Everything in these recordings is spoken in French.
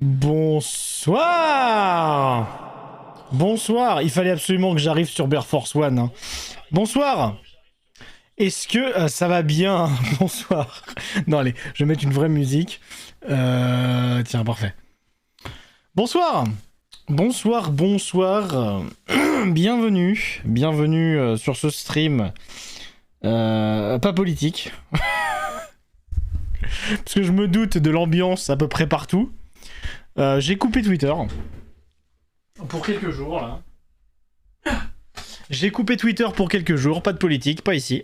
Bonsoir. Bonsoir. Il fallait absolument que j'arrive sur Bear Force One. Hein. Bonsoir. Est-ce que ça va bien? Bonsoir. Non, allez, je vais mettre une vraie musique. Tiens, parfait. Bonsoir. Bonsoir, bonsoir. Bienvenue. Bienvenue sur ce stream. Pas politique. Parce que je me doute de l'ambiance à peu près partout. J'ai coupé Twitter. Pour quelques jours, là. J'ai coupé Twitter pour quelques jours. Pas de politique, pas ici.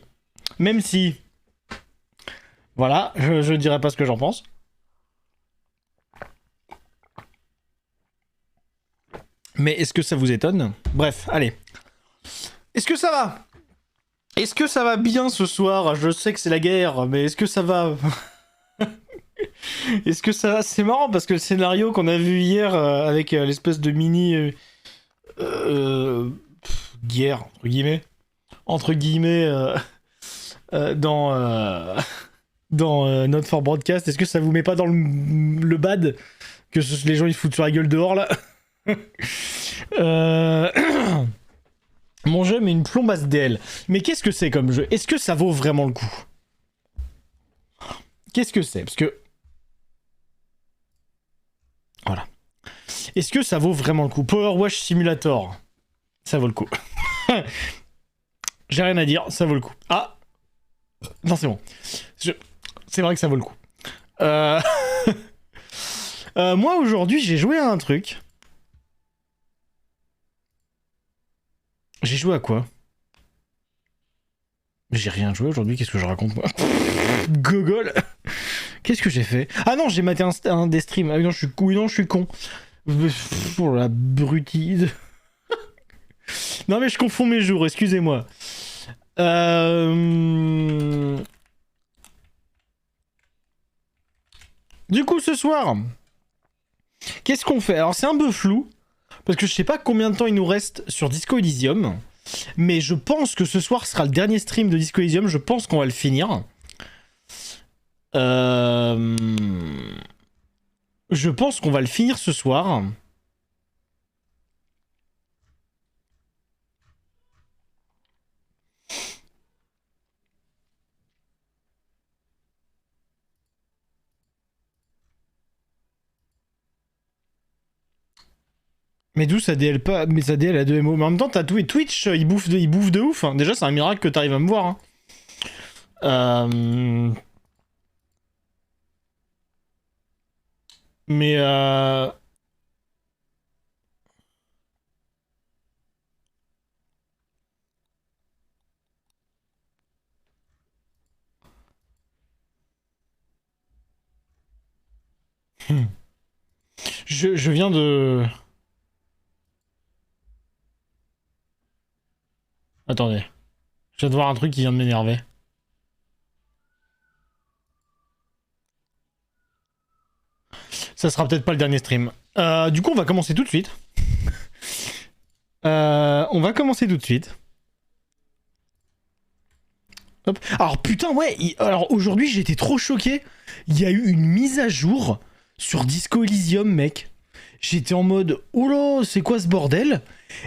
Même si... Voilà, je dirais pas ce que j'en pense. Mais est-ce que ça vous étonne? Bref, allez. Est-ce que ça va? Est-ce que ça va bien ce soir? Je sais que c'est la guerre, mais est-ce que ça va? Est-ce que ça... C'est marrant parce que le scénario qu'on a vu hier avec l'espèce de mini... guerre, entre guillemets, dans Not for Broadcast, est-ce que ça vous met pas dans le bad que les gens ils se foutent sur la gueule dehors là? Mon jeu met une plombasse DL. Mais qu'est-ce que c'est comme jeu? Est-ce que ça vaut vraiment le coup? Qu'est-ce que c'est? Parce que... Voilà. Est-ce que ça vaut vraiment le coup? Power Wash Simulator. Ça vaut le coup. J'ai rien à dire, ça vaut le coup. Ah! Non, c'est bon. C'est vrai que ça vaut le coup. Moi, aujourd'hui, j'ai joué à un truc. J'ai joué à quoi? J'ai rien joué aujourd'hui, qu'est-ce que je raconte, moi? Gogol. Qu'est-ce que j'ai fait? Ah non, j'ai maté un des streams. Ah oui, non, je suis con. Pour la brutide. Non, mais je confonds mes jours, excusez-moi. Du coup, ce soir, qu'est-ce qu'on fait? Alors, c'est un peu flou, parce que je sais pas combien de temps il nous reste sur Disco Elysium, mais je pense que ce soir sera le dernier stream de Disco Elysium, je pense qu'on va le finir. Je pense qu'on va le finir ce soir. Mais d'où ça DL pas? Mais ça DL à 2 MO. Mais en même temps, t'as tout et Twitch, il bouffe de ouf. Hein. Déjà, c'est un miracle que t'arrives à me voir. Hein. Mais je viens de... Attendez. Je viens de voir un truc qui vient de m'énerver. Ça sera peut-être pas le dernier stream. Du coup, on va commencer tout de suite. On va commencer tout de suite. Hop. Alors putain, ouais. Alors aujourd'hui, j'étais trop choqué. Il y a eu une mise à jour sur Disco Elysium, mec. J'étais en mode, oh là, c'est quoi ce bordel?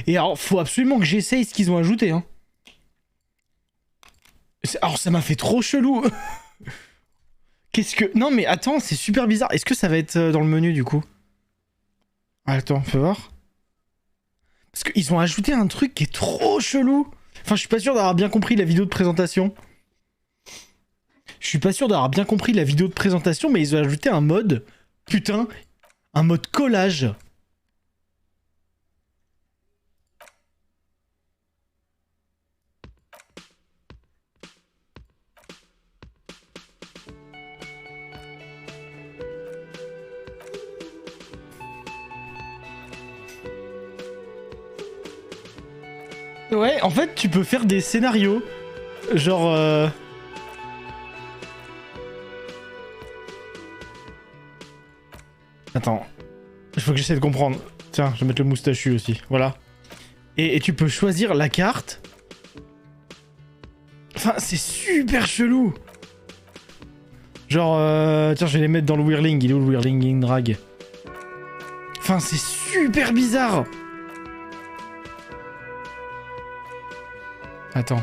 Et alors, faut absolument que j'essaye ce qu'ils ont ajouté, hein. Alors, ça m'a fait trop chelou. Qu'est-ce que... Non, mais attends, c'est super bizarre. Est-ce que ça va être dans le menu, du coup? Attends, fais voir. Parce qu'ils ont ajouté un truc qui est trop chelou. Enfin, je suis pas sûr d'avoir bien compris la vidéo de présentation. Je suis pas sûr d'avoir bien compris la vidéo de présentation, mais ils ont ajouté un mode... Putain, un mode collage. Ouais, en fait, tu peux faire des scénarios. Genre... Attends. Il faut que j'essaie de comprendre. Tiens, je vais mettre le moustachu aussi. Voilà. Et tu peux choisir la carte. Enfin, c'est super chelou. Genre, tiens, je vais les mettre dans le Whirling. Il est où le Whirling Drag? Enfin, c'est super bizarre. Attends.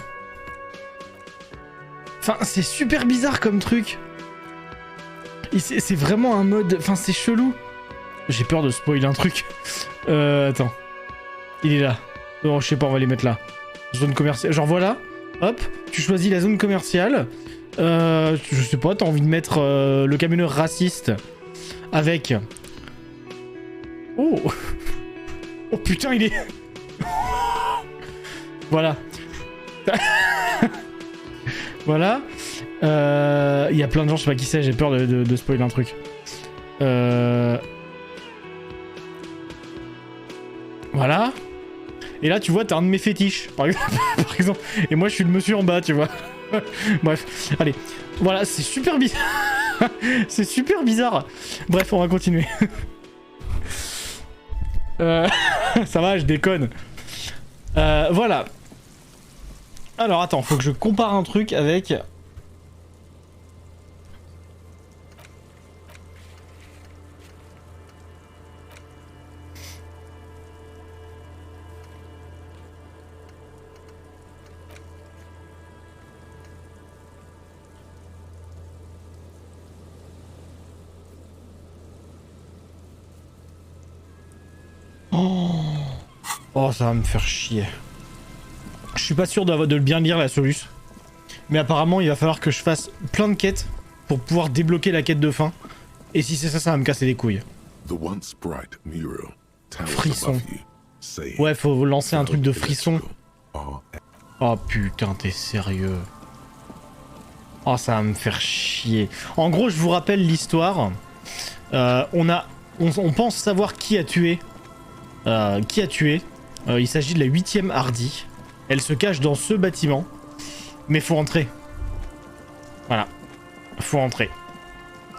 Enfin, c'est super bizarre comme truc. C'est vraiment un mode... Enfin, c'est chelou. J'ai peur de spoiler un truc. Attends. Il est là. Oh, je sais pas, on va les mettre là. Zone commerciale. Genre voilà. Hop. Tu choisis la zone commerciale. Je sais pas, t'as envie de mettre le camionneur raciste avec... Oh. Oh putain, il est... Voilà. Voilà. Il y a plein de gens, je sais pas qui c'est, j'ai peur de spoiler un truc. Voilà. Et là, tu vois, t'as un de mes fétiches, par exemple. Et moi, je suis le monsieur en bas, tu vois. Bref, allez. Voilà, c'est super bizarre. C'est super bizarre. Bref, on va continuer. Ça va, je déconne. Voilà. Alors, attends, faut que je compare un truc avec... Oh, ça va me faire chier. Je suis pas sûr de bien lire la solution. Mais apparemment, il va falloir que je fasse plein de quêtes pour pouvoir débloquer la quête de fin. Et si c'est ça, ça va me casser les couilles. Frisson. Ouais, faut lancer un truc de frisson. Oh putain, t'es sérieux. Oh, ça va me faire chier. En gros, je vous rappelle l'histoire. On pense savoir qui a tué. Il s'agit de la 8ème Hardy. Elle se cache dans ce bâtiment. Mais faut entrer. Voilà. Faut entrer.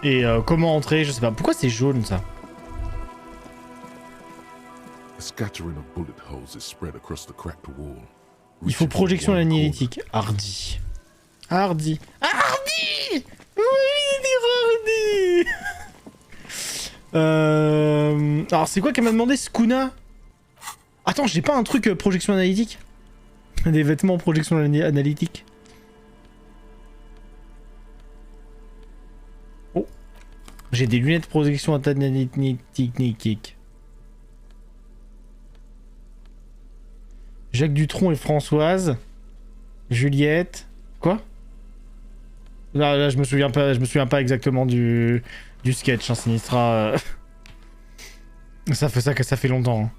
Et comment entrer, je sais pas. Pourquoi c'est jaune ça? Il faut projection analytique. Hardy. Hardy. Hardy. Oui, Hardy. Alors c'est quoi qu'elle m'a demandé, Skuna? Attends, j'ai pas un truc projection analytique? Des vêtements projection analytique. Oh. J'ai des lunettes projection analytique. Jacques Dutronc et Françoise. Juliette. Quoi? Là, je me souviens pas exactement du sketch, hein, Sinistra. Ça fait longtemps. Hein.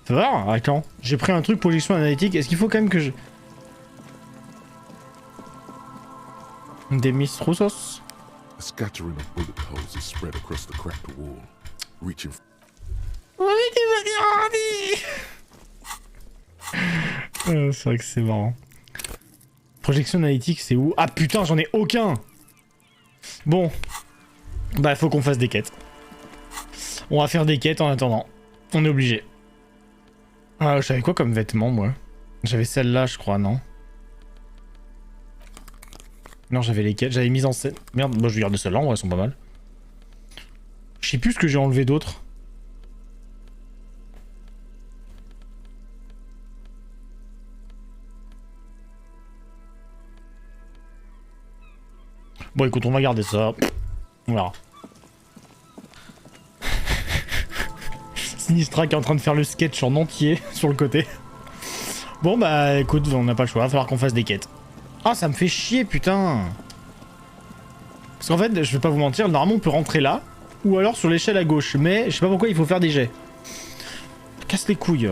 Ça va? Attends. J'ai pris un truc projection analytique. Est-ce qu'il faut quand même que je... Des Mistrosos? C'est vrai que c'est marrant. Projection analytique, c'est où? Ah putain, j'en ai aucun! Bon. Bah, faut qu'on fasse des quêtes. On va faire des quêtes en attendant. On est obligé. Ah, j'avais quoi comme vêtements, moi? J'avais celle-là, je crois, non? Non, j'avais les quêtes. J'avais mis en scène... Merde, moi je vais garder celles-là, elles sont pas mal. Je sais plus ce que j'ai enlevé d'autre. Bon, écoute, on va garder ça. On verra. Sinistra qui est en train de faire le sketch en entier sur le côté. Bon, bah écoute, on n'a pas le choix. Il va falloir qu'on fasse des quêtes. Ah, ça me fait chier, putain. Parce qu'en fait, je vais pas vous mentir, normalement on peut rentrer là. Ou alors sur l'échelle à gauche. Mais je sais pas pourquoi il faut faire des jets. Casse les couilles.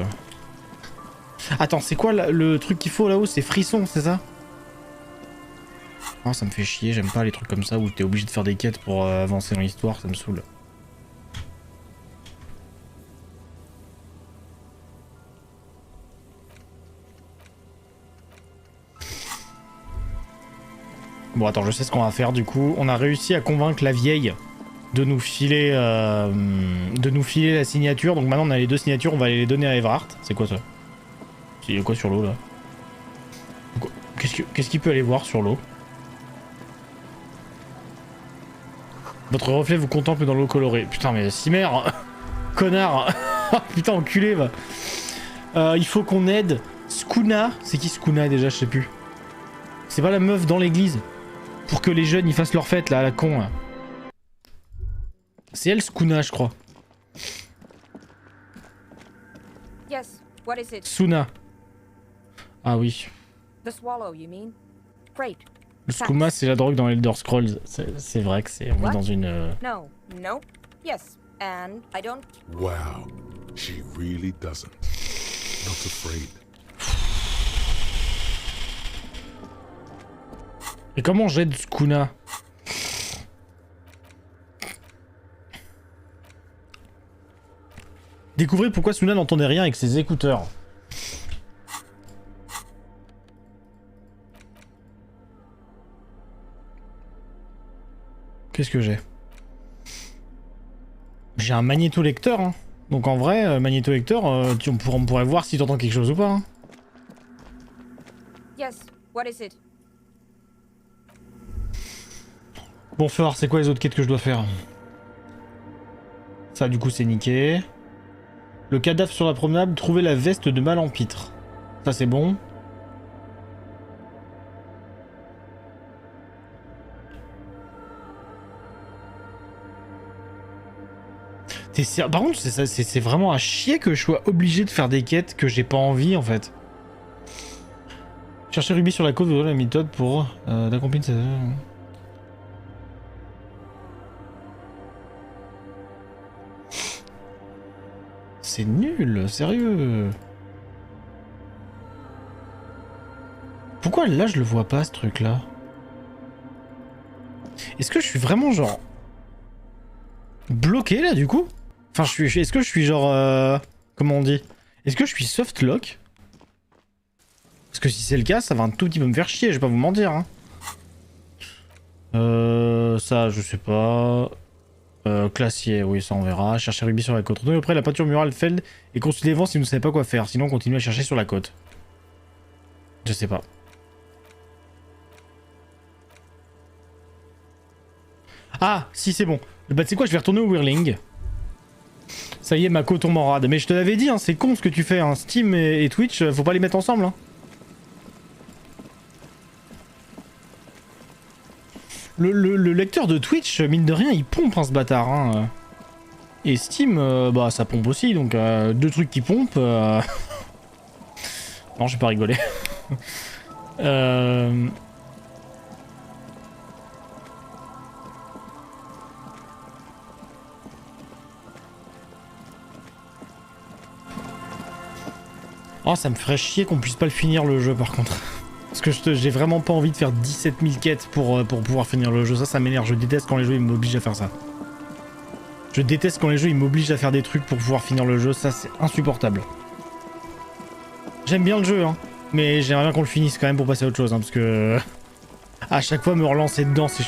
Attends, c'est quoi le truc qu'il faut là-haut? C'est frisson, c'est ça? Oh, ça me fait chier, j'aime pas les trucs comme ça où t'es obligé de faire des quêtes pour avancer dans l'histoire, ça me saoule. Bon, attends, je sais ce qu'on va faire du coup. On a réussi à convaincre la vieille de nous filer la signature. Donc maintenant on a les 2 signatures, on va aller les donner à Everhart. C'est quoi ça? Il y a quoi sur l'eau là? Qu'est-ce qu'il peut aller voir sur l'eau? Votre reflet vous contemple dans l'eau colorée. Putain, mais Cimer, connard. Putain, enculé, va. Il faut qu'on aide Skuna. C'est qui Skuna déjà, je sais plus. C'est pas la meuf dans l'église. Pour que les jeunes ils fassent leur fête là, à la con. Là. C'est elle Skuna, je crois. Yes, what is it? Suna. Ah oui. The swallow, you mean? Great. Le skouma, c'est la drogue dans Elder Scrolls. C'est vrai que c'est... On est dans une... No, no. Yes, and I don't... Wow, she really doesn't. Not afraid. Et comment j'aide Skuna? Découvrez pourquoi Suna n'entendait rien avec ses écouteurs. Qu'est-ce que j'ai? J'ai un magnétolecteur, hein. Donc en vrai, magnétolecteur, on pourrait voir si t'entends quelque chose ou pas. Hein. Yes, what is it? Bon, Fleur, c'est quoi les autres quêtes que je dois faire? Ça, du coup, c'est niqué. Le cadavre sur la promenade, trouver la veste de Malempitre. Ça, c'est bon. Par contre, c'est vraiment à chier que je sois obligé de faire des quêtes que j'ai pas envie, en fait. Chercher Ruby sur la côte de la méthode pour d'accomplir... C'est nul, sérieux. Pourquoi là je le vois pas ce truc là? Est-ce que je suis vraiment genre bloqué là du coup? Enfin est-ce que je suis genre comment on dit? Est-ce que je suis soft lock? Parce que si c'est le cas, ça va un tout petit peu me faire chier, je vais pas vous mentir hein. Ça je sais pas. Classier, oui, ça on verra. Chercher Ruby sur la côte. Retournez auprès de la peinture murale Feld et consultez les vents si vous ne savez pas quoi faire. Sinon, continuez à chercher sur la côte. Je sais pas. Ah, si c'est bon. Bah tu sais quoi, je vais retourner au Whirling. Ça y est, ma côte tombe en rade. Mais je te l'avais dit, hein, c'est con ce que tu fais. Hein. Steam et Twitch, faut pas les mettre ensemble. Hein. Le lecteur de Twitch, mine de rien, il pompe hein, ce bâtard. Hein. Et Steam, bah ça pompe aussi, donc deux trucs qui pompent. Non, je vais pas rigoler. Oh, ça me ferait chier qu'on puisse pas le finir le jeu par contre. Parce que j'ai vraiment pas envie de faire 17 000 quêtes pour pouvoir finir le jeu. Ça m'énerve. Je déteste quand les jeux ils m'obligent à faire ça. Je déteste quand les jeux ils m'obligent à faire des trucs pour pouvoir finir le jeu. Ça, c'est insupportable. J'aime bien le jeu, hein. Mais j'aimerais bien qu'on le finisse quand même pour passer à autre chose. Hein, parce que... à chaque fois, me relancer dedans, c'est...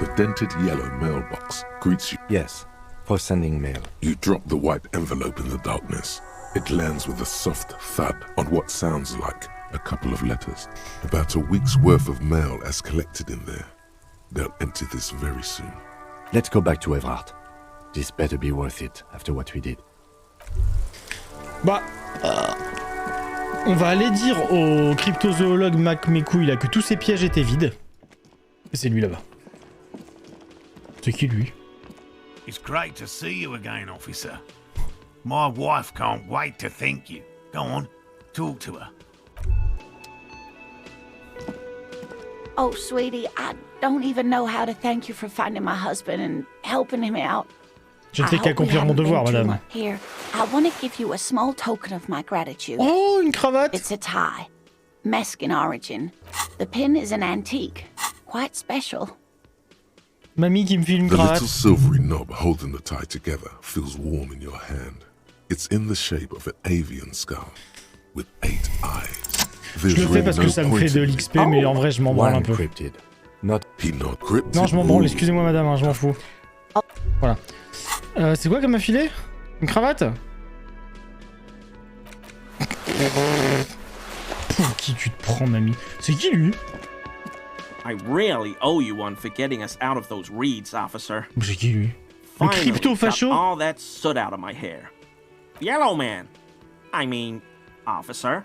The dented yellow mailbox greets you. Yes, for sending mail. You drop the white envelope in the darkness. It lands with a soft thud on what sounds like a couple of letters. About a week's worth of mail as collected in there. They'll empty this very soon. Let's go back to Everard. This better be worth it after what we did. Bah... on va aller dire au cryptozoologue Mac Mécouille là que tous ses pièges étaient vides. Et c'est lui là-bas. C'est qui lui? It's great to see you again, officer. My wife can't wait to thank you. Go on, talk to her. Oh, sweetie, I don't even know how to thank you for finding my husband and helping him out. Je ne fais qu'accomplir mon devoir, madame. Here, I want to give you a small token of my gratitude. Oh, une cravate! It's a tie. Meskin origin. The pin is an antique. Quite special. Mamie qui me file une The cravate. little silvery knob holding the tie together feels warm in your hand. It's in the shape of an avian skull with 8 eyes. Je le fais parce que ça me fait de l'XP, mais en vrai je m'en branle un peu. Not cryptid. Non, je m'en branle, excusez-moi madame, hein, je m'en fous. Voilà. C'est quoi qu'elle m'a filé? Une cravate? Pour qui tu te prends, mamie? C'est qui lui? I really owe you one for getting us out of those reeds, officer. C'est qui lui? Le Finally crypto-facho? got all that soot out of my hair. Yellow man. I mean, officer.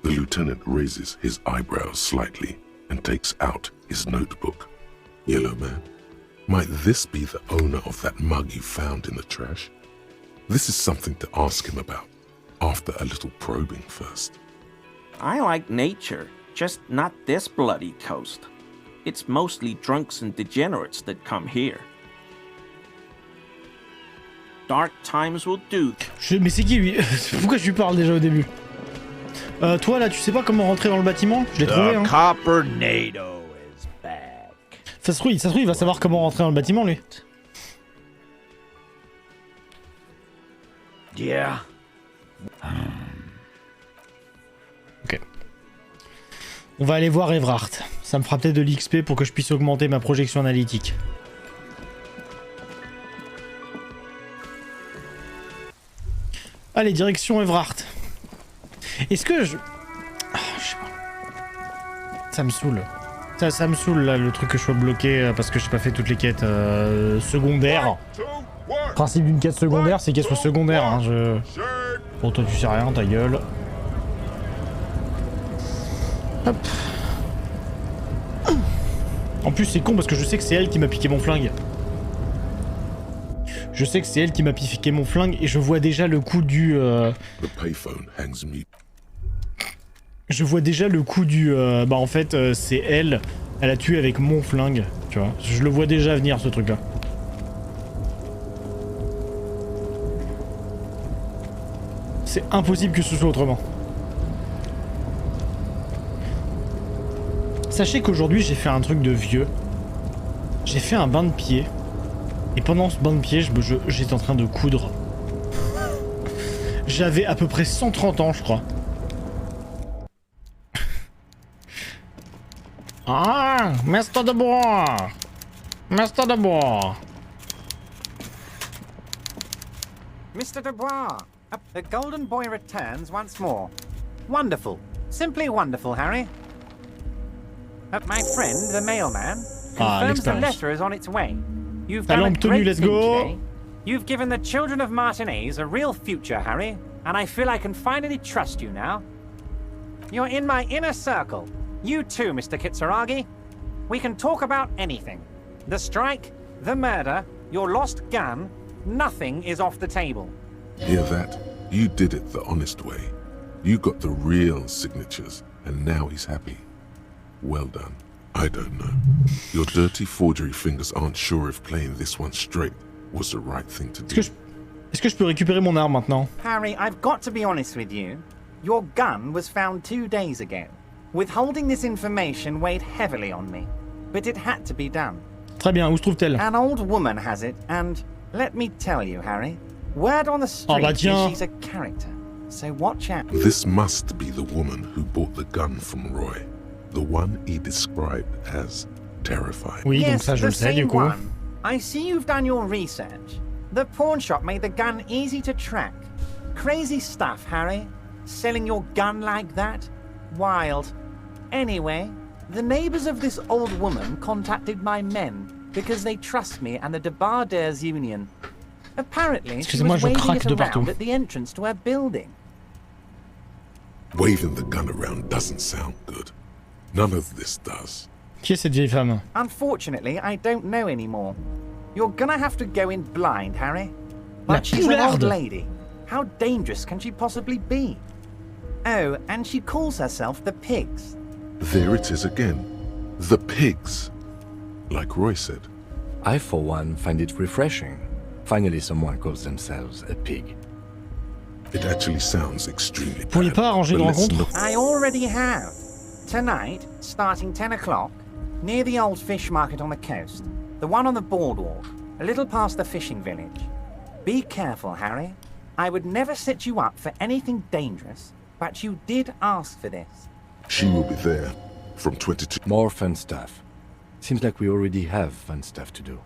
The lieutenant raises his eyebrows slightly and takes out his notebook. Yellow man, might this be the owner of that mug you found in the trash? This is something to ask him about, after a little probing first. I like nature, just not this bloody coast. It's mostly drunks and degenerates that come here. Dark times will do. Mais c'est qui lui? Pourquoi je lui parle déjà au début? Toi là, tu sais pas comment rentrer dans le bâtiment? Je l'ai trouvé, hein. Copernado is back. Ça se trouve, il va savoir comment rentrer dans le bâtiment, lui. Yeah. Ok. On va aller voir Evrart. Ça me fera peut-être de l'XP pour que je puisse augmenter ma projection analytique. Allez, direction Evrart. Est-ce que je... Ah, je sais pas. Ça me saoule. Ça me saoule là, le truc que je sois bloqué parce que j'ai pas fait toutes les quêtes secondaires. Le principe d'une quête secondaire, c'est qu'elle soit secondaire. Hein, Bon, toi tu sais rien, ta gueule. Hop. En plus, c'est con parce que je sais que c'est elle qui m'a piqué mon flingue. Je sais que c'est elle qui m'a piqué mon flingue et je vois déjà le coup du... The payphone hangs mute. Je vois déjà le coup du... bah en fait, c'est elle. Elle a tué avec mon flingue, tu vois. Je le vois déjà venir, ce truc-là. C'est impossible que ce soit autrement. Sachez qu'aujourd'hui, j'ai fait un truc de vieux. J'ai fait un bain de pied. Et pendant ce bain de pied, j'étais en train de coudre. J'avais à peu près 130 ans, je crois. Ah, Mr. de bois. Mr. de bois. Mr. Dubois, the golden boy returns once more. Wonderful. Simply wonderful, Harry. My friend, the mailman, confirms the letter is on its way. You've done a great thing today. You've given the children of Martinez a real future, Harry, and I feel I can finally trust you now. You're in my inner circle. You too, Mr. Kitsuragi. We can talk about anything. The strike, the murder, your lost gun, nothing is off the table. Hear that? You did it the honest way. You got the real signatures, and now he's happy. Well done. I don't know. Your dirty forgery fingers aren't sure if playing this one straight was the right thing to do. Est-ce que je peux récupérer mon arme maintenant? Harry, I've got to be honest with you. Your gun was found 2 days ago. Withholding this information weighed heavily on me, but it had to be done. Très bien, où se trouve-t-elle? An old woman has it, and let me tell you, Harry, word on the street is she's a character, so watch out. This must be the woman who bought the gun from Roy. The one he described as terrifying. Oui, yes, donc ça je le sais du coup. One. I see you've done your research. The pawn shop made the gun easy to track. Crazy stuff, Harry. Selling your gun like that? Wild. Anyway, the neighbors of this old woman contacted my men because they trust me and the Debarders Union. Apparently, she was waving it around at the entrance to her building. Waving the gun around doesn't sound good. None of this does. Qui est cette vieille femme? Unfortunately, I don't know anymore. You're gonna have to go in blind, Harry. But she's an old lady. How dangerous can she possibly be? Oh, and she calls herself the Pigs. There it is again. The Pigs. Like Roy said. I, for one, find it refreshing. Finally, someone calls themselves a pig. It actually sounds extremely bad. Pourriez pas arranger une rencontre? I already have. Tonight, starting 10 o'clock, near the old fish market on the coast. The one on the boardwalk, a little past the fishing village. Be careful, Harry. I would never set you up for anything dangerous, but you did ask for this. She will be there from 22. More fun stuff. Seems like we already have fun stuff to do.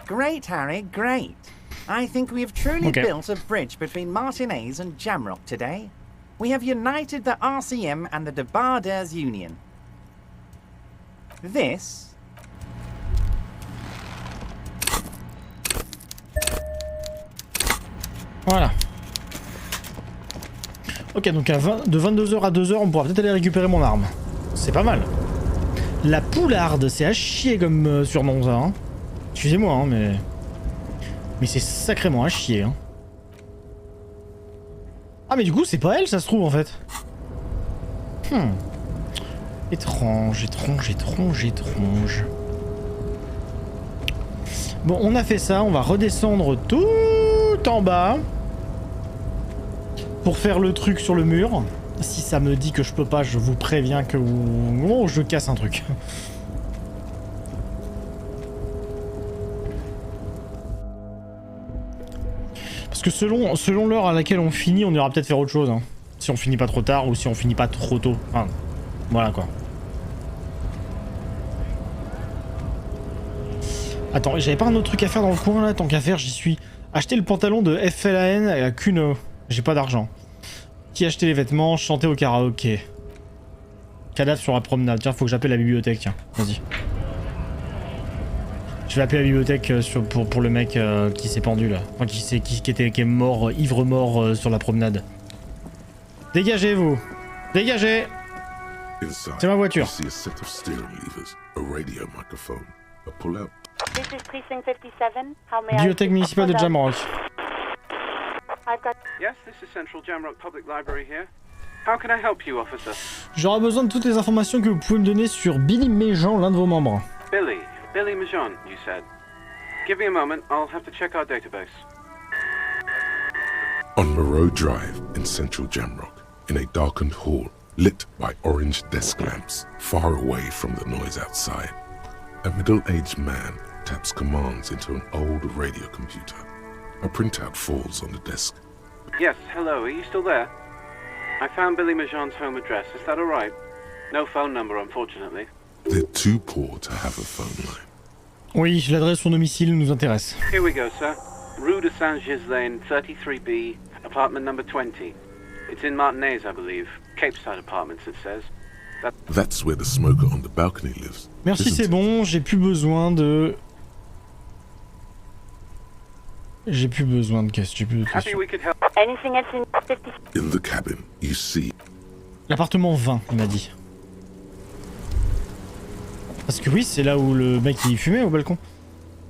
Great, Harry, great. I think we have truly Okay. built a bridge between Martinez and Jamrock today. We have united the RCM and the Debarders Union. This Voilà. Ok, donc de 22h à 2h, on pourra peut-être aller récupérer mon arme. C'est pas mal. La poularde, c'est à chier comme surnom ça. Hein. Excusez-moi, hein, mais c'est sacrément à chier. Hein. Ah mais du coup, c'est pas elle, ça se trouve en fait. Étrange, étrange, étrange, étrange. Bon, on a fait ça, on va redescendre tout en bas. Pour faire le truc sur le mur. Si ça me dit que je peux pas, je vous préviens que oh, je casse un truc. Parce que selon l'heure à laquelle on finit, on ira peut-être faire autre chose. Hein. Si on finit pas trop tard ou si on finit pas trop tôt. Enfin, voilà quoi. Attends, j'avais pas un autre truc à faire dans le coin là, tant qu'à faire, j'y suis. Acheter le pantalon de FLAN à Kuno. J'ai pas d'argent. Qui acheter les vêtements, chanter au karaoké. Cadavre sur la promenade. Tiens, faut que j'appelle la bibliothèque, tiens. Vas-y. Je vais appeler la bibliothèque pour le mec qui s'est pendu là. Enfin, qui est mort, ivre mort sur la promenade. Dégagez vous. Dégagez. C'est ma voiture. Bibliothèque municipale de Jamrock. Yes, this is Central Jamrock Public Library here. How can I help you, officer? J'aurai besoin de toutes les informations que vous pouvez me donner sur Billy Méjean, l'un de vos membres. Billy Majon, you said. Give me a moment, I'll have to check our database. On Moreau Drive in central Jamrock, in a darkened hall, lit by orange desk lamps, far away from the noise outside, a middle-aged man taps commands into an old radio computer. A printout falls on the desk. Yes, hello, are you still there? I found Billy Majon's home address, is that alright? No phone number, unfortunately. They're too poor to have a phone line. Oui, l'adresse son domicile nous intéresse. Here we go, sir. Rue de Saint-Ghislain, 33B, apartment number 20. It's in Martinez, I believe. Capeside Apartments, it says. That's where the smoker on the balcony lives. Merci, c'est bon, j'ai plus besoin de... J'ai plus besoin de questions. In the cabin, you see. L'appartement 20, il m'a dit. Parce que oui, c'est là où le mec il fumait au balcon.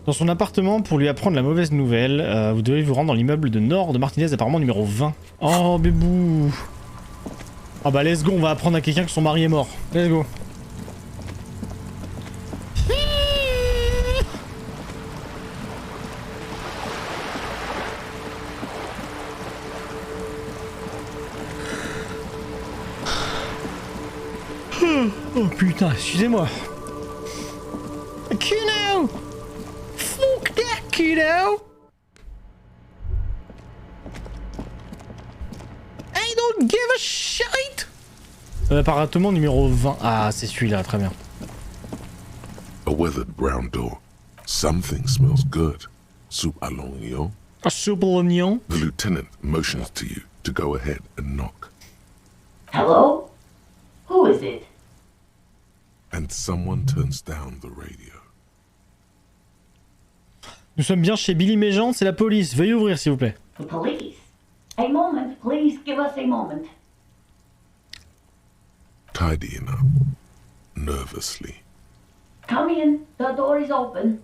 Dans son appartement, pour lui apprendre la mauvaise nouvelle, vous devez vous rendre dans l'immeuble de Nord de Martinez, apparemment numéro 20. Oh, bébou. Ah bah let's go, on va apprendre à quelqu'un que son mari est mort. Let's go. Oh putain, excusez-moi. Kuno! Fuck that, Kuno! I don't give a shit! Appartement numéro 20. Ah, c'est celui-là, très bien. A weathered brown door. Something smells good. Soup à l'oignon. A soupe à l'oignon? The lieutenant motions to you to go ahead and knock. Hello? Who is it? And someone turns down the radio. Nous sommes bien chez Billy Méjean, c'est la police. Veuillez ouvrir, s'il vous plaît. The police? A moment, please give us a moment. Tidying up. Nervously. Come in, the door is open.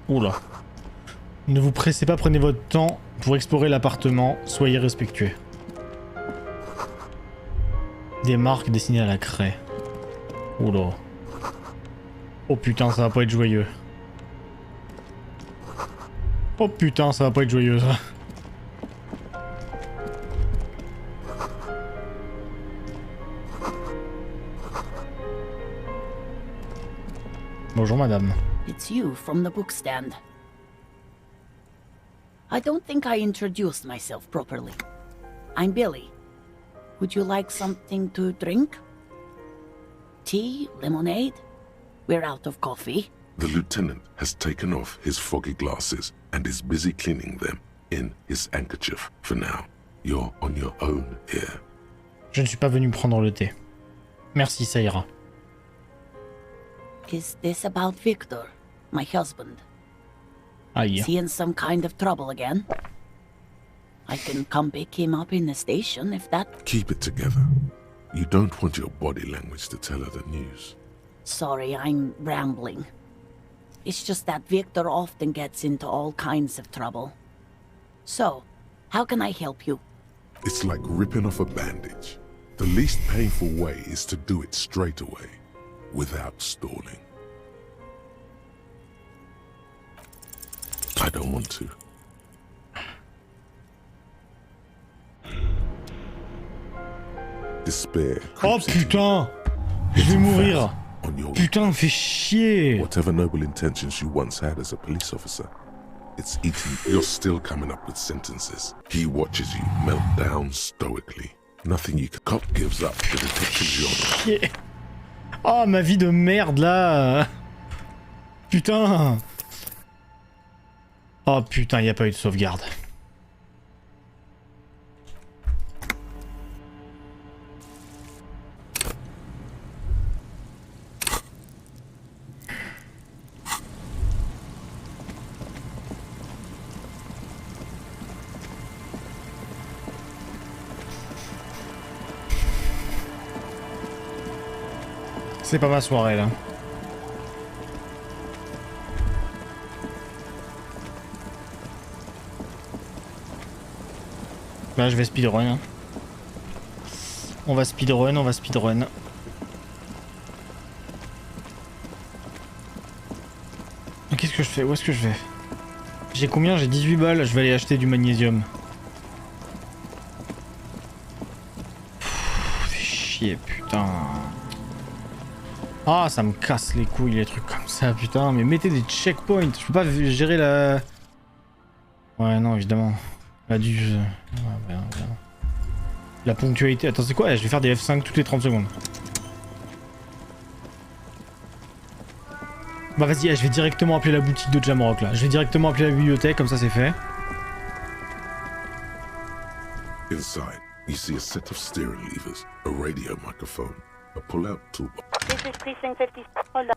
Oula. Ne vous pressez pas, prenez votre temps pour explorer l'appartement. Soyez respectueux. Des marques dessinées à la craie. Oula. Oh putain, ça va pas être joyeux. Oh putain, ça va pas être joyeux ça. Bonjour madame. It's you from the bookstand. I don't think I introduced myself properly. I'm Billy. Would you like something to drink? Tea? Lemonade? We're out of coffee. The lieutenant has taken off his foggy glasses and is busy cleaning them in his handkerchief. For now, you're on your own here. Je ne suis pas venu prendre le thé. Merci, ça ira. Is this about Victor, my husband? Aïe. Is he in some kind of trouble again? I can come pick him up in the station if that... Keep it together. You don't want your body language to tell her the news. Sorry, I'm rambling. It's just that Victor often gets into all kinds of trouble. So, how can I help you? It's like ripping off a bandage. The least painful way is to do it straight away, without stalling. I don't want to. Despair. Oh putain! Je vais mourir! Putain, fais chier! Whatever noble intentions you once had as a police officer, it's eating. You're still coming up with sentences. He watches you melt down stoically. Nothing you can. Cop gives up the detective genre. Chier. Oh, ma vie de merde là! Putain! Oh putain, y a pas eu de sauvegarde. C'est pas ma soirée là. Là je vais speedrun. Hein. On va speedrun, on va speedrun. Qu'est-ce que je fais? Où est-ce que je vais? J'ai combien? J'ai 18 balles, je vais aller acheter du magnésium. Fais chier, putain. Ah, ça me casse les couilles, les trucs comme ça, putain. Mais mettez des checkpoints. Je peux pas gérer la... Ouais, non, évidemment. La du... Ouais, bien. La ponctualité. Attends, c'est quoi? Je vais faire des F5 toutes les 30 secondes. Bah vas-y, je vais directement appeler la boutique de Jamrock, là. Je vais directement appeler la bibliothèque, comme ça c'est fait. Inside, you see a set of steering levers, a radio microphone, a pull-out toolbox. This is precinct 50. Hold on.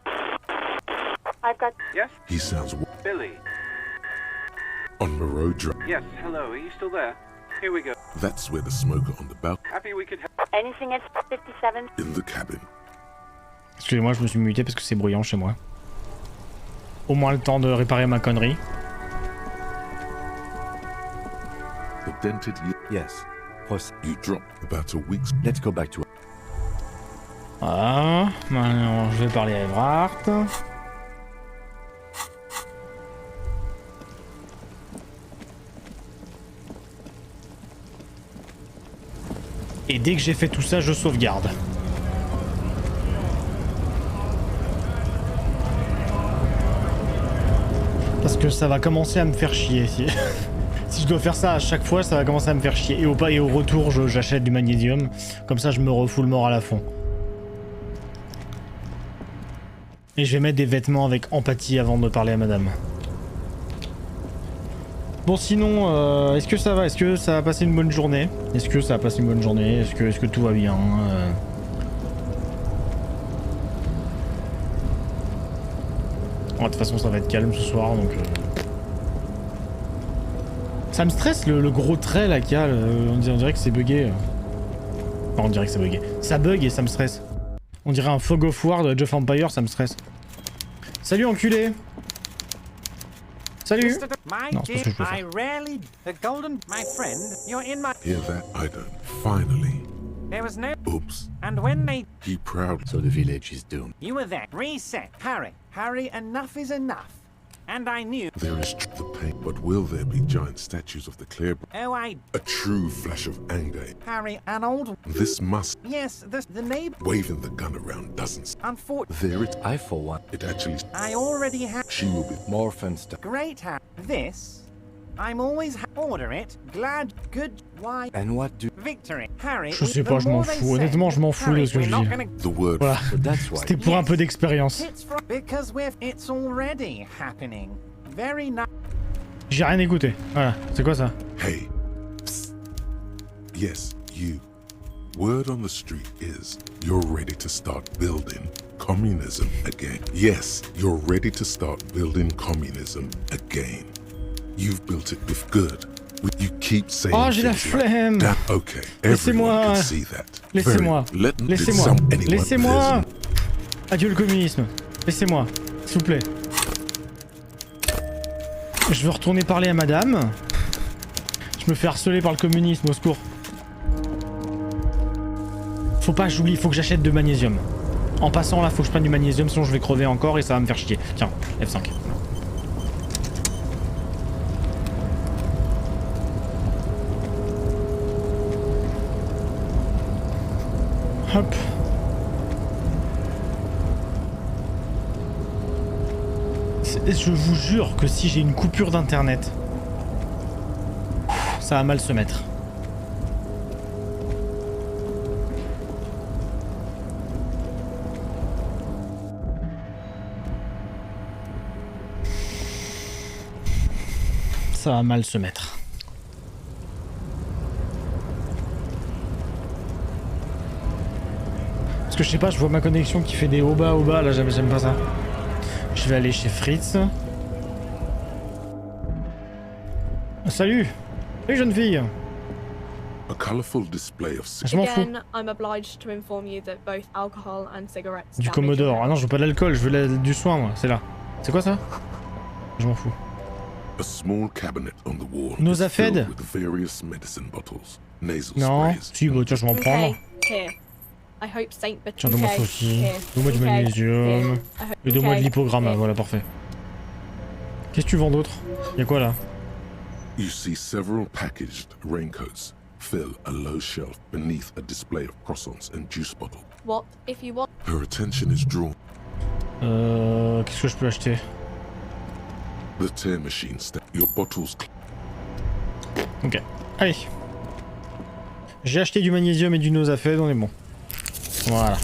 I've got... Yes? He sounds Billy. on Moreau Drive. Yes, hello, are you still there? Here we go. That's where the smoker on the balcony Happy we could help. Anything at 57? in the cabin. Excusez-moi, je me suis muté parce que c'est bruyant chez moi. Au moins le temps de réparer ma connerie. The dented Yes. you dropped about a week's. Let's go back to... Voilà. Maintenant, je vais parler à Everhart. Et dès que j'ai fait tout ça, je sauvegarde. Parce que ça va commencer à me faire chier. Si je dois faire ça à chaque fois, ça va commencer à me faire chier. Et au retour, j'achète du magnésium. Comme ça, je me refous le moral à fond. Et je vais mettre des vêtements avec empathie avant de parler à madame. Bon sinon, est-ce que ça va? Est-ce que ça va passer une bonne journée? Est-ce que ça va passer une bonne journée? Est-ce que tout va bien? De toute façon ça va être calme ce soir donc... Ça me stresse le gros trait là qu'il y a, on dirait que c'est bugué. Enfin, on dirait que c'est bugué. Ça bug et ça me stresse. On dirait un Fog of War de Jeff Empire, ça me stresse. Salut enculé! Salut! Non, c'est pas ce que je veux faire. Hear that? I don't. Finally. There was no... Oops. And when they... He proud. So the village is doomed. You were there. Reset. Harry. Harry, enough is enough. And I knew... There is the pain, but will there be giant statues of the clear? Oh, A true flash of anger. Harry, an old... This must... Yes, the neighbor... Waving the gun around doesn't... Unfortunately... There it... I, for one... It actually... I already have... She will be... More fun stuff. Great, Harry. This I'm always order it. Glad, good, why? And what do... Victory, Harry. Je sais pas, je m'en fous. Honnêtement, je m'en fous de ce que je dis. The word Voilà. That's why. C'était pour un peu d'expérience. Because it's already happening. Very nice. J'ai rien écouté. Voilà. C'est quoi ça? Hey. Psst. Yes, you. Word on the street is you're ready to start building communism again. Yes, you're ready to start building communism again. You've built it with good. You keep saying Oh, j'ai la things like, flemme. "Damn, okay, Laissez-moi. everyone can see that." Laissez-moi. Very- let- Laissez-moi. did some- anyone- Laissez-moi. there's- Adieu le communisme. Laissez-moi. S'il vous plaît. Je veux retourner parler à madame. Je me fais harceler par le communisme, au secours. Faut pas, j'oublie, faut que j'achète de magnésium. En passant là, faut que je prenne du magnésium, sinon je vais crever encore et ça va me faire chier. Tiens, F5. Hop. Je vous jure que si j'ai une coupure d'internet, ça va mal se mettre. Ça va mal se mettre. Parce que je sais pas, je vois ma connexion qui fait des hauts bas, là j'aime pas ça. Je vais aller chez Fritz. Salut! Salut jeune fille! A colorful display of Je m'en fous. Again, I'm obliged to inform you that both alcohol and cigarettes Du damage Commodore. your Ah non, je veux pas de l'alcool, je veux du soin moi, c'est là. C'est quoi ça? Je m'en fous. A small cabinet on the wall. Nos is filled affed? with various medicine bottles, nasal Non, sprays. si, bah tiens, je vais m'en prendre. Okay, here. I hope Saint Tiens, donne-moi ça aussi. Donne-moi du magnésium. Et donne-moi de l'hypogramme, voilà, parfait. Qu'est-ce que tu vends d'autre? Y'a quoi là? You see several packaged raincoats fill a low shelf beneath a display of croissants and juice bottles. What if you want? Her attention is drawn. Qu'est-ce que je peux acheter? The tear machine your bottles. Ok. Allez. J'ai acheté du magnésium et du Nosafed, on est bon. Voilà.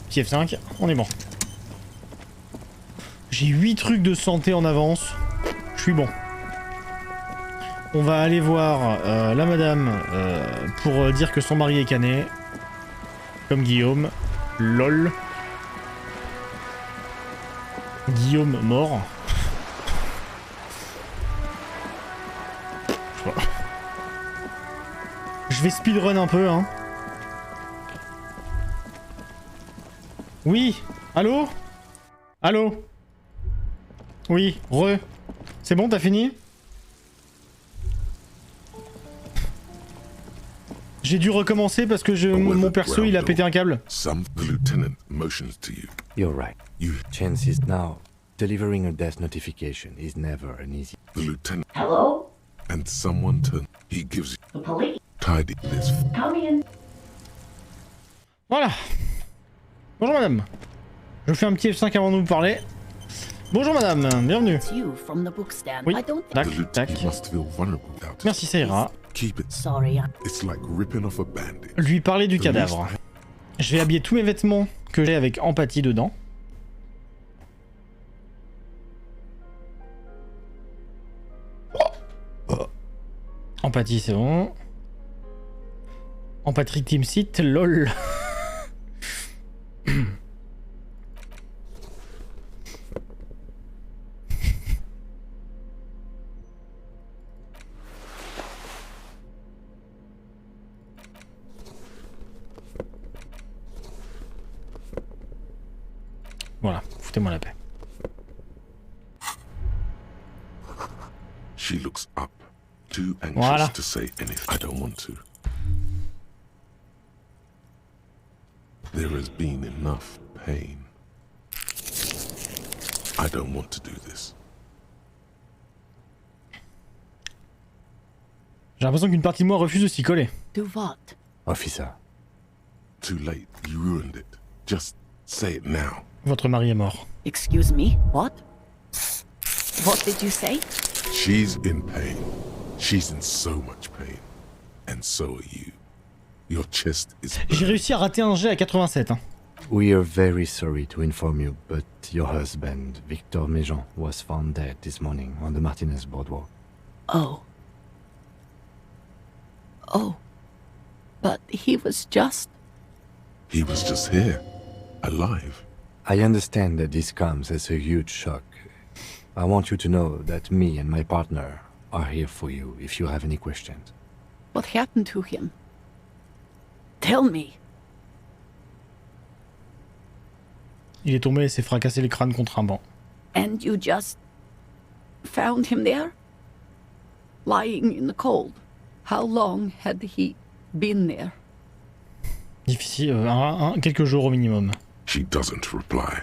Petit F5, on est bon. J'ai 8 trucs de santé en avance. Je suis bon. On va aller voir la madame pour dire que son mari est cané. Comme Guillaume. LOL. Guillaume mort. Je sais pas. Je vais speedrun un peu, hein. Oui. Allô? Allô? Oui. Re. C'est bon, t'as fini? J'ai dû recommencer parce que mon perso il a pété un câble. Some the lieutenant motions to you. You're right. You. Chances now, delivering a death notification is never an easy... The lieutenant. Hello? And someone turn. He gives you. The police. Tidy this. Come in. Voilà. Bonjour madame. Je fais un petit F5 avant de vous parler. Bonjour madame, bienvenue. It's you from the book stand. Oui. I don't Tac, tac. You must feel vulnerable without it. Merci, ça ira. Keep it. Sorry. It's like ripping off a bandage. Lui parler du cadavre. Je vais habiller tous mes vêtements que j'ai avec empathie dedans. Empathie, c'est bon. Empathie Team Site, lol. Voilà, foutez-moi la paix. She looks up, too anxious Voilà. to say anything. I don't want to. There has been enough pain. I don't want to do this. J'ai l'impression qu'une partie de moi refuse de s'y coller. Do what? Officer, Too late. You ruined it. Just say it now. Votre mari est mort. Excuse me? What? What did you say? She's in pain. She's in so much pain. And so are you. Your chest is J'ai réussi à rater un jet à 87. Hein. We are very sorry to inform you, but your husband, Victor Méjean, was found dead this morning on the Martinez boardwalk. Oh. Oh. But he was just... He was just here. Alive. I understand that this comes as a huge shock. I want you to know that me and my partner are here for you if you have any questions. What happened to him? Tell me. Il est tombé et s'est fracassé le crâne contre un banc. And you just found him there? Lying in the cold. How long had he been there? Difficile, quelques jours au minimum. She doesn't reply.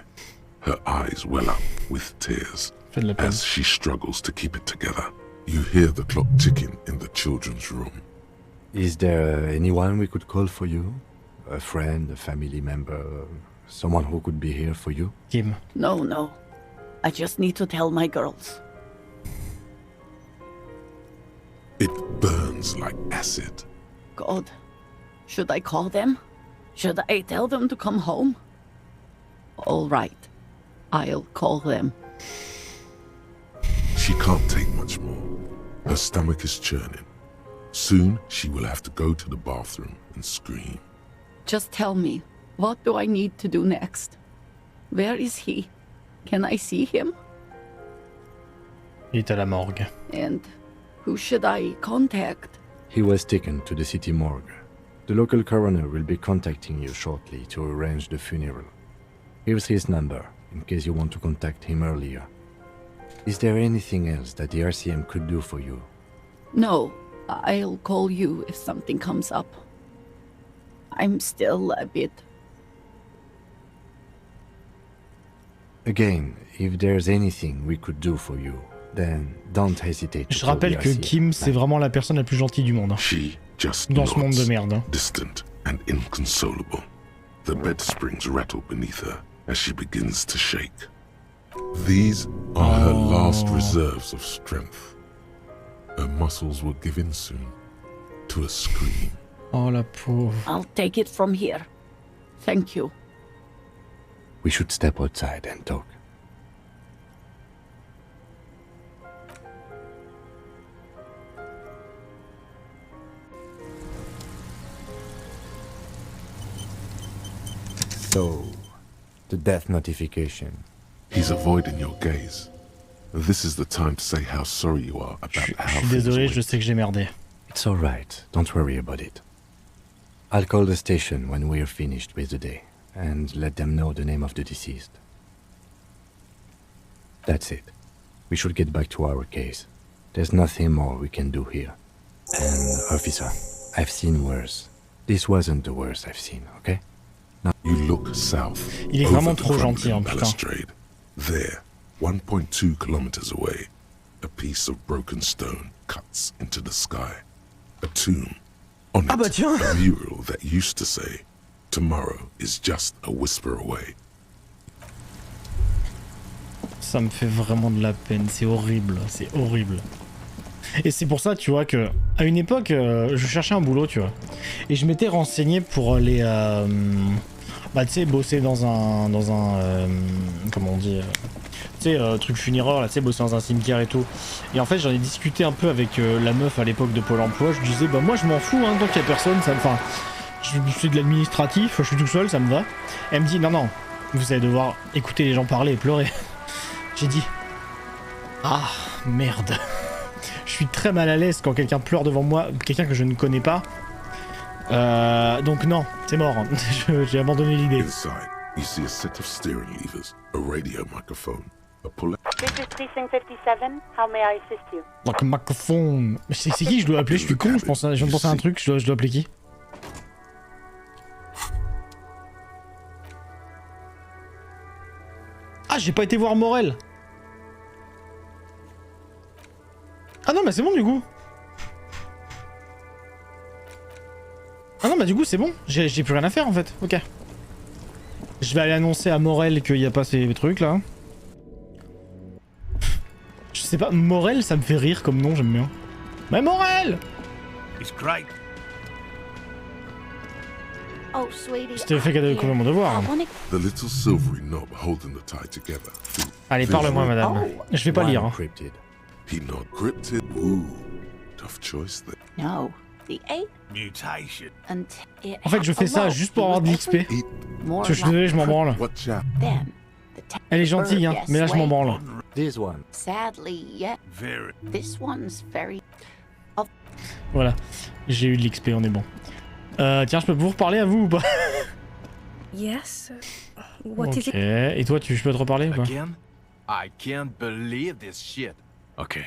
Her eyes well up with tears Fait de la peine. as she struggles to keep it together. You hear the clock ticking in the children's room. Is there anyone we could call for you? A friend, a family member, someone who could be here for you? Kim. No. I just need to tell my girls. It burns like acid. God. Should I call them? Should I tell them to come home? All right. I'll call them. She can't take much more. Her stomach is churning. Soon, she will have to go to the bathroom and scream. Just tell me, what do I need to do next? Where is he? Can I see him? Il est à la morgue. And who should I contact? He was taken to the city morgue. The local coroner will be contacting you shortly to arrange the funeral. Here's his number, in case you want to contact him earlier. Is there anything else that the RCM could do for you? No, I'll call you if something comes up. I'm still a bit... Again, if there's anything we could do for you, then don't hesitate to Je call rappelle the que RCM. Kim, c'est vraiment la personne la plus gentille du monde. Hein. She just Dans ce monde de nods, merde. Hein. distant and inconsolable. The bed springs rattle beneath her as she begins to shake. These are her last reserves of strength. Her muscles will give in soon to a scream. Oh la pauvre. I'll take it from here. Thank you. We should step outside and talk. So, the death notification. He's avoiding your gaze. This is the time to say how sorry you are about Je how suis things désolé, went. je sais que j'ai merdé. It's alright, don't worry about it. I'll call the station when we're finished with the day, and let them know the name of the deceased. That's it. We should get back to our case. There's nothing more we can do here. And, officer, I've seen worse. This wasn't the worst I've seen, okay? Now, You look south. Il est over vraiment the trop gentil, hein, crumbling putain. balustrade. There, 1.2 kilometers away, a piece of broken stone cuts into the sky. A tomb. On it, Ah bah tiens. a mural that used to say, "Tomorrow is just a whisper away." Ça me fait vraiment de la peine, c'est horrible, c'est horrible. Et c'est pour ça, tu vois, que à une époque, je cherchais un boulot, tu vois. Et je m'étais renseigné pour aller, bah tu sais, bosser dans un comment on dit, tu sais, truc funéraire, là, tu sais, bosser dans un cimetière et tout. Et en fait, j'en ai discuté un peu avec la meuf à l'époque de Pôle Emploi. Je disais, bah moi, je m'en fous, hein, tant qu'il y a personne, ça me, enfin, je fais de l'administratif, je suis tout seul, ça me va. Elle me dit, non, non, vous allez devoir écouter les gens parler et pleurer. J'ai dit, ah merde. Je suis très mal à l'aise quand quelqu'un pleure devant moi, quelqu'un que je ne connais pas. Donc non, c'est mort. J'ai abandonné l'idée. Inside, you see a set of steering levers, a radio microphone, a pull. This is Precinct 57. How may I assist you? Donc microphone. C'est qui je dois appeler? Je suis con, je viens de penser à un truc, je dois appeler qui? Ah, j'ai pas été voir Morel. Ah non, bah c'est bon du coup. Ah non, bah du coup c'est bon, j'ai plus rien à faire en fait, ok. Je vais aller annoncer à Morel qu'il n'y a pas ces trucs là. Je sais pas, Morel, ça me fait rire comme nom, j'aime bien. Mais Morel! It's great. Oh, sweetie. Je t'ai fait complètement mon devoir. The little silvery knob holding the tie together. Allez, parle-moi, madame. Je vais pas lire. Hein. He not cryptid. Ooh, tough choice there. No, the 8 Mutation. and it En fait, je fais ça juste pour avoir de l'XP. more Je suis désolé, je m'en branle. Watch out. Then the Elle est gentille, hein, mais là, je m'en branle. This one. Sadly, yeah. Very. This one's very. Voilà, j'ai eu de l'XP, on est bon. Tiens, je peux vous reparler à vous ou pas? Yes. What Ok, is it? et toi, je peux te reparler ou pas? Again? I can't believe this shit. Okay.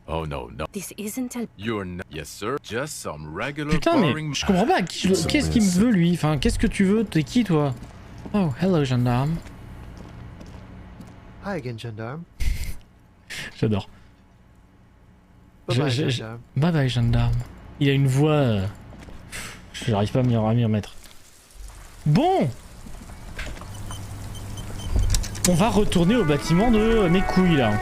Oh no, no. This isn't a. You're not. Yes, sir. Just some regular Putain, mais boring. je comprends pas. Qu'est-ce qu'il me veut, lui? Enfin, qu'est-ce que tu veux? T'es qui, toi? Oh, hello, gendarme. Hi again, gendarme. J'adore. Bye bye, gendarme. Bye bye, gendarme. Il a une voix... J'arrive pas à m'y remettre. Bon! On va retourner au bâtiment de mes couilles, là.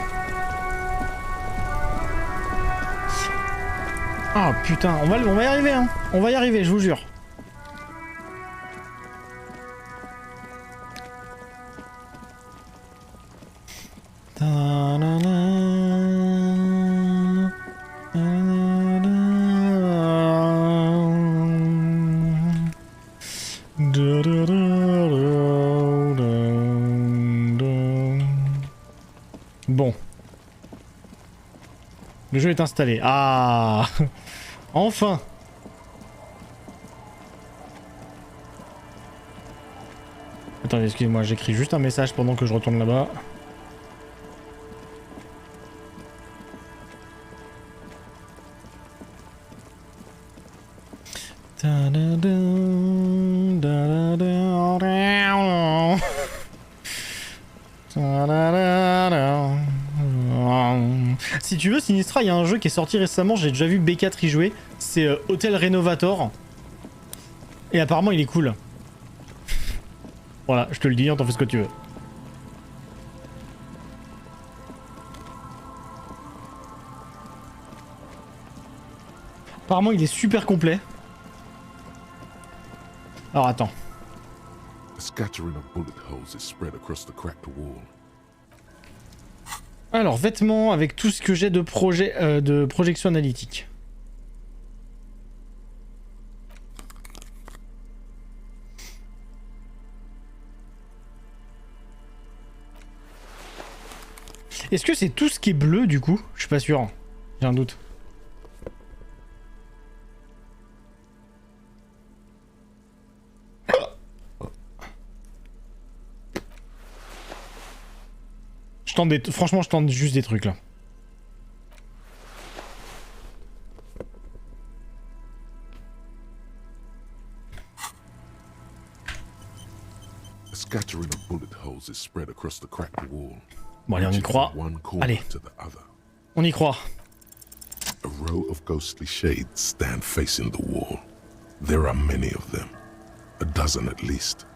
Ah, putain. On va y arriver, hein. On va y arriver, je vous jure. Bon. Le jeu est installé. Ah. Enfin. Attendez, excusez-moi, j'écris juste un message pendant que je retourne là-bas. Si tu veux, Sinistra, il y a un jeu qui est sorti récemment, j'ai déjà vu B4 y jouer, c'est Hotel Renovator. Et apparemment il est cool. Voilà, je te le dis, t'en fais ce que tu veux. Apparemment il est super complet. Alors attends. A scattering of bullet holes is spread across the cracked wall. Alors, vêtements avec tout ce que j'ai de projection analytique. Est-ce que c'est tout ce qui est bleu du coup? Je suis pas sûr. J'ai un doute. Franchement, je tente juste des trucs là. A scattering of bullet holes is spread across the cracked wall. Bon, allez, on y croit. Allez. On y croit. A row of ghostly shades stand facing the wall. There are many of them. A dozen at least.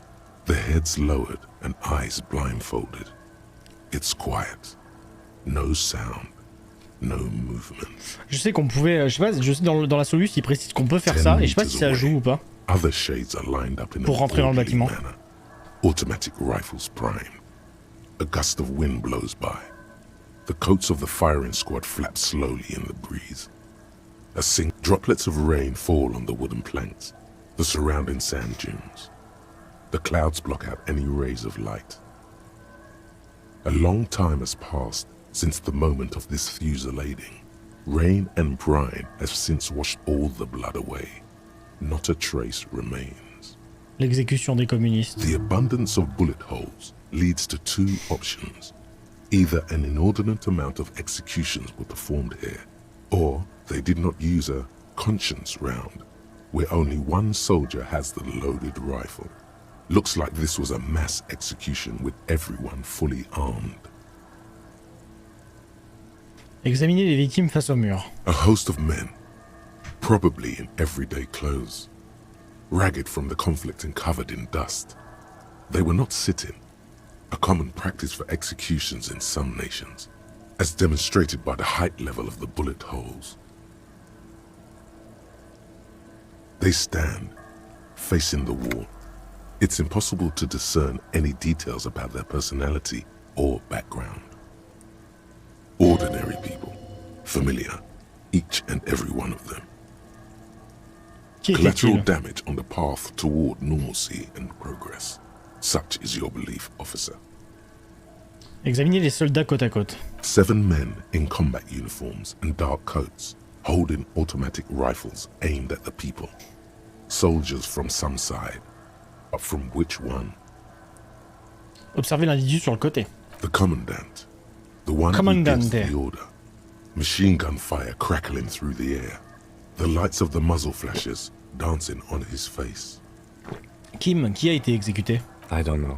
Their heads lowered and eyes blindfolded. It's quiet. No sound. No movement. Je sais qu'on pouvait... je sais pas, je sais dans la solution il précise qu'on peut faire ça, et je sais pas si ça joue ou pas. Other shades are lined up in Pour rentrer dans le bâtiment. manner. Automatic rifles prime. A gust of wind blows by. The coats of the firing squad flap slowly in the breeze. Droplets of rain fall on the wooden planks, the surrounding sand dunes. The clouds block out any rays of light. A long time has passed since the moment of this fusillading. Rain and brine have since washed all the blood away. Not a trace remains. L'exécution des communistes. The abundance of bullet holes leads to two options. Either an inordinate amount of executions were performed here, or they did not use a conscience round, where only one soldier has the loaded rifle. Looks like this was a mass execution with everyone fully armed. Examiner les victimes face au mur. A host of men, probably in everyday clothes, ragged from the conflict and covered in dust. They were not sitting. a common practice for executions in some nations, as demonstrated by the height level of the bullet holes. They stand, facing the wall. It's impossible to discern any details about their personality or background. Ordinary people, familiar, each and every one of them. Collateral damage on the path toward normalcy and progress. Such is your belief, officer. Examinez les soldats côte à côte. 7 men in combat uniforms and dark coats, holding automatic rifles aimed at the people. Soldiers from some side, but from which one? Observez l'individu sur le côté. The commandant. The one who gives the order. Machine gun fire crackling through the air. The lights of the muzzle flashes dancing on his face. Kim, qui a été exécuté? I don't know.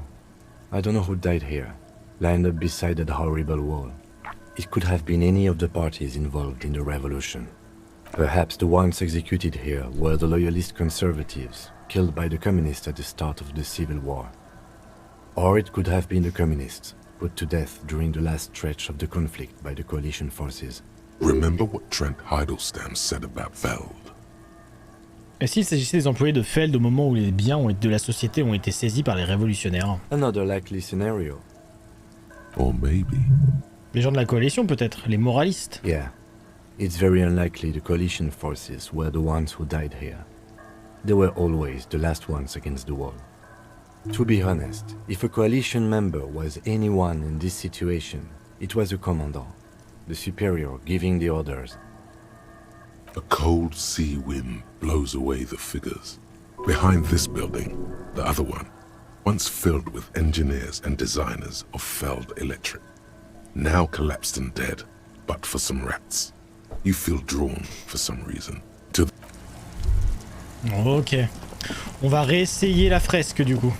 I don't know who died here, lined up beside that horrible wall. It could have been any of the parties involved in the revolution. Perhaps the ones executed here were the loyalist conservatives, killed by the communists at the start of the Civil War. Or it could have been the communists, put to death during the last stretch of the conflict by the coalition forces. Remember what Trent Heidelstein said about Veld? Et s'il s'agissait des employés de Feld au moment où les biens de la société ont été saisis par les révolutionnaires? Another likely scenario. Or maybe. Les gens de la coalition peut-être, les moralistes. Yeah. It's very unlikely the coalition forces were the ones who died here. They were always the last ones against the wall. To be honest, if a coalition member was anyone in this situation, it was a commandant, the superior giving the orders. A cold sea wind blows away the figures. Behind this building, the other one, once filled with engineers and designers of Feld Electric, now collapsed and dead, but for some rats. You feel drawn, for some reason, to... Ok. On va réessayer la fresque du coup.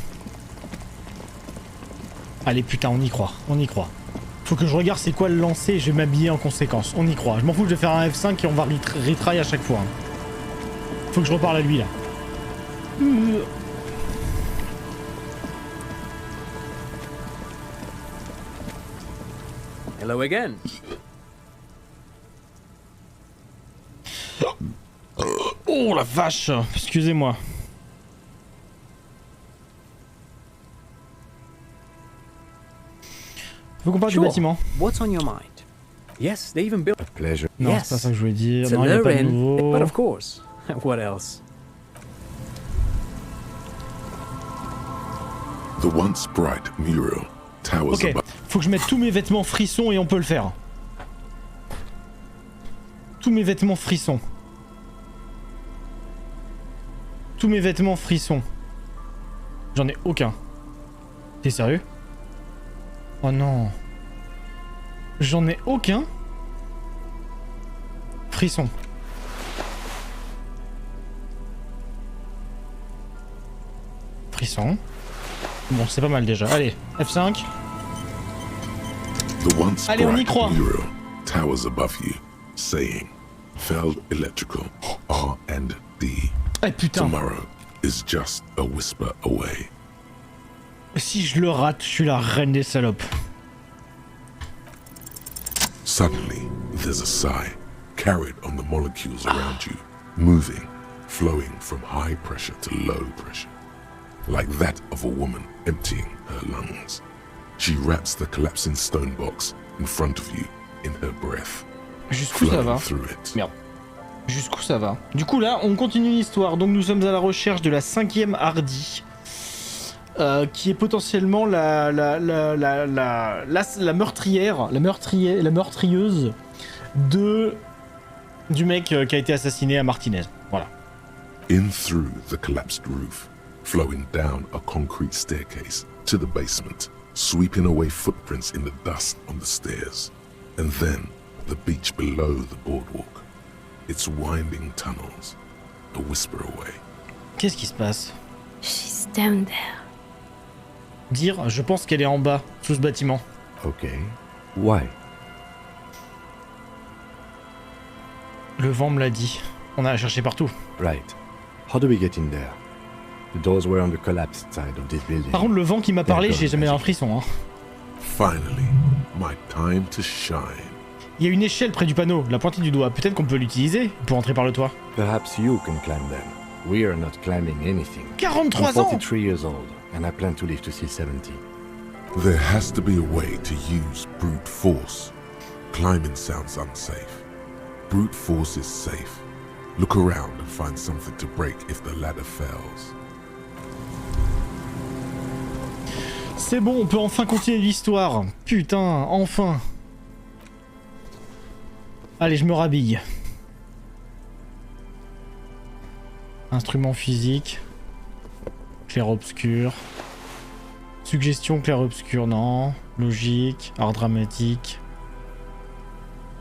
Allez putain, on y croit, on y croit. Faut que je regarde c'est quoi le lancer et je vais m'habiller en conséquence. On y croit. Je m'en fous, je vais faire un F5 et on va retry à chaque fois. Faut que je reparle à lui là. Hello again. Oh la vache, excusez-moi. Faut qu'on parle du bâtiment. What's on your mind? Yes, they even built A pleasure. Non, yes. c'est pas ça que je voulais dire. It's Non, il n'y a pas de end, nouveau. but of course. What else? The once bright mural towers Ok, above. faut que je mette tous mes vêtements frissons et on peut le faire. Tous mes vêtements frissons. Tous mes vêtements frissons. J'en ai aucun. T'es sérieux? Oh non. J'en ai aucun. Frisson. Frisson. Bon, c'est pas mal déjà. Allez, F5. The once Allez, on y bright croit. mural towers above you, saying, Feld Electrical R&D. Eh putain. Tomorrow is just a whisper away. Si je le rate, je suis la reine des salopes. Suddenly, there's a sigh, carried on the molecules around you, moving, flowing from high pressure to low pressure, like that of a woman emptying her lungs. She wraps the collapsing stone box in front of you in her breath, Jusqu'où ça va? through it. Merde. Jusqu'où ça va? Du coup là, on continue l'histoire. Donc nous sommes à la recherche de la 5e Hardy. Qui est potentiellement la meurtrière, la meurtrieuse du mec qui a été assassiné à Martinez. Voilà. In through the collapsed roof, flowing down a concrete staircase to the basement, sweeping away footprints in the dust on the stairs, and then the beach below the boardwalk. Its winding tunnels, a whisper away. Qu'est-ce qui se passe? She's down there. Dire, je pense qu'elle est en bas, sous ce bâtiment. Ok. Why? Le vent me l'a dit. On a cherché partout. Right. How do we get in there? The doors were on the collapsed side of this building. Par contre, le vent qui m'a parlé, j'ai jamais un frisson. Hein. Finally, my time to shine. Il y a une échelle près du panneau, la pointée du doigt. Peut-être qu'on peut l'utiliser pour entrer par le toit. Perhaps you can climb them. We are not climbing anything. 43 I'm ans 43 years old, and I plan to live to see 70. There has to be a way to use brute force. Climbing sounds unsafe. Brute force is safe. Look around and find something to break if the ladder fails. C'est bon, on peut enfin continuer l'histoire. Putain, enfin. Allez, je me rhabille. Instrument physique. Clair-obscur. Suggestion clair-obscur, non. Logique. Art dramatique.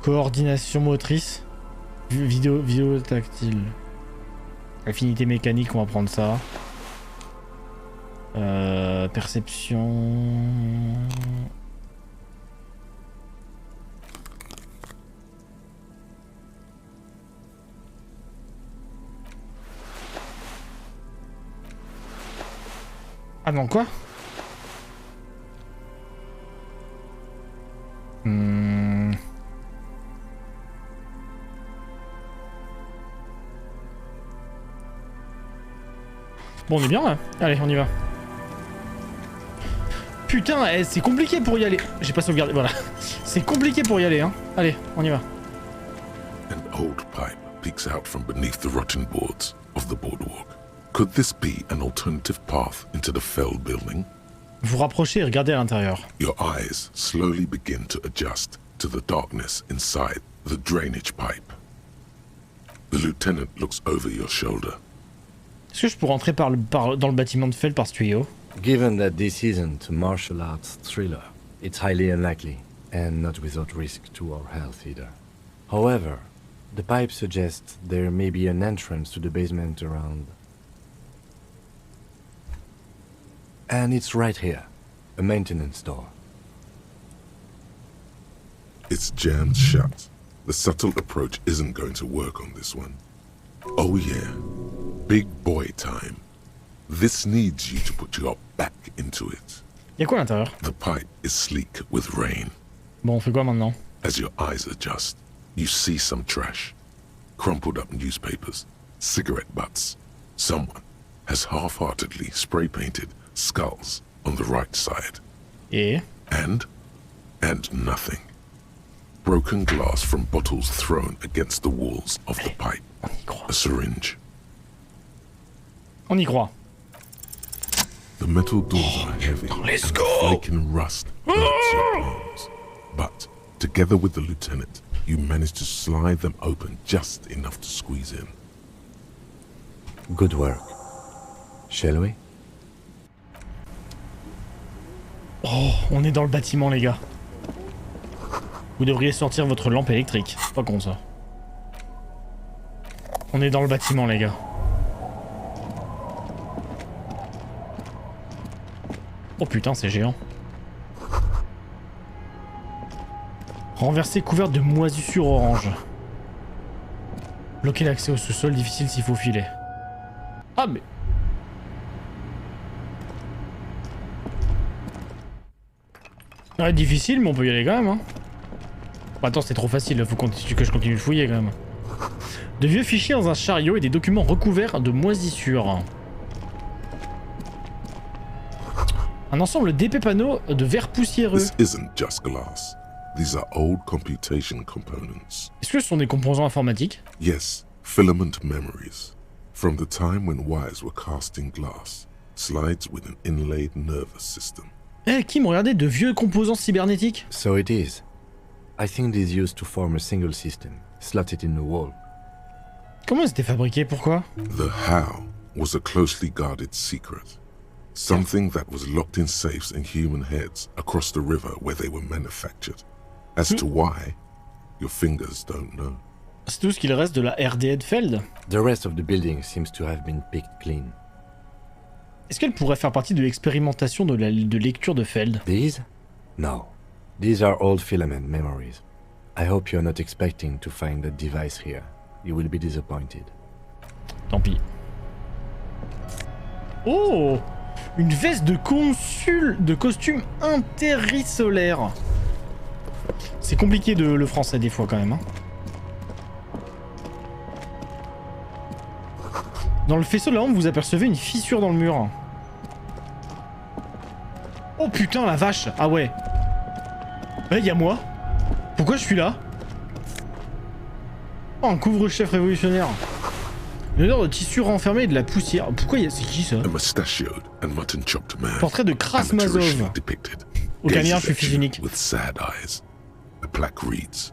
Coordination motrice. Vidéo tactile. Affinité mécanique, on va prendre ça. Perception... Ah non, quoi? Bon, on est bien là. Allez, on y va. Putain, c'est compliqué pour y aller. J'ai pas sauvegardé, voilà. C'est compliqué pour y aller, hein. Allez, on y va. An old pipe peeks out from beneath the rotten boards of the boardwalk. Could this be an alternative path into the fell building? Vous rapprochez et regardez à l'intérieur. Your eyes slowly begin to adjust to the darkness inside the drainage pipe. The lieutenant looks over your shoulder. Est-ce que je peux rentrer dans le bâtiment de Fell par ce tuyau? Given that this isn't a martial arts thriller, it's highly unlikely, and not without risk to our health either. However, the pipe suggests there may be an entrance to the basement around. And it's right here, a maintenance door. It's jammed shut. The subtle approach isn't going to work on this one. Oh yeah, big boy time. This needs you to put your back into it. Y'a quoi à l'intérieur? The pipe is sleek with rain. Bon, on fait quoi maintenant? As your eyes adjust, you see some trash. Crumpled up newspapers, cigarette butts. Someone has half-heartedly spray-painted skulls on the right side. Yeah. And nothing. Broken glass from bottles thrown against the walls of the pipe. A syringe. On y croit. The metal doors are heavy. Let's and go. the flaking rust hurts your palms. But together with the lieutenant, you manage to slide them open just enough to squeeze in. Good work. Shall we? Oh, on est dans le bâtiment, les gars. Vous devriez sortir votre lampe électrique. C'est pas con, ça. On est dans le bâtiment, les gars. Oh putain, c'est géant. Renversé couvert de moisissures orange. Bloquer l'accès au sous-sol, difficile s'il faut filer. Ah mais... Ouais, difficile, mais on peut y aller quand même, hein. Bon, attends, c'est trop facile, faut que je continue de fouiller quand même. De vieux fichiers dans un chariot et des documents recouverts de moisissures. Un ensemble d'épais panneaux de verre poussiéreux. This isn't just glass. These are old computation components. Est-ce que ce sont des composants informatiques? Yes, filament memories. From the time when wires were cast in glass, slides with an inlaid nervous system. Eh, Kim, regardez, de vieux composants cybernétiques. So it is. I think these used to form a single system, slotted in the wall. Comment ils étaient fabriqués? Pourquoi? The how was a closely guarded secret. Something that was locked in safes in human heads across the river where they were manufactured. As to why, your fingers don't know. C'est tout ce qu'il reste de la RDA de Feld. The rest of the building seems to have been picked clean. Est-ce qu'elle pourrait faire partie de l'expérimentation de lecture de Feld? These? No. These are old filament memories. I hope you're not expecting to find that device here. You will be disappointed. Tant pis. Oh! Une veste de costume interisolaire. C'est compliqué le français des fois quand même. Hein. Dans le faisceau de la lampe, vous apercevez une fissure dans le mur. Oh putain la vache! Ah ouais! Ouais, y'a moi! Pourquoi je suis là? Oh, un couvre-chef révolutionnaire! Une odeur de tissu renfermé et de la poussière. Pourquoi c'est qui ça? Portrait de Krasmazov. Aucun lien, je suis fils unique. The plaque reads,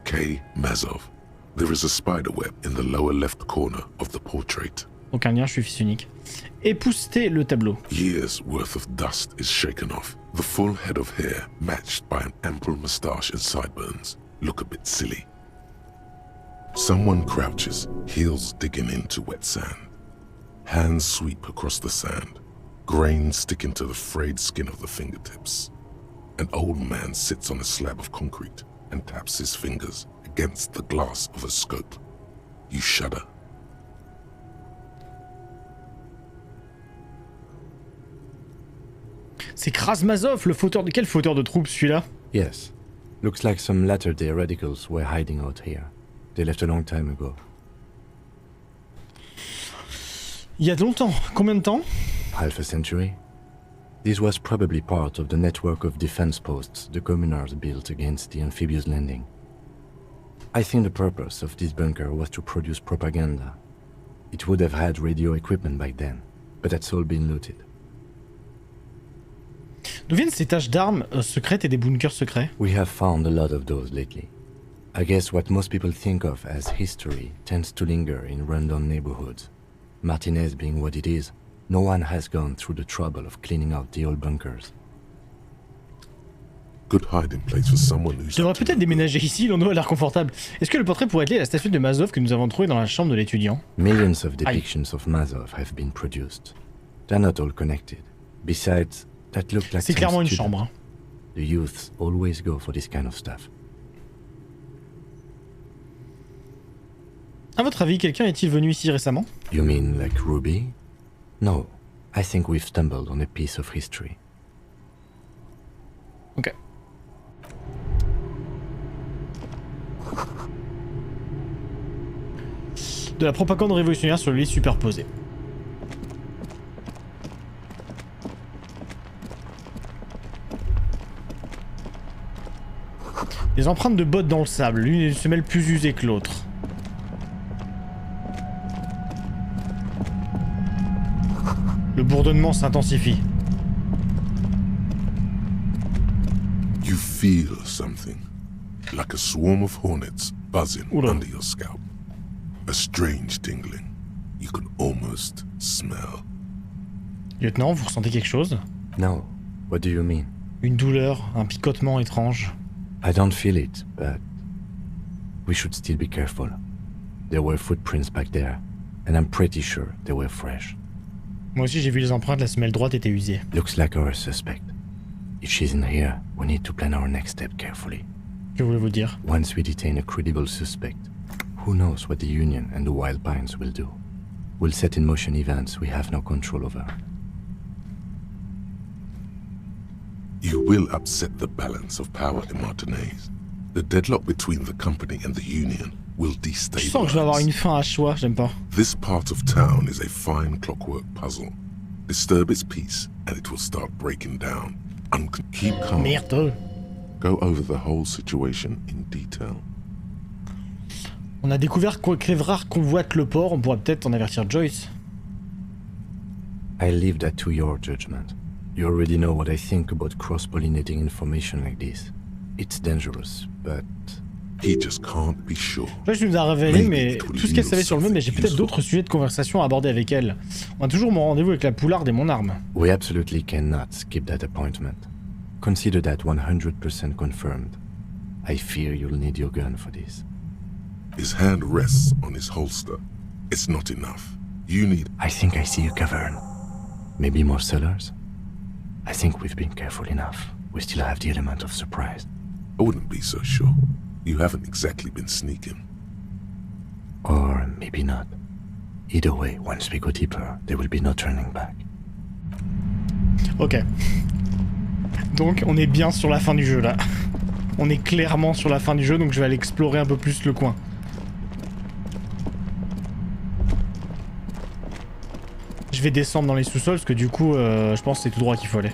K. Mazov. There is a spider web in the lower left corner of the portrait. Aucun lien, je suis fils unique. Épousseter le tableau. Years worth of dust is shaken off. The full head of hair, matched by an ample moustache and sideburns, look a bit silly. Someone crouches, heels digging into wet sand. Hands sweep across the sand, grains sticking to the frayed skin of the fingertips. An old man sits on a slab of concrete and taps his fingers against the glass of a scope. You shudder. C'est Krasmazov, le fauteur de... Quel fauteur de troupes, celui-là? Yes. Looks like some latter-day radicals were hiding out here. They left a long time ago. Il y a longtemps. Combien de temps? Half a century. This was probably part of the network of defense posts the communards built against the amphibious landing. I think the purpose of this bunker was to produce propaganda. It would have had radio equipment back then, but that's all been looted. D'où viennent ces taches d'armes secrètes et des bunkers secrets? We have found a lot of those lately. I guess what most people think of as history tends to linger in rundown neighborhoods. Martinez being what it is, no one has gone through the trouble of cleaning out the old bunkers. Good hiding place for someone who's... Je devrais peut-être déménager ici, l'endroit a l'air confortable. Est-ce que le portrait pourrait être lié à la statue de Mazov que nous avons trouvée dans la chambre de l'étudiant? Millions of depictions of Mazov have been produced. They're not all connected. Besides, that looked like... C'est clairement une chambre. Hein. The youths always go for this kind of stuff. À votre avis, quelqu'un est-il venu ici récemment? You mean like Ruby? No, I think we've stumbled on a piece of history. Ok. De la propagande révolutionnaire sur le lit superposé. Des empreintes de bottes dans le sable, l'une est une semelle plus usée que l'autre. Le bourdonnement s'intensifie. You feel something, like a swarm of hornets buzzing under your scalp. A strange tingling. You can almost smell. Lieutenant, vous ressentez quelque chose? No. What do you mean? Une douleur, un picotement étrange. I don't feel it, but we should still be careful. There were footprints back there, and I'm pretty sure they were fresh. Moi aussi j'ai vu les empreintes, la semelle droite était usée. Looks like our suspect. If she's in here, we need to plan our next step carefully. Que voulez-vous dire? Once we detain a credible suspect, who knows what the Union and the Wild Pines will do? We'll set in motion events we have no control over. You will upset the balance of power in Martinez. The deadlock between the company and the Union will destabilize. Je sens que je vais avoir une fin à choix, j'aime pas. This part of town is a fine clockwork puzzle. Disturb its peace and it will start breaking down. Keep calm. Merde. Go over the whole situation in detail. On a découvert qu'Evrard convoite le port, on pourra peut-être en avertir Joyce. I leave that to your judgment. You already know what I think about cross-pollinating information like this. It's dangerous, but... He just can't be sure. Joyce nous a révélé mais tout ce qu'elle savait sur le monde, mais j'ai peut-être d'autres sujets de conversation à aborder avec elle. On a toujours mon rendez-vous avec la poularde et mon arme. We absolutely cannot skip that appointment. Consider that 100% confirmed. I fear you'll need your gun for this. His hand rests on his holster. It's not enough. You need... I think I see a cavern. Maybe more cellars? I think we've been careful enough. We still have the element of surprise. I wouldn't be so sure. You haven't exactly been sneaking. Or maybe not. Either way, once we go deeper, there will be no turning back. Ok. Donc on est bien sur la fin du jeu là. On est clairement sur la fin du jeu, donc je vais aller explorer un peu plus le coin. Je vais descendre dans les sous-sols parce que du coup, je pense que c'est tout droit qu'il faut aller.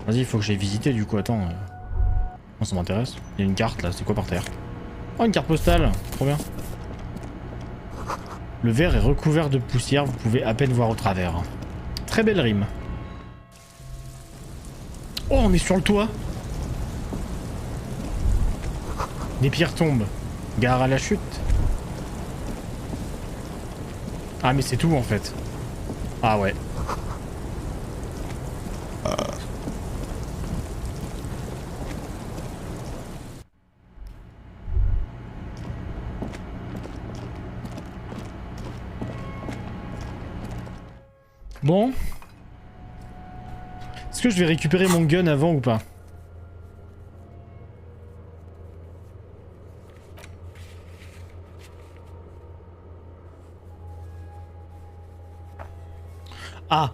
Vas-y, il faut que j'aille visiter du coup, attends. Moi ça m'intéresse. Il y a une carte là, c'est quoi par terre? Oh, une carte postale, trop bien. Le verre est recouvert de poussière, vous pouvez à peine voir au travers. Très belle rime. Oh, on est sur le toit. Des pierres tombent. Gare à la chute. Ah mais c'est tout en fait. Ah ouais. Bon. Est-ce que je vais récupérer mon gun avant ou pas? Ah.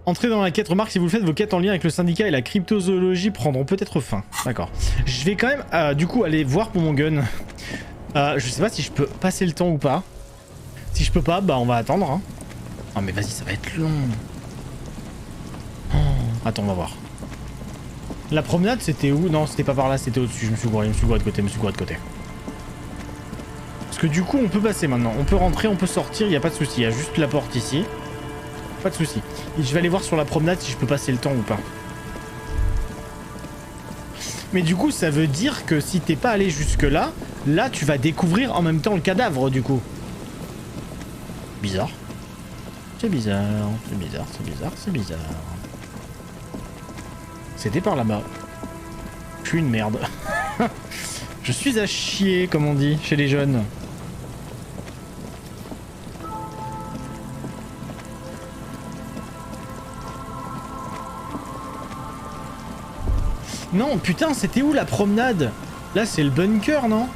Entrez dans la quête. Remarque, si vous le faites, vos quêtes en lien avec le syndicat et la cryptozoologie prendront peut-être fin. D'accord. Je vais quand même, du coup, aller voir pour mon gun. Je sais pas si je peux passer le temps ou pas. Si je peux pas, bah on va attendre. Hein. Oh mais vas-y, ça va être long. Oh. Attends, on va voir. La promenade, c'était où? Non, c'était pas par là, c'était au-dessus. Je me suis gouré de côté, Parce que du coup, on peut passer maintenant. On peut rentrer, on peut sortir, il y a pas de souci. Il y a juste la porte ici. Pas de souci. Et je vais aller voir sur la promenade si je peux passer le temps ou pas. Mais du coup, ça veut dire que si t'es pas allé jusque là, là tu vas découvrir en même temps le cadavre du coup. Bizarre. C'est bizarre, c'est bizarre, c'est bizarre, c'est bizarre. C'était par là-bas. Je suis une merde. Je suis à chier, comme on dit, chez les jeunes. Non, putain, c'était où la promenade? Là, c'est le bunker, non?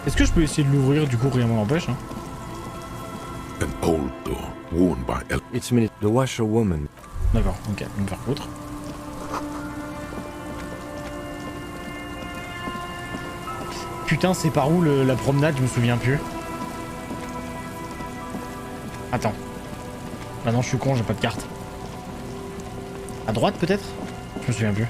Est-ce que je peux essayer de l'ouvrir, du coup, rien m'en empêche, hein? An old door, worn by It's me, the washerwoman. D'accord, ok, je vais me faire foutre. Putain, c'est par où la promenade? Je me souviens plus. Attends. Ah non, je suis con, j'ai pas de carte. À droite, peut-être? Je me souviens plus.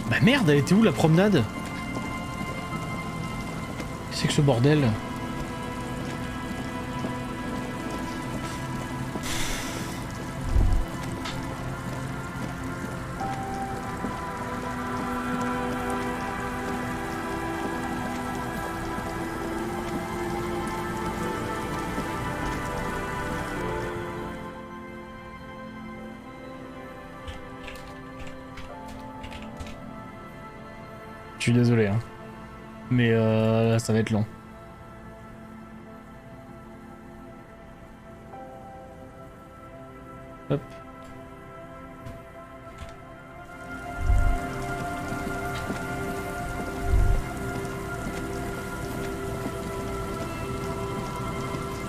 Bah merde, elle était où la promenade? Qu'est-ce que ce bordel? Je suis désolé, hein. Mais ça va être long. Hop.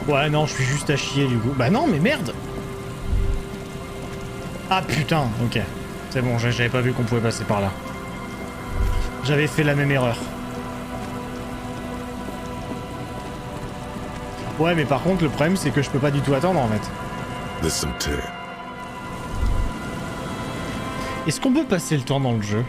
Ouais, non, je suis juste à chier du coup. Bah non, mais merde! Ah putain, ok. C'est bon, j'avais pas vu qu'on pouvait passer par là. J'avais fait la même erreur. Ouais, mais par contre, le problème, c'est que je peux pas du tout attendre, en fait. Est-ce qu'on peut passer le temps dans le jeu?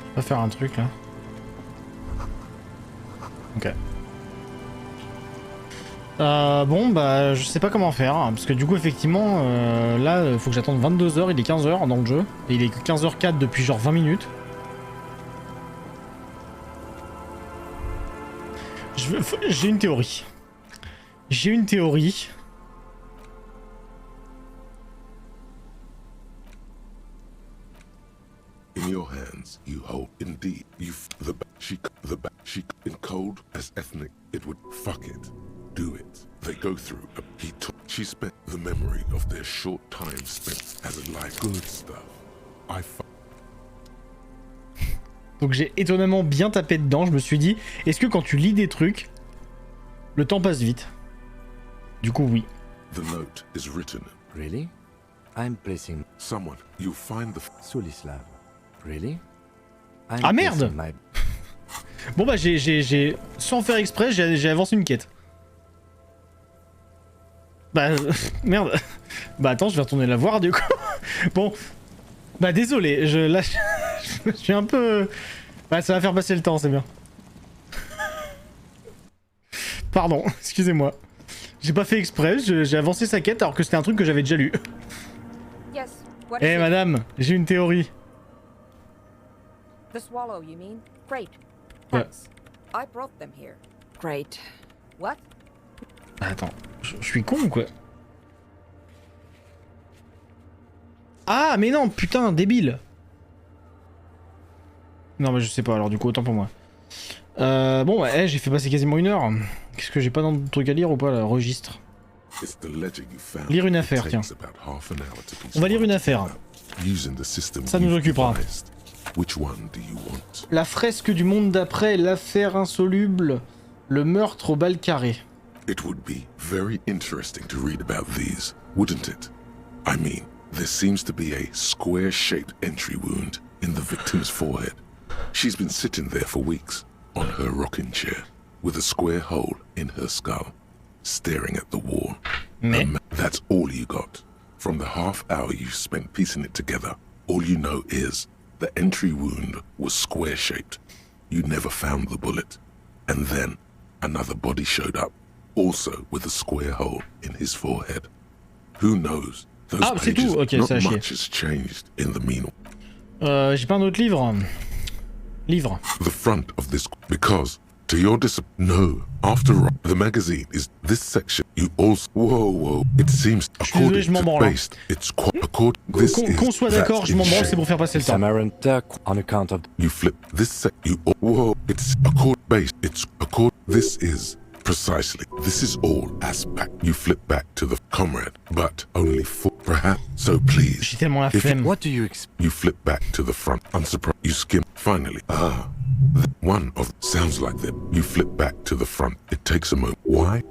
Je vais faire un truc là. Bon, bah, je sais pas comment faire, hein, parce que du coup, effectivement, là, faut que j'attende 22 h, il est 15 h dans le jeu, et il est que 15 h 04 depuis genre 20 minutes. J'ai une théorie. J'ai une théorie. In your hands, you hold. Indeed, she in cold as ethnic. It would fuck it. Do it. They go through. She spent the memory of their short time spent as a life. Good stuff. Donc j'ai étonnamment bien tapé dedans. Je me suis dit, est-ce que quand tu lis des trucs, le temps passe vite? Du coup, oui. The note is written. Really? I'm placing Someone. You find the. Sulislav. Really? Ah merde! Bon bah j'ai sans faire exprès, j'ai avancé une quête. Bah merde. Bah attends, je vais retourner la voir du coup. Bon. Bah désolé, là je suis un peu... Bah ça va faire passer le temps, c'est bien. Pardon, excusez-moi. J'ai pas fait exprès, j'ai avancé sa quête alors que c'était un truc que j'avais déjà lu. Eh madame, j'ai une théorie. The swallow, you mean? Great. Thanks. I brought them here. Great. What? Attends, je suis con ou quoi? Ah mais non, putain, débile. Non mais je sais pas, alors du coup autant pour moi. Bon bah j'ai fait passer quasiment 1 heure. Qu'est-ce que j'ai pas dans le truc à lire ou pas là? Registre. Lire une affaire, tiens. On va lire une affaire. Ça nous occupera. La fresque du monde d'après, l'affaire insoluble, le meurtre au bal carré. It would be very interesting to read about these, wouldn't it? I mean, there seems to be a square-shaped entry wound in the victim's forehead. She's been sitting there for weeks, on her rocking chair, with a square hole in her skull, staring at the wall. That's all you got. From the half hour you spent piecing it together, all you know is the entry wound was square-shaped. You never found the bullet. And then, another body showed up, also with a square hole in his forehead. Who knows? Those pages, okay, not much has changed in the meanwhile. J'ai pas un autre livre. Livre. The front of this, because, to your no, after all, the magazine is this section. You also, whoa, it seems, according to based, it's according, this is, qu'on soit d'accord, je m'en branle, c'est pour faire passer le temps. On account of you flip this you whoa, it's accord based, it's accord, this is precisely, this is all aspect. You flip back to the comrade, but only for perhaps, so please. J'ai tellement la flemme. What do you expect? You flip back to the front, unsurprised, you skim, finally, one of sounds like that. You flip back to the front. It takes a moment. Why?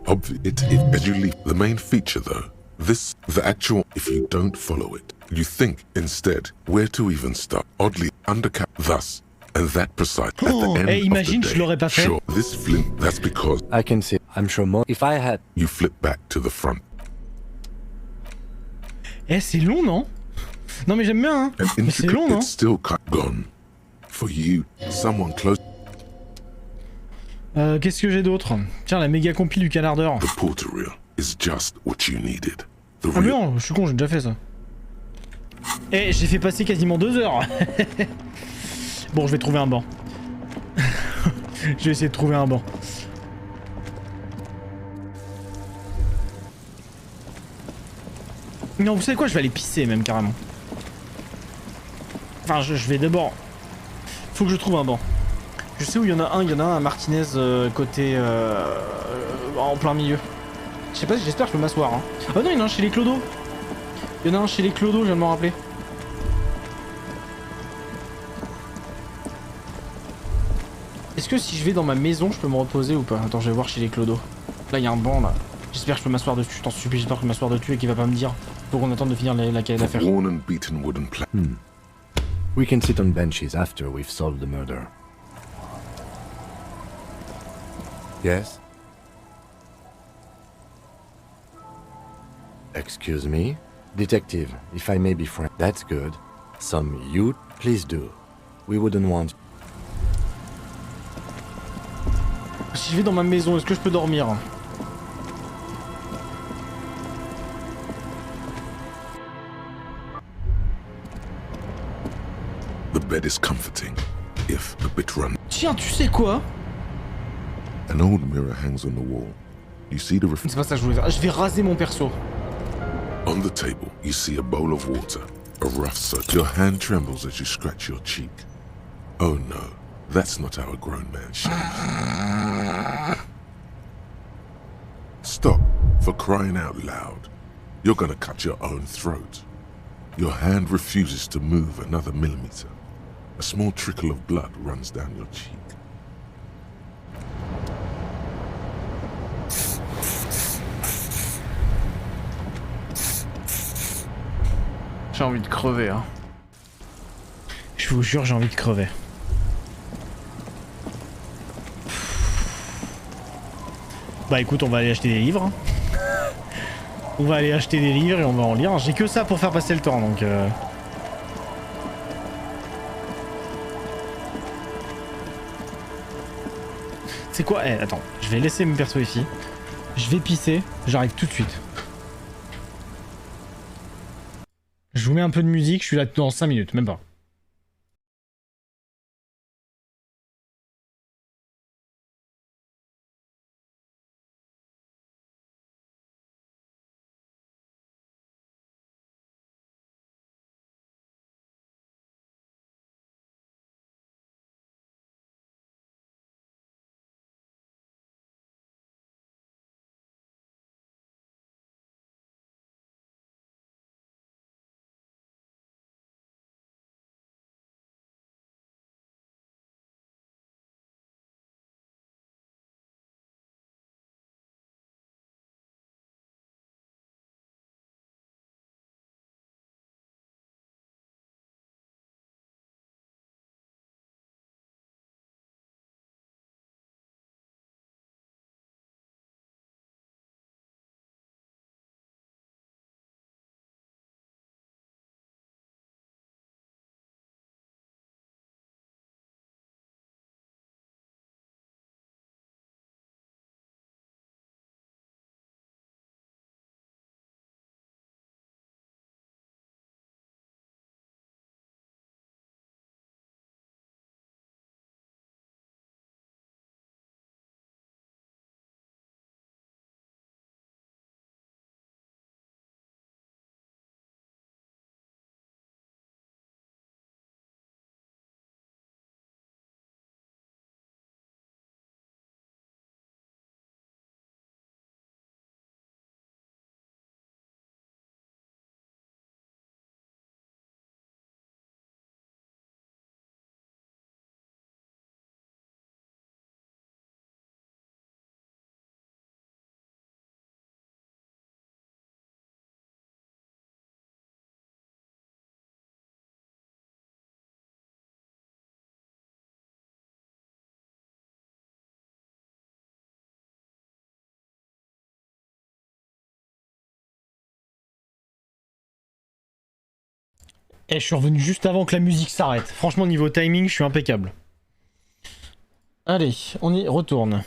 It as you leave. The main feature though, the actual, if you don't follow it, you think instead where to even start. Oddly undercap thus. And that precise at the end imagine, of the je l'aurais pas day. fait. Sure, this flint, that's because I can see. I'm sure more. If I had. You flip back to the front. C'est long, non? Non mais j'aime bien, hein. Mais c'est long, non? It's still gone. For you, someone close. Qu'est-ce que j'ai d'autre? Tiens, la méga compil du canard d'heure. The porter reel is just what you needed. Ah mais non, je suis con, j'ai déjà fait ça. Eh, j'ai fait passer quasiment 2 heures. Bon, je vais trouver un banc. Je vais essayer de trouver un banc. Non, vous savez quoi? Je vais aller pisser même carrément. Enfin, je vais d'abord... Faut que je trouve un banc. Je sais où il y en a un à Martinez côté... en plein milieu. Je sais pas, j'espère que je peux m'asseoir. Hein. Oh non, il y en a un chez les Clodo. Il y en a un chez les Clodo, je viens de m'en rappeler. Est-ce que si je vais dans ma maison, je peux me reposer ou pas? Attends, je vais voir chez les Clodo. Là, il y a un banc là. J'espère que je peux m'asseoir dessus. Je t'en supplie, j'espère que je peux m'asseoir dessus et qu'il va pas me dire. Faut qu'on attende de finir la l'affaire. We can sit on benches after we've solved the murder. Yes? Excuse me? Detective, if I may be frank, that's good. Some youth, please do. We wouldn't want... Si je vais dans ma maison, est-ce que je peux dormir? bed is comforting, if a bit run. Tiens, tu sais quoi? An old mirror hangs on the wall. You see the C'est pas ça que je voulais faire. Je vais raser mon perso. On the table, you see a bowl of water, a rough soap. Your hand trembles as you scratch your cheek. Oh no, that's not how a grown man shaves. Stop, for crying out loud. You're gonna cut your own throat. Your hand refuses to move another millimeter. A small trickle of blood runs down your cheek. J'ai envie de crever, hein. Je vous jure, j'ai envie de crever. Bah écoute, on va aller acheter des livres. Hein. On va aller acheter des livres et on va en lire. J'ai que ça pour faire passer le temps, donc... C'est quoi? Eh, attends, je vais laisser mon perso ici. Je vais pisser, j'arrive tout de suite. Je vous mets un peu de musique, je suis là dans 5 minutes, même pas. Et je suis revenu juste avant que la musique s'arrête. Franchement, niveau timing, je suis impeccable. Allez, on y retourne.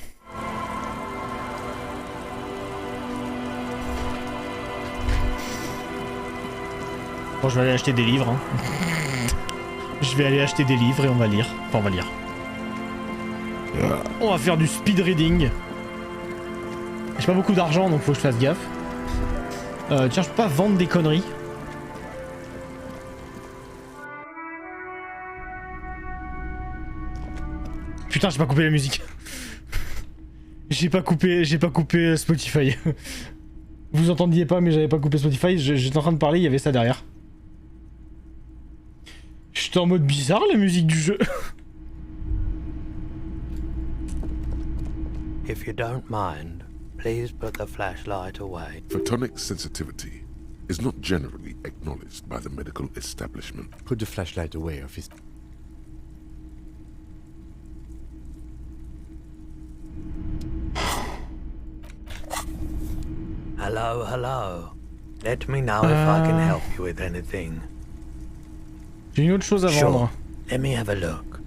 Bon, je vais aller acheter des livres. Hein. Je vais aller acheter des livres et on va lire. Enfin, on va lire. On va faire du speed reading. J'ai pas beaucoup d'argent, donc faut que je fasse gaffe. Tiens, je peux pas vendre des conneries. Putain, j'ai pas coupé la musique. J'ai pas coupé Spotify. Vous entendiez pas, mais j'avais pas coupé Spotify. J'étais en train de parler, il y avait ça derrière. J'étais en mode bizarre, la musique du jeu. If you don't mind, please put the flashlight away. Photonic sensitivity is not generally acknowledged by the medical establishment. Put the flashlight away, officer. Hello, hello. Let me know if I can help you with anything. J'ai une autre chose à vendre. Let me have a look.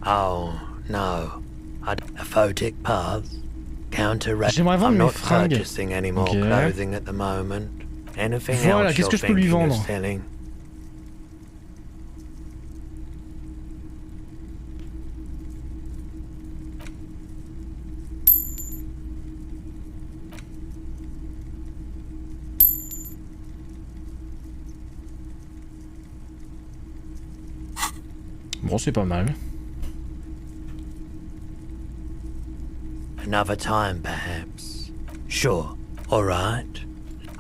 Oh, no. A photic path. J'aimerais vendre mes fringues. Purchasing any more clothing at the moment. Anything voilà, else qu'est-ce que je peux lui vendre? Bon, c'est pas mal. Another time, perhaps. Sure, alright.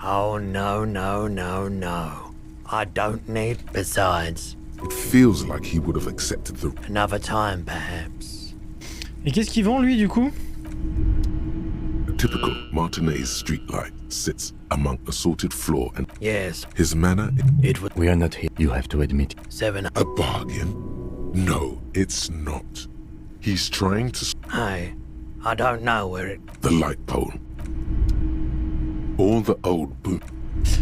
Oh, no, no, no, no. I don't need. Besides. It feels like he would have accepted the... Another time, perhaps. Et qu'est-ce qu'il vend, lui, du coup? A typical Martinez streetlight sits among assorted floor and... Yes. His manner... It would... We are not here, you have to admit. 7... A bargain? No, it's not. He's trying to... Hey, I don't know where it... The light pole. All the old boot.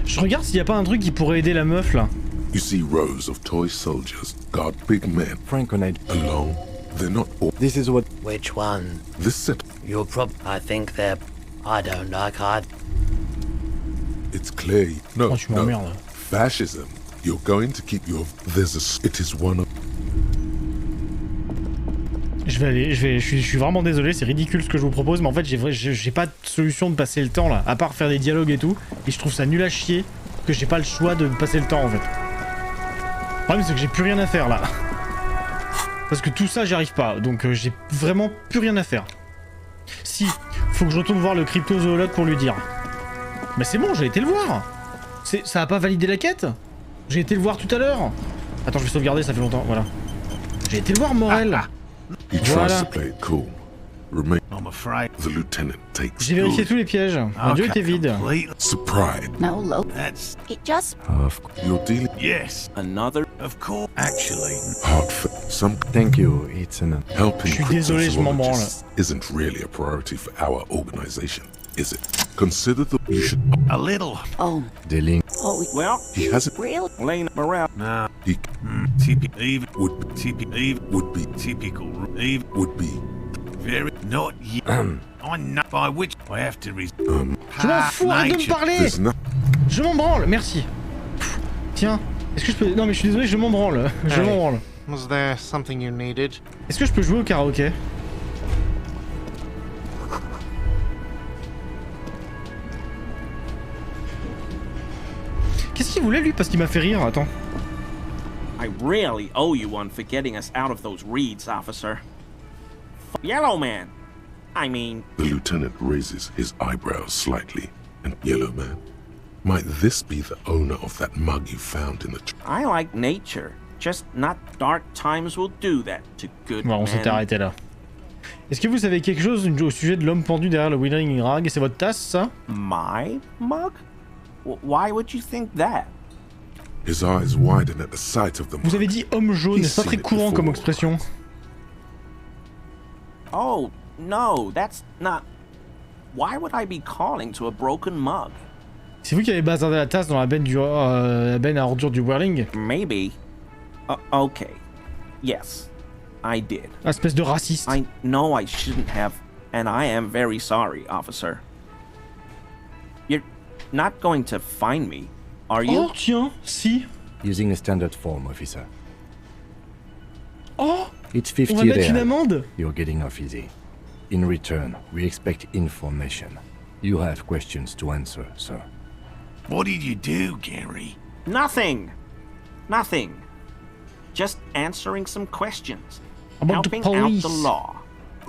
Je regarde s'il y a pas un truc qui pourrait aider la meuf, là. You see rows of toy soldiers guard big men. Franconite. Alone. They're not all... This is what... Which one? This set... You're I think they're... I don't like... It's clear... No, Oh, tu no. m'emmerdes. Fascism. You're going to keep your... There's a... It is one of... Je suis vraiment désolé, c'est ridicule ce que je vous propose, mais en fait j'ai pas de solution de passer le temps là, à part faire des dialogues et tout, et je trouve ça nul à chier que j'ai pas le choix de passer le temps en fait. Le problème c'est que j'ai plus rien à faire là. Parce que tout ça j'y arrive pas, donc j'ai vraiment plus rien à faire. Si, faut que je retourne voir le cryptozoologue pour lui dire. Mais c'est bon, j'ai été le voir. Ça a pas validé la quête. J'ai été le voir tout à l'heure. Attends, je vais sauvegarder, ça fait longtemps, voilà. J'ai été le voir, Morel. He tries to play it cool. Remain. I'm afraid. The lieutenant takes... J'ai vérifié tous les pièges. Mon dieu était vide. Surprise. No, look. That's... It just... Of course. You're dealing... Yes. Another? Of course. Actually. Heartfelt. Some... Thank you, it's an... Helping Je suis désolé, je m'en branle. isn't really a priority for our organization, is it? Consider the... You should... A little. Oh. Dealing... Oh, Well, He hasn't... real? laying around. Nah. He... Typical. Even. Would... Typical. Would be... Typical. Even. Would be... Very. Not yet. I know by which I have to Je m'en fous, arrête de me parler. There's no... Je m'en branle, merci. Pff, tiens, est-ce que je peux... Non mais je suis désolé, je m'en branle. Je m'en branle. Was there something you needed? Est-ce que je peux jouer au karaoké? Qu'est-ce qu'il voulait lui? Parce qu'il m'a fait rire, attends. I really owe you one for getting us out of those reeds, officer. Yellow man. I mean... The lieutenant raises his eyebrows slightly. And Yellow Man, might this be the owner of that mug you found in the... I like nature. Just not dark times will do that to good Bon, on s'était arrêté là. Est-ce que vous savez quelque chose au sujet de l'homme pendu derrière le Withering Rag? C'est votre tasse, ça? My mug? Why would you think that? His eyes widen at the sight of the mug. Vous avez dit homme jaune, c'est pas très courant comme expression. Oh, no, that's not... Why would I be calling to a broken mug? C'est vous qui avez bazardé la tasse dans la benne, la benne à ordures du Whirling? Maybe. Okay. Yes, I did. Espèce de raciste. I know I shouldn't have, and I am very sorry, officer. You're not going to find me, are you? Oh, tiens, si. Using a standard form, officer. Oh, It's 50 on va mettre une real. amende. You're getting off easy. In return, we expect information. You have questions to answer, sir. What did you do, Gary? Nothing. Nothing. Just answering some questions. About the helping out police. the law.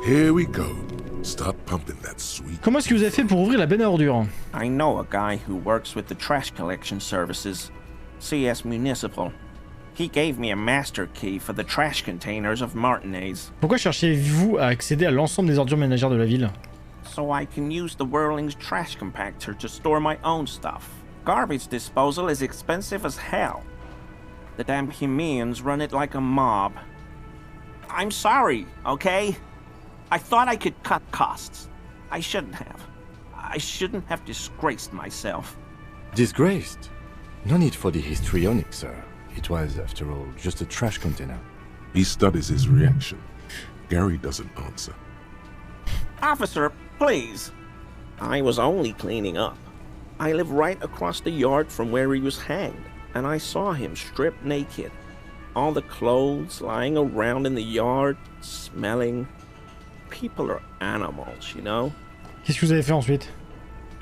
Here we go. Start pumping that sweet... Comment est-ce que vous avez fait pour ouvrir la benne à ordures? I know a guy who works with the trash collection services. CS Municipal. He gave me a master key for the trash containers of Martinez. Pourquoi cherchiez-vous à accéder à l'ensemble des ordures ménagères de la ville? So I can use the Whirling's trash compactor to store my own stuff. Garbage disposal is expensive as hell. The damn Hemians run it like a mob. I'm sorry, okay? I thought I could cut costs. I shouldn't have. I shouldn't have disgraced myself. Disgraced? No need for the histrionic, sir. It was, after all, just a trash container. He studies his reaction. Gary doesn't answer. Officer, please. I was only cleaning up. I live right across the yard from where he was hanged, and I saw him stripped naked. All the clothes lying around in the yard, smelling. People are animals, you know? Qu'est-ce que vous avez fait ensuite?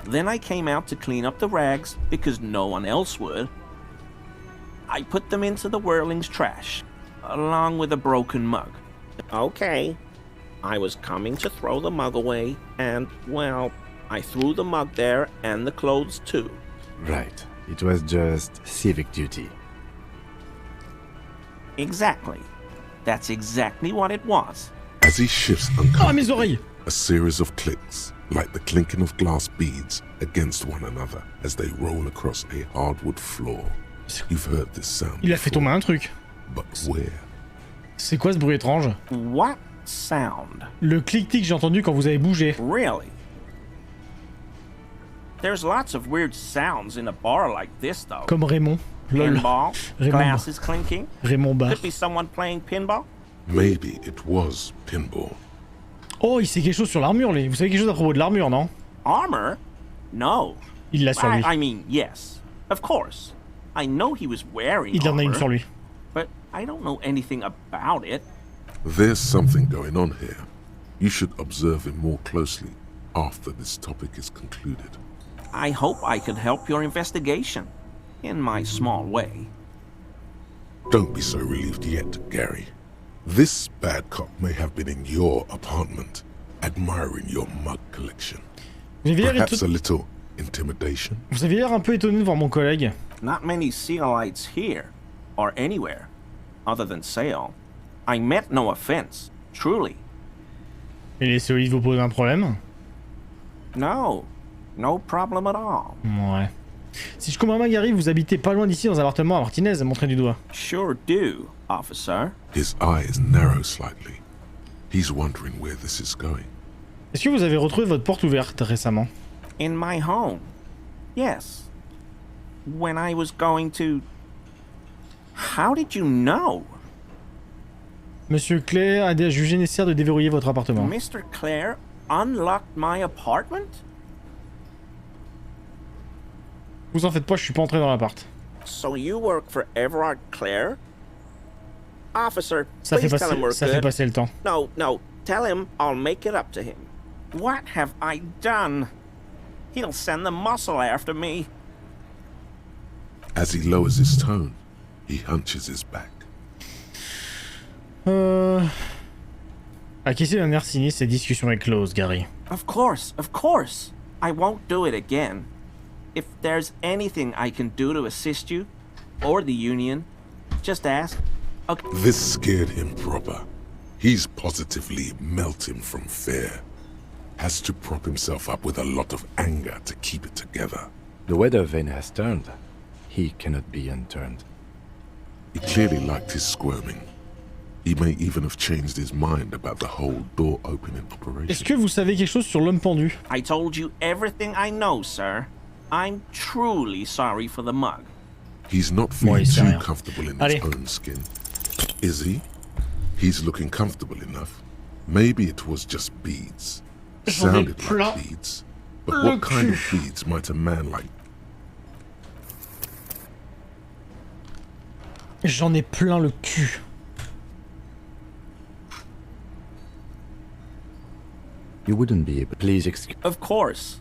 Then I came out to clean up the rags because no one else would. I put them into the Whirling's trash. along with a broken mug. Okay. I was coming to throw the mug away, and, well, I threw the mug there and the clothes too. Right. It was just civic duty. Exactly. That's exactly what it was. As he shifts Oh, mes uncomfortably, oreilles! a series of clicks, like the clinking of glass beads against one another as they roll across a hardwood floor. You've heard this sound Il a fait before, tomber un truc. but where? C'est quoi ce bruit étrange? What sound? Le clic-tic que j'ai entendu quand vous avez bougé. Really? There's lots of weird sounds in a bar like this, though. Comme Raymond. Lol. Pinball, Raymond. glasses clinking. Raymond Bar. Could be someone playing pinball. Maybe it was pinball. Oh, il sait quelque chose sur l'armure, lui. Vous savez quelque chose à propos de l'armure, non? Armor? No. Il l'a sur lui. I mean, yes. Of course. I know he was wearing Il en a une armor, sur lui. but I don't know anything about it. There's something going on here. You should observe him more closely after this topic is concluded. I hope I could help your investigation, in my small way. Don't be so relieved yet, Gary. This bad cop may have been in your apartment, admiring your mug collection. Vous avez Perhaps a little intimidation? Vous avez l'air un peu étonné de voir mon collègue. Not many Sealites here, or anywhere, other than Sale. I meant no offense, truly. Et les Seolites vous posent un problème? No, no problem at all. Ouais. Si je comprends bien, Gary, vous habitez pas loin d'ici dans un appartement à Martinez, montrez du doigt. Sure do, officer. His eyes narrow slightly. He's wondering where this is going. Est-ce que vous avez retrouvé votre porte ouverte récemment? In my home. Yes. When I was going to... How did you know? Monsieur Claire a jugé nécessaire de déverrouiller votre appartement. Mr. Clare unlocked my apartment? Vous en faites pas, je suis pas entré dans l'appart. So you work for Everard Clare? Officer, Ça fait please tell him we're ça fait good. passer le temps. No, tell him I'll make it up to him. What have I done? He'll send the muscle after me. As he lowers his tone, he hunches his back. Acquiescez d'un air sinistre, cette discussion est close, Gary. Of course. I won't do it again. If there's anything I can do to assist you, or the Union, just ask. Okay. This scared him proper. He's positively melting from fear. Has to prop himself up with a lot of anger to keep it together. The weather vane has turned. He cannot be unturned. He clearly liked his squirming. He may even have changed his mind about the whole door opening operation. Est-ce que vous savez quelque chose sur l'homme pendu? I told you everything I know, sir. I'm truly sorry for the mug. He's not feeling too comfortable in his own skin. Is he? He's looking comfortable enough. Maybe it was just beads. Sounded like beads. But what kind of beads might a man like? J'en ai plein le cul. You wouldn't be able. Please excuse. Of course.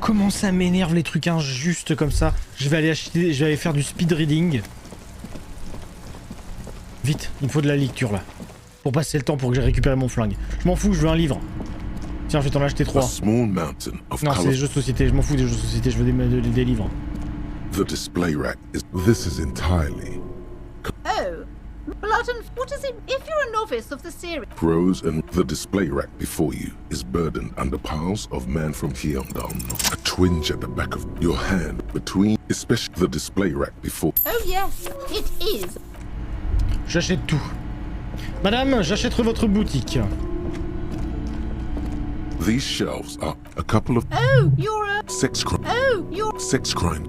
Comment ça m'énerve les trucs injustes comme ça. Je vais aller faire du speed reading. Vite, il me faut de la lecture là. Pour passer le temps pour que j'ai récupéré mon flingue. Je m'en fous, je veux un livre. Tiens, je vais t'en acheter 3. Non, c'est des jeux de société, je m'en fous des jeux de société, je veux des livres. The display rack is... This is entirely... Oh, Blood, what is it if you're a novice of the series? Prose, and the display rack before you is burdened under piles of man from Hyundai. A twinge at the back of your hand between, especially the display rack before. Oh yes, it is. J'achète tout. Madame, j'achèterai votre boutique. These shelves are a couple of... Oh, you're a... Sex crime. Oh, you're... Sex crime.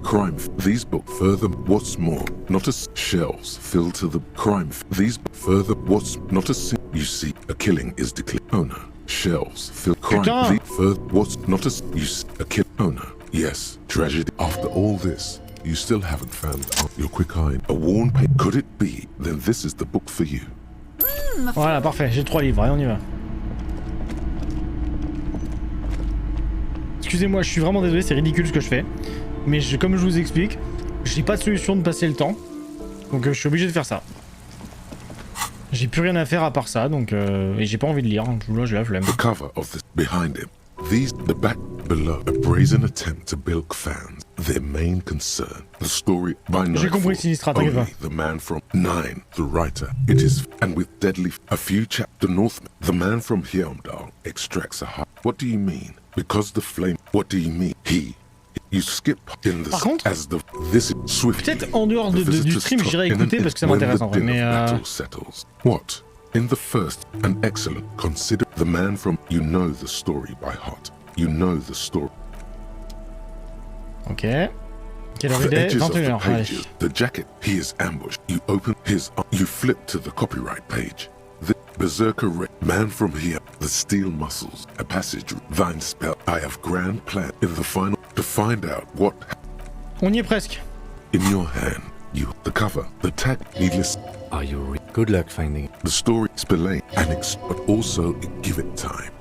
These book further. What's more, not a shelves filled to the crime. These further. What's not a sin. You see, a killing is declared. Oh no. Shelves fill crime. Further. What's not a. You see, a kill. Oh no. Yes. Tragedy. After all this, you still haven't found out your quick eye. A worn page. Could it be? Then this is the book for you. Voilà, parfait. J'ai 3 livres. Allez, on y va. excusez-moi, je suis vraiment désolé, c'est ridicule ce que je fais. Mais comme je vous explique, j'ai pas de solution de passer le temps. Donc je suis obligé de faire ça. J'ai plus rien à faire à part ça, donc et j'ai pas envie de lire. Là, j'ai la flemme. The cover of this behind him. The back below, a brazen attempt to bilk fans. Their main concern. The story by J'ai compris, Sinistra, t'inquiète pas. The man from Nine, the writer. It is, and with deadly, a few the Northman. The man from Hjelmdal extracts a heart. What do you mean? Because the flame. What do you mean? You skip in the. Par contre, as the this swiftly. Peut-être en dehors du stream, j'irai écouter parce que ça m'intéresse en vrai. Mais What? In the first, an excellent. Consider the man from. You know the story by heart. You know the story. Ok. Quelle heure il est? 21h. Allez. The jacket. He is ambushed. You open his. You flip to the copyright page. The berserker man from here. The steel muscles. A passage. Thine spell. I have grand plan in the final to find out what. On y est presque. In your hand. You. The cover. The tag. Needless. Are you good luck finding it? The story is belayed, but also give it time.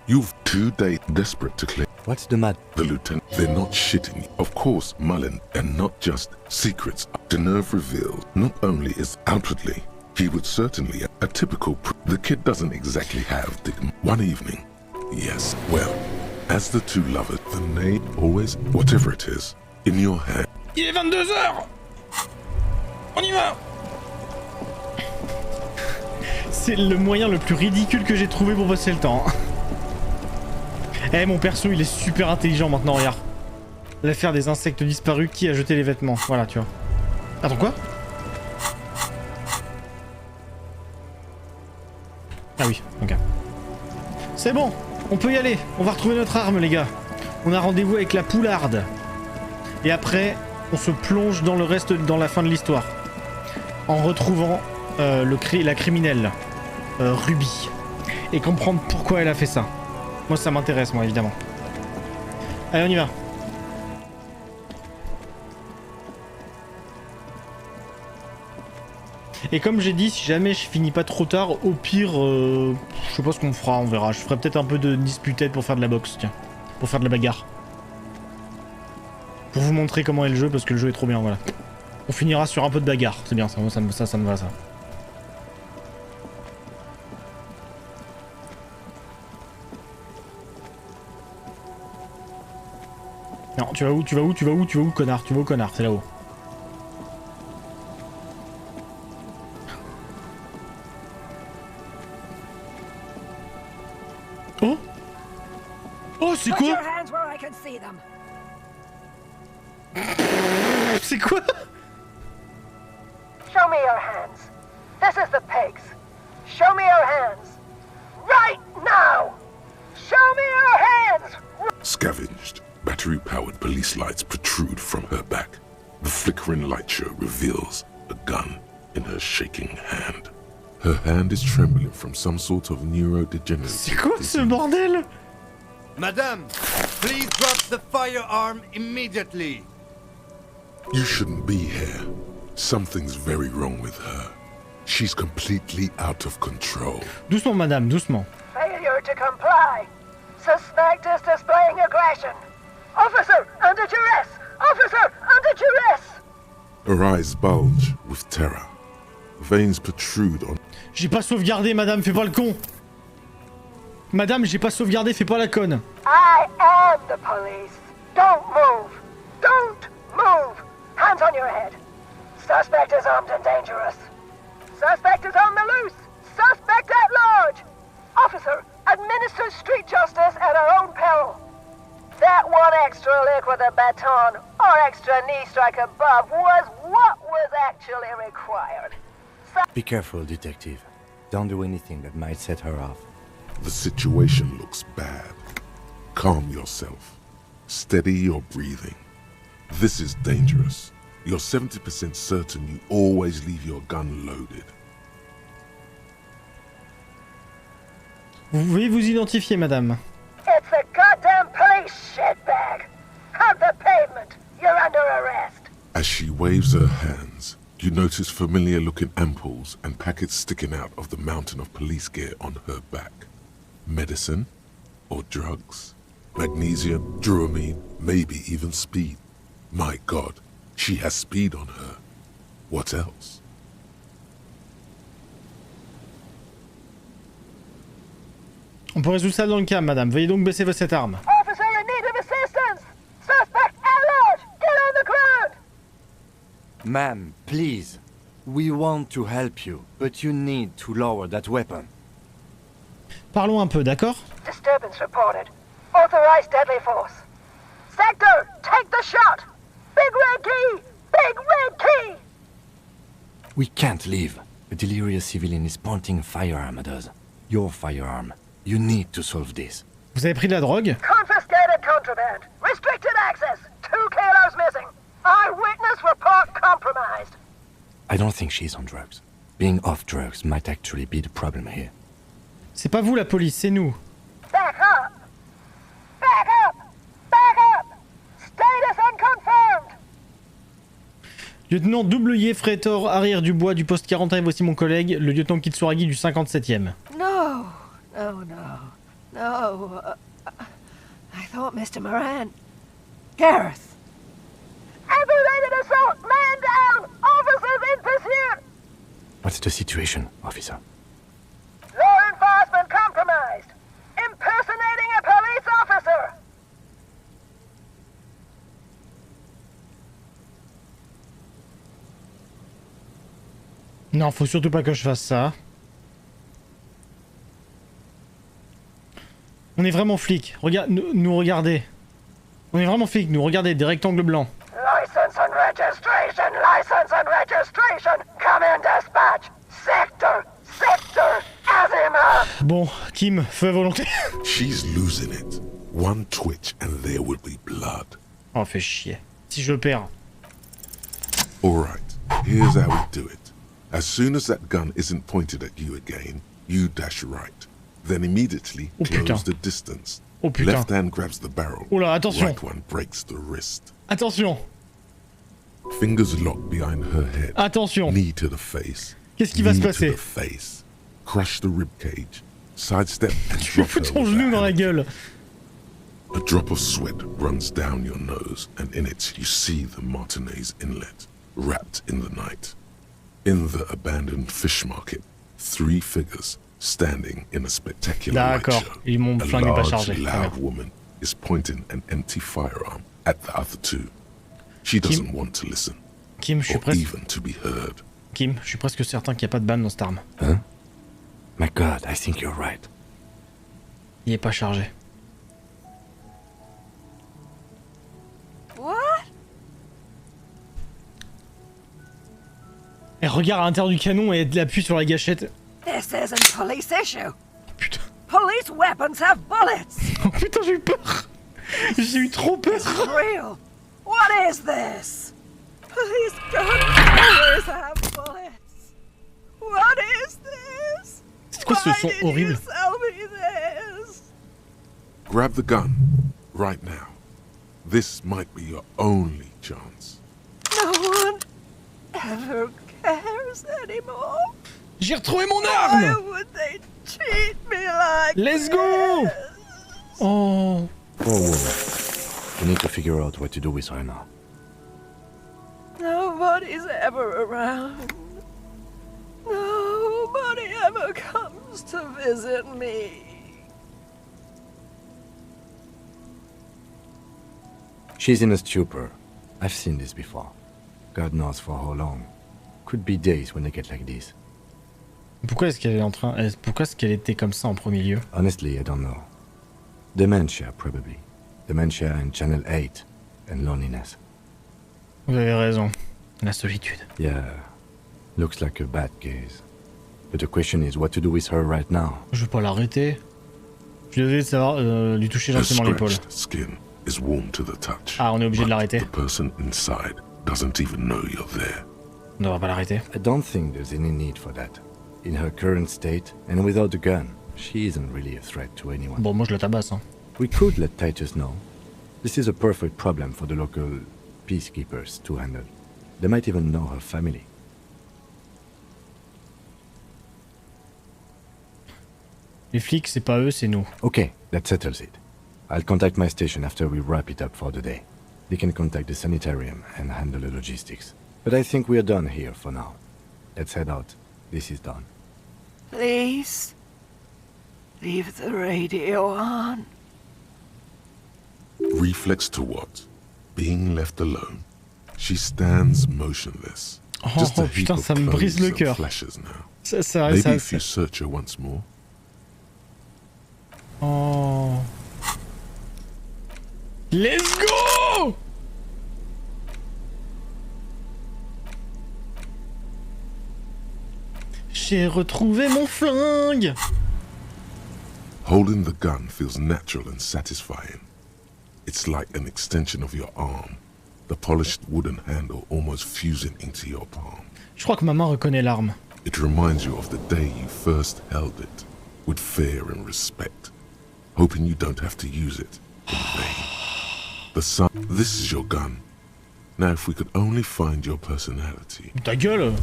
You've 2 days desperate to clear. What's the matter? The lieutenant, they're not shitting you. Of course, Mullen, and not just secrets. Deneuve reveals not only is outwardly, he would certainly a typical. The kid doesn't exactly have the one evening. Yes, well, as the two lovers, the name always, whatever it is, in your hand. Il est 22h. On y va. C'est le moyen le plus ridicule que j'ai trouvé pour passer le temps. Eh, mon perso, il est super intelligent maintenant, regarde. L'affaire des insectes disparus, qui a jeté les vêtements? Voilà, tu vois. Attends, quoi? Ah oui, ok. C'est bon, on peut y aller. On va retrouver notre arme, les gars. On a rendez-vous avec la poularde. Et après, on se plonge dans le reste, dans la fin de l'histoire. En retrouvant la criminelle. Ruby, et comprendre pourquoi elle a fait ça. Moi ça m'intéresse, moi évidemment. Allez, on y va. Et comme j'ai dit, si jamais je finis pas trop tard, au pire, je sais pas ce qu'on fera, on verra. Je ferai peut-être un peu de disputed pour faire de la boxe, tiens, pour faire de la bagarre, pour vous montrer comment est le jeu, parce que le jeu est trop bien, voilà. On finira sur un peu de bagarre, c'est bien, ça me va ça. Non, tu vas où, connard? Tu vas où, connard? C'est là-haut. Oh! Oh, c'est quoi? C'est quoi? Show me your hands. This is the pigs. Show me your hands. Right now! Show me your hands! Scavenged. Battery-powered police lights protrude from her back. The flickering light show reveals a gun in her shaking hand. Her hand is trembling from some sort of neurodegenerative. C'est quoi ce bordel? Madame, please drop the firearm immediately. You shouldn't be here. Something's very wrong with her. She's completely out of control. Doucement, madame, doucement. Failure to comply. Suspect is displaying aggression. Officer, under duress! Officer, under duress! Her eyes bulge with terror. Veins protrude on... J'ai pas sauvegardé, madame, fais pas le con! Madame, j'ai pas sauvegardé, fais pas la conne! I am the police. Don't move. Don't move. Hands on your head. Suspect is armed and dangerous. Suspect is on the loose. Suspect at large. Officer, administer street justice at our own peril. That one extra lick with a baton or extra knee strike above was what was actually required. Be careful, detective. Don't do anything that might set her off. The situation looks bad. Calm yourself. Steady your breathing. This is dangerous. You're 70% certain you always leave your gun loaded. Vous pouvez vous identifier, madame. It's a goddamn police shitbag. Hug the pavement. You're under arrest. As she waves her hands, you notice familiar-looking ampoules and packets sticking out of the mountain of police gear on her back. Medicine? Or drugs? Magnesium, dramamine, maybe even speed. My God, she has speed on her. What else? On peut résoudre ça dans le cam, madame. Veuillez donc baisser cette arme. Officer in need of assistance! Suspect at large! Get on the ground! Ma'am, please. We want to help you, but you need to lower that weapon. Parlons un peu, d'accord? Disturbance reported. Authorized deadly force. Sector, take the shot! Big red key! Big red key! We can't leave. A delirious civilian is pointing a firearm at us. Your firearm. You need to solve this. Vous avez pris de la drogue? Confiscated contraband. Restricted access. 2 kilos missing. Eyewitness report compromised. I don't think she's on drugs. Being off drugs might actually be the problem here. C'est pas vous la police, c'est nous. Back up! Back up! Back up! Status unconfirmed! Lieutenant W. Freitor, arrière du bois du poste 41, voici mon collègue, le lieutenant Kitsuragi du 57e. No, no, no, no. I thought Mr. Moran. Gareth! Aggravated assault! Man down! Officers in pursuit! What's the situation, officer? Law enforcement compromised! Impersonating a police officer! Non, faut surtout pas que je fasse ça. On est vraiment flics. Regarde, nous regardez. On est vraiment flics, nous regardez, des rectangles blancs. License and registration! License and registration! Come in dispatch! Sector! Sector! Azimut! Bon, Kim, feu à volonté. She's losing it. One twitch and there will be blood. Oh, fait chier. Si je le perds. Alright, here's how we do it. As soon as that gun isn't pointed at you again, you dash right. Then immediately close the distance. Oh putain. Left hand grabs the barrel. Oula, attention. Right one breaks the wrist. Attention. Fingers locked behind her head. Attention. Knee to the face. Qu'est-ce qui va se Knee passer? to the face. Crush the rib cage. Sidestep and Tu me drop fous her ton with genou that dans la hand. gueule. A drop of sweat runs down your nose, and in it you see the Martinez Inlet, wrapped in the night. In the abandoned fish market, 3 figures standing in a spectacular light D'accord, show. ils m'ont A flingue pas large, chargé. loud woman is pointing an empty firearm at the other 2. She doesn't want to listen, Kim, je suis or presque... even to be heard. Kim, je suis presque certain qu'il n'y a pas de ban dans cette arme. Huh? My God, I think you're right. Il est pas chargé. What? Elle regarde à l'intérieur du canon et elle appuie sur la gâchette. This isn't police issue. Police weapons have bullets. Oh putain, j'ai eu peur. J'ai eu trop peur. It's real. What is this? Police gunpowders have bullets. What is this? C'est quoi ce son horrible? Tell me this. Grab the gun, right now. This might be your only chance. No one ever cares anymore. J'ai retrouvé mon Why arme. would they treat me like Let's go. this? Oh. Poor woman. We need to figure out what to do with her now. Nobody's ever around. Nobody ever comes to visit me. She's in a stupor. I've seen this before. God knows for how long. Could be days when they get like this. Pourquoi est-ce qu'elle est en train... Pourquoi est-ce qu'elle était comme ça en premier lieu? Honestly, I don't know. Dementia, probably. Dementia and Channel 8. And loneliness. Vous avez raison. La solitude. Yeah. Looks like a bad case. But the question is what to do with her right now. Je veux pas l'arrêter. Je devais savoir lui toucher Her gentiment l'épaule. scratched skin is warm to the touch. Ah, on est obligé de l'arrêter. The person inside doesn't even know you're there. On devrait pas l'arrêter. I don't think there's any need for that. In her current state, and without the gun, she isn't really a threat to anyone. Bon, moi je la tabasse, hein. We could let Titus know. This is a perfect problem for the local peacekeepers to handle. They might even know her family. Les flics, c'est pas eux, c'est nous. Okay, that settles it. I'll contact my station after we wrap it up for the day. They can contact the sanitarium and handle the logistics. But I think we're done here for now. Let's head out. This is done. Please, leave the radio on. Reflex to what? Being left alone. She stands motionless. Just a heap putain, of ça me brise le clothes cœur. and flashes now. Ça, Maybe ça, if you search her once more. Oh. Let's go! J'ai retrouvé mon flingue! Holding the gun feels natural and satisfying. It's like an extension of your arm, the polished wooden handle almost fusing into your palm. Je crois que ma main reconnaît l'arme. It reminds you of the day you first held it, with fear and respect, hoping you don't have to use it in vain. The sun. This is your gun. Now if we could only find your personality. Ta gueule!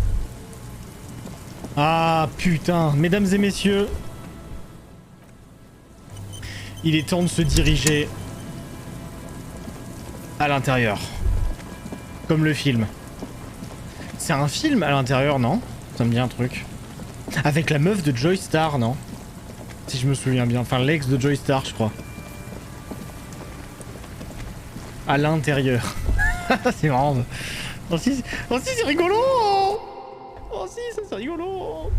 Ah putain, mesdames et messieurs, il est temps de se diriger à l'intérieur. Comme le film. C'est un film à l'intérieur, non? Ça me dit un truc. Avec la meuf de Joy Star, non? Si je me souviens bien. Enfin, l'ex de Joy Star, je crois. À l'intérieur. C'est marrant. Oh si, c'est rigolo! Oh si, ça c'est rigolo!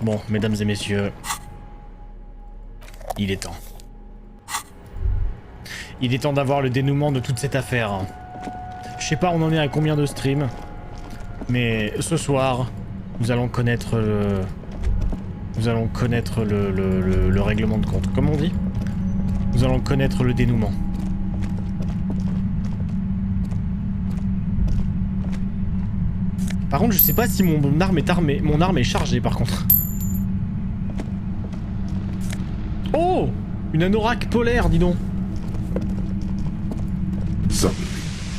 Bon, mesdames et messieurs, il est temps. Il est temps d'avoir le dénouement de toute cette affaire. Je sais pas on en est à combien de streams, mais ce soir, nous allons connaître le... Nous allons connaître le règlement de compte, comme on dit. Nous allons connaître le dénouement. Par contre, je sais pas si mon arme est chargée par contre. Oh! Une anorak polaire, dis donc. Suddenly,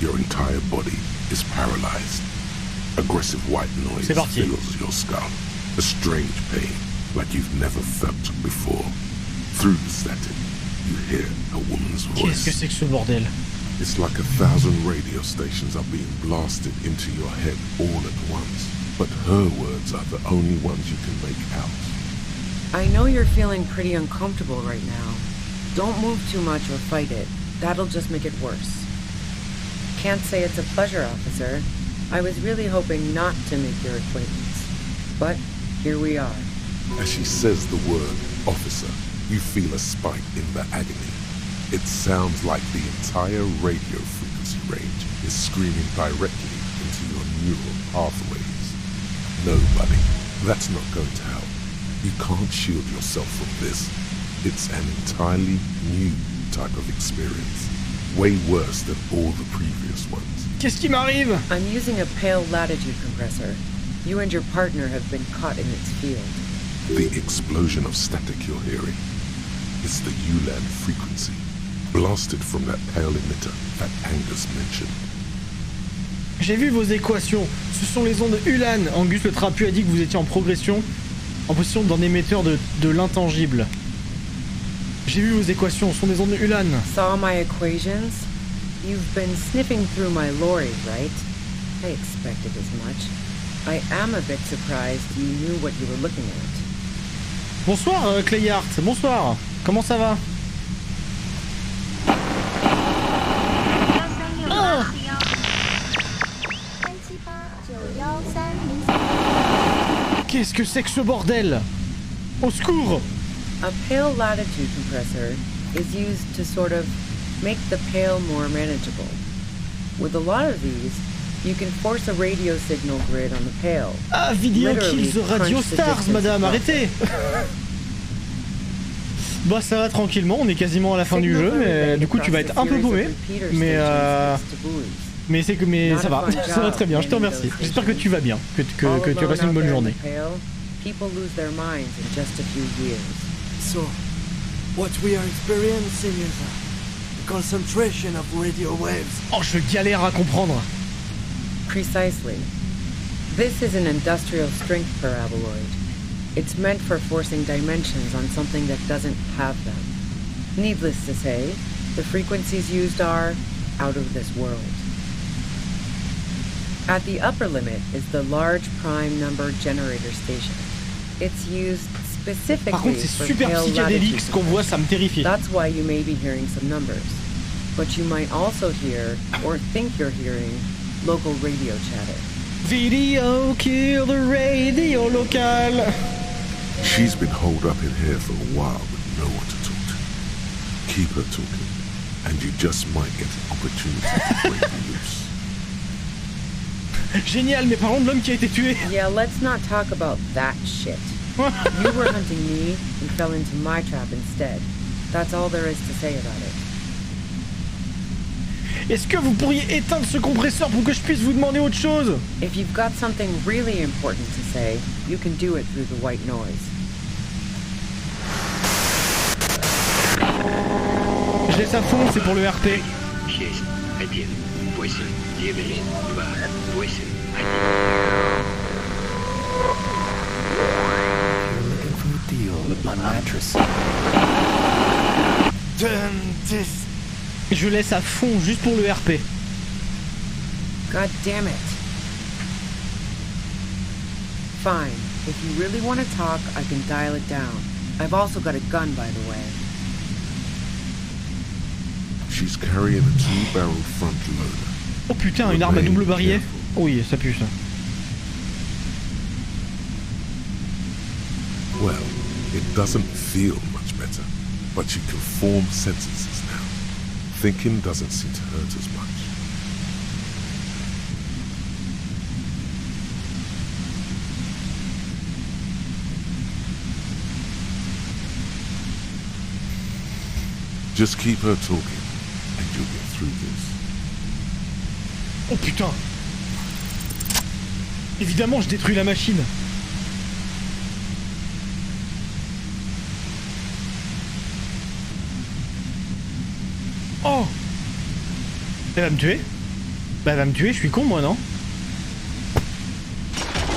your entire body is paralyzed. Aggressive white noise fills your skull. A strange pain, like you've never felt before. Through the static, you hear a woman's voice. Qu'est-ce que c'est que ce bordel? It's like 1,000 radio stations are being blasted into your head all at once. But her words are the only ones you can make out. I know you're feeling pretty uncomfortable right now. Don't move too much or fight it. That'll just make it worse. Can't say it's a pleasure, officer. I was really hoping not to make your acquaintance. But here we are. As she says the word officer, you feel a spike in the agony. It sounds like the entire radio frequency range is screaming directly into your neural pathways. No, buddy, that's not going to help. You can't shield yourself from this. It's an entirely new type of experience. Way worse than all the previous ones. Qu'est-ce qui m'arrive? I'm using a pale latitude compressor. You and your partner have been caught in its field. The explosion of static you're hearing is the ULAN frequency, blasted from that pale emitter that Angus mentioned. J'ai vu vos équations. Ce sont les ondes ULAN. Angus le trapu a dit que vous étiez en progression, en position d'un émetteur de l'intangible. J'ai vu vos équations, ce sont des ondes ULAN. Saw my equations? You've been sniffing through my lorry, right? I expected as much. I am a bit surprised you knew what you were looking at. Bonsoir Clayart, bonsoir. Comment ça va? Qu'est-ce que c'est que ce bordel? Au secours! A pale latitude compressor is used to sort of make the pale more manageable. With a lot of these, you can force a radio signal grid on the pale. Ah, Video Literally Kills the Radio crunch the Stars, distance madame, across arrêtez! Bah ça va tranquillement, on est quasiment à la fin du jeu, mais du coup tu vas être un peu paumé. Mais c'est que ça va, ça va très bien, je te remercie. J'espère que tu vas bien, que tu as passé une bonne journée. People lose their minds in just a few years. So, what we are experiencing is a concentration of radio waves. Oh, je galère à comprendre. Precisely. This is an industrial strength paraboloid. It's meant for forcing dimensions on something that doesn't have them. Needless to say, the frequencies used are out of this world. At the upper limit is the large prime number generator station. It's used specifically Par contre, c'est for super pale psychédélique latitude. ce qu'on voit, ça me terrifie. That's why you may be hearing some numbers. But you might also hear, or think you're hearing, local radio chatter. Video kill the radio local. She's been holed up in here for a while with no one to talk to. Keep her talking, and you just might get an opportunity to break you loose. Génial, mais parlons de l'homme qui a été tué. Yeah, let's not talk about that shit. You were hunting me and fell into my trap instead. That's all there is to say about it. Est-ce que vous pourriez éteindre ce compresseur pour que je puisse vous demander autre chose? If you've got something really important to say, you can do it through the white noise. Je laisse à fond, c'est pour le RP. My mattress. Je laisse à fond juste pour le RP. God damn it. Fine. If you really want to talk, I can dial it down. I've also got a gun, by the way. She's carrying a 2-barrel front loader. Oh putain, une arme à double barillet. Oh oui, ça pue ça. Well, it doesn't feel much better, but you can form sentences now. Thinking doesn't seem to hurt as much. Just keep her talking, and you'll get through this. Oh putain. Évidemment, je détruis la machine. Oh! Elle va me tuer? Bah elle va me tuer, je suis con moi, non?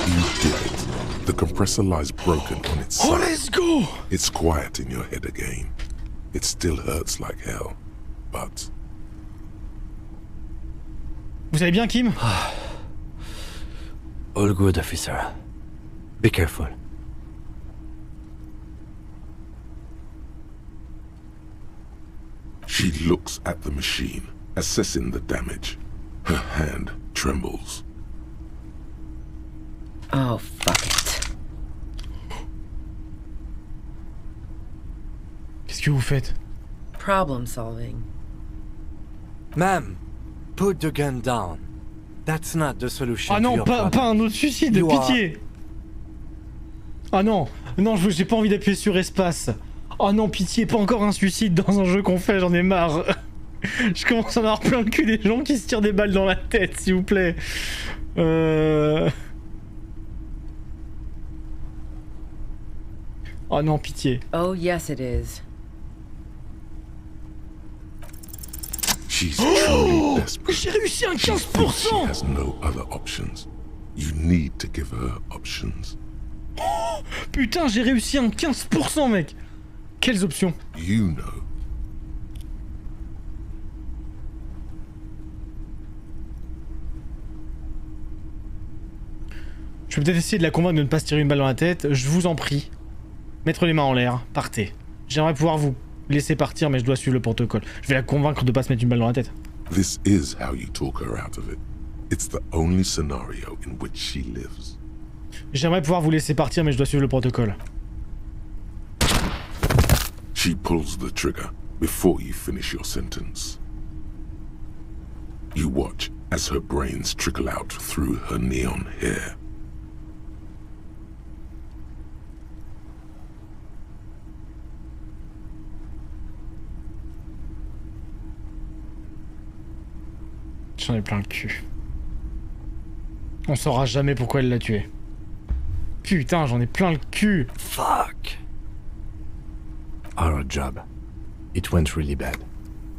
You did it. The compressor lies broken on its side. Oh, let's go! It's quiet in your head again. It still hurts like hell, but... Vous allez bien, Kim? All good, officer. Be careful. She looks at the machine, assessing the damage. Her hand trembles. Oh, fuck it. Qu'est-ce que vous faites? Problem solving. Ma'am, put the gun down. That's not the solution. Ah non, pas un autre suicide, de pitié! Ah non, non, j'ai pas envie d'appuyer sur espace. Oh non, pitié, pas encore un suicide dans un jeu qu'on fait, j'en ai marre. Je commence à en avoir plein le cul des gens qui se tirent des balles dans la tête, s'il vous plaît. Oh non, pitié. Oh yes it is. She's truly desperate. J'ai réussi un 15%! She has no other options. You need to give her options. Oh, putain, j'ai réussi un 15%, mec! Quelles options? You know. Je vais peut-être essayer de la convaincre de ne pas se tirer une balle dans la tête. Je vous en prie. Mettre les mains en l'air. Partez. J'aimerais pouvoir vous laisser partir, mais je dois suivre le protocole. Je vais la convaincre de ne pas se mettre une balle dans la tête. This is how you talk her out of it. It's the only scenario in which she lives. J'aimerais pouvoir vous laisser partir, mais je dois suivre le protocole. She pulls the trigger before you finish your sentence. You watch as her brains trickle out through her neon hair. J'en ai plein le cul. On saura jamais pourquoi elle l'a tué. Putain, j'en ai plein le cul. Fuck. Our job. It went really bad.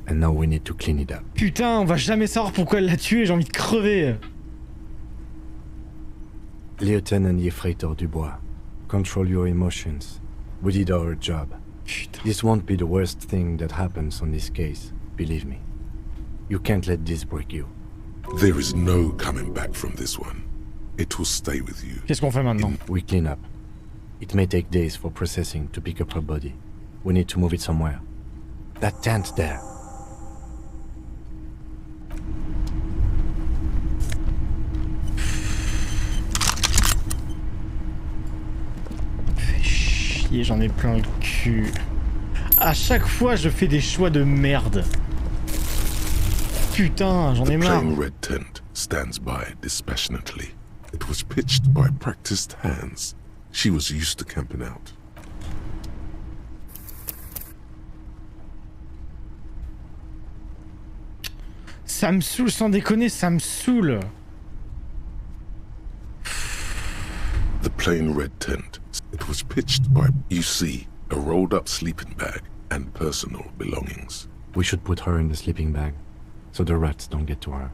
And now we need to clean it up. Putain, on va jamais savoir pourquoi elle l'a tué, j'ai envie de crever. Lieutenant Yefreitor Dubois, control your emotions. We did our job. This won't be the worst thing that happens on this case, believe me. You can't let this break you. There is no coming back from this one. It will stay with you. Qu'est-ce qu'on fait maintenant? We clean up. It may take days for processing to pick up her body. We need to move it somewhere. That tent there. Fais chier, j'en ai plein le cul. À chaque fois, je fais des choix de merde. Putain, j'en ai marre. The plain red tent stands by dispassionately. It was pitched by practiced hands. She was used to camping out. Ça me saoule, sans déconner, ça me saoule. The plain red tent. It was pitched by, you see, a rolled up sleeping bag and personal belongings. We should put her in the sleeping bag, so the rats don't get to her.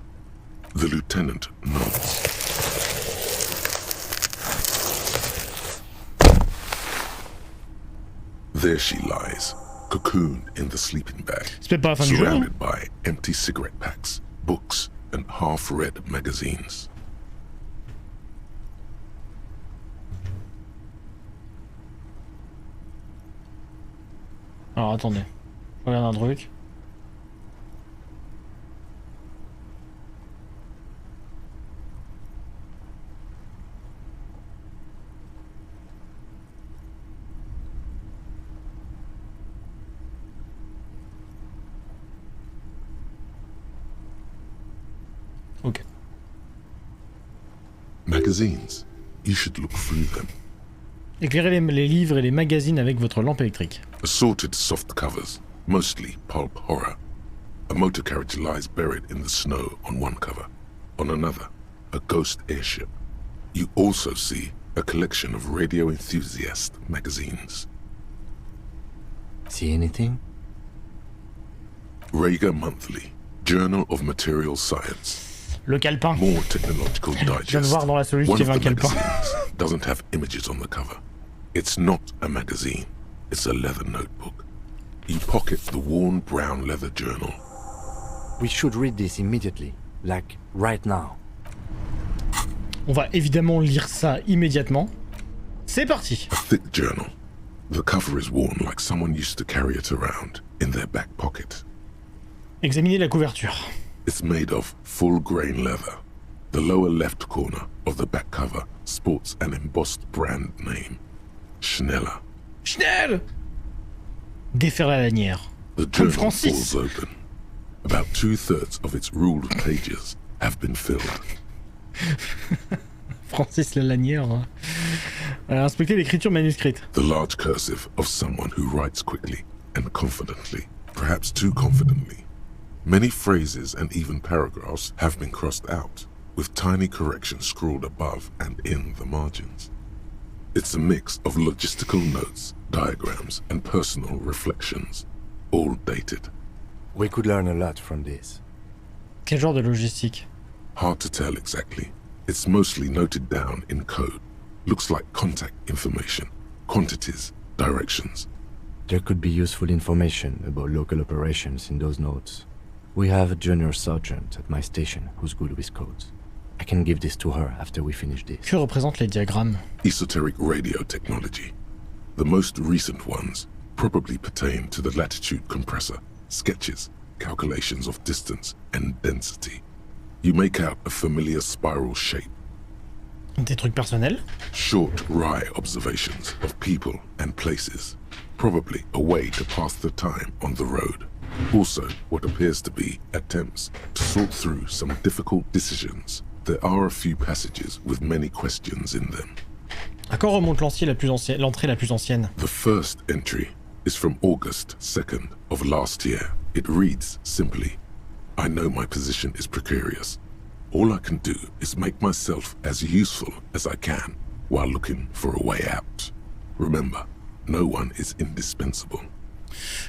The lieutenant nods. There she lies, cocooned in the sleeping bag, surrounded by empty cigarette packs, books, and half-read magazines. Alors attendez, je regarde un truc. Ok. Magazines. You should look through them. Éclairez les livres et les magazines avec votre lampe électrique. Assorted soft covers, mostly pulp horror. A motor carriage lies buried in the snow on one cover. On another, a ghost airship. You also see a collection of radio enthusiast magazines. See anything? Rega Monthly, Journal of Material Science. Le calepin. More technological digest. Je viens de voir dans la solution qu'il y avait un calepin. Doesn't have images on the cover. It's not a magazine. It's a leather notebook. You pocket the worn brown leather journal. We should read this immediately, like right now. On va évidemment lire ça immédiatement. C'est parti. A thick journal. The cover is worn like someone used to carry it around in their back pocket. Examinez la couverture. It's made of full-grain leather. The lower left corner of the back cover sports an embossed brand name. Schneller. Schnell! Défaire la lanière. The Comme journal Francis. falls open. About 2/3 of its ruled pages have been filled. Francis la lanière. Inspectez l'écriture manuscrite. The large cursive of someone who writes quickly and confidently, perhaps too confidently. Many phrases and even paragraphs have been crossed out, with tiny corrections scrawled above and in the margins. It's a mix of logistical notes, diagrams, and personal reflections, all dated. We could learn a lot from this. Quel genre de logistique? Hard to tell exactly. It's mostly noted down in code. Looks like contact information, quantities, directions. There could be useful information about local operations in those notes. We have a junior sergeant at my station who's good with codes. I can give this to her after we finish this. Que représentent les diagrammes? Esoteric radio technology. The most recent ones probably pertain to the latitude compressor, sketches, calculations of distance and density. You make out a familiar spiral shape. Des trucs personnels? Short, wry observations of people and places. Probably a way to pass the time on the road. Also, what appears to be attempts to sort through some difficult decisions. There are a few passages with many questions in them. À quand remonte l'entrée la plus ancienne? The first entry is from August 2nd of last year. It reads simply, I know my position is precarious. All I can do is make myself as useful as I can while looking for a way out. Remember, no one is indispensable.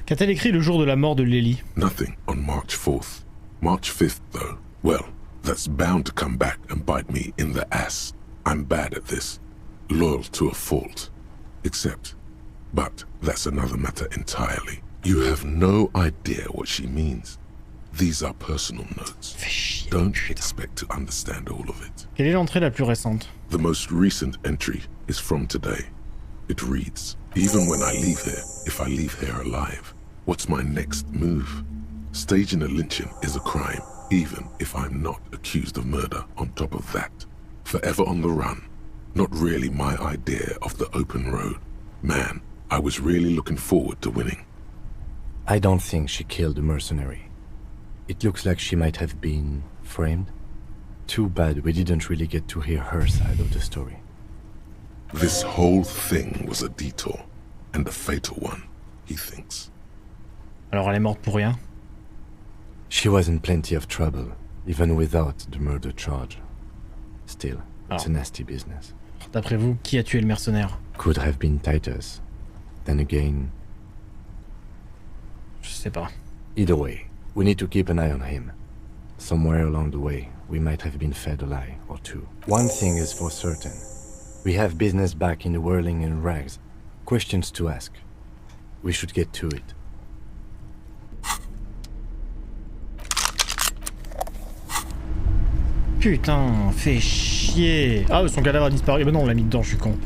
Qu'a-t-elle écrit le jour de la mort de Lily? Nothing on March 4th. March 5th, though, well, that's bound to come back and bite me in the ass. I'm bad at this. Loyal to a fault. Except, But that's another matter entirely. You have no idea what she means. These are personal notes. Don't expect to understand all of it. Quelle est l'entrée la plus récente? The most recent entry is from today. It reads, even when I leave here, if I leave here alive, what's my next move? Staging a lynching is a crime, even if I'm not accused of murder on top of that. Forever on the run. Not really my idea of the open road. Man, I was really looking forward to winning. I don't think she killed the mercenary. It looks like she might have been framed. Too bad we didn't really get to hear her side of the story. This whole thing was a detour, and a fatal one, he thinks. Alors elle est morte pour rien? She was in plenty of trouble, even without the murder charge. Still, it's a nasty business. D'après vous, qui a tué le mercenaire? Could have been Titus. Then again... Je sais pas. Either way, we need to keep an eye on him. Somewhere along the way, we might have been fed a lie or two. One thing is for certain. We have business back in the whirling and rags. Questions to ask. We should get to it. Putain, fait chier. Ah, son cadavre a disparu. Ben non, on l'a mis dedans, je suis con.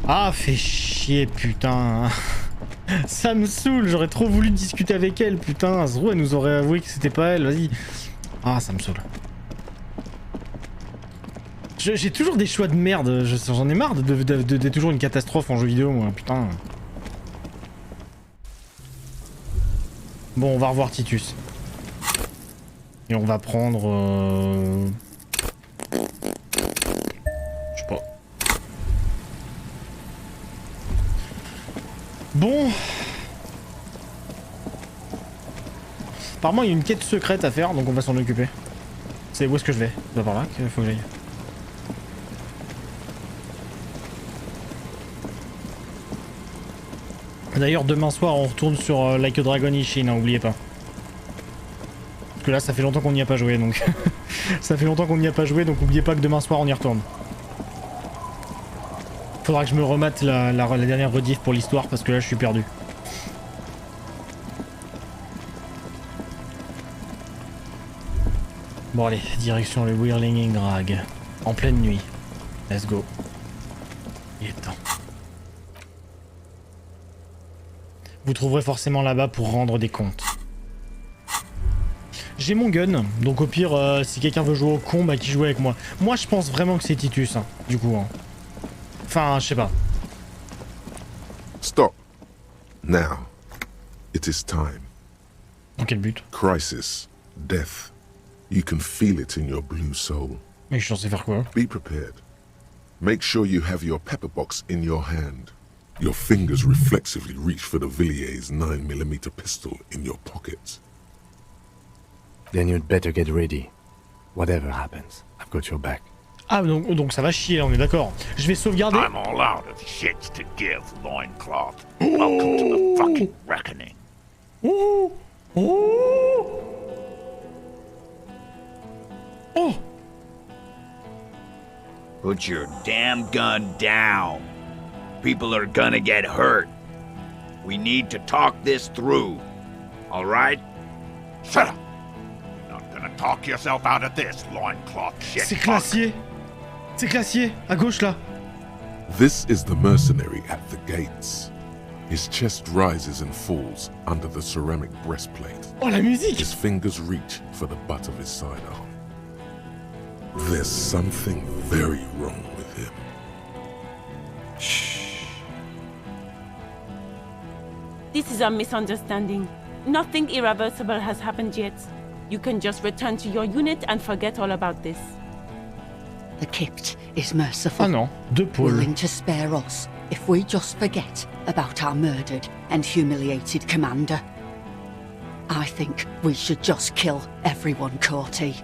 Ah, fait chier, putain. Ça me saoule, j'aurais trop voulu discuter avec elle, putain. Zrou, elle nous aurait avoué que c'était pas elle, vas-y. Ah, ça me saoule. J'ai toujours des choix de merde, j'en ai marre d'être toujours une catastrophe en jeu vidéo, moi, putain. Bon, on va revoir Titus. Et on va prendre... Je sais pas. Bon. Apparemment, il y a une quête secrète à faire, donc on va s'en occuper. C'est où est-ce que je vais? C'est pas par là qu'il faut que j'aille. D'ailleurs, demain soir, on retourne sur Like a Dragon Ishin, hein, oubliez pas. Parce que là, ça fait longtemps qu'on n'y a pas joué, donc... ça fait longtemps qu'on n'y a pas joué, donc oubliez pas que demain soir, on y retourne. Faudra que je me remate la dernière rediff pour l'histoire, parce que là, je suis perdu. Bon allez, direction le Whirling Drag. En pleine nuit. Let's go. Il est temps. Vous trouverez forcément là-bas pour rendre des comptes. J'ai mon gun, donc au pire, si quelqu'un veut jouer au con, bah qui joue avec moi. Moi je pense vraiment que c'est Titus, hein, du coup. Hein. Enfin, je sais pas. Stop. Now. It is time. Dans quel but? Crisis. Death. You can feel it in your blue soul. Mais je suis censé faire quoi? Be prepared. Make sure you have your pepper box in your hand. Your fingers reflexively reach for the Villiers 9mm pistol in your pocket. Then you'd better get ready. Whatever happens, I've got your back. Ah, donc ça va chier, on est d'accord. Je vais sauvegarder. I'm all out of shits to give, loincloth. Welcome to the fucking reckoning. Oh! Oh! Oh! Put your damn gun down. People are gonna get hurt. We need to talk this through. All right? Shut up! You're not gonna talk yourself out of this, loincloth shit. C'est glacier. C'est glacier, à gauche là. This is the mercenary at the gates. His chest rises and falls under the ceramic breastplate. Oh, la musique! His fingers reach for the butt of his sidearm. There's something very wrong with him. Shh. This is a misunderstanding. Nothing irreversible has happened yet. You can just return to your unit and forget all about this. The Kipt is merciful. Ah non, deux pôles. Willing to spare us if we just forget about our murdered and humiliated commander. I think we should just kill everyone, Courty.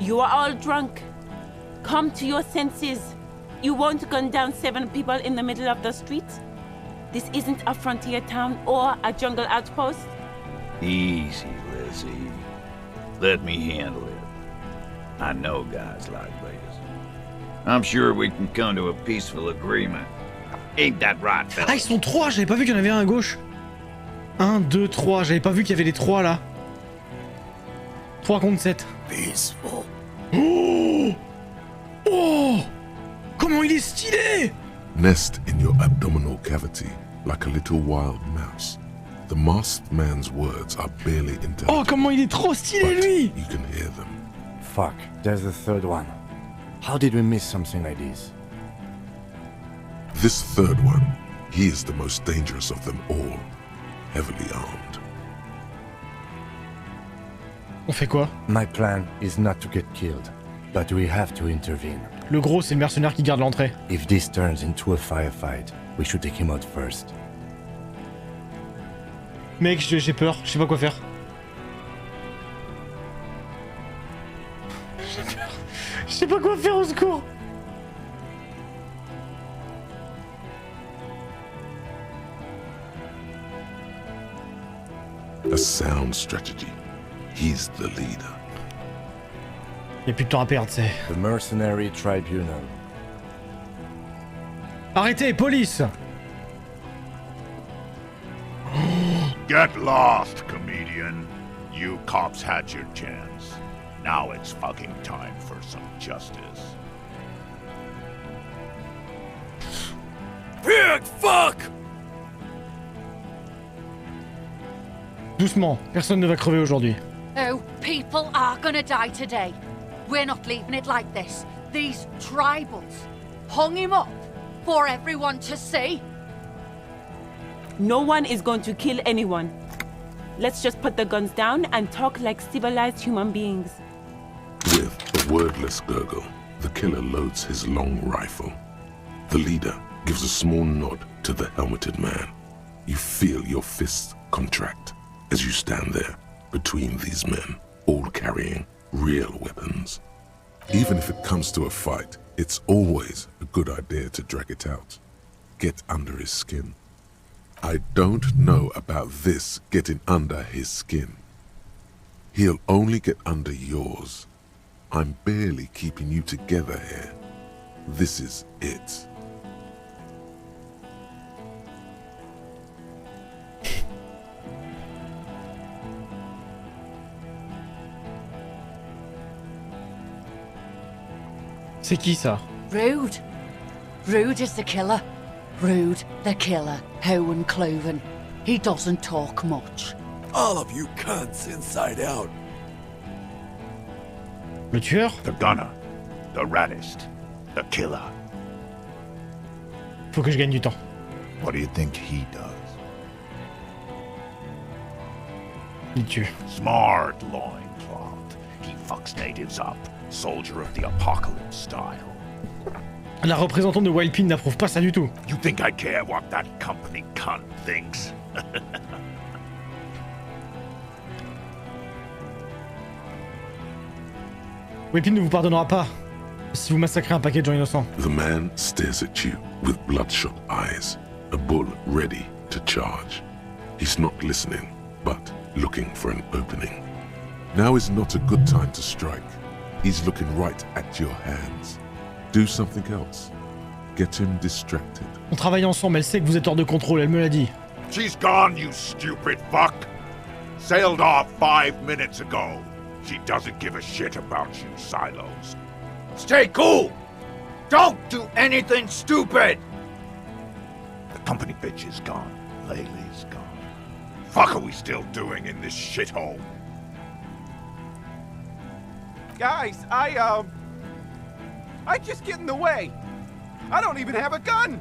You are all drunk. Come to your senses. You won't gun down 7 people in the middle of the street. This isn't a frontier town or a jungle outpost. Easy, Lizzie. Let me handle it. I know guys like this. I'm sure we can come to a peaceful agreement. Ain't that right, fella? Ah, ils sont 3, j'avais pas vu qu'il y en avait un à gauche. 1, 2, 3, j'avais pas vu qu'il y avait les 3 là. 3 contre 7. Peaceful. Oh! Oh! Comment il est stylé! Nest in your abdominal cavity like a little wild mouse. The masked man's words are barely intelligible. Oh, comment il est trop stylé, lui! You can hear them. Fuck, there's the third one. How did we miss something like this? This third one, he is the most dangerous of them all. Heavily armed. On fait quoi? My plan is not to get killed, but we have to intervene. Le gros, c'est le mercenaire qui garde l'entrée. If this turns into a firefight, we should take him out first. Mec, j'ai peur, je sais pas quoi faire. J'ai peur. Je sais pas quoi faire, au secours. A sound strategy. He's the leader. Y'a plus de temps à perdre, c'est. The Mercenary Tribunal. Arrêtez, police! Get lost, comedian. You cops had your chance. Now it's fucking time for some justice. Pig fuck! Doucement, personne ne va crever aujourd'hui. Oh, people are gonna die today. We're not leaving it like this. These tribals hung him up for everyone to see. No one is going to kill anyone. Let's just put the guns down and talk like civilized human beings. With a wordless gurgle, the killer loads his long rifle. The leader gives a small nod to the helmeted man. You feel your fists contract as you stand there between these men, all carrying real weapons. Even if it comes to a fight, it's always a good idea to drag it out. Get under his skin. I don't know about this getting under his skin. He'll only get under yours. I'm barely keeping you together here. This is it. C'est qui ça? Rude. Rude is the killer. Rude, the killer, Howen Cloven. He doesn't talk much. All of you cunts inside out. Le tueur? The gunner. The raddest. The killer. Faut que je gagne du temps. What do you think he does? Il tue. Smart loincloth. He fucks natives up. Soldier of the apocalypse style. La représentante de Wildpin n'approuve pas ça du tout. You think I care what that company cunt thinks? Wildpin ne vous pardonnera pas si vous massacrez un paquet de gens innocents. The man stares at you with bloodshot eyes, a bull ready to charge. He's not listening, but looking for an opening. Now is not a good time to strike. He's looking right at your hands. Do something else. Get him distracted. On travaille ensemble, elle sait que vous êtes hors de contrôle, elle me l'a dit. She's gone, you stupid fuck. Sailed off 5 minutes ago. She doesn't give a shit about you, Silos. Stay cool! Don't do anything stupid! The company bitch is gone. Laylee's gone. Fuck are we still doing in this shithole? Guys, I just get in the way. I don't even have a gun.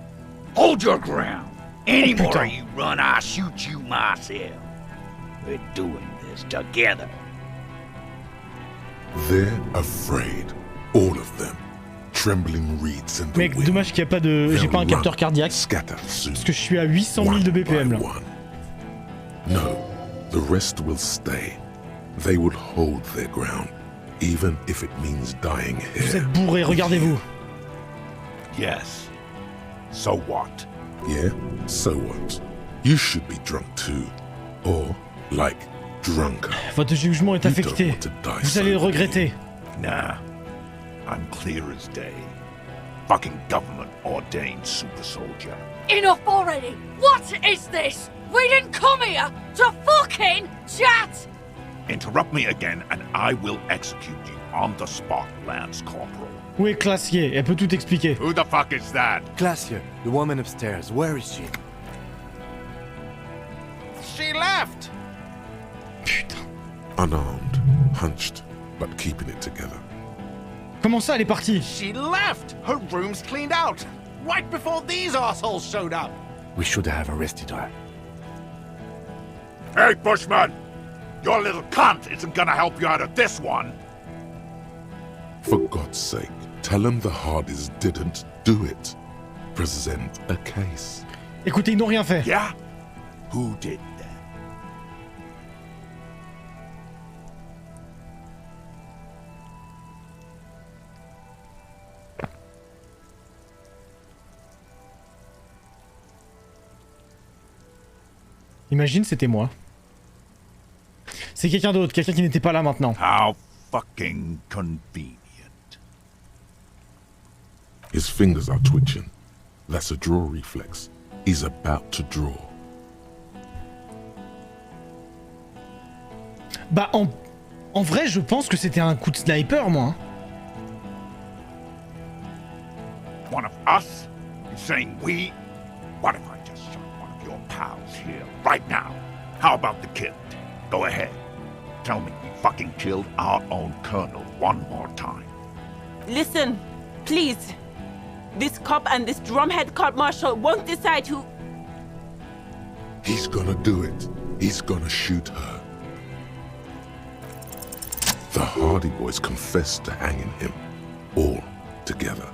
Hold your ground. Any Oh, more putain. of you run, I'll shoot you myself. We're doing this together. They're afraid. All of them. Trembling reeds in the Mec, wind. dommage qu'il n'y a pas de... J'ai pas un capteur cardiaque. Scatter soon. Parce que je suis à 800 000 de BPM là. No, the rest will stay. They will hold their ground, even if it means dying Vous here. êtes bourrés, regardez-vous. Yes. So what? Yeah, so what? You should be drunk too. Or, like, drunker. Votre jugement est affecté. Vous allez le regretter. Nah. I'm clear as day. fucking government-ordained super soldier. Enough already! What is this? We didn't come here to fucking chat! Interrupt me again and I will execute you on the spot, Lance Corporal. Où est Classier? Elle peut tout expliquer. Who the fuck is that? Glacier, the woman upstairs, where is she? She left! Unarmed, hunched, but keeping it together. Comment ça, elle est partie? She left! Her room's cleaned out! Right before these assholes showed up! We should have arrested her. Hey, Bushman! Your little cunt isn't gonna help you out of this one! For God's sake, tell him the Hardys didn't do it. Present a case. Écoutez, ils n'ont rien fait. Yeah? Who did that? Imagine, c'était moi. C'est quelqu'un d'autre, quelqu'un qui n'était pas là maintenant. How fucking convenient. His fingers are twitching. That's a draw reflex. He's about to draw. Bah, en vrai, je pense que c'était un coup de sniper, moi. One of us? You saying we? What if I just shot one of your pals here, right now? How about the kid? Go ahead. Tell me we fucking killed our own colonel one more time. Listen, please. This cop and this drumhead court marshal won't decide who... He's gonna do it. He's gonna shoot her. The Hardy Boys confessed to hanging him. All together.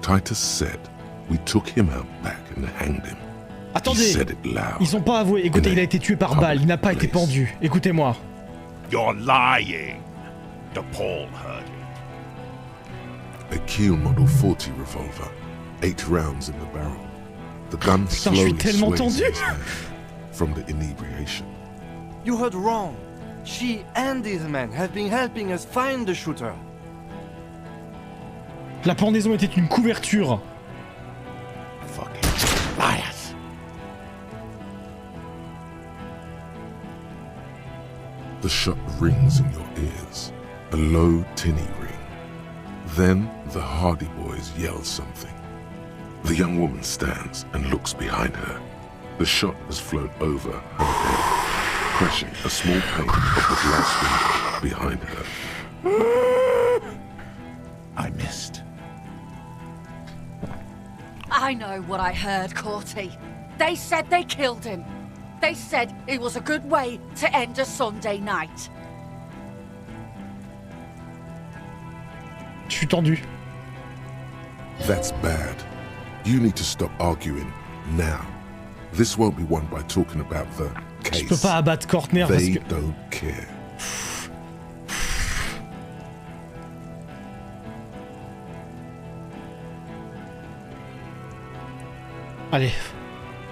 Titus said we took him out back and hanged him. Attendez, He said it loud. ils ont pas avoué. Écoutez, il a été tué par balle, il n'a pas été pendu. Écoutez-moi. You're lying. DePaul heard it. A Kiel Model 40 revolver. 8 rounds in the barrel. The gun Putain, je slowly suis tellement sways tendu. in his hand from the inebriation. You heard wrong. She and these men have been helping us find the shooter. La pendaison était une couverture. Fucking liars. The shot rings in your ears. A low, tinny ring. Then the Hardy Boys yell something. The young woman stands and looks behind her. The shot has flown over her head, crashing a small pane of the glass window behind her. I missed. I know what I heard, Corty. They said they killed him. They said it was a good way to end a Sunday night. Je suis tendu. That's bad. You need to stop arguing now. This won't be won by talking about the case. Je peux pas abattre Kortner parce They que... don't care. Allez,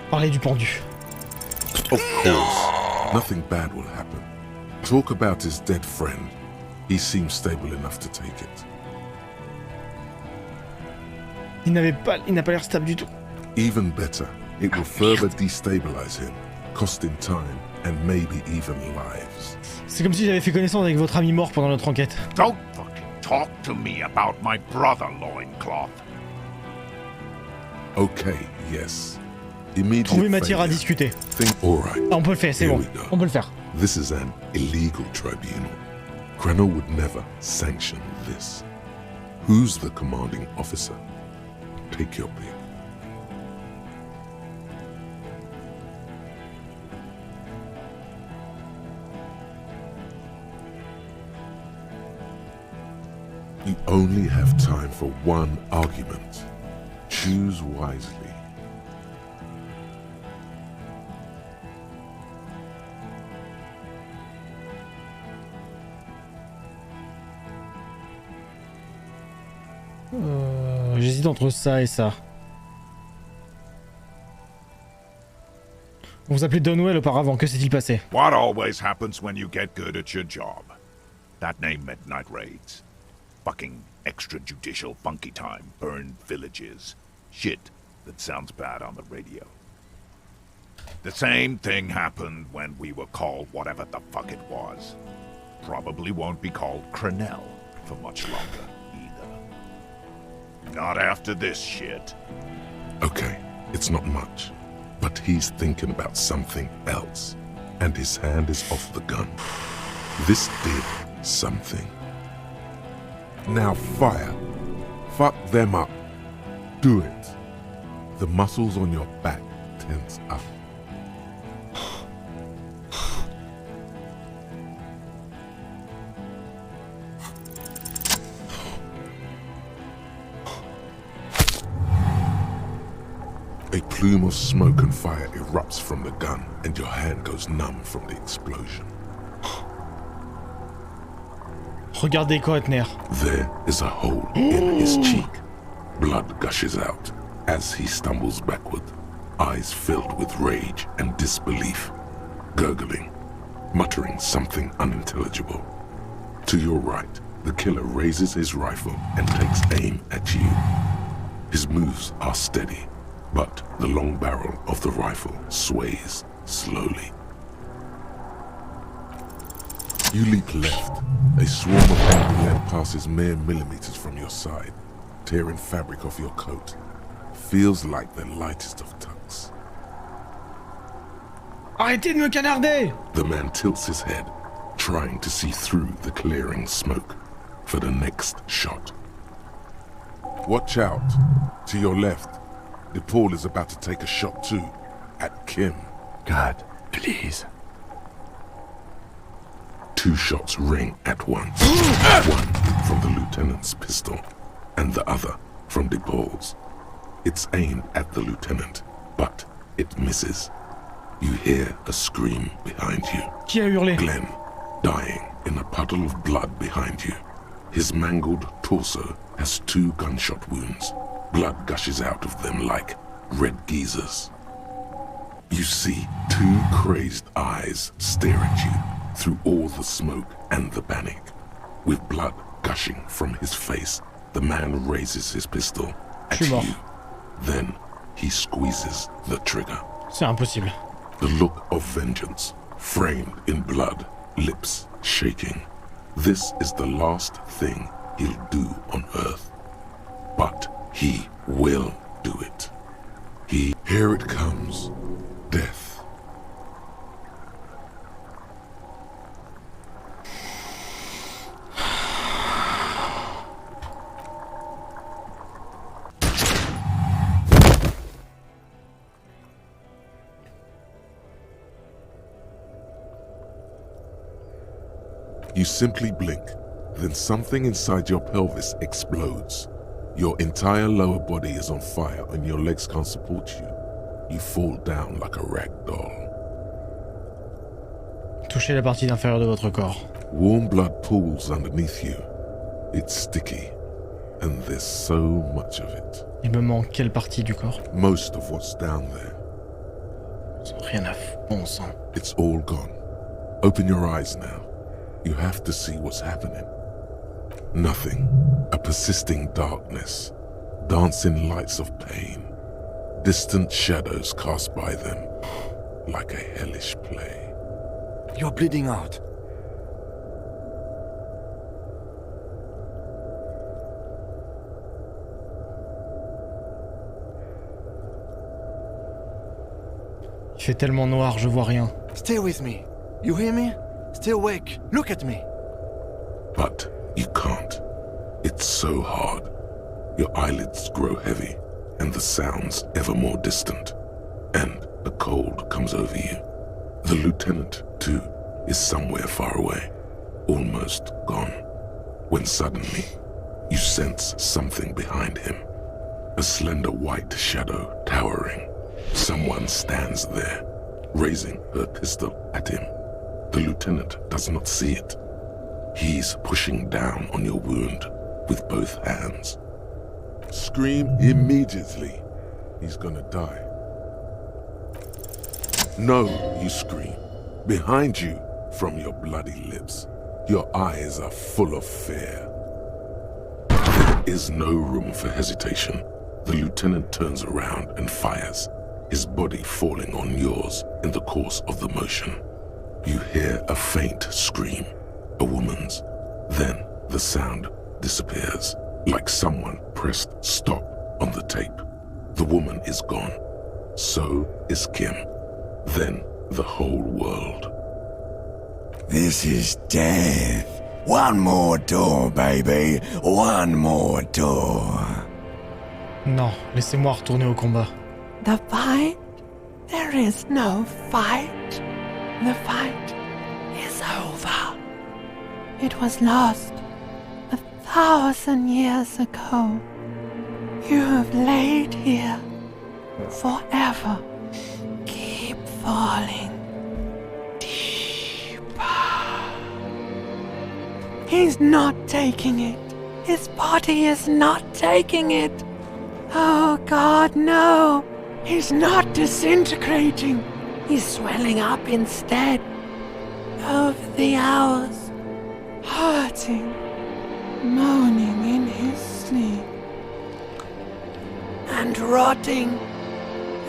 parlez du pendu. Of course, nothing bad will happen. Talk about his dead friend. He seems stable enough to take it. Il n'a pas l'air stable du tout. Even better, it will further destabilize him, costing time and maybe even lives. C'est comme si j'avais fait connaissance avec votre ami mort pendant notre enquête. Don't fucking talk to me about my brother, loincloth. Okay, yes. Immediate Trouver matière à failure. discuter. Think, all right. Ah, on peut le faire, c'est Here bon. we go. On peut le faire. This is an illegal tribunal. Krenner would never sanction this. Who's the commanding officer? Take your pick. You only have time for one argument. Choose wisely. J'hésite entre ça et ça. On vous appelait Donwell auparavant, que s'est-il passé? What always happens when you get good at your job? That name Midnight Raids. Fucking extrajudicial funky time, burned villages. Shit that sounds bad on the radio. The same thing happened when we were called whatever the fuck it was. Probably won't be called Crenell for much longer, either. Not after this shit. Okay, it's not much, but he's thinking about something else, and his hand is off the gun. This did something. Now fire. Fuck them up. Do it. The muscles on your back tense up. A plume of smoke and fire erupts from the gun, and your hand goes numb from the explosion. Regardez Koetner. There is a hole in his cheek. Blood gushes out as he stumbles backward, eyes filled with rage and disbelief, gurgling, muttering something unintelligible. To your right, the killer raises his rifle and takes aim at you. His moves are steady, but the long barrel of the rifle sways slowly. You leap left. A swarm of angry lead passes mere millimeters from your side, tearing fabric off your coat. Feels like the lightest of tucks. Arrêtez de me canarder! The man tilts his head, trying to see through the clearing smoke for the next shot. Watch out. To your left. DePaul is about to take a shot too, at Kim. God, please. 2 shots ring at once. One from the lieutenant's pistol, and the other from DePaul's. It's aimed at the lieutenant, but it misses. You hear a scream behind you. Qui a hurlé? Glenn, dying in a puddle of blood behind you. His mangled torso has 2 gunshot wounds. Blood gushes out of them like red geysers. You see 2 crazed eyes stare at you through all the smoke and the panic. With blood gushing from his face, the man raises his pistol at you. Then he squeezes the trigger. C'est impossible. The look of vengeance, framed in blood, lips shaking. This is the last thing he'll do on Earth. But he will do it. Here it comes. Death. You simply blink, then something inside your pelvis explodes. Your entire lower body is on fire and your legs can't support you. You fall down like a rag doll. Touchez la partie inférieure de votre corps. Warm blood pools underneath you. It's sticky, and there's so much of it. Il me manque quelle partie du corps? Most of what's down there. Rien à bon sang. It's all gone. Open your eyes now. You have to see what's happening. Nothing. A persisting darkness. Dancing lights of pain. Distant shadows cast by them. Like a hellish play. You're bleeding out. Il fait tellement noir, je vois rien. Stay with me. You hear me? Stay awake. Look at me. But you can't. It's so hard. Your eyelids grow heavy, and the sounds ever more distant. And a cold comes over you. The lieutenant, too, is somewhere far away, almost gone. When suddenly, you sense something behind him. A slender white shadow towering. Someone stands there, raising her pistol at him. The lieutenant does not see it. He's pushing down on your wound with both hands. Scream immediately. He's gonna die. No, you scream. Behind you, from your bloody lips, your eyes are full of fear. There is no room for hesitation. The lieutenant turns around and fires, his body falling on yours in the course of the motion. You hear a faint scream, a woman's. Then the sound disappears, like someone pressed stop on the tape. The woman is gone. So is Kim. Then the whole world. This is death. One more door, baby. One more door. Non, laissez-moi retourner au combat. The fight? There is no fight. The fight is over. It was lost 1,000 years ago. You have laid here forever. Keep falling deeper. He's not taking it. His body is not taking it. Oh God, no. He's not disintegrating. He's swelling up instead. Over the hours, hurting, moaning in his sleep. And rotting,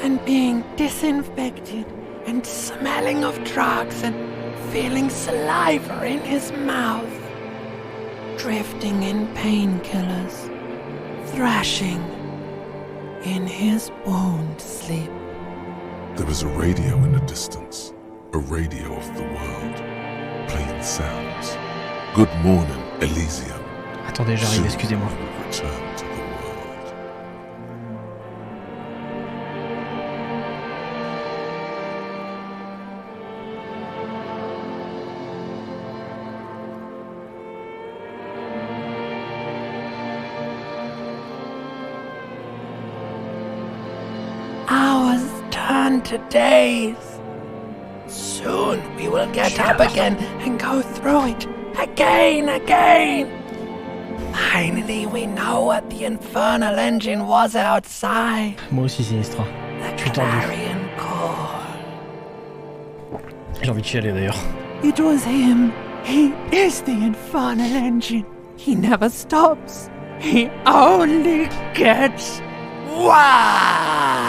and being disinfected, and smelling of drugs, and feeling saliva in his mouth. Drifting in painkillers, thrashing in his wound sleep. There is a radio in the distance, a radio of the world, playing sounds. Good morning, Elysium. Attendez, j'arrive, excusez-moi. Return to the world. Hours turn to days. Soon we will get up again and go through it again. Finally, we know what the infernal engine was outside. Moi aussi, Sinistra. The clarion call. J'ai envie de chialer d'ailleurs. It was him. He is the infernal engine. He never stops. He only gets worse.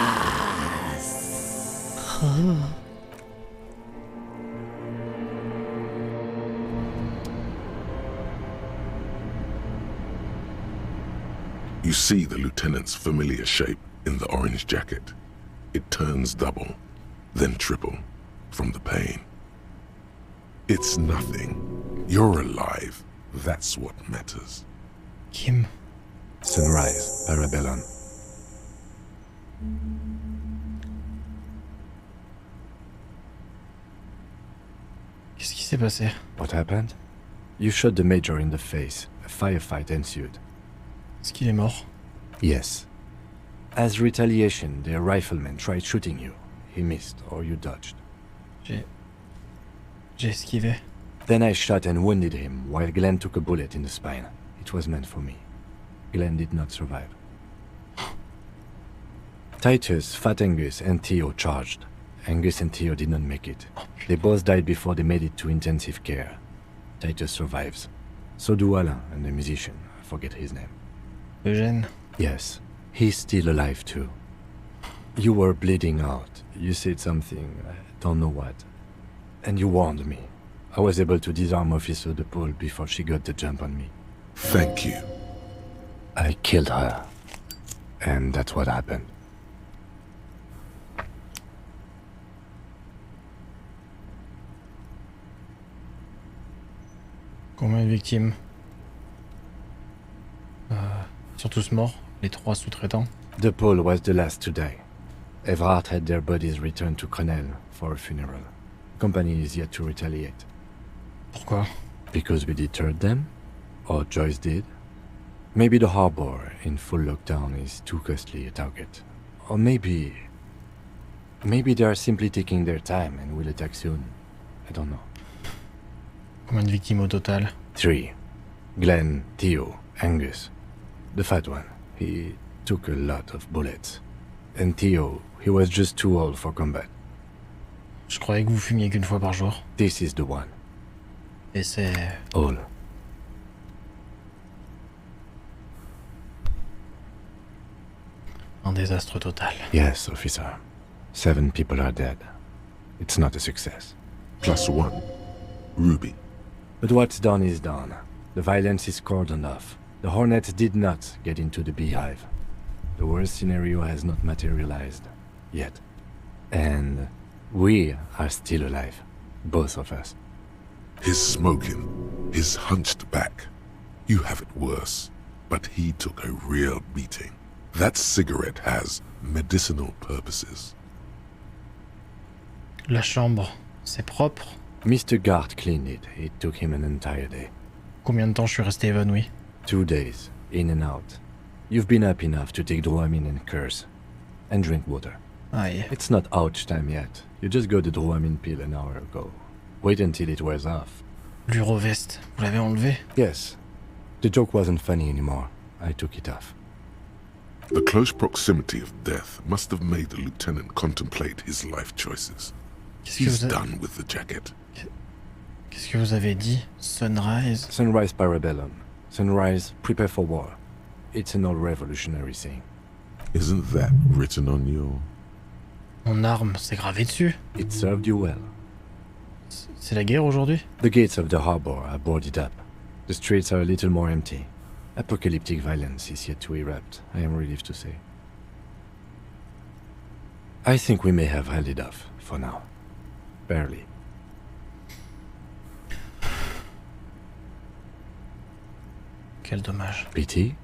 You see the lieutenant's familiar shape in the orange jacket. It turns double, then triple, from the pain. It's nothing. You're alive. That's what matters. Kim. Sunrise, Parabellum. Qu'est-ce qui s'est passé? What happened? You shot the major in the face. A firefight ensued. Est-ce qu'il est mort? Yes. As retaliation, the rifleman tried shooting you. He missed, or you dodged. J'ai esquivé. Then I shot and wounded him, while Glenn took a bullet in the spine. It was meant for me. Glenn did not survive. Titus, Fat Angus, and Theo charged. Angus and Theo did not make it. They both died before they made it to intensive care. Titus survives. So do Alain and the musician. I forget his name. Eugène? Yes. He's still alive too. You were bleeding out. You said something, I don't know what. And you warned me. I was able to disarm Officer De Paul before she got the jump on me. Thank you. I killed her. And that's what happened. Combien de victimes? Ils sont tous morts, les 3 sous-traitants. De Paul was the last to die. Evrard had their bodies returned to Crenel for a funeral. Company is yet to retaliate. Pourquoi? Because we deterred them? Or Joyce did? Maybe the harbor in full lockdown is too costly a target. Or maybe they are simply taking their time and will attack soon. I don't know. Combien de victimes au total? 3. Glenn, Theo, Angus. The fat one, he took a lot of bullets. And Theo, he was just too old for combat. Je croyais que vous fumiez qu'une fois par jour. This is the one. Et c'est... All. Un désastre total. Yes, officer. 7 people are dead. It's not a success. +1. Ruby. But what's done is done. The violence is cordoned off. The Hornets did not get into the beehive. The worst scenario has not materialized. Yet. And we are still alive. Both of us. His smoking, his hunched back. You have it worse, but he took a real beating. That cigarette has medicinal purposes. La chambre, c'est propre. Mr. Gart cleaned it. It took him an entire day. Combien de temps je suis resté évanoui? 2 days, in and out. You've been up enough to take Drouamine and curse. And drink water. Aïe. It's not ouch time yet. You just got the Drouamine pill an hour ago. Wait until it wears off. L'Urovest, vous l'avez enlevé? Yes. The joke wasn't funny anymore. I took it off. The close proximity of death must have made the lieutenant contemplate his life choices. He's done with the jacket. Qu'est-ce que vous avez dit? Sunrise? Sunrise Parabellum. Sunrise, prepare for war. It's an old revolutionary saying. Isn't that written on your... Mon arme, c'est gravé dessus. It served you well. C'est la guerre aujourd'hui? The gates of the harbor are boarded up. The streets are a little more empty. Apocalyptic violence is yet to erupt, I am relieved to say. I think we may have held it off, for now. Barely. Quel dommage. Pity?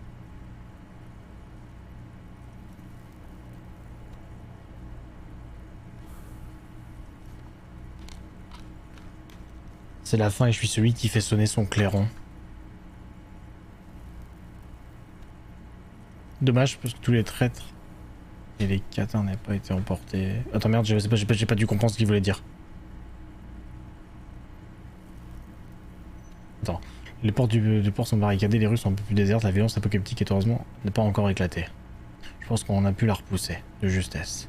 C'est la fin et je suis celui qui fait sonner son clairon. Dommage parce que tous les traîtres et les catins n'avaient pas été emportés. Attends merde, j'ai pas dû comprendre ce qu'il voulait dire. Attends, les ports sont barricadées, les rues sont un peu plus désertes, la violence apocalyptique est heureusement n'a pas encore éclaté. Je pense qu'on a pu la repousser, de justesse.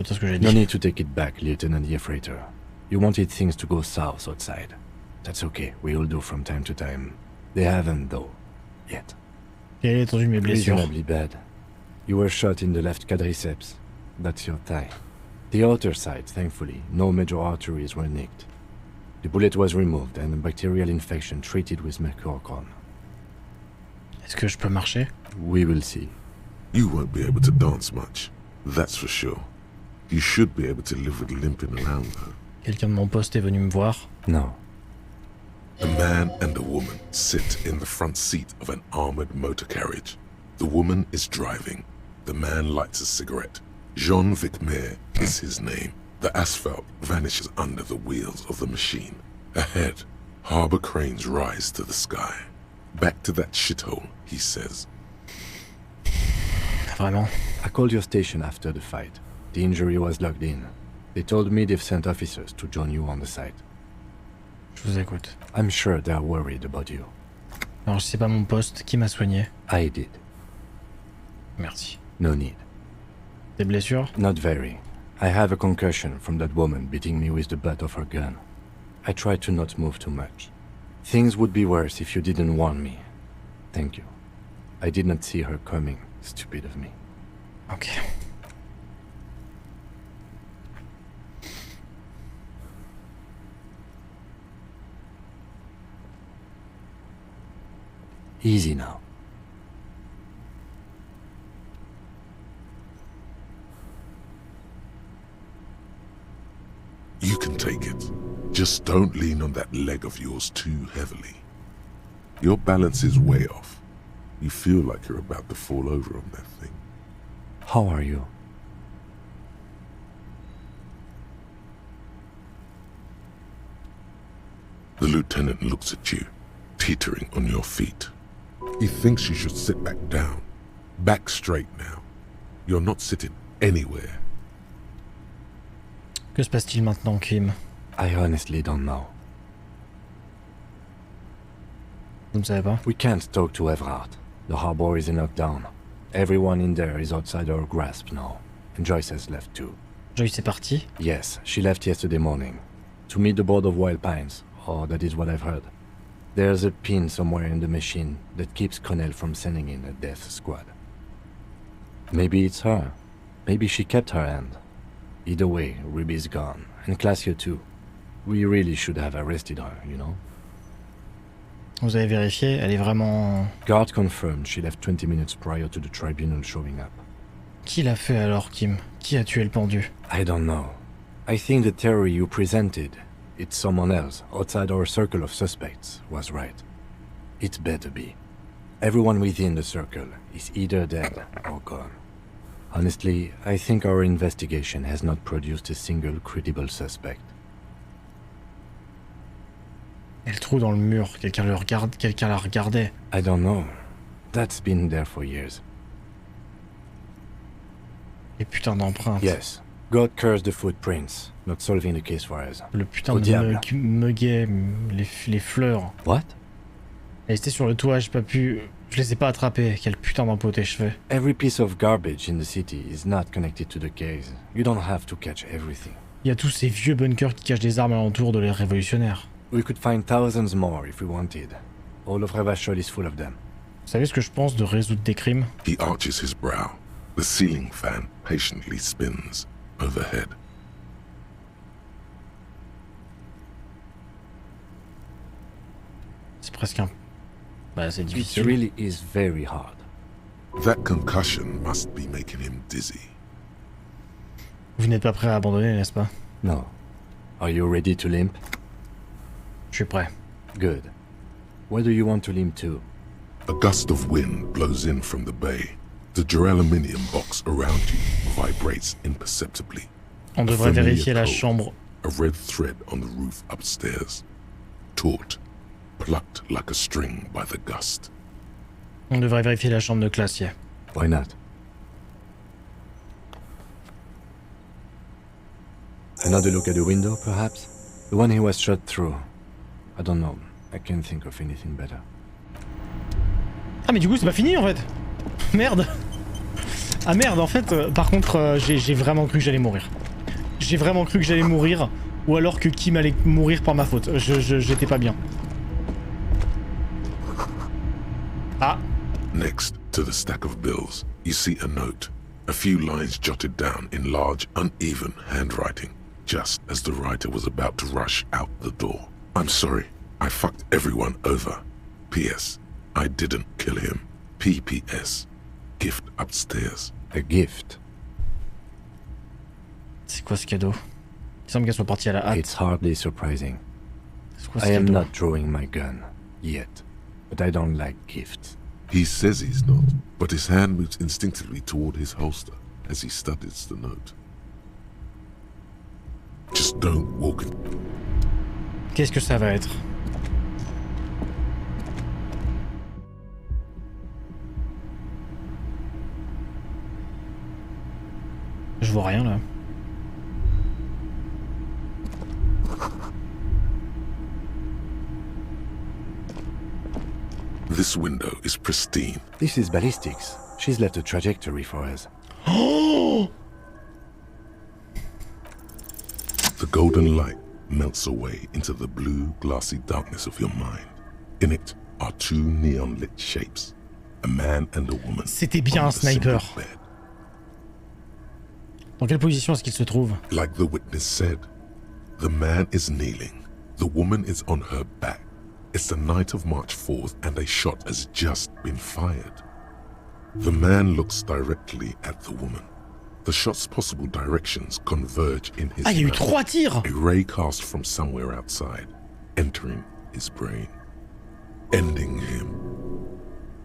C'est ce que j'ai dit. No need to take it back, Lieutenant Freighter. You wanted things to go south outside. That's okay, we all do from time to time. They haven't though, yet. Quelle est l'étendue de mes blessures? Reasonably bad. You were shot in the left quadriceps. That's your thigh. The outer side, thankfully, no major arteries were nicked. The bullet was removed and a bacterial infection treated with mercurochrome. Est-ce que je peux marcher? We will see. You won't be able to dance much, that's for sure. You should be able to live with limping around though. Quelqu'un de mon poste est venu me voir? No. A man and a woman sit in the front seat of an armored motor carriage. The woman is driving. The man lights a cigarette. Jean Vicmer is his name. The asphalt vanishes under the wheels of the machine. Ahead, harbor cranes rise to the sky. Back to that shithole, he says. Vraiment? I called your station after the fight. The injury was logged in. They told me they've sent officers to join you on the site. Je vous écoute. I'm sure they're worried about you. Alors c'est pas mon poste, qui m'a soigné? I did. Merci. No need. Des blessures? Not very. I have a concussion from that woman beating me with the butt of her gun. I tried to not move too much. Things would be worse if you didn't warn me. Thank you. I did not see her coming. Stupid of me. Okay. Easy now. You can take it. Just don't lean on that leg of yours too heavily. Your balance is way off. You feel like you're about to fall over on that thing. How are you? The lieutenant looks at you, teetering on your feet. He thinks you should sit back down. Back straight now. You're not sitting anywhere. Que se passe-t-il maintenant, Kim? I honestly don't know. Vous ne savez pas? We can't talk to Everard. The harbor is in lockdown. Everyone in there is outside our grasp now. And Joyce has left too. Joyce est partie? Yes, she left yesterday morning. To meet the board of Wild Pines. Or that is what I've heard. There's a pin somewhere in the machine that keeps Connell from sending in a death squad. Maybe it's her. Maybe she kept her hand. Either way, Ruby's gone. And Glacier too. We really should have arrested her, you know? Vous avez vérifié, elle est vraiment... Guard confirmed she left 20 minutes prior to the tribunal showing up. Qui l'a fait alors, Kim? Qui a tué le pendu? I don't know. I think the theory you presented, it's someone else, outside our circle of suspects, was right. It better be. Everyone within the circle is either dead or gone. Honestly, I think our investigation has not produced a single credible suspect. Et le trou dans le mur, quelqu'un la regardait. I don't know. That's been there for years. Les putains d'empreintes. Yes. God curse the footprints, not solving the case for us. Le putain de muguet, les fleurs. What? Elle était sur le toit, j'ai pas pu... Je les ai pas attrapés. Quel putain d'impôt tes cheveux. Every piece of garbage in the city is not connected to the case. You don't have to catch everything. Il y a tous ces vieux bunkers qui cachent des armes alentour de les révolutionnaires. We could find thousands more if we wanted. All of Revachol is full of them. Vous savez ce que je pense de résoudre des crimes? He arches his brow. The ceiling fan patiently spins overhead. C'est presque un... Bah, c'est difficile. It really is very hard. That concussion must be making him dizzy. Vous n'êtes pas prêt à abandonner, n'est-ce pas? No. Are you ready to limp? Je suis prêt. Good. Where do you want to limp to? A gust of wind blows in from the bay. The duraluminium box around you vibrates imperceptibly. On devrait vérifier la chambre. A red thread on the roof upstairs. Taut, plucked like a string by the gust. On devrait vérifier la chambre de Glacier. Why not? Another look at the window, perhaps? The one he was shot through. I don't know. I can't think of anything better. Ah mais du coup c'est pas fini en fait. Merde. Ah merde en fait, par contre j'ai vraiment cru que j'allais mourir. J'ai vraiment cru que j'allais mourir. Ou alors que Kim allait mourir par ma faute. J'étais pas bien. Ah. Next to the stack of bills, you see a note. A few lines jotted down in large, uneven handwriting, just as the writer was about to rush out the door. I'm sorry, I fucked everyone over. P.S. I didn't kill him. P.P.S. Gift upstairs. A gift? C'est quoi ce cadeau? Il semble qu'elle soit partie à la hâte. It's hardly surprising. Quoi, ce I am cadeau? not drawing my gun. Yet. But I don't like gifts. He says he's not, but his hand moves instinctively toward his holster as he studies the note. Just don't walk in. Qu'est-ce que ça va être? Je vois rien là. This window is pristine. This is ballistics. She's left a trajectory for us. Oh! The golden light melts away into the blue, glassy darkness of your mind. In it are two neon-lit shapes, a man and a woman. C'était bien un sniper. Dans quelle position est-ce qu'il se trouve? Like the witness said, the man is kneeling, the woman is on her back. It's the night of March 4th and a shot has just been fired. The man looks directly at the woman. The shot's possible directions converge in his il y a eu mouth. 3 tirs! A ray cast from somewhere outside, entering his brain, ending him.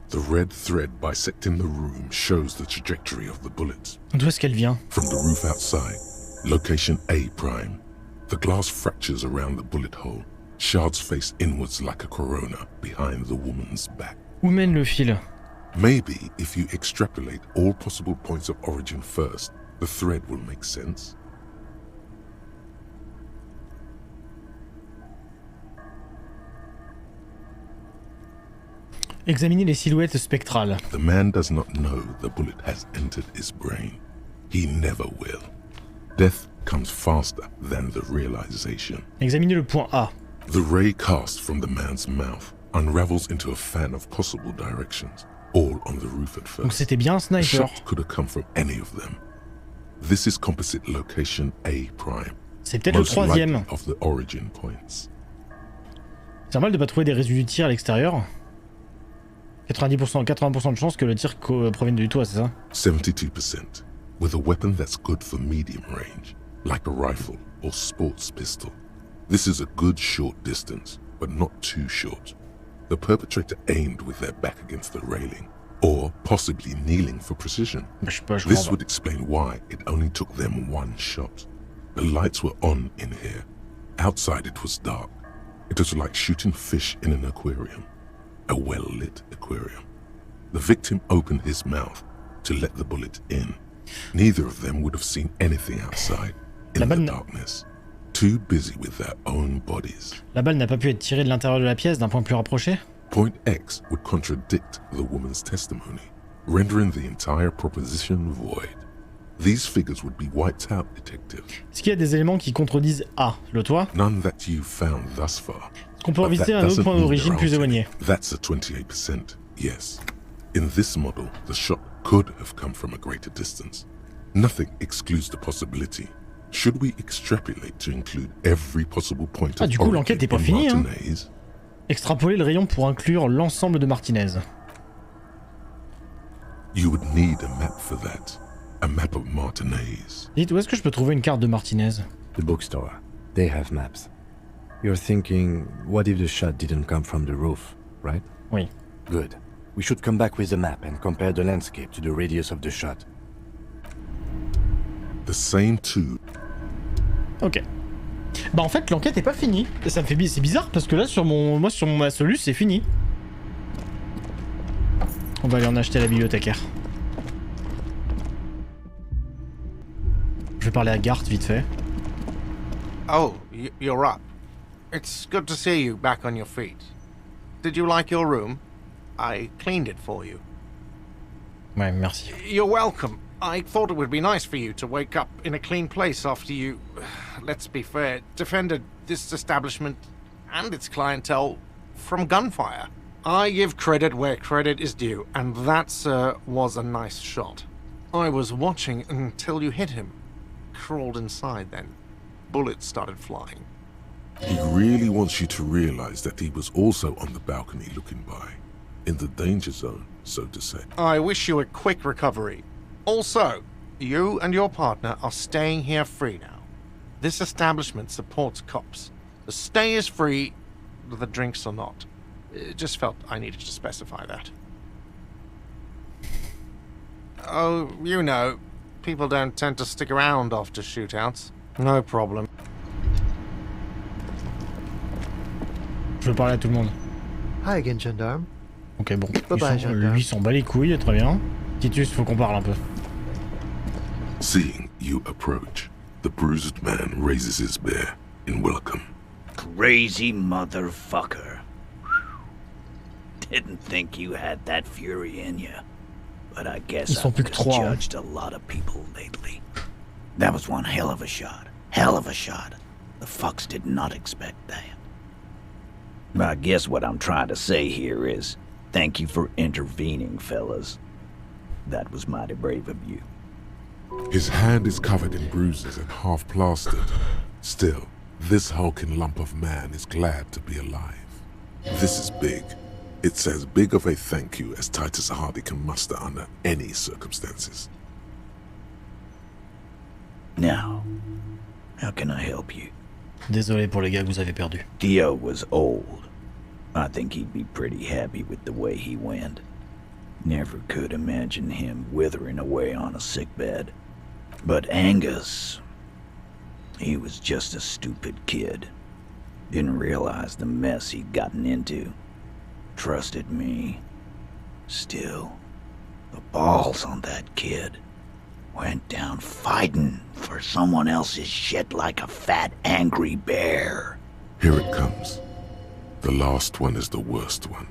The red thread bisecting the room shows the trajectory of the bullets. D'où est-ce qu'elle vient? From the roof outside, location A prime. The glass fractures around the bullet hole. Shards face inwards like a corona behind the woman's back. Où mène le fil? Maybe if you extrapolate all possible points of origin first, the thread will make sense. Examinez les silhouettes spectrales. The man does not know the bullet has entered his brain. He never will. Death comes faster than the realization. Examinez le point A. The ray cast from the man's mouth unravels into a fan of possible directions. all on the roof at Donc first. c'était bien un The sniper. shot could have come from any of them. This is composite location A prime. C'est peut-être le most troisième. likely of the origin points. C'est normal de pas trouver des résidus du tir à l'extérieur. 80% de chance que le tir provienne du toit, c'est ça? 72%, with a weapon that's good for medium range, like a rifle or sports pistol. This is a good short distance, but not too short. The perpetrator aimed with their back against the railing, or possibly kneeling for precision. This would explain why it only took them one shot. The lights were on in here. Outside it was dark. It was like shooting fish in an aquarium. A well-lit aquarium. The victim opened his mouth to let the bullet in. Neither of them would have seen anything outside in the darkness. Too busy with their own bodies. La balle n'a pas pu être tirée de l'intérieur de la pièce d'un point plus rapproché? Point X would contradict the woman's testimony, rendering the entire proposition void. These figures would be wiped out, detective. Est-ce qu'il y a des éléments qui contredisent A, le toit? None that you've found thus far. Est-ce qu'on peut revisiter un autre point d'origine plus éloigné? That's a 28%, yes. In this model, the shot could have come from a greater distance. Nothing excludes the possibility. Should we extrapolate to include every possible point of Du coup, l'enquête n'est pas finie, hein. Extrapoler le rayon pour inclure l'ensemble de Martinez. You would need a map for that. A map of Martinez. Dites, où est-ce que je peux trouver une carte de Martinez? The bookstore. They have maps. You're thinking, what if the shot didn't come from the roof, right? Oui. Good. We should come back with the map and compare the landscape to the radius of the shot. The same two. Ok. Bah en fait l'enquête est pas finie. Et ça me fait c'est bizarre parce que là sur ma Solus c'est fini. On va aller en acheter à la bibliothécaire. Je vais parler à Garth vite fait. Oh, you're up. It's good to see you back on your feet. Did you like your room? I cleaned it for you. Ouais, merci. You're welcome. I thought it would be nice for you to wake up in a clean place after you, let's be fair, defended this establishment and its clientele from gunfire. I give credit where credit is due, and that, sir, was a nice shot. I was watching until you hit him. Crawled inside then. Bullets started flying. He really wants you to realize that he was also on the balcony looking by. In the danger zone, so to say. I wish you a quick recovery. Also, you and your partner are staying here free now. This establishment supports cops. The stay is free, the drinks are not. It just felt I needed to specify that. Oh, you know, people don't tend to stick around after shootouts. No problem. Je veux parler à tout le monde. Hi again, gendarme. Ok, bon. Bye-bye, gendarme. Lui, il s'en bat les couilles, très bien. Titus, faut qu'on parle un peu. Seeing you approach, the bruised man raises his bear in welcome. Crazy motherfucker. Didn't think you had that fury in you. But I guess I've misjudged a lot of people lately. That was one hell of a shot. Hell of a shot. The fucks did not expect that. I guess what I'm trying to say here is, thank you for intervening, fellas. That was mighty brave of you. His hand is covered in bruises and half plastered. Still, this hulking lump of man is glad to be alive. This is big. It's as big of a thank you as Titus Hardy can muster under any circumstances. Now, how can I help you? Désolé pour les gars que vous avez perdus. Dio was old. I think he'd be pretty happy with the way he went. Never could imagine him withering away on a sickbed. But Angus, he was just a stupid kid. Didn't realize the mess he'd gotten into. Trusted me. Still, the balls on that kid. Went down fighting for someone else's shit like a fat, angry bear. Here it comes. The last one is the worst one.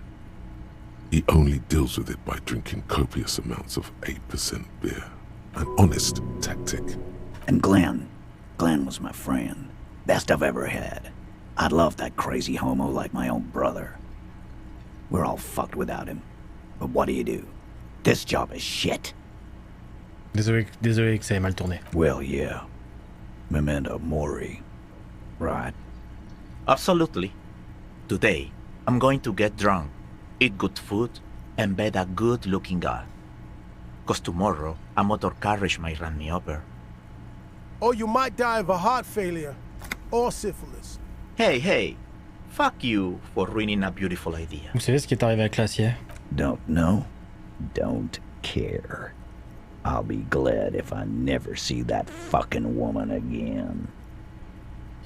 He only deals with it by drinking copious amounts of 8% beer. An honest tactic. And Glenn was my friend. Best I've ever had. I'd love that crazy homo like my own brother. We're all fucked without him. But what do? This job is shit. Désolé que ça ait mal tourné. Well, yeah. Memento mori. Right? Absolutely. Today, I'm going to get drunk, eat good food, and bed a good-looking girl. 'Cause tomorrow, a motor carriage might run me over. Or you might die of a heart failure. Or syphilis. Hey. Fuck you for ruining a beautiful idea. Vous savez ce qui est arrivé avec l'acier? Don't know? Don't care. I'll be glad if I never see that fucking woman again.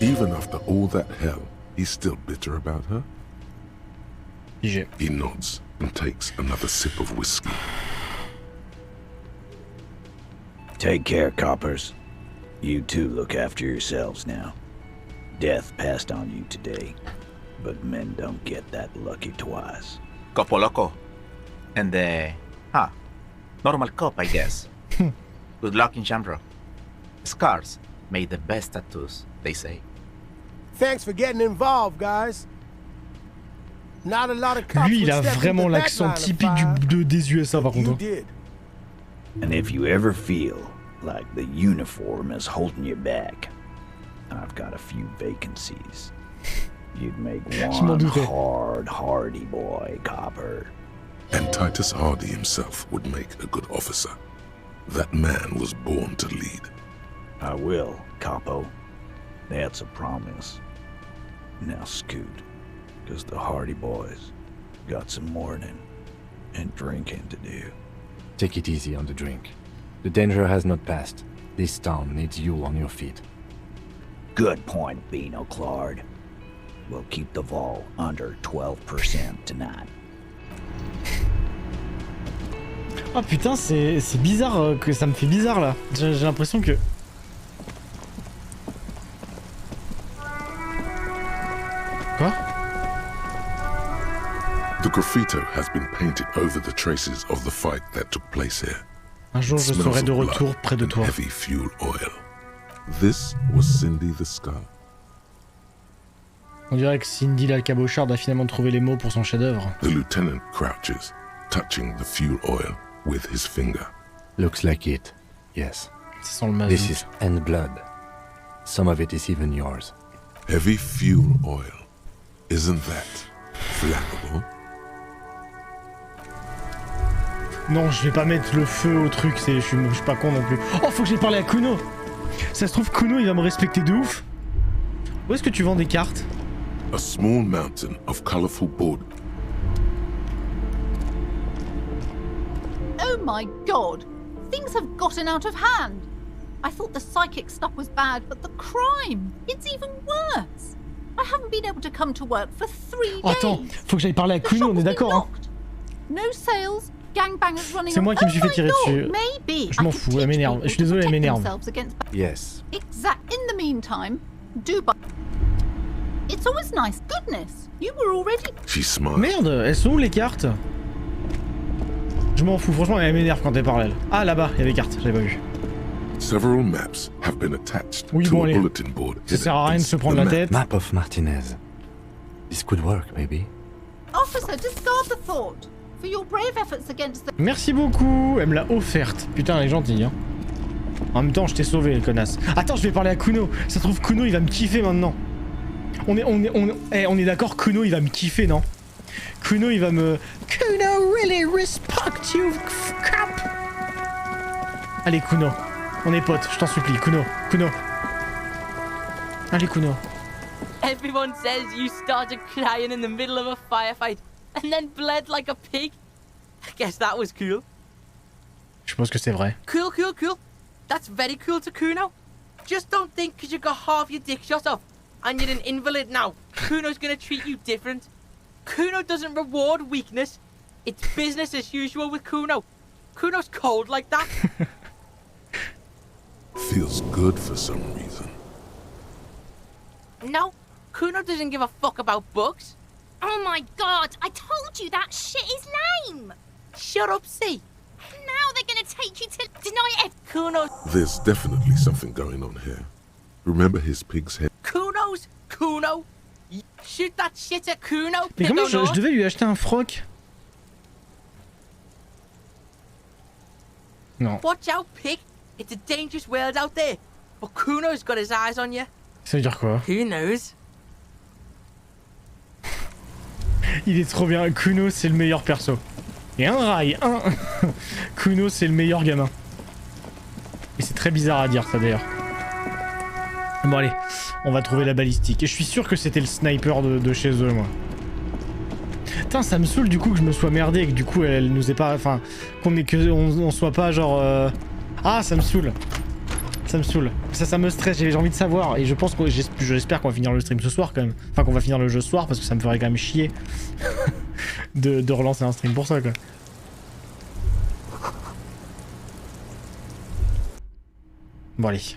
Even after all that hell, he's still bitter about her? He nods and takes another sip of whiskey. Take care, coppers. You two look after yourselves now. Death passed on you today, but men don't get that lucky twice. Copo loco. And normal cop, I guess. Good luck in Shamrock. Scars made the best tattoos, they say. Thanks for getting involved, guys. Not a lot of cops Lui, il a would step vraiment into that l'accent line of typique fire. des USA par You contre. did. And if you ever feel like the uniform is holding you back, I've got a few vacancies. You'd make one hard, hardy boy, copper. And Titus Hardy himself would make a good officer. That man was born to lead. I will, capo. That's a promise. Now scoot, because the Hardy boys got some mourning and drinking to do. Take it easy on the drink. The danger has not passed. This town needs you on your feet. Good point, Beano Claude. We'll keep the vol under 12% tonight. Oh putain, c'est bizarre que ça me fait bizarre là. J'ai l'impression que... Quoi? The graffito has been painted over the traces of the fight that took place here. Un jour je serai de retour près de toi. Heavy fuel oil. This was Cindy the Scar. On dirait que Cindy la cabocharde a finalement trouvé les mots pour son chef-d'œuvre. The lieutenant crouches, touching the fuel oil with his finger. Looks like it, yes. Ça sent le mazout. This is end blood. Some of it is even yours. Heavy fuel oil. Isn't that flammable? Non, je vais pas mettre le feu au truc, je suis pas con non plus. Oh, faut que j'aille parler à Kuno. Ça se trouve, Kuno, il va me respecter de ouf. Où est-ce que tu vends des cartes? A small mountain of colorful board. Oh my god! Things have gotten out of hand! I thought the psychic stuff was bad, but the crime! It's even worse! I haven't been able to come to work for 3 days! Attends, faut que j'aille parler à Kuno, on est d'accord hein? No sales, gangbangers running. C'est moi qui me suis fait tirer dessus. Maybe je m'en fous, elle m'énerve. Je suis désolé, elle m'énerve. Yes. In the meantime, do buy. It's always nice. Goodness, you were already. She smiled. Merde, elles sont où les cartes? Je m'en fous, franchement, elle m'énerve quand elle parle elle. Ah là-bas, il y a des cartes, j'avais pas vu. Several maps have been attached to a bulletin board. Ça sert à rien de se prendre la tête. Map of Martinez. This could work, maybe. Officer, discard the thought. For your brave efforts against the... Merci beaucoup, elle me l'a offerte. Putain, elle est gentille, hein. En même temps, je t'ai sauvé, connasse. Attends, je vais parler à Kuno. Ça se trouve, Kuno, il va me kiffer maintenant. On est d'accord, Kuno, il va me kiffer, non? Kuno, il va me... Kuno really respect you, crap. Allez, Kuno. On est potes, je t'en supplie. Kuno. Allez, Kuno. Everyone says you started crying in the middle of a firefight and then bled like a pig. I guess that was cool. Je pense que c'est vrai. Cool. That's very cool to Kuno. Just don't think because you got half your dick shot off and you're an invalid now, Kuno's gonna treat you different. Kuno doesn't reward weakness. It's business as usual with Kuno. Kuno's cold like that. Feels good for some reason. No, Kuno doesn't give a fuck about books. Oh my god, I told you that shit is lame! Shut up, C. Now they're gonna take you to deny it. Kuno. There's definitely something going on here. Remember his pig's head? Kuno. Shoot that shit at Kuno. Mais comment je devais lui acheter un froc? Non. Watch out, pig. It's a dangerous world out there. But Kuno's got his eyes on you. Ça veut dire quoi? Who knows? Il est trop bien. Kuno, c'est le meilleur perso. Et un rail, un. Kuno, c'est le meilleur gamin. Et c'est très bizarre à dire ça d'ailleurs. Bon allez, on va trouver la balistique. Et je suis sûr que c'était le sniper de chez eux, moi. Putain, ça me saoule du coup que je me sois merdé et que du coup elle nous ait pas... Enfin, on soit pas genre... Ah, ça me saoule. Ça me saoule. Ça me stresse, j'ai envie de savoir. Et je pense que j'espère qu'on va finir le stream ce soir quand même. Enfin, qu'on va finir le jeu ce soir parce que ça me ferait quand même chier de relancer un stream pour ça, quoi. Bon allez.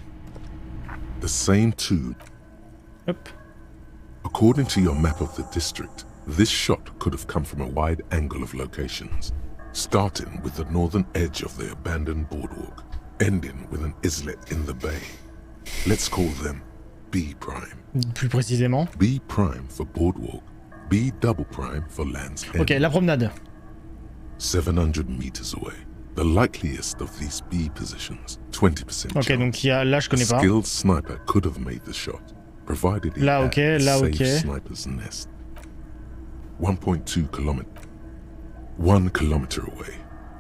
The same tube. Hop. According to your map of the district, this shot could have come from a wide angle of locations, starting with the northern edge of the abandoned boardwalk, ending with an islet in the bay. Let's call them B prime. Plus précisément. B prime for boardwalk, B double prime for Land's End. Ok, la promenade. 700 meters away. The likeliest of these B positions, 20%. Ok, donc il y a là je connais pas. A skilled sniper could have made the shot, provided he là, had ok, a là, safe ok. sniper's nest. 1.2 kilometer. 1 kilometer away.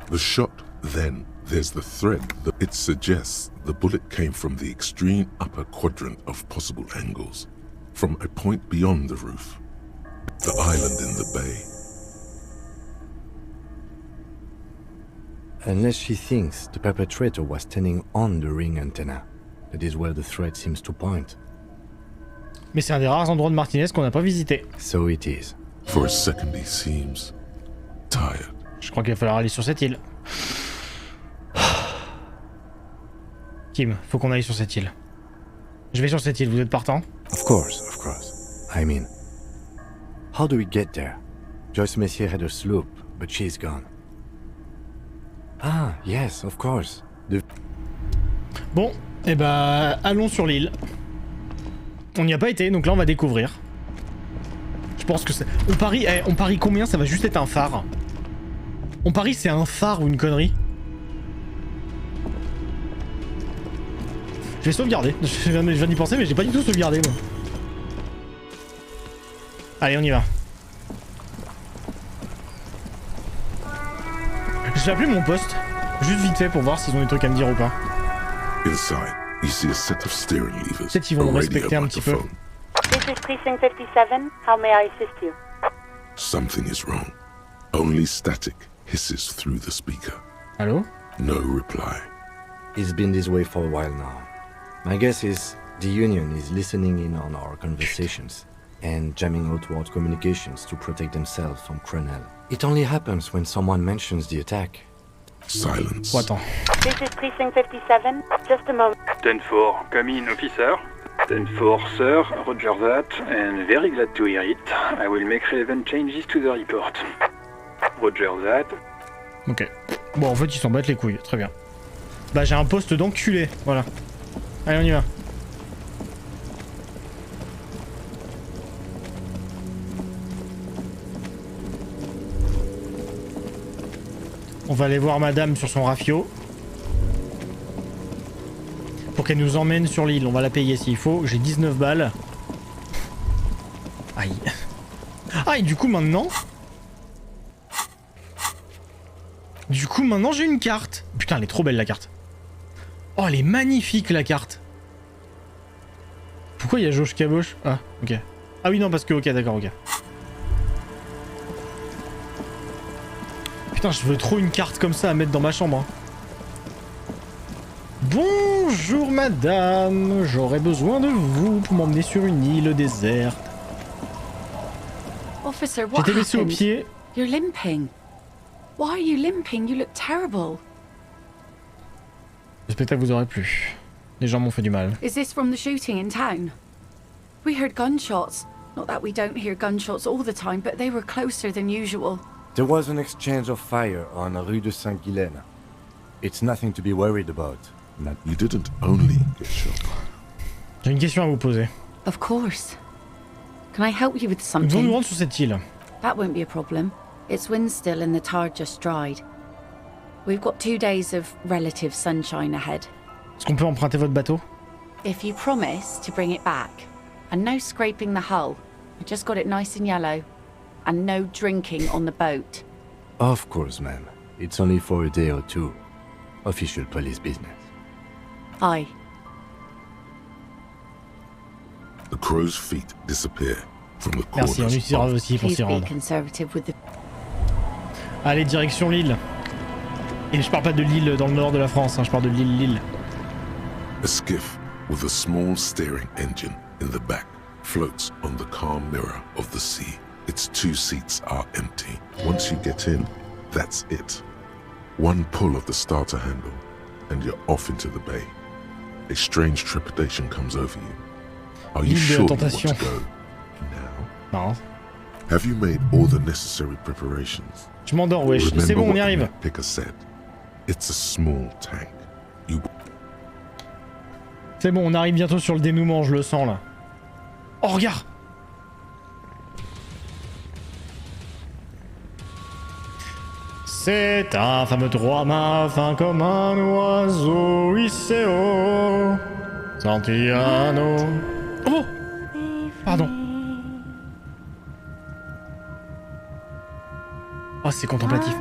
The shot, then there's the thread that it suggests the bullet came from the extreme upper quadrant of possible angles, from a point beyond the roof, the island in the bay. Unless she thinks the perpetrator was standing on the ring antenna. That is where the thread seems to point. Mais c'est un des rares endroits de Martinez qu'on n'a pas visité. So it is. For a second he seems tired. Je crois qu'il va falloir aller sur cette île. Kim, faut qu'on aille sur cette île. Je vais sur cette île, vous êtes partant? Of course, of course. I mean, how do we get there? Joyce Messier had a sloop, but she's gone. Ah, yes, of course. Bon, et bah allons sur l'île. On n'y a pas été, donc là on va découvrir. Je pense que c'est... On parie combien? Ça va juste être un phare. On parie c'est un phare ou une connerie. Je vais sauvegarder. Je viens d'y penser, mais j'ai pas du tout sauvegardé, moi. Allez, on y va. Je vais appeler mon poste, juste vite fait pour voir s'ils ont des trucs à me dire ou pas. Inside, you see a set of steering levers. Peut-être qu'ils vont me respecter un petit peu. This is Precinct 57. How may I assist you? Something is wrong. Only static hisses through the speaker. Hello? No reply. It's been this way for a while now. My guess is the Union is listening in on our conversations and jamming outward communications to protect themselves from Cronel. It only happens when someone mentions the attack. Silence. Oh, attends. This is Precinct 57. Just a moment. 10-4, come in, officer. 10-4, sir, roger that, and very glad to hear it. I will make relevant changes to the report. Roger that. Ok. Bon, en fait, ils s'en battent les couilles. Très bien. Bah, j'ai un poste d'enculé. Voilà. Allez, on y va. On va aller voir madame sur son rafio. Pour qu'elle nous emmène sur l'île. On va la payer s'il faut. J'ai 19 balles. Aïe. Ah, et du coup maintenant... j'ai une carte. Putain, elle est trop belle la carte. Oh, elle est magnifique la carte. Pourquoi il y a Jauge Caboche? Ah, ok. Ah oui, non, parce que... Ok, d'accord, ok. Putain, je veux trop une carte comme ça à mettre dans ma chambre. Hein. Bonjour madame, j'aurais besoin de vous pour m'emmener sur une île déserte. Officer, what J'étais laissé au happened? pied. You're limping. Why are you limping? You look terrible. J'espère que vous aurez plu. Les gens m'ont fait du mal. Is this from the shooting in town? We heard gunshots. Not that we don't hear gunshots all the time, but they were closer than usual. There was an exchange of fire on Rue de Saint-Guylaine. It's nothing to be worried about. You didn't only get shot. J'ai une question à vous poser. Of course. Can I help you with Nous devons nous something? rendre sur cette île. That won't be a problem. It's wind still and the tar just dried. We've got 2 days of relative sunshine ahead. Est-ce qu'on peut emprunter votre bateau? If you promise to bring it back, and no scraping the hull, I just got it nice and yellow, and no drinking on the boat. Of course, ma'am. It's only for a day or two. Official police business. Aye. The crow's feet disappear from the Merci, on utilisera aussi pour s'y Please be rendre. conservative with the... Allez, direction Lille. Et je parle pas de Lille dans le nord de la France, hein, je parle de Lille. A skiff with a small steering engine in the back floats on the calm mirror of the sea. Its 2 seats are empty. Once you get in, that's it. One pull of the starter handle, and you're off into the bay. A strange trepidation comes over you. Are you sure you want to go now? Non. Have you made all the necessary preparations? Je m'endors, wesh. C'est bon, on y arrive. Picker said. It's a small tank. C'est bon, on arrive bientôt sur le dénouement, je le sens là. Oh, regarde! C'est un fameux trois-mâts fin comme un oiseau hissé haut. Santillano. Oh! Pardon. Oh, c'est contemplatif.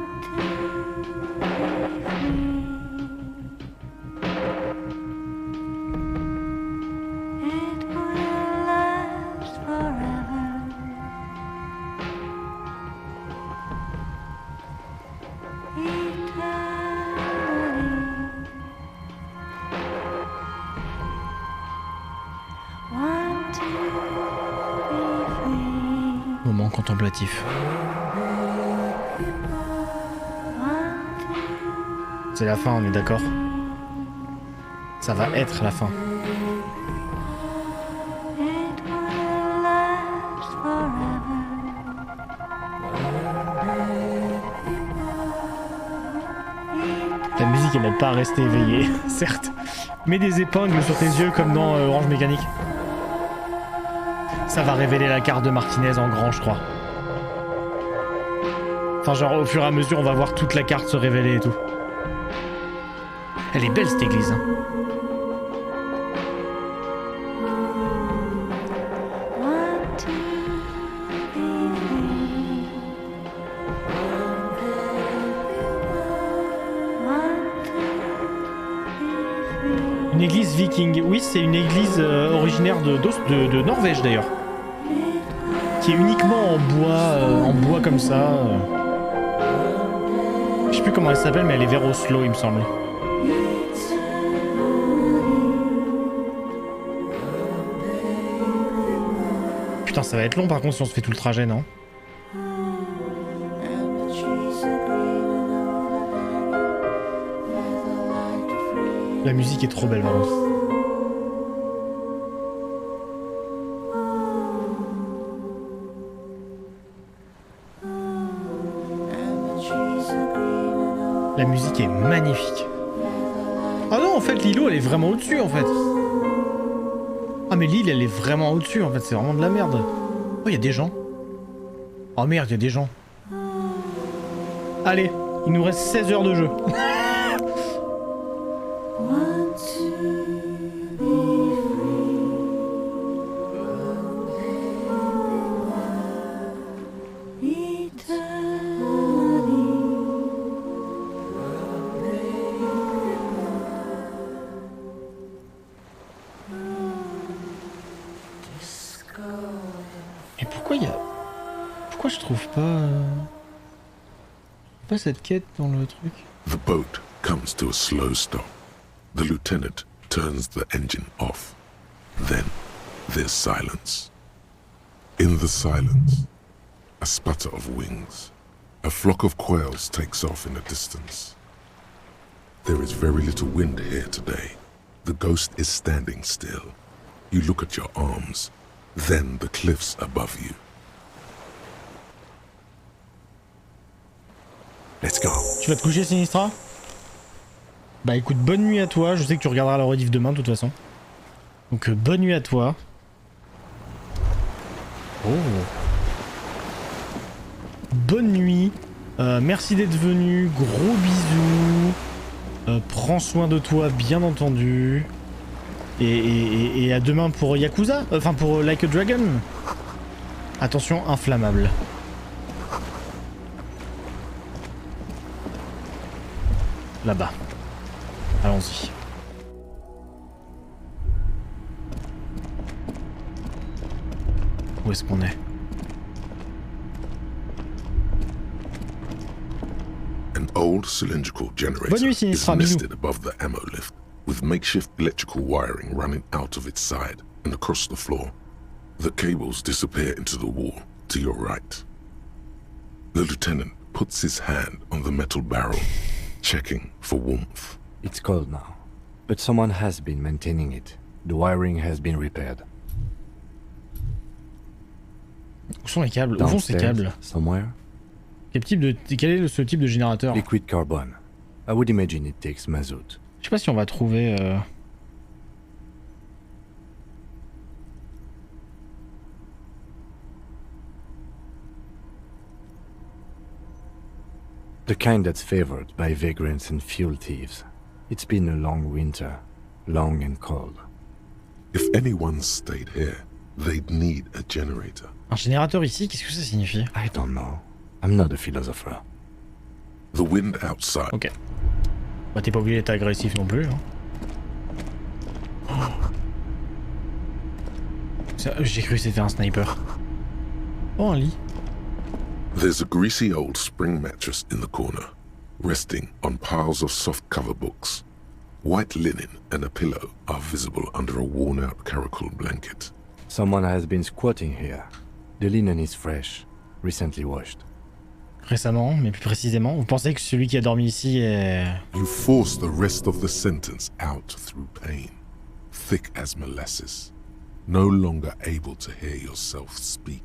Moment contemplatif. C'est la fin, on est d'accord? Ça va être la fin. La musique elle n'aide pas à rester éveillé, certes. Mets des épingles sur tes yeux comme dans Orange Mécanique. Ça va révéler la carte de Martinez en grand, je crois. Enfin genre au fur et à mesure on va voir toute la carte se révéler et tout. Elle est belle cette église, hein. Une église viking. Oui, c'est une église originaire de Norvège d'ailleurs. Qui est uniquement en bois comme ça. Je sais plus comment elle s'appelle, mais elle est vers Oslo, il me semble. Putain, ça va être long par contre si on se fait tout le trajet, non? La musique est trop belle, par contre. La musique est magnifique. Ah non, en fait, l'îlot, elle est vraiment au-dessus, en fait. Ah, mais l'île, elle est vraiment au-dessus, en fait. C'est vraiment de la merde. Oh, il y a des gens. Oh merde, il y a des gens. Allez, il nous reste 16 heures de jeu. Pourquoi je trouve pas cette quête dans le truc? The boat comes to a slow stop. The lieutenant turns the engine off. Then there's silence. In the silence, a sputter of wings. A flock of quails takes off in the distance. There is very little wind here today. The ghost is standing still. You look at your arms, then the cliffs above you. Let's go. Tu vas te coucher, Sinistra? Bah écoute, bonne nuit à toi. Je sais que tu regarderas la rediff demain de toute façon. Donc bonne nuit à toi. Oh. Bonne nuit. Merci d'être venu, gros bisous. Prends soin de toi, bien entendu. Et à demain pour Yakuza, enfin pour Like a Dragon. Attention, inflammable. Là-bas. Allons-y. Où est-ce qu'on est? An old cylindrical generator Bonne nuit, is Sinistra, bisous. nested above the ammo lift, with makeshift electrical wiring running out of its side and across the floor. The cables disappear into the wall to your right. The lieutenant puts his hand on the metal barrel, checking for warmth. It's cold now, but someone has been maintaining it. The wiring has been repaired. Où sont les câbles? Où vont ces câbles? Somewhere? Quel est ce type de générateur? Liquid carbon. I would imagine it takes mazout. Je sais pas si on va trouver... The kind that's favored by vagrants and fuel thieves. It's been a long winter, long and cold. If anyone stayed here, they'd need a generator. Un générateur ici, qu'est-ce que ça signifie? I don't know. I'm not a philosopher. The wind outside. Ok. Bah t'es pas obligé d'être agressif non plus. Hein. J'ai cru que c'était un sniper. Oh, un lit. There's a greasy old spring mattress in the corner, resting on piles of soft-cover books. White linen and a pillow are visible under a worn-out caracal blanket. Someone has been squatting here. The linen is fresh, recently washed. Récemment, mais plus précisément, vous pensez que celui qui a dormi ici est... You force the rest of the sentence out through pain, thick as molasses, no longer able to hear yourself speak.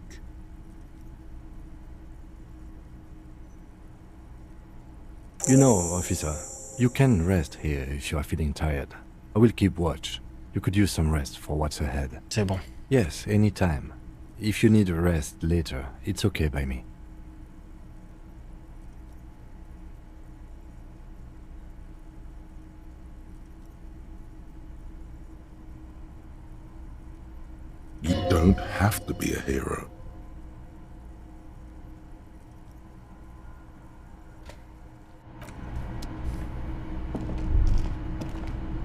You know, officer, you can rest here if you are feeling tired. I will keep watch. You could use some rest for what's ahead. C'est bon. Yes, anytime. If you need a rest later, it's okay by me. You don't have to be a hero.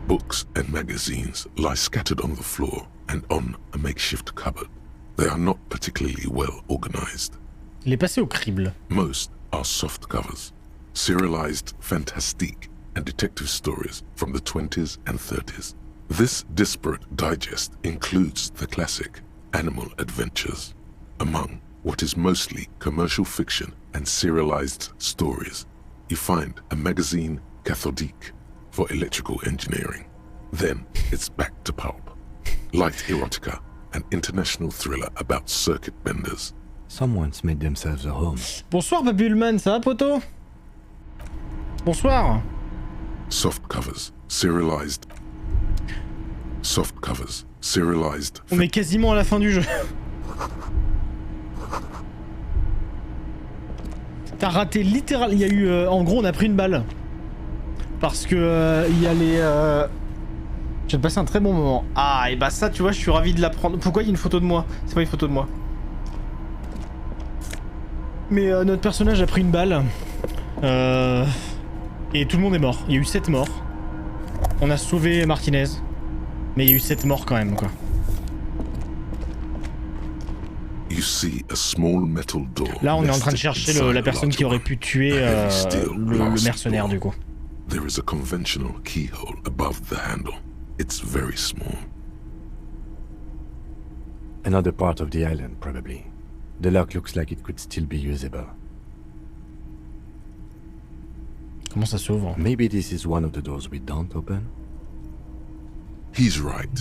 Books and magazines lie scattered on the floor and on a makeshift cupboard. They are not particularly well organized. Il est passé au crible. Most are soft covers, serialized fantastique and detective stories from the 20s and 30s. This disparate digest includes the classic Animal Adventures, among what is mostly commercial fiction and serialized stories. You find a magazine cathodique for electrical engineering. Then it's back to pulp. Light erotica, an international thriller about circuit benders. Someone's made themselves a home. Bonsoir Babulman, ça va poto? Bonsoir. Soft covers, serialized. Soft covers, serialized. On est quasiment à la fin du jeu. T'as raté littéralement. Il y a eu. En gros, on a pris une balle. Parce que il y a les. Je viens de passer un très bon moment. Ah, et bah ça, tu vois, je suis ravi de l'apprendre. Pourquoi il y a une photo de moi? C'est pas une photo de moi. Mais notre personnage a pris une balle. Et tout le monde est mort. Il y a eu 7 morts. On a sauvé Martinez. Mais il y a eu 7 morts quand même, quoi. You see a small metal door. Là, on est en train de chercher la personne qui aurait pu tuer le mercenaire, du coup. There is a conventional keyhole above the handle. It's very small. Another part of the island, probably. The lock looks like it could still be usable. Comment ça s'ouvre? Maybe this is one of the doors we don't open? He's right.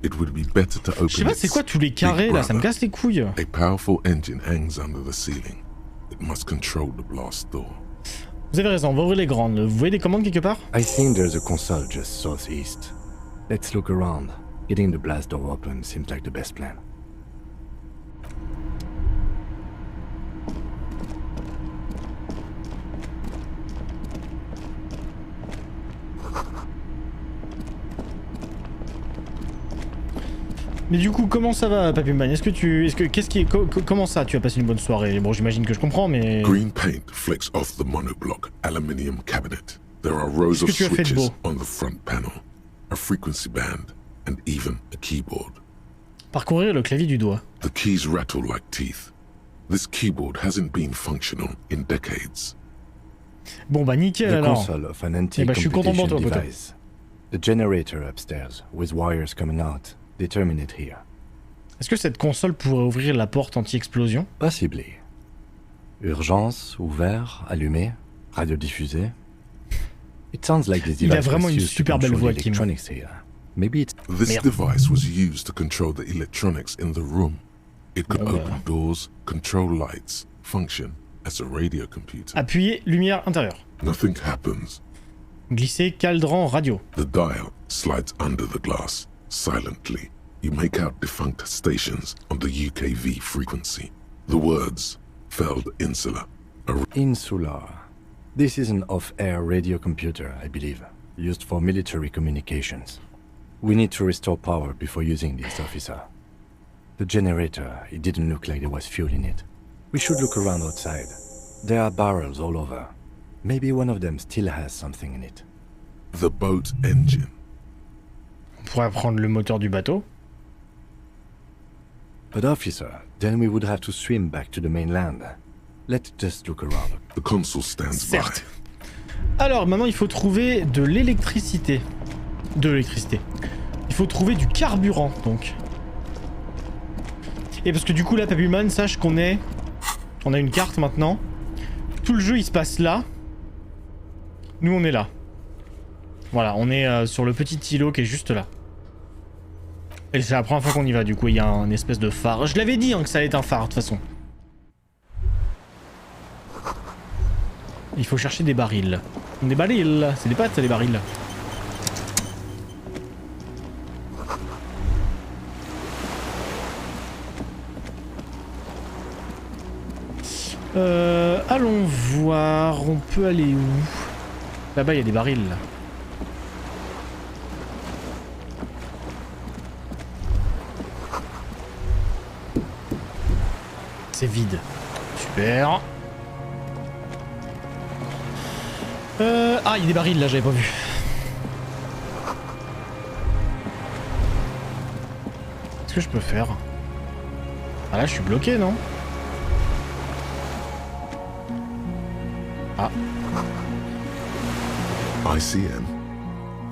It would be better to open. Je sais pas, c'est quoi tous les carrés là? Ça me casse les couilles. A powerful engine hangs under the ceiling. It must control the blast door. Vous avez raison, on va ouvrir les grandes. Vous voyez des commandes quelque part? I think there's a console just southeast. Let's look around. Getting the blast door open seems like the best plan. Mais du coup, comment ça va, Papy Man? Comment ça, tu as passé une bonne soirée? Bon, j'imagine que je comprends, mais... Green paint flecks off the monoblock aluminium cabinet. There are rows of switches on the front panel, a frequency band, and even a keyboard. Parcourir le clavier du doigt. The keys rattle like teeth. This keyboard hasn't been functional in decades. Bon bah nickel the alors. Console of an antique bah, je suis content pour toi, device. The generator upstairs, with wires coming out, determine it here. Est-ce que cette console pourrait ouvrir la porte anti-explosion? Possibly. Urgence, ouvert, allumé, radiodiffusé. It sounds like this Il a device vraiment was une used super to belle control voix, Kim. electronics here. Maybe it's... This device was used to control the electronics in the room. It could open doors, control lights, function as a radio computer. Appuyez lumière intérieure. Nothing happens. Glisser cadran radio. The dial slides under the glass, silently. You make out defunct stations on the UKV frequency. The words, Feld Insular. Insular. This is an off-air radio computer, I believe, used for military communications. We need to restore power before using this, officer. The generator, it didn't look like there was fuel in it. We should look around outside. There are barrels all over. Maybe one of them still has something in it. The boat engine. On pourrait prendre le moteur du bateau. But officer, then we would have to swim back to the mainland. Let's just look around. The console stands Certes. Alors maintenant il faut trouver de l'électricité. Il faut trouver du carburant donc. Et parce que du coup là, Papyman, sache qu'on est... On a une carte maintenant. Tout le jeu il se passe là. Nous on est là. Voilà, on est sur le petit îlot qui est juste là. Et c'est la première fois qu'on y va, du coup il y a un espèce de phare. Je l'avais dit hein, que ça allait être un phare de toute façon. Il faut chercher des barils. Des barils, c'est des pâtes ça, les barils. Allons voir, on peut aller où? Là-bas il y a des barils. Là. C'est vide. Super. Ah, il y a des barils là, j'avais pas vu. Qu'est-ce que je peux faire? Ah là, je suis bloqué, non? Ah. ICM.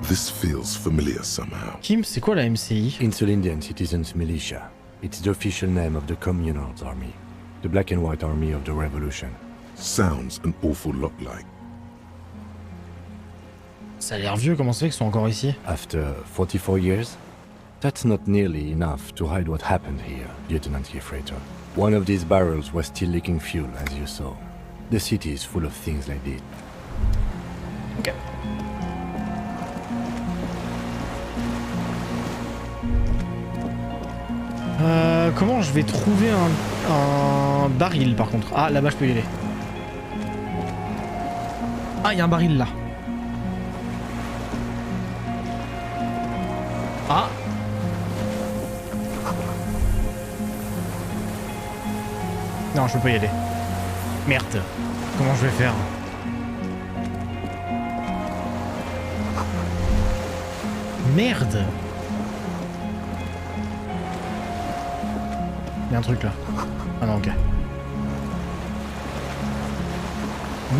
This feels familiar somehow. Kim, c'est quoi la MCI? Insul Indian Citizens Militia. It's the official name of the Communal Army. The Black and White Army of the Revolution. Sounds an awful lot like. Ça a l'air vieux, comment ça fait qu'ils sont encore ici? After 44 years? That's not nearly enough to hide what happened here, Lieutenant Gefreiter. One of these barrels was still leaking fuel, as you saw. The city is full of things like this. Ok. Comment je vais trouver un baril par contre? Ah, là-bas je peux y aller. Ah, il y a un baril là. Ah. Non, je peux pas y aller. Merde. Comment je vais faire? Merde. Il y a un truc là. Ah non, ok.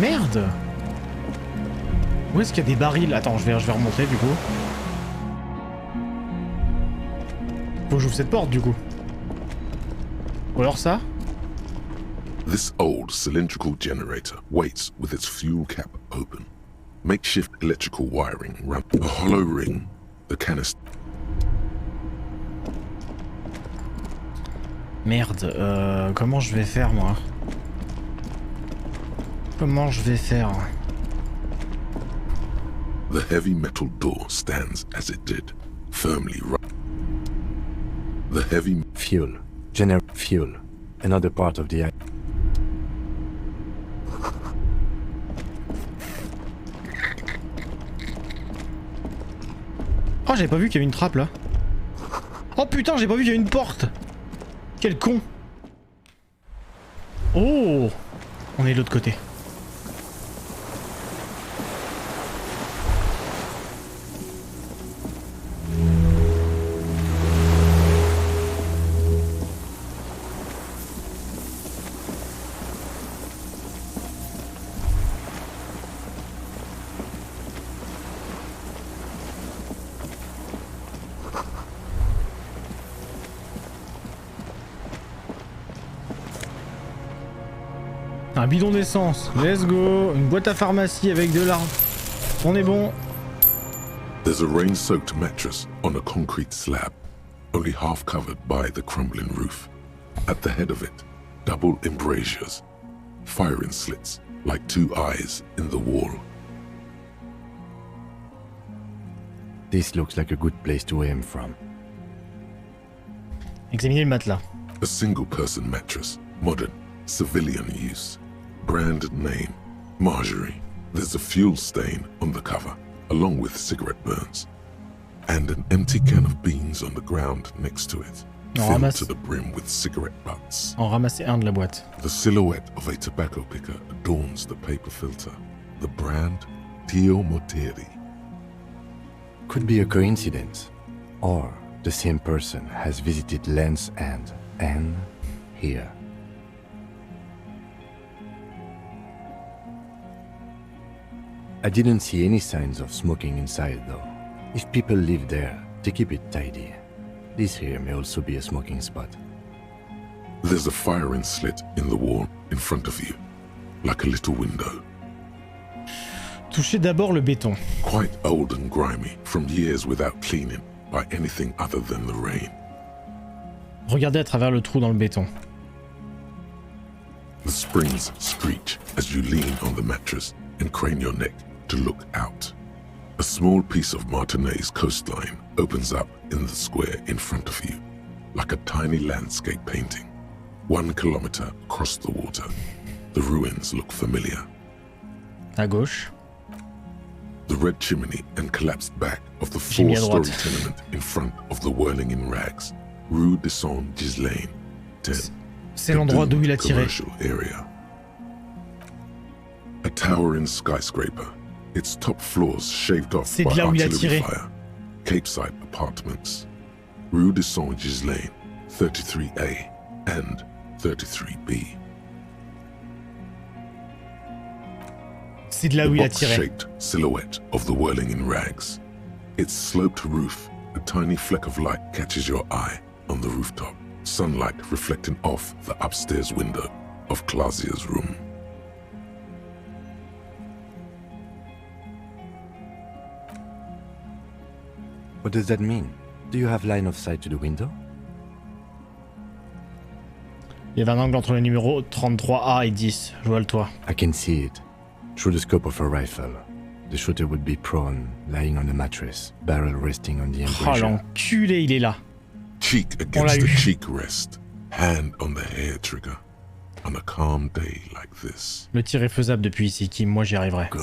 Merde. Où est-ce qu'il y a des barils? Attends, je vais remonter du coup. Faut que j'ouvre cette porte du coup. Ou alors ça? This old cylindrical generator waits with its fuel cap open. Makeshift electrical wiring around a hollow ring, the canister. Merde, comment je vais faire moi? Comment je vais faire? The heavy metal door stands as it did, firmly the heavy fuel. Fuel. Another part of the... Oh, j'avais pas vu qu'il y avait une trappe là. Oh putain, j'ai pas vu qu'il y a une porte. Quel con. Oh, on est de l'autre côté. Un bidon d'essence, let's go. Une boîte à pharmacie avec de l'arme. On est bon. There's a rain-soaked mattress on a concrete slab, only half covered by the crumbling roof. At the head of it, double embrasures, firing slits like two eyes in the wall. This looks like a good place to aim from. Examinez le matelas. A single-person mattress, modern, civilian use. Brand name, Marjorie. There's a fuel stain on the cover, along with cigarette burns. And an empty can of beans on the ground next to it, filled to the brim with cigarette butts. En ramasser un de la boîte. The silhouette of a tobacco picker adorns the paper filter. The brand, Tio Moteri. Could be a coincidence. Or the same person has visited Land's End and here. I didn't see any signs of smoking inside though. If people live there, they keep it tidy. This here may also be a smoking spot. There's a firing slit in the wall in front of you, like a little window. Touchez d'abord le béton. Quite old and grimy, from years without cleaning by anything other than the rain. Regardez à travers le trou dans le béton. The springs screech as you lean on the mattress and crane your neck to look out. A small piece of Martinez coastline opens up in the square in front of you, like a tiny landscape painting. 1 kilometer across the water. The ruins look familiar. À gauche. The red chimney and collapsed back of the 4-story tenement in front of the whirling in rags. Rue de Saint-Ghislain, 10. C'est l'endroit d'où il a tiré. Commercial area. A towering skyscraper, its top floors shaved off by artillery fire. Capeside apartments. Rue de Saint-Ghislain, 33A and 33B. C'est de là où il a tiré. Box-shaped silhouette of the whirling in rags. Its sloped roof, a tiny fleck of light catches your eye on the rooftop. Sunlight reflecting off the upstairs window of Clausia's room. What does that mean? Do you have line of sight to the window? Il y avait un angle entre les numéros 33A et 10. Je vois le toit. I can see it. Through the scope of a rifle. The shooter would be prone, lying on a mattress, barrel resting on the embrasure. Oh l'enculé, il est là. Cheek against the cheek rest, hand on the hair trigger. On a calm day like this. Le tir est faisable depuis ici, Kim. Moi j'y arriverai. Good.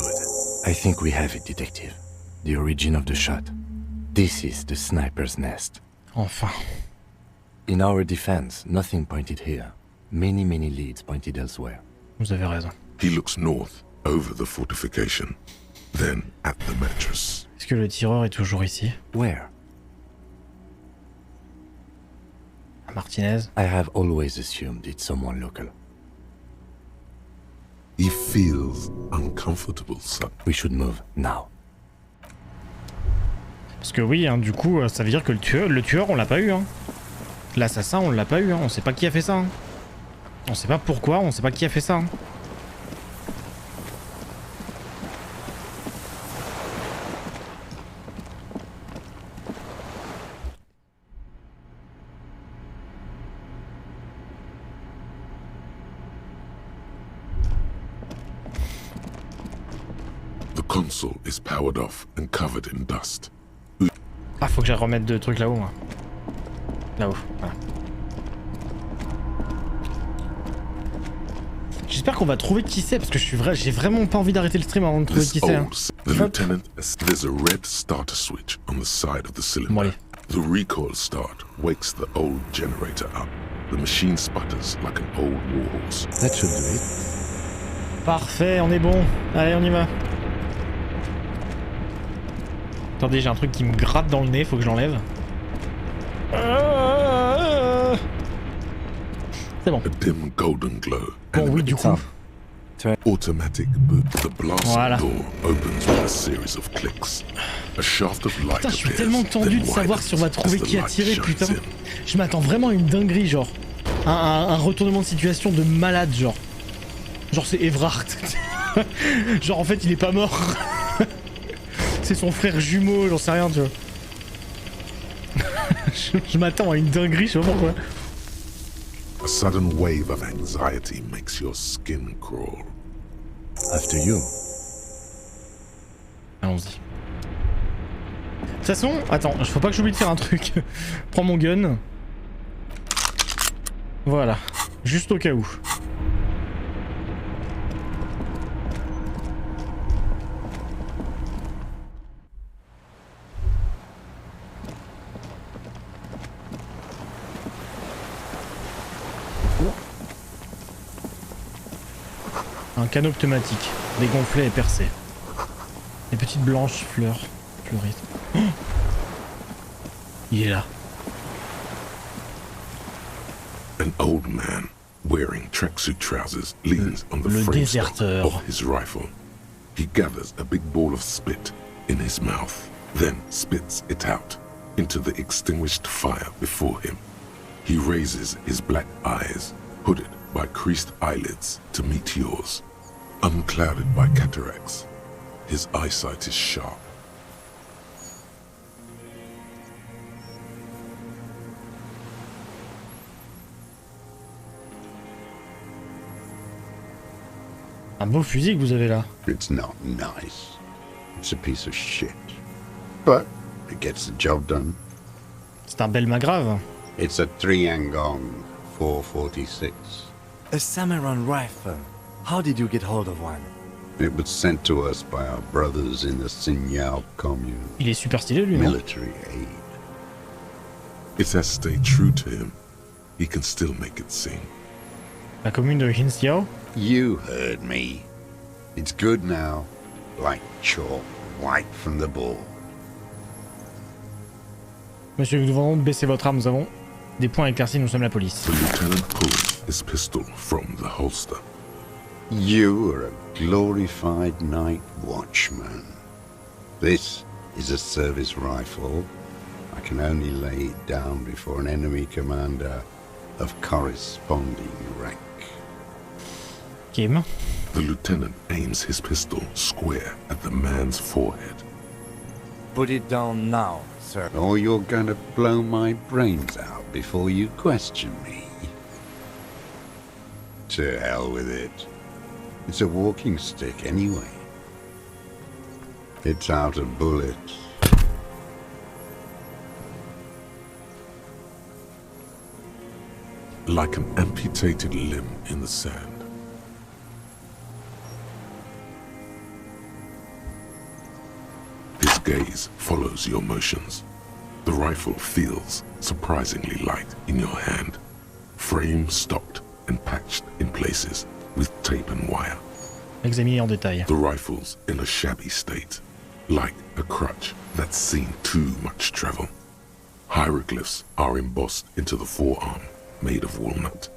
I think we have it, detective. The origin of the shot. This is the sniper's nest. Enfin. In our defense, nothing pointed here. Many leads pointed elsewhere. Vous avez raison. He looks north, over the fortification, then at the mattress. Est-ce que le tireur est toujours ici? Where? À Martinez. I have always assumed it's someone local. He feels uncomfortable, son. We should move now. Parce que oui, hein, du coup, ça veut dire que le tueur, on l'a pas eu. Hein. L'assassin, on l'a pas eu. Hein. On sait pas qui a fait ça. Hein. On sait pas pourquoi, on sait pas qui a fait ça. Hein. The console is powered off and covered in dust. Ah, faut que j'aille remettre deux trucs là-haut. Hein. Là-haut, voilà. J'espère qu'on va trouver qui c'est parce que j'ai vraiment pas envie d'arrêter le stream avant de trouver qui c'est. Hein. The lieutenant, there's a red starter switch on the side of the cylinder. Bon, allez. The recoil start wakes the old generator up. The machine sputters like an old warhorse. That should do it. Parfait, on est bon. Allez, on y va. Attendez, j'ai un truc qui me gratte dans le nez, faut que j'enlève. C'est bon. A dim golden glow. Bon, oui, du coup. Automatic boot. The blast Voilà. door opens with a series of clicks. A shaft of light Putain, je suis appears, tellement tendu de then savoir si on va widens trouver as the qui a light tiré, shines putain. in. Je m'attends vraiment à une dinguerie, genre. Un retournement de situation de malade, genre. Genre, c'est Everhart. Genre, en fait, il est pas mort. C'est son frère jumeau, j'en sais rien, tu vois. Je m'attends à une dinguerie, je sais pas pourquoi. A sudden wave of anxiety makes your skin crawl. After you. Allons-y. De toute façon, attends, faut pas que j'oublie de faire un truc. Prends mon gun. Voilà, juste au cas où. Un canot pneumatique, dégonflé et percé. Les petites blanches fleurs, fleurites. Oh, il est là. An old man wearing tracksuit trousers leans on the Le frame stock déserteur. of his rifle. He gathers a big ball of spit in his mouth, then spits it out into the extinguished fire before him. He raises his black eyes, hooded by creased eyelids, to meet yours. Unclouded by cataracts, his eyesight is sharp. Un beau fusil que vous avez là. It's not nice. It's a piece of shit. But it gets the job done. C'est un bel magrave. It's a 3-Angong 446. A Samaran rifle. How did you get hold of one? It was sent to us by our brothers in the Sinyao commune. Il est super stylé lui, non? Military aid. It has stayed true to him. He can still make it sing. La commune de Hinxiao? You heard me. It's good now. Like chalk, white from the ball. Monsieur, nous devons baisser votre arme, nous avons des points éclaircis, nous sommes la police. The lieutenant pulls his pistol from the holster. You are a glorified night watchman. This is a service rifle. I can only lay it down before an enemy commander of corresponding rank. Kim. The lieutenant aims his pistol square at the man's forehead. Put it down now, sir. Or you're gonna blow my brains out before you question me. To hell with it. It's a walking stick anyway. It's out of bullets. Like an amputated limb in the sand. His gaze follows your motions. The rifle feels surprisingly light in your hand. Frame stocked and patched in places with tape and wire. Examiner en détail. The rifle's in a shabby state, like a crutch that's seen too much travel. Hieroglyphs are embossed into the forearm, made of walnut.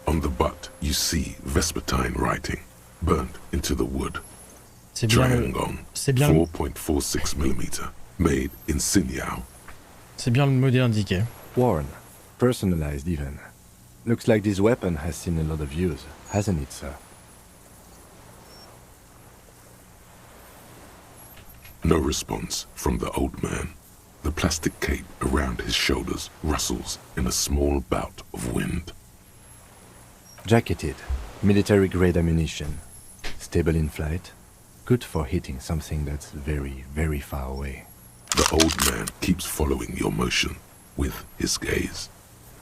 On the butt, you see Vespertine writing, burnt into the wood. C'est bien Triangon, 4.46 mm, made in Sinyao. C'est bien le modèle indiqué. Worn, personalized even. Looks like this weapon has seen a lot of use, hasn't it, sir? No response from the old man. The plastic cape around his shoulders rustles in a small bout of wind. Jacketed, military-grade ammunition. Stable in flight. Good for hitting something that's very, very far away. The old man keeps following your motion with his gaze.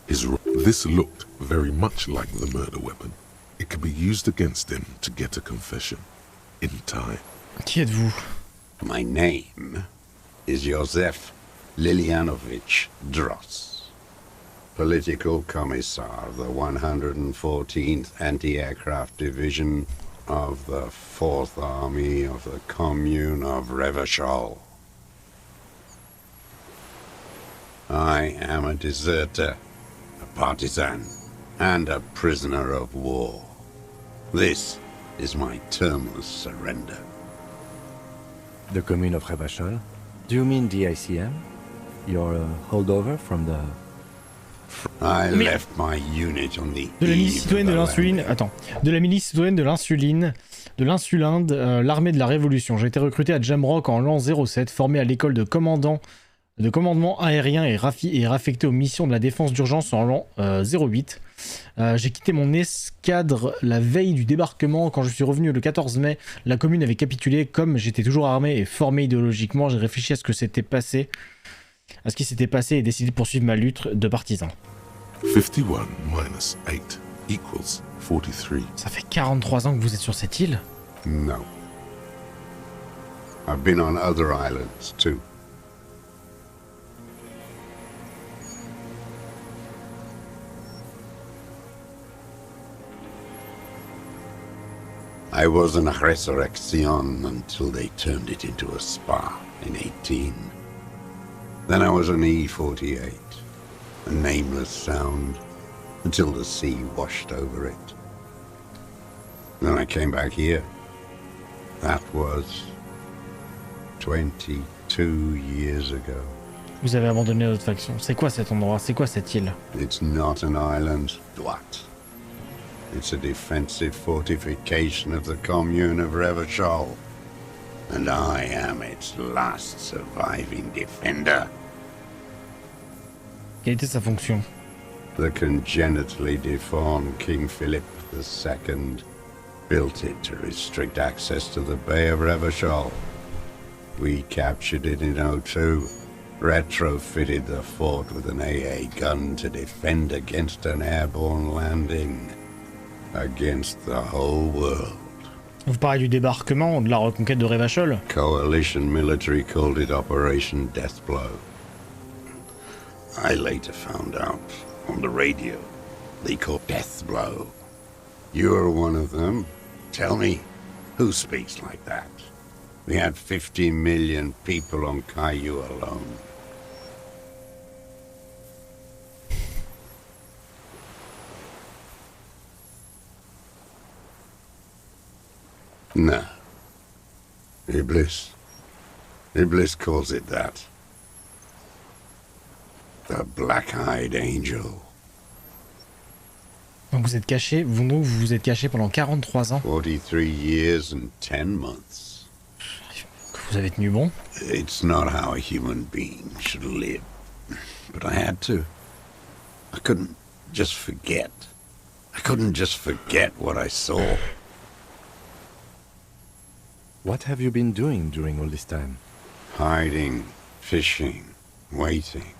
This looked very much like the murder weapon. It could be used against him to get a confession. In time. Qui êtes-vous? My name is Joseph Lilianovich Dross, Political Commissar of the 114th Anti-Aircraft Division of the 4th Army of the Commune of Revachol. I am a deserter, a partisan, and a prisoner of war. This is my termless surrender. The Commune of Revachol? Do you mean the ICM? Your holdover from the... I left my unit on the De la milice eve citoyenne de of the l'insuline. landing. Attends. De la milice citoyenne de l'insuline. De l'insulinde, l'armée de la Révolution. J'ai été recruté à Jamrock en l'an 07, formé à l'école de commandement aérien et raffecté aux missions de la défense d'urgence en l'an 08. J'ai quitté mon escadre la veille du débarquement. Quand je suis revenu le 14 mai, la commune avait capitulé. Comme j'étais toujours armé et formé idéologiquement, j'ai réfléchi à ce qui s'était passé et décidé de poursuivre ma lutte de partisan. 51 minus 8 equals 43. Ça fait 43 ans que vous êtes sur cette île? No. I've been on other islands too. I was an resurrection until they turned it into a spa in 18. Then I was an E-48, a nameless sound, until the sea washed over it. Then I came back here. That was 22 years ago. Vous avez abandonné votre faction. C'est quoi cet endroit? C'est quoi cette île? It's not an island, what? It's a defensive fortification of the commune of Revachol. And I am its last surviving defender. Quelle était sa fonction? The congenitally deformed King Philip II built it to restrict access to the Bay of Revachol. We captured it in 02, retrofitted the fort with an AA gun to defend against an airborne landing. Against the whole world. Vous parlez du débarquement, de la reconquête de Revachol? Coalition military called it Operation Deathblow. I later found out on the radio they called Deathblow. You're one of them. Tell me, who speaks like that? We had 50 million people on Caillou alone. No. Iblis. Iblis calls it that. The Black-Eyed Angel. Donc vous êtes caché, vous êtes caché pendant 43 ans. 43 years and 10 months. Vous avez tenu bon. It's not how a human being should live. But I had to. I couldn't just forget. I couldn't just forget what I saw. What have you been doing during all this time? Hiding, fishing, waiting.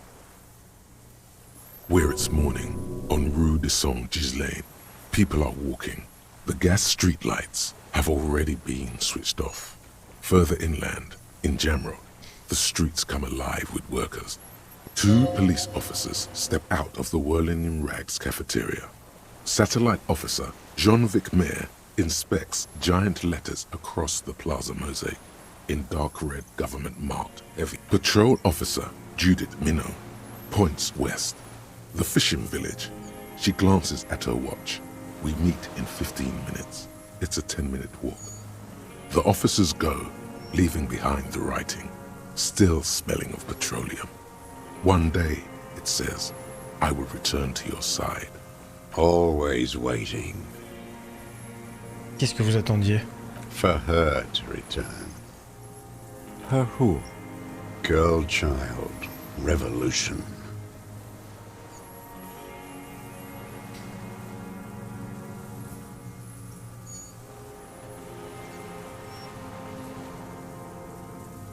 Where it's morning, on Rue de Saint-Ghislain, people are walking. The gas streetlights have already been switched off. Further inland, in Jamrock, the streets come alive with workers. 2 police officers step out of the Whirling in Rags cafeteria. Satellite officer Jean-Vic Mayer inspects giant letters across the plaza mosaic in dark red government-marked heavy. Patrol officer Judith Minot points west. The fishing village. She glances at her watch. We meet in 15 minutes. It's a 10-minute walk. The officers go, leaving behind the writing, still smelling of petroleum. One day, it says, I will return to your side. Always waiting. Qu'est-ce que vous attendiez? For her to return. Her who? Girl child. Revolution.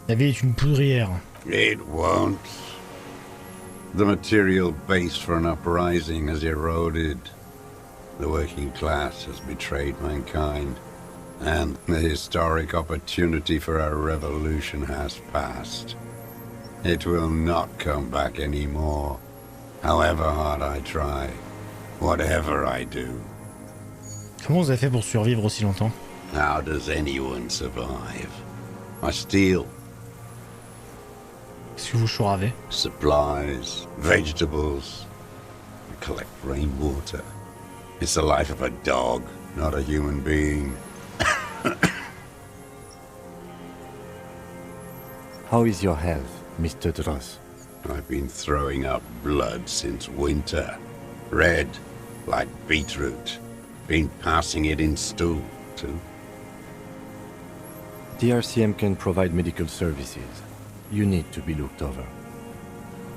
La vie est une poudrière. It won't. The material base for an uprising has eroded. The working class has betrayed mankind. And the historic opportunity for a revolution has passed. It will not come back anymore. However hard I try, whatever I do. Comment vous avez fait pour survivre aussi longtemps? How does anyone survive? I steal. Qu'est-ce que vous chouravez? Supplies, vegetables. I collect rainwater. It's the life of a dog, not a human being. How is your health, Mr. Dross? I've been throwing up blood since winter. Red, like beetroot. Been passing it in stool, too. The RCM can provide medical services. You need to be looked over.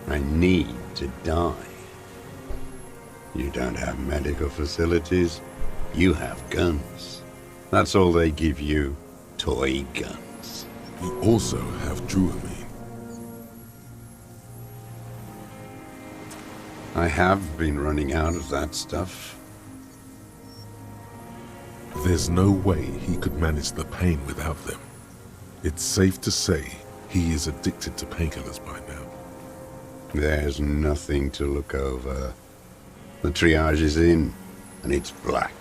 I need to die. You don't have medical facilities. You have guns. That's all they give you. Toy guns. You also have Druamine. I have been running out of that stuff. There's no way he could manage the pain without them. It's safe to say he is addicted to painkillers by now. There's nothing to look over. The triage is in, and it's black.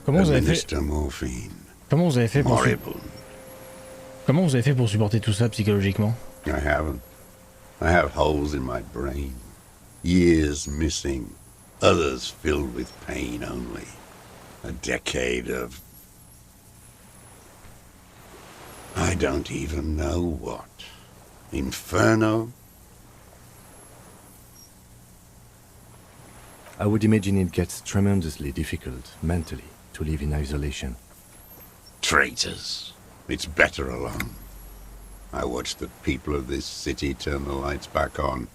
Comment vous avez fait? Administer morphine. Comment vous avez fait pour Horrible. Comment vous avez fait pour supporter tout ça psychologiquement? I haven't. I have holes in my brain. Years missing. Others filled with pain only. A decade of... I don't even know what. Inferno? I would imagine it gets tremendously difficult, mentally, to live in isolation. Traitors. It's better alone. I watch the people of this city turn the lights back on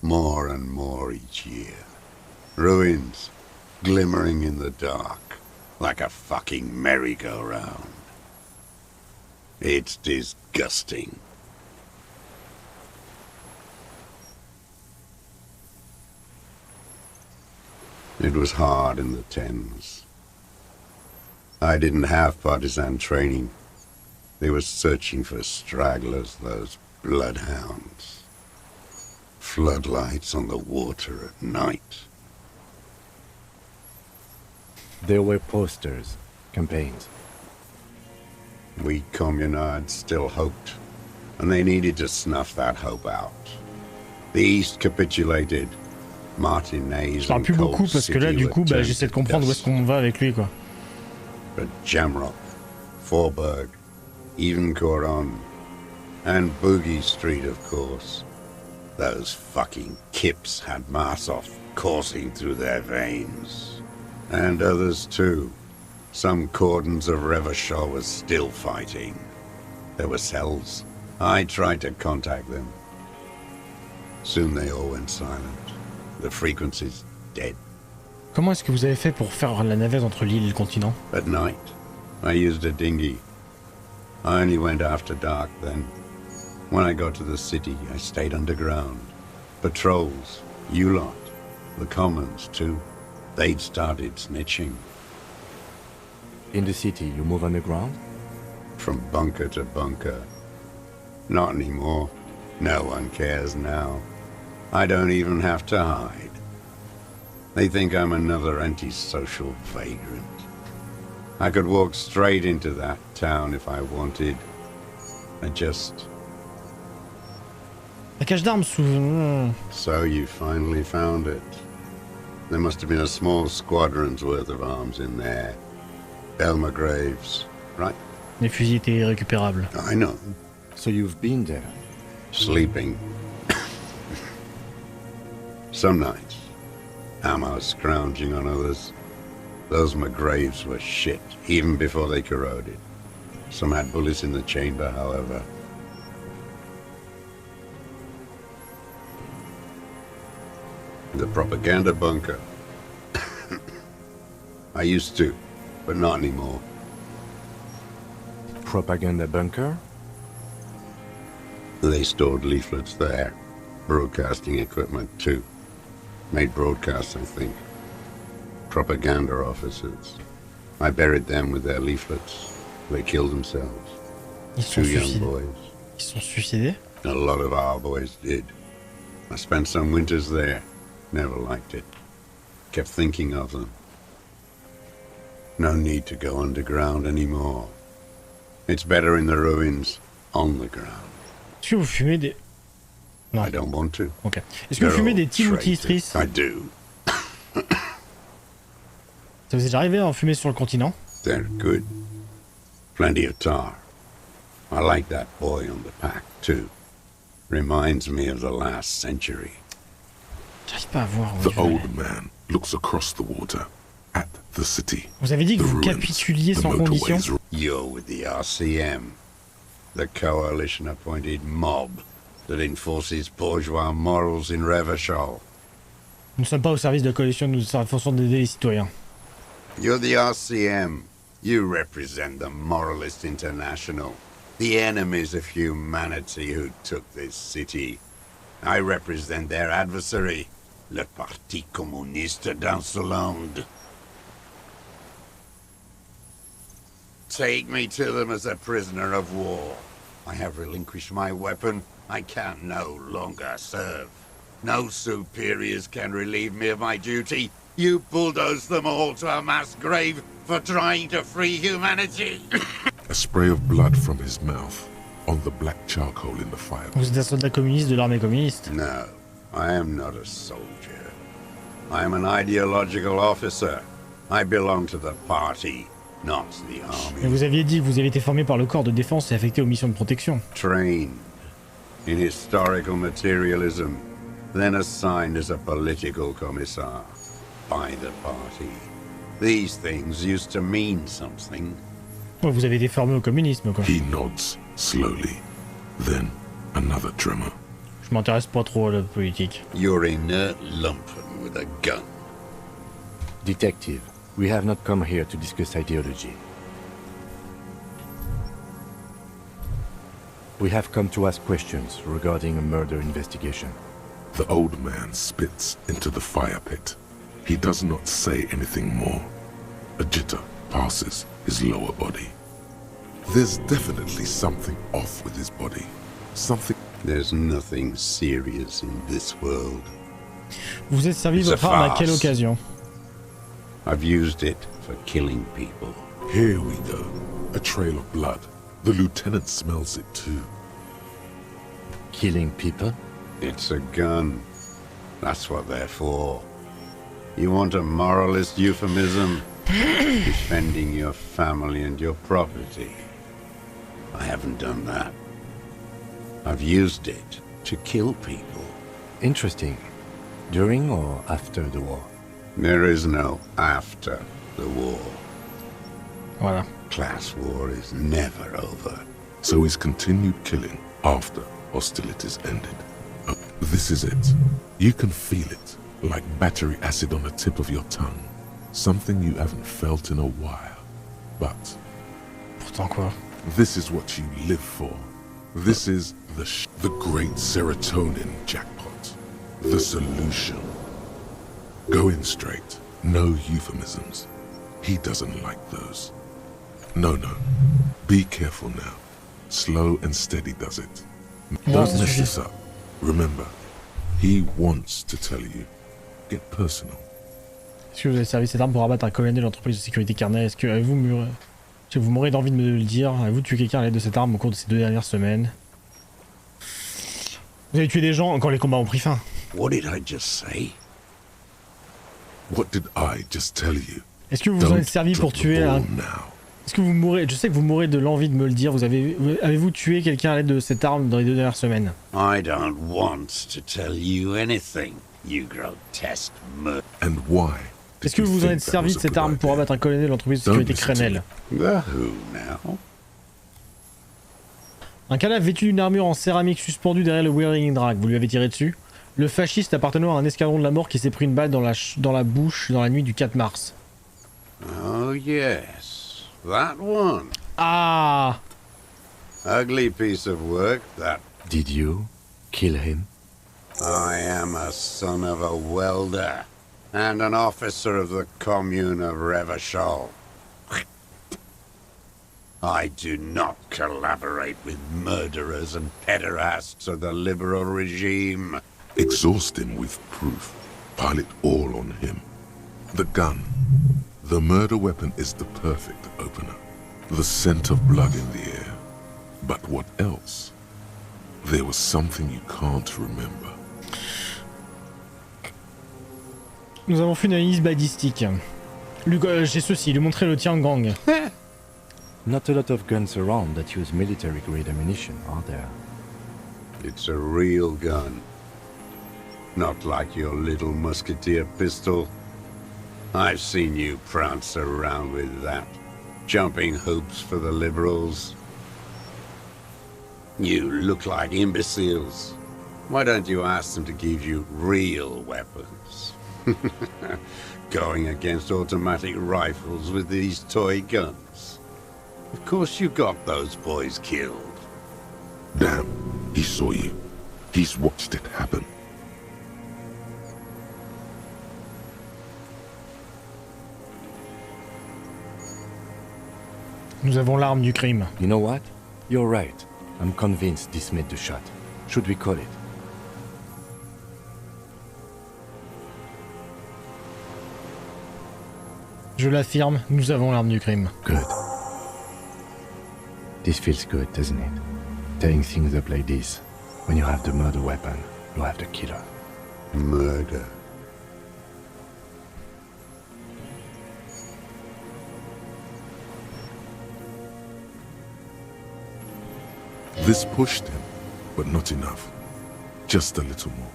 more and more each year. Ruins, glimmering in the dark, like a fucking merry-go-round. It's disgusting. It was hard in the Thames. I didn't have partisan training. They were searching for stragglers, those bloodhounds. Floodlights on the water at night. There were posters, campaigns. We communards still hoped, and they needed to snuff that hope out. The East capitulated. Martinez. Je parle plus beaucoup parce que là, du coup, bah, j'essaie de comprendre où est-ce qu'on va avec lui, quoi. But Jamrock, Forberg, even Coron, and Boogie Street, of course. Those fucking kips had Marsoff coursing through their veins. And others too. Some cordons of Revachol was still fighting. There were cells. I tried to contact them. Soon they all went silent. The frequency's dead. Comment est-ce que vous avez fait pour faire la navette entre l'île et le continent? At night, I used a dinghy. I only went after dark then. When I got to the city, I stayed underground. Patrols, you lot, the commons too. They'd started snitching. In the city, you move underground? From bunker to bunker. Not anymore. No one cares now. I don't even have to hide. They think I'm another antisocial vagrant. I could walk straight into that town if I wanted. I just... La cache d'armes sous... So you finally found it. There must have been a small squadron's worth of arms in there. Elmer Graves, right? Les fusils étaient irrécupérables. I know. So you've been there? Sleeping. Some nights, ammo scrounging on others. Those McGraves were shit, even before they corroded. Some had bullets in the chamber, however. The propaganda bunker. I used to, but not anymore. Propaganda bunker? They stored leaflets there. Broadcasting equipment, too. Made broadcasts, I think. Propaganda officers. I buried them with their leaflets. They killed themselves. Ils sont Two young suicidés. boys. Ils sont suicidés? A lot of our boys did. I spent some winters there. Never liked it. Kept thinking of them. No need to go underground anymore. It's better in the ruins, on the ground. Est-ce que vous fumez des... Non. I don't want to. Ok. Est-ce que vous fumez des Timothy-Trice? I do. Ça vous est déjà arrivé à en fumer sur le continent? They're good. Plenty of tar. I like that boy on the pack, too. Reminds me of the last century. J'arrive pas à voir. The old man looks across the water at the city. Vous avez dit que vous capituliez sans condition? You're with the RCM, the coalition-appointed mob that enforces bourgeois morals in Revachol. Nous ne sommes pas au service de la coalition, nous efforçons d'aider les citoyens. You're the RCM. You represent the Moralist International, the enemies of humanity who took this city. I represent their adversary, le Parti communiste d'Insolande. Take me to them as a prisoner of war. I have relinquished my weapon. I can no longer serve. No superiors can relieve me of my duty. You bulldoze them all to a mass grave for trying to free humanity. A spray of blood from his mouth on the black charcoal in the fire. Vous êtes un soldat communiste de l'armée communiste? No, I am not a soldier. I am an ideological officer. I belong to the party, not the army. Mais vous aviez dit que vous avez été formé par le corps de défense et affecté aux missions de protection. Trained in historical materialism, then assigned as a political commissar by the party. These things used to mean something. Ouais, vous avez été formé au communisme, quoi. He nods slowly, then another tremor. Je m'intéresse pas trop à la politique. You're inert lumpen with a gun. Detective, we have not come here to discuss ideology. We have come to ask questions regarding a murder investigation. The old man spits into the fire pit. He does not say anything more. A jitter passes his lower body. There's definitely something off with his body. Something... There's nothing serious in this world. Vous êtes servi votre arme à quelle occasion? I've used it for killing people. Here we go. A trail of blood. The lieutenant smells it too. Killing people? It's a gun. That's what they're for. You want a moralist euphemism? Defending your family and your property. I haven't done that. I've used it to kill people. Interesting. During or after the war? There is no after the war. Voilà. Class war is never over. So he's continued killing after hostilities ended. This is it. You can feel it, like battery acid on the tip of your tongue. Something you haven't felt in a while. But... Pourtant quoi? This is what you live for. This is the great serotonin jackpot. The solution. Go in straight. No euphemisms. He doesn't like those. No. Be careful now. Slow and steady does it. Don't mess this up. Remember, he wants to tell you. Get personal. Est-ce que vous avez servi cette arme pour abattre un colonel de l'entreprise de sécurité Carnet? Est-ce que vous m'aurez d'envie de me le dire? Avez-vous tué quelqu'un à l'aide de cette arme au cours de ces 2 dernières semaines? Vous avez tué des gens quand les combats ont pris fin. What did I just say? What did I just tell you? Est-ce que vous vous en êtes servi pour tuer un... Est-ce que vous mourrez... Je sais que vous mourrez de l'envie de me le dire. Avez-vous tué quelqu'un à l'aide de cette arme dans les 2 dernières semaines? I don't want to tell you anything, you grotesque murder. And why? Est-ce que vous vous en êtes servi de cette arme pour abattre un colonel de l'entreprise de sécurité Crenel? Un cadavre vêtu d'une armure en céramique suspendu derrière le Whirling Drag. Vous lui avez tiré dessus? Le fasciste appartenant à un escadron de la mort qui s'est pris une balle dans la bouche dans la nuit du 4 mars. Oh yes, that one. Ah! Ugly piece of work, that. Did you kill him? I am a son of a welder and an officer of the commune of Revachol. I do not collaborate with murderers and pederasts of the liberal regime. Exhaust him with proof. Pile it all on him. The gun. The murder weapon is the perfect opener. The scent of blood in the air. But what else? There was something you can't remember. Nous avons fait une analyse balistique. J'ai ceci, lui montrer le tien gang. Not a lot of guns around that use military-grade ammunition, are there? It's a real gun. Not like your little musketeer pistol. I've seen you prance around with that, jumping hoops for the liberals. You look like imbeciles. Why don't you ask them to give you real weapons? Going against automatic rifles with these toy guns. Of course you got those boys killed. Damn, he saw you. He's watched it happen. Nous avons l'arme du crime. You know what? You're right. I'm convinced this made the shot. Should we call it? Je l'affirme, nous avons l'arme du crime. Good. This feels good, doesn't it? Tearing things up like this. When you have the murder weapon, you have the killer. Murder. This pushed him, but not enough. Just a little more.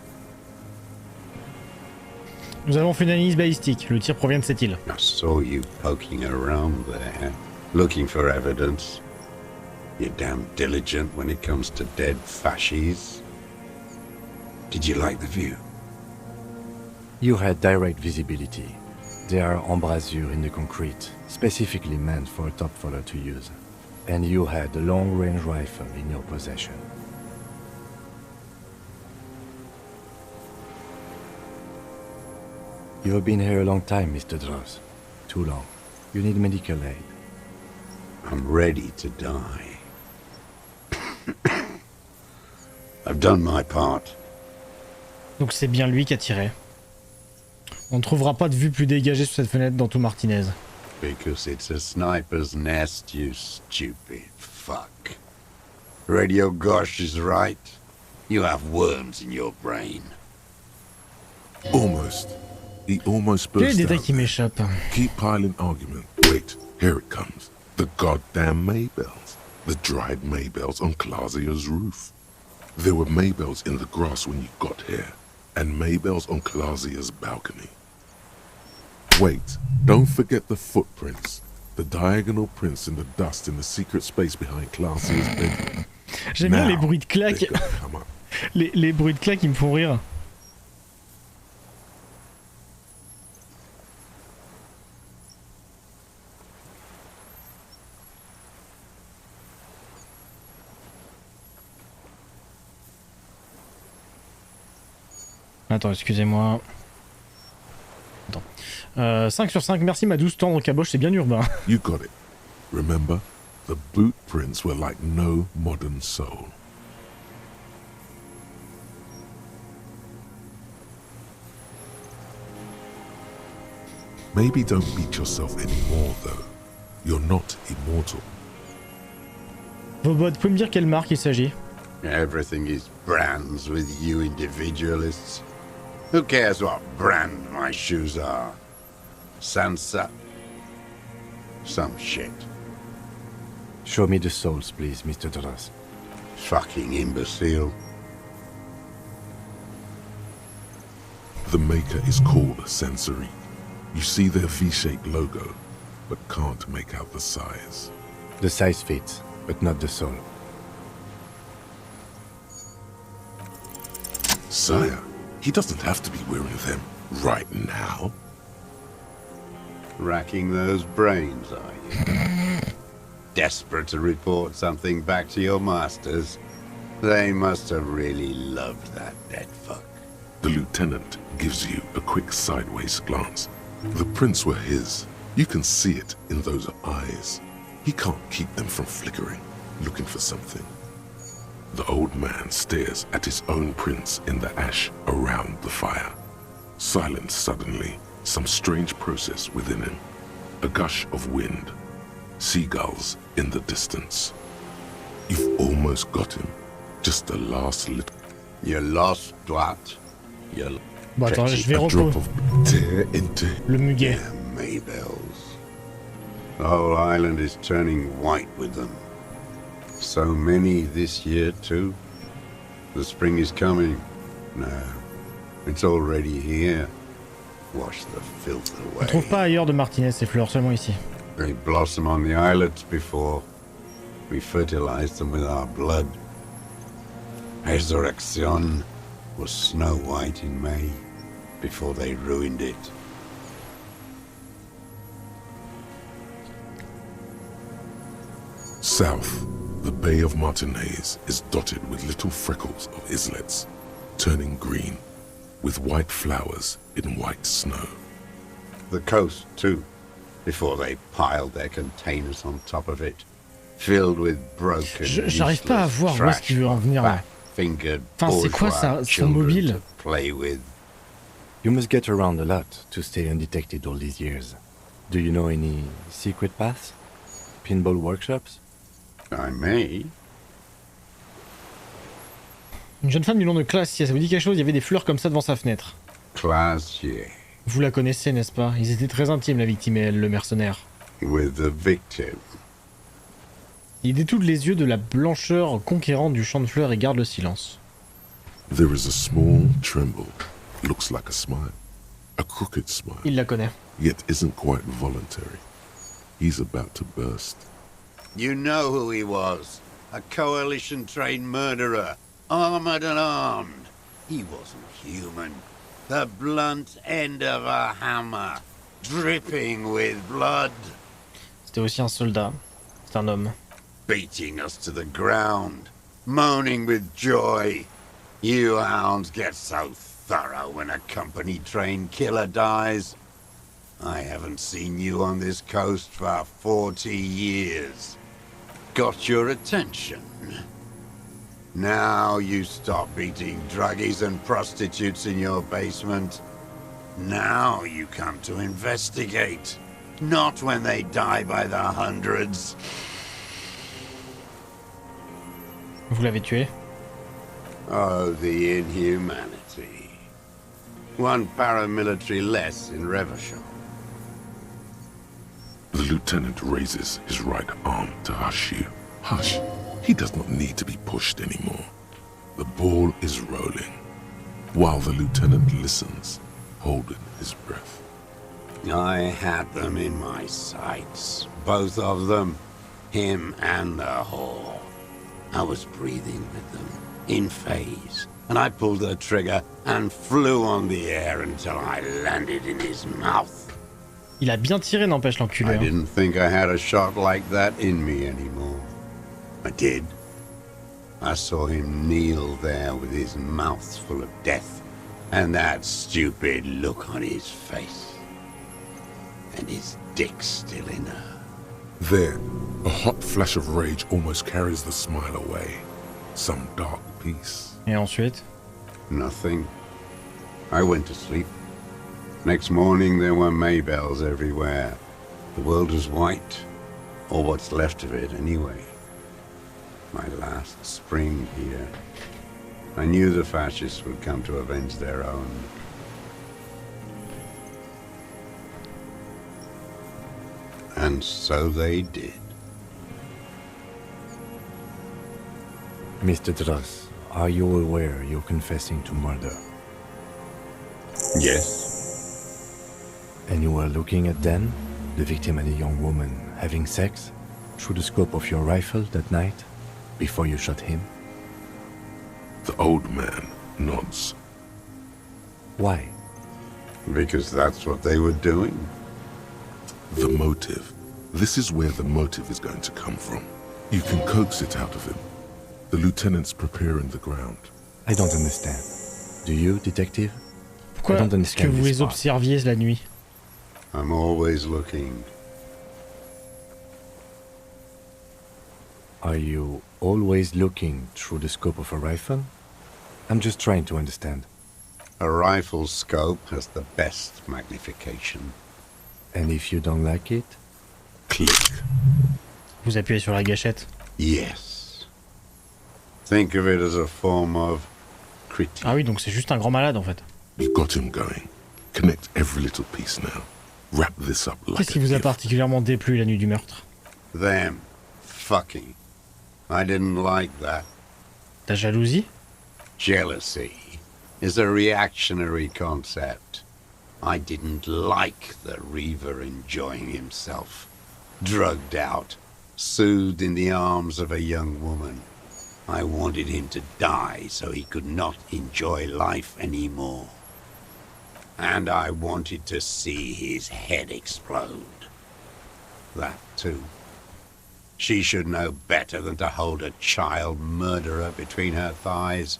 Nous avons fait une analyse balistique. Le tir provient de cette île. I saw you poking around there, looking for evidence. You're damn diligent when it comes to dead fascies. Did you like the view? You had direct visibility. There are embrasures in the concrete, specifically meant for a top follower to use. And you had a long-range rifle in your possession. You've been here a long time, Mr. Droz. Too long. You need medical aid. I'm ready to die. I've done my part. Donc c'est bien lui qui a tiré. On ne trouvera pas de vue plus dégagée sur cette fenêtre dans tout Martinez. Because it's a sniper's nest, you stupid fuck. Radio Gosh is right. You have worms in your brain. Almost. He almost Quel est burst le détail out. qui m'échappe? Keep piling argument. Wait, here it comes. The goddamn Maybells. The dried Maybells on Clausia's roof. There were Maybells in the grass when you got here, and Maybells on Clausia's balcony. Wait, don't forget the footprints. The diagonal prints in the dust in the secret space behind Clausia's bedroom. J'aime bien les bruits de claques. they're gonna come up. Les bruits de claques, ils me font rire. Attends, excusez-moi. Attends. 5 sur 5, merci ma douce tendre caboche, c'est bien urbain. You got it. Remember, the boot prints were like no modern soul. Maybe don't beat yourself anymore, though. You're not immortal. Vobot, pouvez me dire quelle marque il s'agit? Everything is brands with you individualists. Who cares what brand my shoes are? Sansa? Some shit. Show me the souls, please, Mr. Droz. Fucking imbecile. The maker is called Sensory. You see their V-shaped logo, but can't make out the size. The size fits, but not the soul. Sire, he doesn't have to be wearing them right now. Racking those brains, are you? Desperate to report something back to your masters? They must have really loved that dead fuck. The lieutenant gives you a quick sideways glance. The prints were his. You can see it in those eyes. He can't keep them from flickering, looking for something. The old man stares at his own prints in the ash around the fire. Silent suddenly, some strange process within him. A gush of wind. Seagulls in the distance. You've almost got him. Just the last little... You're lost, what? You're... Bon, attends, je vais le muguet. Maybells. The whole island is turning white with them. So many this year, too. The spring is coming. No, it's already here. Wash the filth On away. trouve pas ailleurs de Martinez ces fleurs, seulement ici. They blossom on the islets before we fertilize them with our blood. Resurrection was snow white in May before they ruined it. South, the Bay of Martinez is dotted with little freckles of islets, turning green, with white flowers in white snow. The coast, too, before they piled their containers on top of it, filled with broken, J'arrive pas à voir où est-ce qu'il veut en venir là. Enfin, c'est quoi ça, son mobile? Play with. You must get around a lot to stay undetected all these years. Do you know any secret paths? Pinball workshops? I may. Une jeune femme du nom de Classier, ça vous dit quelque chose? Il y avait des fleurs comme ça devant sa fenêtre. Classier. Vous la connaissez, n'est-ce pas? Ils étaient très intimes, la victime et elle, le mercenaire. With the victim. Il détourne les yeux de la blancheur conquérante du champ de fleurs et garde le silence. There is a small tremble. Looks like a smile. A crooked smile. Il la connaît. Yet isn't quite voluntary. He's about to burst. You know who he was. A coalition-trained murderer. Armored and armed. He wasn't human. The blunt end of a hammer. Dripping with blood. C'était aussi un soldat. C'est un homme. Beating us to the ground. Moaning with joy. You hounds get so thorough when a company-trained killer dies. I haven't seen you on this coast for 40 years. Got your attention. Now you stop beating druggies and prostitutes in your basement. Now you come to investigate. Not when they die by the hundreds. Vous l'avez tué? Oh, the inhumanity. One paramilitary less in Revachol. The lieutenant raises his right arm to hush you. Hush. He does not need to be pushed anymore. The ball is rolling, while the lieutenant listens, holding his breath. I had them in my sights. Both of them. Him and the whore. I was breathing with them, in phase, and I pulled the trigger and flew on the air until I landed in his mouth. Il a bien tiré, n'empêche, l'enculé. I didn't think I had a shot like that in me anymore. I did. I saw him kneel there with his mouth full of death, and that stupid look on his face. And his dick still in her. There, a hot flash of rage almost carries the smile away. Some dark peace. Et ensuite? Nothing. I went to sleep. Next morning there were Maybells everywhere. The world was white. Or what's left of it anyway. My last spring here. I knew the fascists would come to avenge their own. And so they did. Mr. Dross, are you aware you're confessing to murder? Yes. And you were looking at Dan, the victim and a young woman, having sex, through the scope of your rifle that night, before you shot him? The old man nods. Why? Because that's what they were doing. The motive. This is where the motive is going to come from. You can coax it out of him. The lieutenant's preparing the ground. I don't understand. Do you, detective? Pourquoi est-ce que vous les observiez la nuit? I'm always looking. Are you always looking through the scope of a rifle? I'm just trying to understand. A rifle's scope has the best magnification. And if you don't like it? Click. Vous appuyez sur la gâchette. Yes. Think of it as a form of critique. Ah oui, donc c'est juste un grand malade en fait. You've got him going. Connect every little piece now. Wrap this up like Qu'est-ce qui vous a particulièrement déplu la nuit du meurtre? Them fucking. I didn't like that. La jalousie? Jealousy is a reactionary concept. I didn't like the Reaver enjoying himself, drugged out, soothed in the arms of a young woman. I wanted him to die so he could not enjoy life anymore. And I wanted to see his head explode. That too. She should know better than to hold a child murderer between her thighs.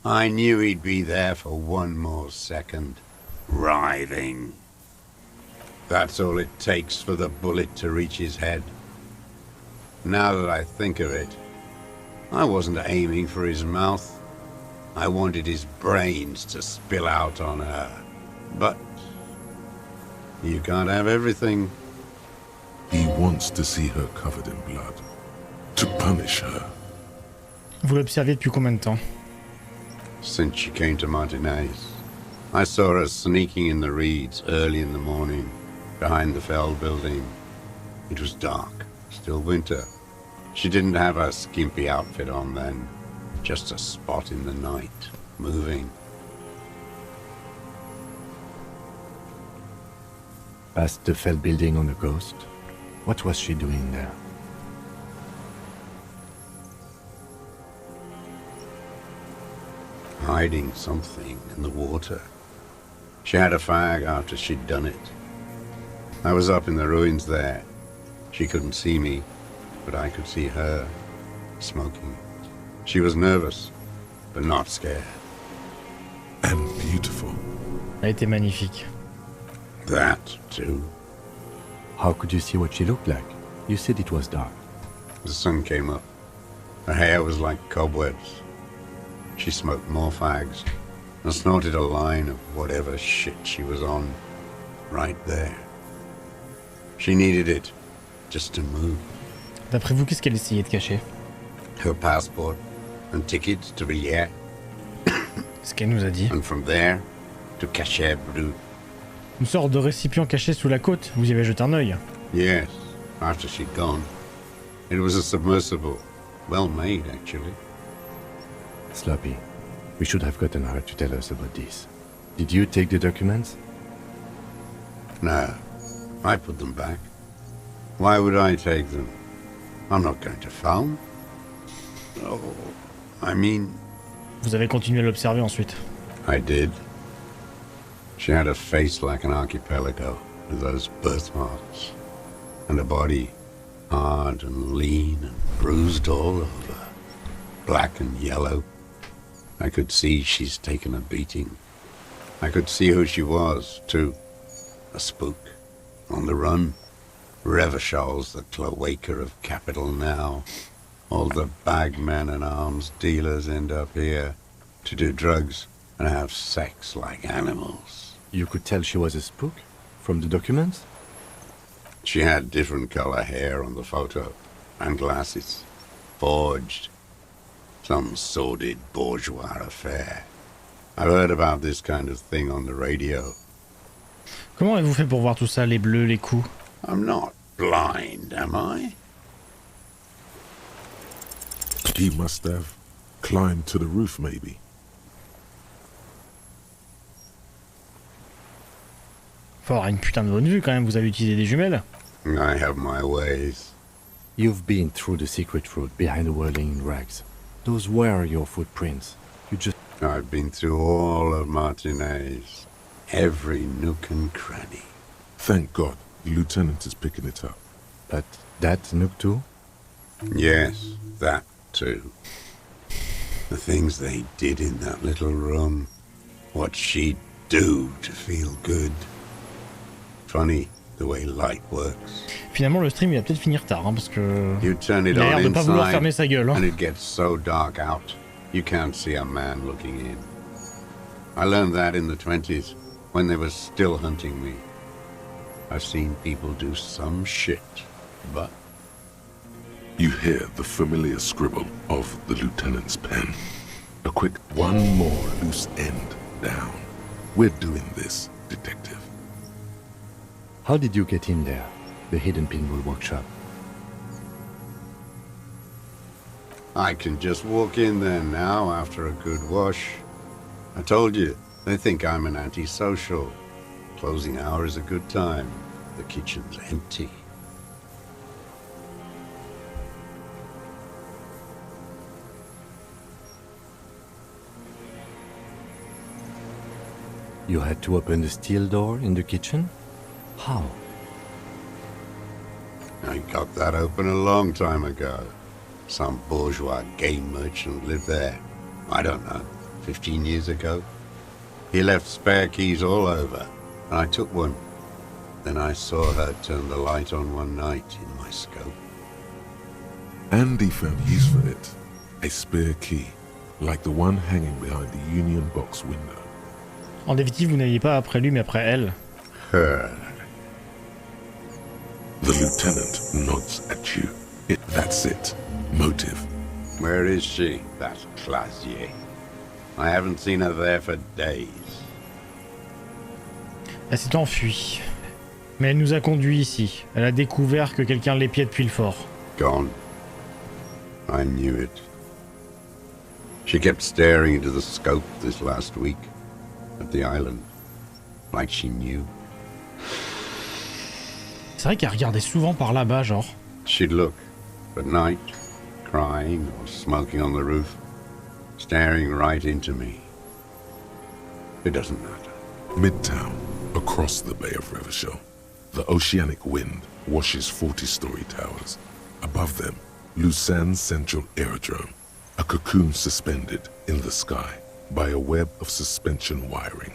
I knew he'd be there for one more second, writhing. That's all it takes for the bullet to reach his head. Now that I think of it, I wasn't aiming for his mouth. I wanted his brains to spill out on her. But you can't have everything. He wants to see her covered in blood. To punish her. Vous l'observez depuis combien de temps? Since she came to Martinez. I saw her sneaking in the reeds early in the morning, behind the Fell building. It was dark, still winter. She didn't have her skimpy outfit on then, just a spot in the night, moving. Past the Fell building on the coast? What was she doing there? Hiding something in the water. She had a fag after she'd done it. I was up in the ruins there. She couldn't see me, but I could see her, smoking. She was nervous, but not scared. And beautiful. Elle était magnifique. That, too. How could you see what she looked like? You said it was dark. The sun came up. Her hair was like cobwebs. She smoked more fags and snorted a line of whatever shit she was on right there. She needed it just to move. D'après vous, qu'est-ce qu'elle essayait de cacher? Her passport and tickets to VILLE. Ce qu'elle nous a dit. And from there to Cachet Brut. Une sorte de récipient caché sous la côte, vous y avez jeté un œil. Yes, after she'd gone. It was a submersible. Well made, actually. Sloppy. We should have gotten her to tell us about this. Did you take the documents? No, I put them back. Why would I take them? I'm not going to phone. Oh, I mean... Vous avez continué à l'observer ensuite. I did. She had a face like an archipelago, with those birthmarks, and a body hard and lean and bruised all over, black and yellow. I could see she's taken a beating. I could see who she was, too. A spook, on the run. Revachol's the cloaca of capital now. All the bagmen and arms dealers end up here to do drugs and have sex like animals. You could tell she was a spook? From the documents? She had different color hair on the photo, and glasses. Forged. Some sordid bourgeois affair. I've heard about this kind of thing on the radio. Comment avez-vous fait pour voir tout ça, les bleus, les coups? I'm not blind, am I? He must have climbed to the roof, maybe. Faut avoir une putain de bonne vue quand même, vous avez utilisé des jumelles. I have my ways. You've been through the secret route behind the whirling in rags. Those were your footprints. You just... I've been through all of Martinez. Every nook and cranny. Thank God, the lieutenant is picking it up. But that nook too? Yes, that too. The things they did in that little room. What she'd do to feel good. Funny, the way light works. Finalement, le stream il va peut-être finir tard, hein, parce que You turn it il a on l'air de pas vouloir inside, fermer sa gueule. Hein. and it gets so dark out, you can't see a man looking in. I learned that in the 20s, when they were still hunting me. I've seen people do some shit, but... You hear the familiar scribble of the lieutenant's pen. A quick one more loose end down. We're doing this, detective. How did you get in there? The hidden pinball workshop. I can just walk in there now after a good wash. I told you, they think I'm an antisocial. Closing hour is a good time. The kitchen's empty. You had to open the steel door in the kitchen? How? I got that open a long time ago. Some bourgeois game merchant lived there. I don't know, 15 years ago. He left spare keys all over, and I took one. Then I saw her turn the light on one night in my scope. Andy found use for it. A spare key, like the one hanging behind the Union Box window. En définitive, vous n'aviez pas après lui, mais après elle. Her. The lieutenant nods at you. That's it. Motive. Where is she, that Classier? I haven't seen her there for days. Elle s'est enfuie. Mais elle nous a conduits ici. Elle a découvert que quelqu'un l'épiait depuis le fort. Gone. I knew it. She kept staring into the scope this last week. At the island. Like she knew. C'est vrai qu'elle regardait souvent par là-bas, genre. She'd look, at night, crying or smoking on the roof, staring right into me. It doesn't matter. Midtown, across the Bay of Revachol, the oceanic wind washes 40-story towers. Above them, Lausanne's central aerodrome, a cocoon suspended in the sky by a web of suspension wiring.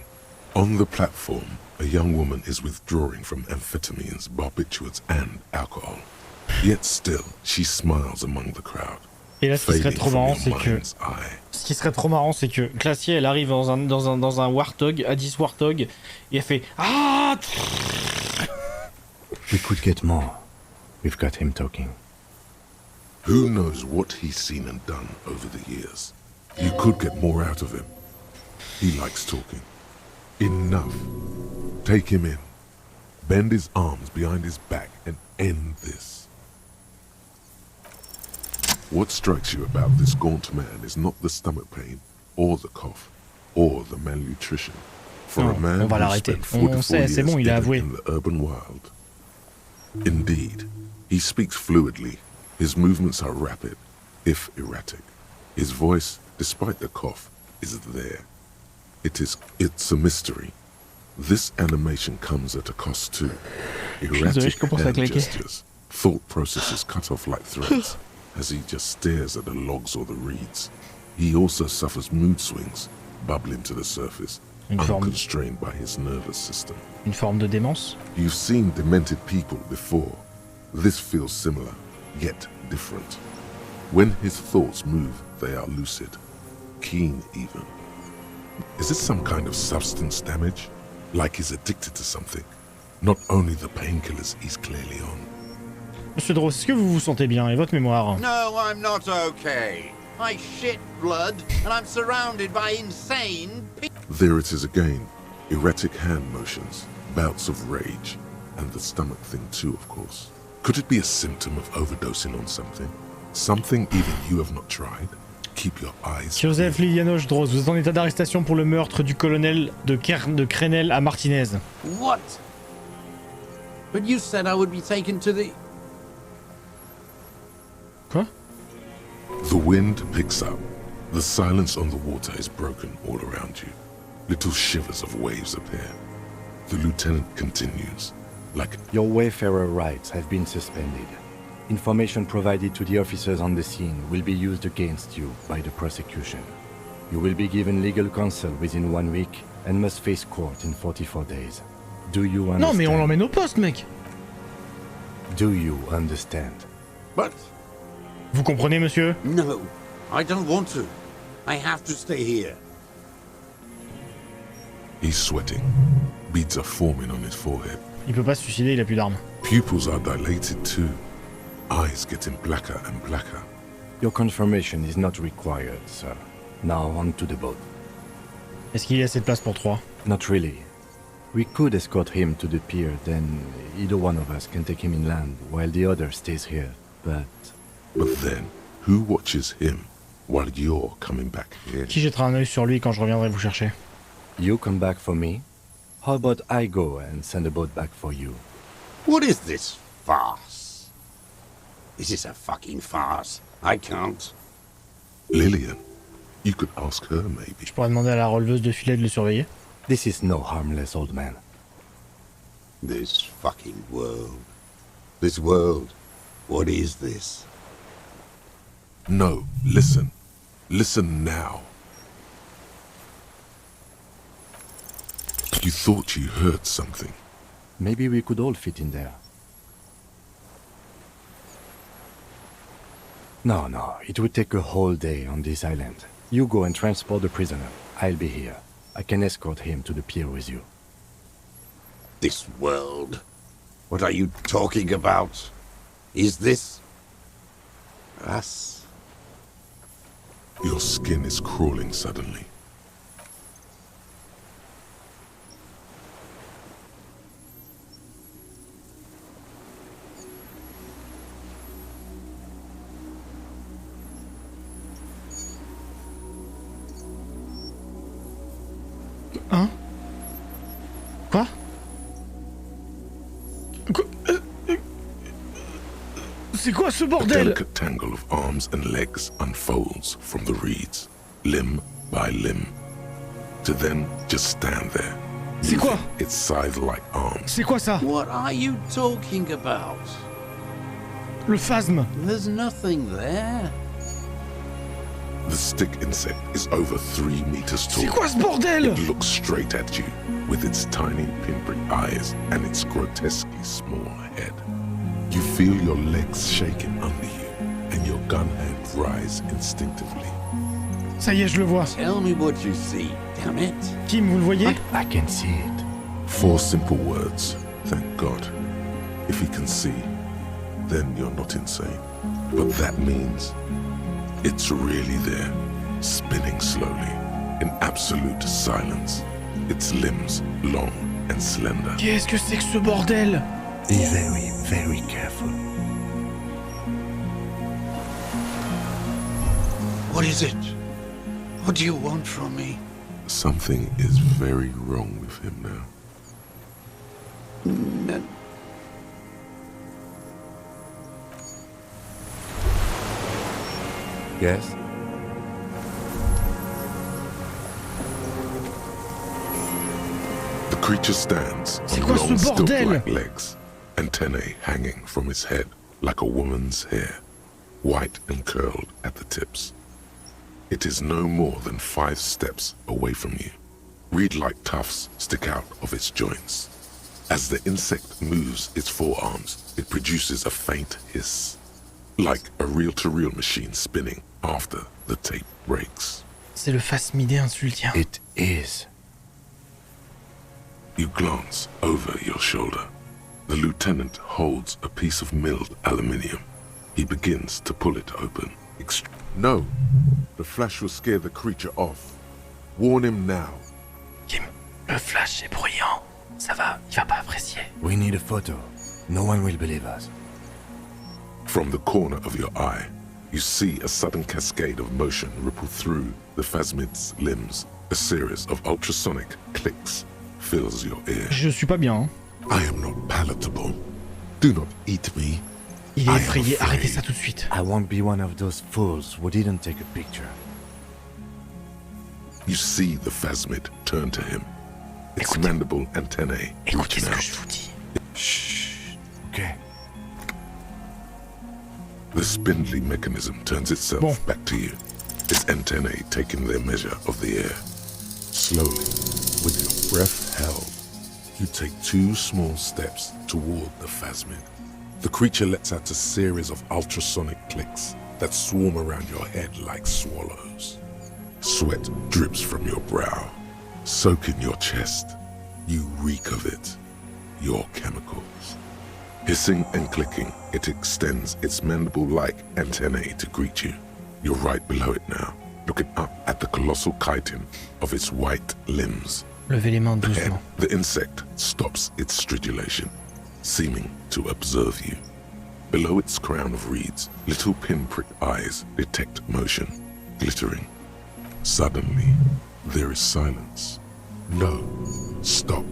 On the platform, a young woman is withdrawing from amphetamines, barbiturates, and alcohol. Yet still, she smiles among the crowd. Et là, ce qui serait trop marrant, c'est que Classier, elle arrive dans un Warthog, A10 Warthog, et elle fait ah. We could get more. We've got him talking. Who knows what he's seen and done over the years? You could get more out of him. He likes talking. Enough. Take him in. Bend his arms behind his back and end this. What strikes you about this gaunt man is not the stomach pain, or the cough, or the malnutrition. For a man who spent 44 years in the urban wild. Indeed, he speaks fluidly. His movements are rapid, if erratic. His voice, despite the cough, is there. It's a mystery. This animation comes at a cost too. Erratic hand gestures, thought processes cut off like threads, as he just stares at the logs or the reeds. He also suffers mood swings, bubbling to the surface, unconstrained by his nervous system. Une forme de démence? You've seen demented people before. This feels similar, yet different. When his thoughts move, they are lucid, keen even. Is it some kind of substance damage? Like he's addicted to something? Not only the painkillers he's clearly on. Monsieur Dross, est-ce que vous vous sentez bien et votre mémoire? No, I'm not okay. I shit blood, and I'm surrounded by insane people. There it is again. Erratic hand motions, bouts of rage, and the stomach thing too, of course. Could it be a symptom of overdosing on something? Something even you have not tried? Keep your eyes. Joseph Lilianoche Dross, vous êtes en état d'arrestation pour le meurtre du colonel de Crenel à Martinez. What? But you said I would be taken to the... Quoi? The wind picks up. The silence on the water is broken all around you. Little shivers of waves appear. The lieutenant continues, like... Your wayfarer rights have been suspended. Information provided to the officers on the scene will be used against you by the prosecution. You will be given legal counsel within 1 week and must face court in 44 days. Do you understand? Non, mais on l'emmène au poste, mec. Do you understand? But... Vous comprenez, monsieur? No, I don't want to. I have to stay here. He's sweating. Beads are forming on his forehead. Il peut pas se suicider, il a plus d'armes. Pupils are dilated too. Eyes getting blacker and blacker. Your confirmation is not required, sir. Now on to the boat. Est-ce qu'il y a assez de place pour 3? Not really. We could escort him to the pier, then either one of us can take him inland while the other stays here, but... But then, who watches him while you're coming back here? Qui jettera un œil sur lui quand je reviendrai vous chercher? You come back for me? How about I go and send a boat back for you? What is this farce? This is a fucking farce. I can't. Lillian. You could ask her, maybe. Je pourrais demander à la releveuse de filet de le surveiller. This is no harmless old man. This fucking world. This world. What is this? No, listen. Listen now. You thought you heard something. Maybe we could all fit in there. No, it would take a whole day on this island. You go and transport the prisoner. I'll be here. I can escort him to the pier with you. This world? What are you talking about? Is this... us? Your skin is crawling suddenly. Hein? Quoi? C'est quoi ce A bordel? delicate tangle of arms and legs unfolds from the reeds, limb by limb, to then just stand there. C'est quoi? Its scythe-like arms. C'est quoi ça? What are you talking about? Le phasme. There's nothing there. The stick insect is over 3 meters tall. C'est quoi ce bordel? It looks straight at you, with its tiny pinprick eyes and its grotesquely small head. You feel your legs shaking under you, and your gun hand rise instinctively. Ça y est, je le vois. Tell me what you see, damn it. Kim, vous le voyez? I can see it. 4 simple words, thank God. If he can see, then you're not insane. But that means it's really there, spinning slowly, in absolute silence. Its limbs long and slender. Qu'est-ce que c'est que ce bordel? Be very, very careful. What is it? What do you want from me? Something is very wrong with him now. Yes? The creature stands C'est on quoi ce long bordel? stilk-like legs, antennae hanging from its head like a woman's hair, white and curled at the tips. It is no more than 5 steps away from you. Reed-like tufts stick out of its joints. As the insect moves its forearms, it produces a faint hiss, like a reel-to-reel machine spinning after the tape breaks. C'est le phasmidé insultien. It is. You glance over your shoulder. The lieutenant holds a piece of milled aluminium. He begins to pull it open. No! The flash will scare the creature off. Warn him now. Kim, le flash est bruyant. Ça va, il va pas apprécier. We need a photo. No one will believe us. From the corner of your eye, you see a sudden cascade of motion ripple through the phasmid's limbs. A series of ultrasonic clicks fills your ear. Je suis pas bien, hein. I am not palatable. Do not eat me. Il est effrayé, arrêtez ça tout de suite. I won't be one of those fools who didn't take a picture. You see the phasmid turn to him. Its mandible antennae Écoutez reaching ce que out. je vous dis. Shh. Okay. The spindly mechanism turns itself back to you, its antennae taking their measure of the air. Slowly, with your breath held, You take 2 small steps toward the phasmid. The creature lets out a series of ultrasonic clicks that swarm around your head like swallows. Sweat drips from your brow, soaking your chest. You reek of it, your chemicals. Hissing and clicking, it extends its mandible-like antennae to greet you. You're right below it now, looking up at the colossal chitin of its white limbs. Levez les mains Ahead, doucement. the insect stops its stridulation, seeming to observe you. Below its crown of reeds, little pinprick eyes detect motion, glittering. Suddenly, there is silence. No, stop.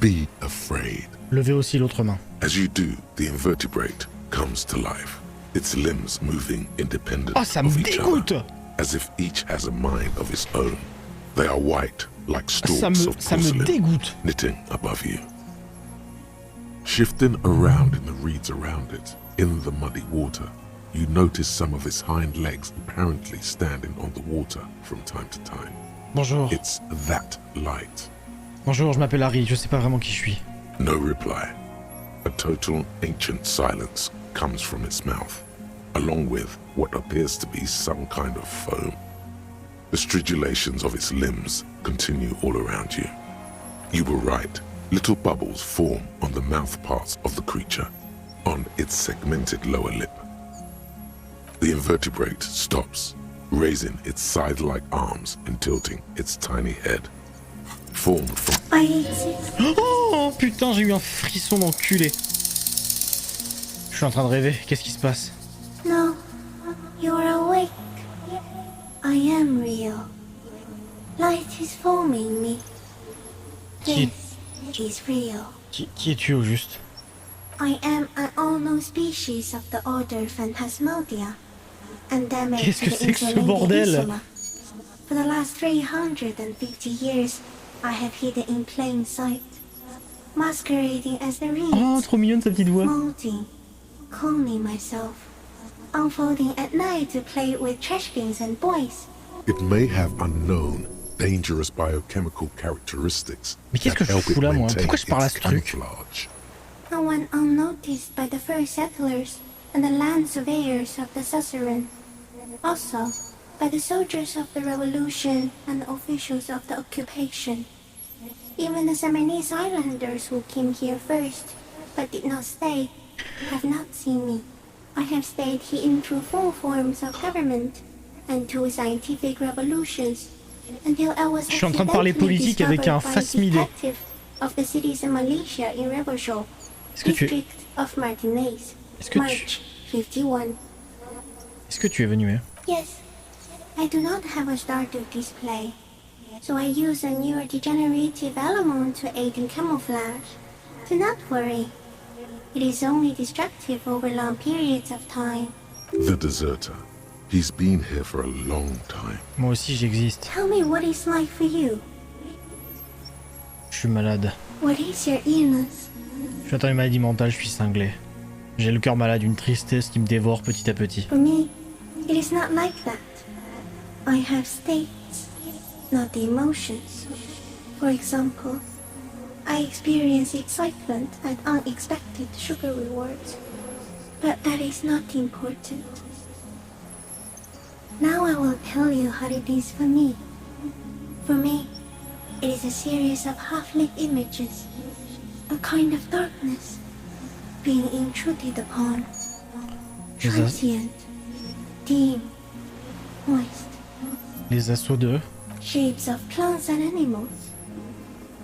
Be afraid. Levez aussi l'autre main. As you do, the invertebrate comes to life, its limbs moving independent Oh, ça me of each dégoûte. other, as if each has a mind of its own. They are white, like Ça stalks me, of ça me porcelain, dégoûte. knitting above you. Shifting around in the reeds around it, in the muddy water, you notice some of its hind legs apparently standing on the water from time to time. Bonjour. It's that light. Bonjour, je m'appelle Harry, je sais pas vraiment qui je suis. No reply. A total ancient silence comes from its mouth, along with what appears to be some kind of foam. The stridulations of its limbs continue all around you. You were right. Little bubbles form on the mouth parts of the creature, on its segmented lower lip. The invertebrate stops, raising its scythe-like arms and tilting its tiny head. Formed from... Oh putain, j'ai eu un frisson d'enculé. Je suis en train de rêver, qu'est-ce qui se passe? No, you're awake. I am real. Light is forming me. Qui, This is real. qui es-tu au juste? I am an unknown species of the order Phantasmadia. Endemic Qu'est-ce to que the c'est que ce interlinear bordel? Elysium. For the last 350 years, I have hidden in plain sight, masquerading as the reeds. Oh, trop mignonne sa petite voix. Molting, cloning myself, unfolding at night to play with trash bins and boys. It may have unknown, dangerous biochemical characteristics. Mais qu'est-ce que je fous là, moi? Pourquoi je parle à ce truc? I went unnoticed by the first settlers and the land surveyors of the suzerain. Also, by the soldiers of the revolution and the officials of the occupation. Even the Seminese islanders who came here first, but did not stay, have not seen me. I have stayed hidden through 4 forms of government and 2 scientific revolutions, until I was Je suis en train de parler politique avec un phasmidé. of the cities in Malaysia in Rebelshaw, district of Martinez, March 51. Est-ce que tu es venu, hein? Yes, I do not have a star to display, so I use a neurodegenerative element to aid in camouflage. Do not worry, it is only destructive over long periods of time. The deserter. He's been here for a long time. Moi aussi j'existe. Tell me what it's like for you. Je suis malade. What is your illness? Je suis atteint d'une maladie mentale, je suis cinglé. J'ai le cœur malade, une tristesse qui me dévore petit à petit. For me, it is not like that. I have states, not the emotions. For example, I experience excitement at unexpected sugar rewards. But that is not important. Now I will tell you how it is for me. For me, it is a series of half-lit images, a kind of darkness, being intruded upon. Transient, dim, moist. Les assauts de... Shapes of plants and animals,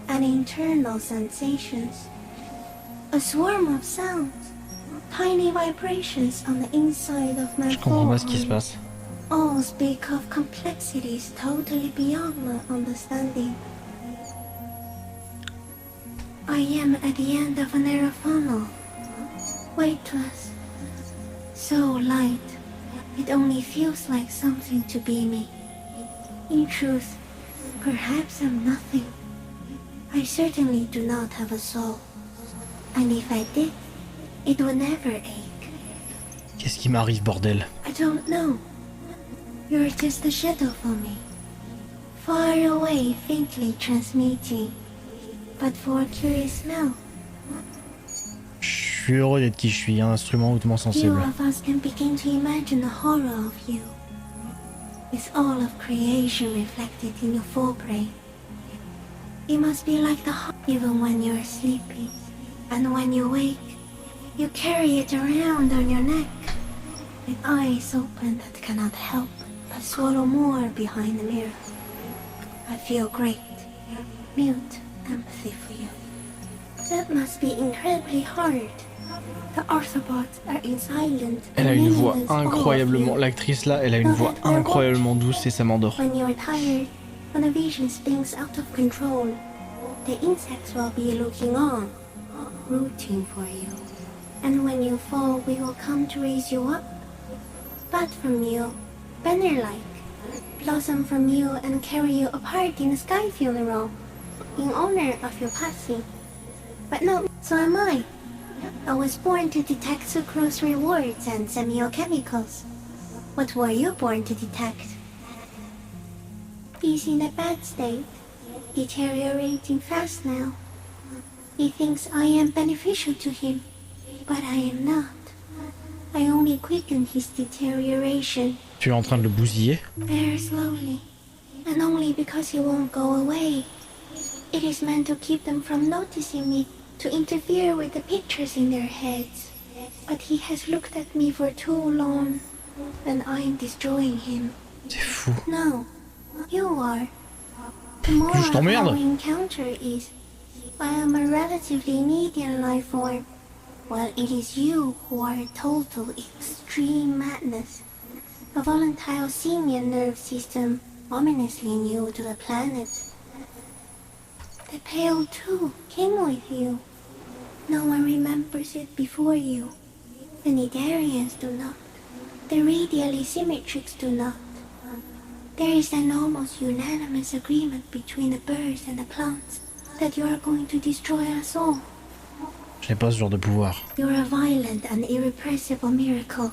and internal sensations. A swarm of sounds, tiny vibrations on the inside of my Je comprends pas ce qui se forearm. passe. All speak of complexities totally beyond my understanding. I am at the end of a narrow funnel, weightless, so light, it only feels like something to be me. In truth, perhaps I'm nothing. I certainly do not have a soul, and if I did, it would never ache. Qu'est-ce qui m'arrive, bordel? I don't know. You're just a shadow for me, far away, faintly transmitting, but for a curious smell. Je suis heureux d'être qui je suis, un instrument hautement Few sensible. of us can begin to imagine the horror of you. With all of creation reflected in your forebrain. It must be like the heart even when you're sleeping. And when you wake, you carry it around on your neck. With eyes open that cannot help but swallow more behind the mirror. I feel great, mute empathy for you. That must be incredibly hard. The Arthropods are in silent. Elle a une voix incroyablement... L'actrice là, elle a une voix incroyablement douce et ça m'endort. When you're tired, when the vision spins out of control, the insects will be looking on, rooting for you. And when you fall, we will come to raise you up. Bud from you, banner-like, blossom from you and carry you apart in a sky funeral, in honor of your passing. But no, so am I. I was born to detect sucrose rewards and semiochemicals. What were you born to detect? He's in a bad state, deteriorating fast now. He thinks I am beneficial to him, but I am not. I only quicken his deterioration. Tu es en train de le bousiller? Very slowly, and only because he won't go away. It is meant to keep them from noticing me, to interfere with the pictures in their heads. But he has looked at me for too long, and I am destroying him. C'est fou. No, you are. The more our encounter is, I am a relatively medium life form, while it is you who are a total extreme madness. A volatile simian nerve system ominously new to the planet. The Pale too came with you. No one remembers it before you. The Nidarians do not. The radially symmetrics do not. There is an almost unanimous agreement between the birds and the plants that you are going to destroy us all. Je n'ai pas ce genre de pouvoir. You're a violent and irrepressible miracle.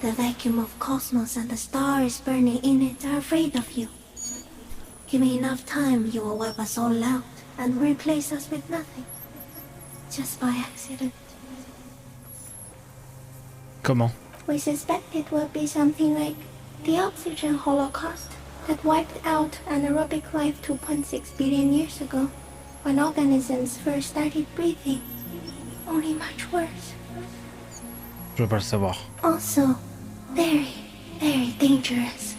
The vacuum of cosmos and the stars burning in it are afraid of you. Give me enough time, you will wipe us all out and replace us with nothing. Just by accident. Comment? We suspect it will be something like the oxygen holocaust that wiped out anaerobic life 2.6 billion years ago, when organisms first started breathing. Only much worse. Je veux pas le savoir. Also, very, very dangerous.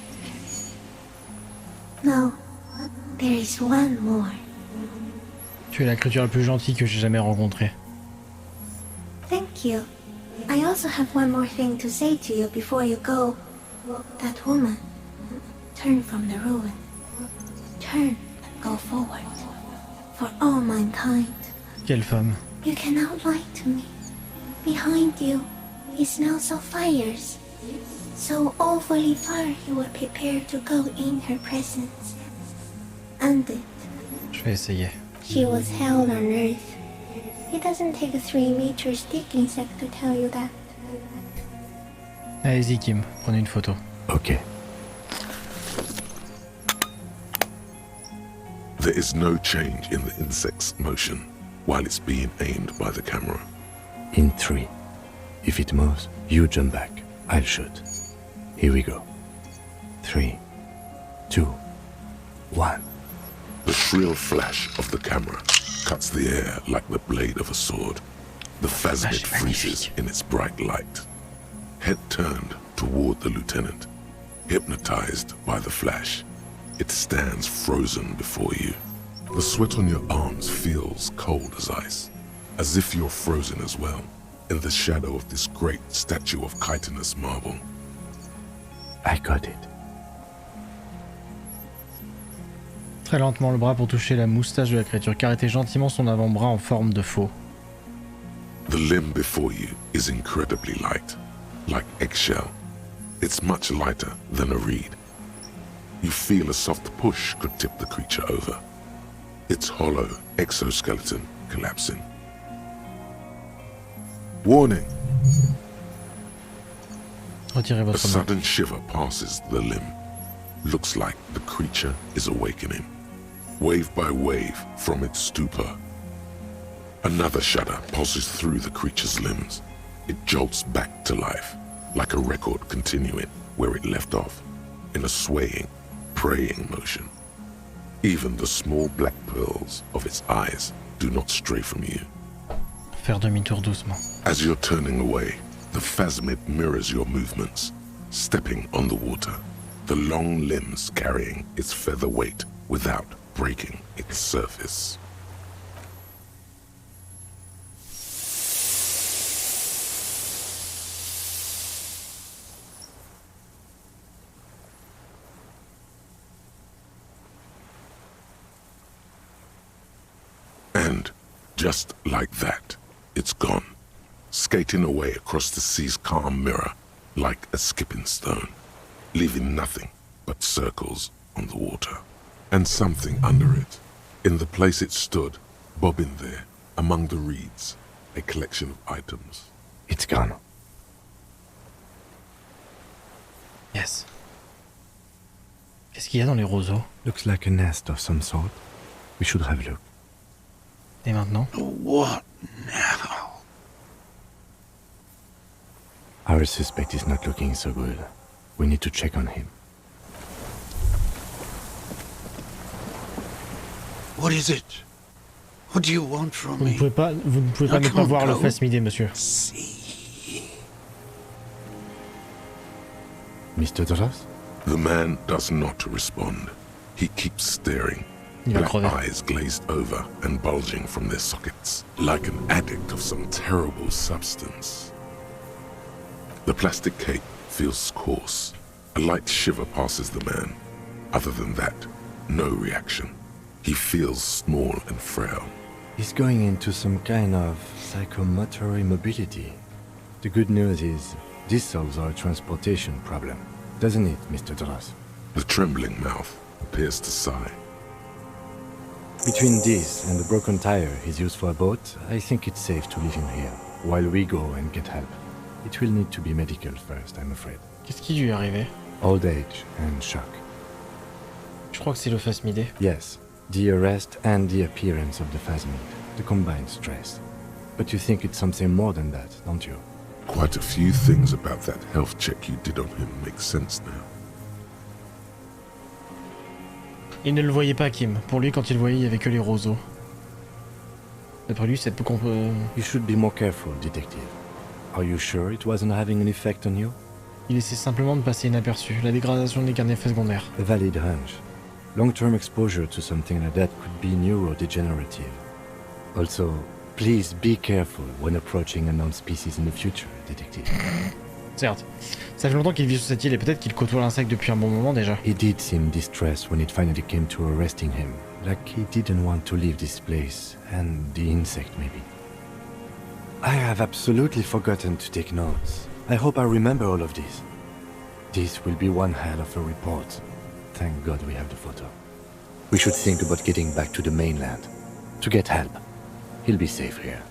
No, there is one more. Tu es la créature la plus gentille que j'ai jamais rencontrée. Thank you. I also have one more thing to say to you before you go. That woman, turn from the ruin. Turn and go forward. For all mankind. Quelle femme. You cannot lie to me. Behind you, he smells of fires. So awfully far you were prepared to go in her presence. And it. Je vais essayer. She was hell on earth. It doesn't take a 3-meter stick insect to tell you that. Allez-y Kim, prenez une photo. Ok. There is no change in the insect's motion while it's being aimed by the camera. In 3. If it moves, you jump back. I'll shoot. Here we go. 3, 2, 1. The shrill flash of the camera cuts the air like the blade of a sword. The phasmid freezes in its bright light. Head turned toward the lieutenant, hypnotized by the flash. It stands frozen before you. The sweat on your arms feels cold as ice, as if you're frozen as well, in the shadow of this great statue of chitinous marble. I got it. Très lentement le bras pour toucher la moustache de la créature, car arrêtez gentiment son avant-bras en forme de faux. The limb before you is incredibly light, like eggshell. It's much lighter than a reed. You feel a soft push could tip the creature over. Its hollow exoskeleton collapsing. Warning! Retirez A votre main. sudden shiver passes the limb. Looks like the creature is awakening. wave by wave, from its stupor. Another shudder pulses through the creature's limbs. It jolts back to life, like a record continuing where it left off, in a swaying, praying motion. Even the small black pearls of its eyes do not stray from you. Faire demi-tour doucement. As you're turning away, the phasmid mirrors your movements, stepping on the water, the long limbs carrying its feather weight without breaking its surface. And just like that, it's gone, skating away across the sea's calm mirror like a skipping stone, leaving nothing but circles on the water. And something under it, in the place it stood, bobbing there, among the reeds, a collection of items. It's gone. Yes. Qu'est-ce qu'il y a dans les roseaux? Looks like a nest of some sort. We should have a look. Et maintenant? What now? Our suspect is not looking so good. We need to check on him. What is it? What do you want from Vous me? ne pouvez pas ne pas voir le phasmidé, monsieur. Mr. Dross? The man does not respond. He keeps staring. Black eyes glazed over and bulging from their sockets, like an addict of some terrible substance. The plastic cape feels coarse. A light shiver passes the man. Other than that, no reaction. He feels small and frail. He's going into some kind of psychomotor immobility. The good news is, this solves our transportation problem, doesn't it, Mr. Dross? The trembling mouth appears to sigh. Between this and the broken tire he's used for a boat, I think it's safe to leave him here, while we go and get help. It will need to be medical first, I'm afraid. Qu'est-ce qui lui est arrivé? Old age and shock. Je crois que c'est le phasmidé. Yes, the arrest and the appearance of the phasmid, the combined stress. But you think it's something more than that, don't you? Quite a few things about that health check you did on him make sense now. Il ne le voyait pas, Kim. Pour lui, quand il le voyait, il n'y avait que les roseaux. D'après lui, c'est peu qu'on peut... You should be more careful, detective. Are you sure it wasn't having an effect on you? Il essaie simplement de passer inaperçu. La dégradation n'est qu'un effet secondaire. A valid hunch. Long-term exposure to something like that could be neurodegenerative. Also, please be careful when approaching unknown species in the future, detective. Certes. Ça fait longtemps qu'il vit sur cette île et peut-être qu'il côtoie l'insecte depuis un bon moment déjà. He did seem distressed when it finally came to arresting him. Like he didn't want to leave this place, and the insect maybe. I have absolutely forgotten to take notes. I hope I remember all of this. This will be one hell of a report. Thank God we have the photo. We should think about getting back to the mainland. To get help. He'll be safe here.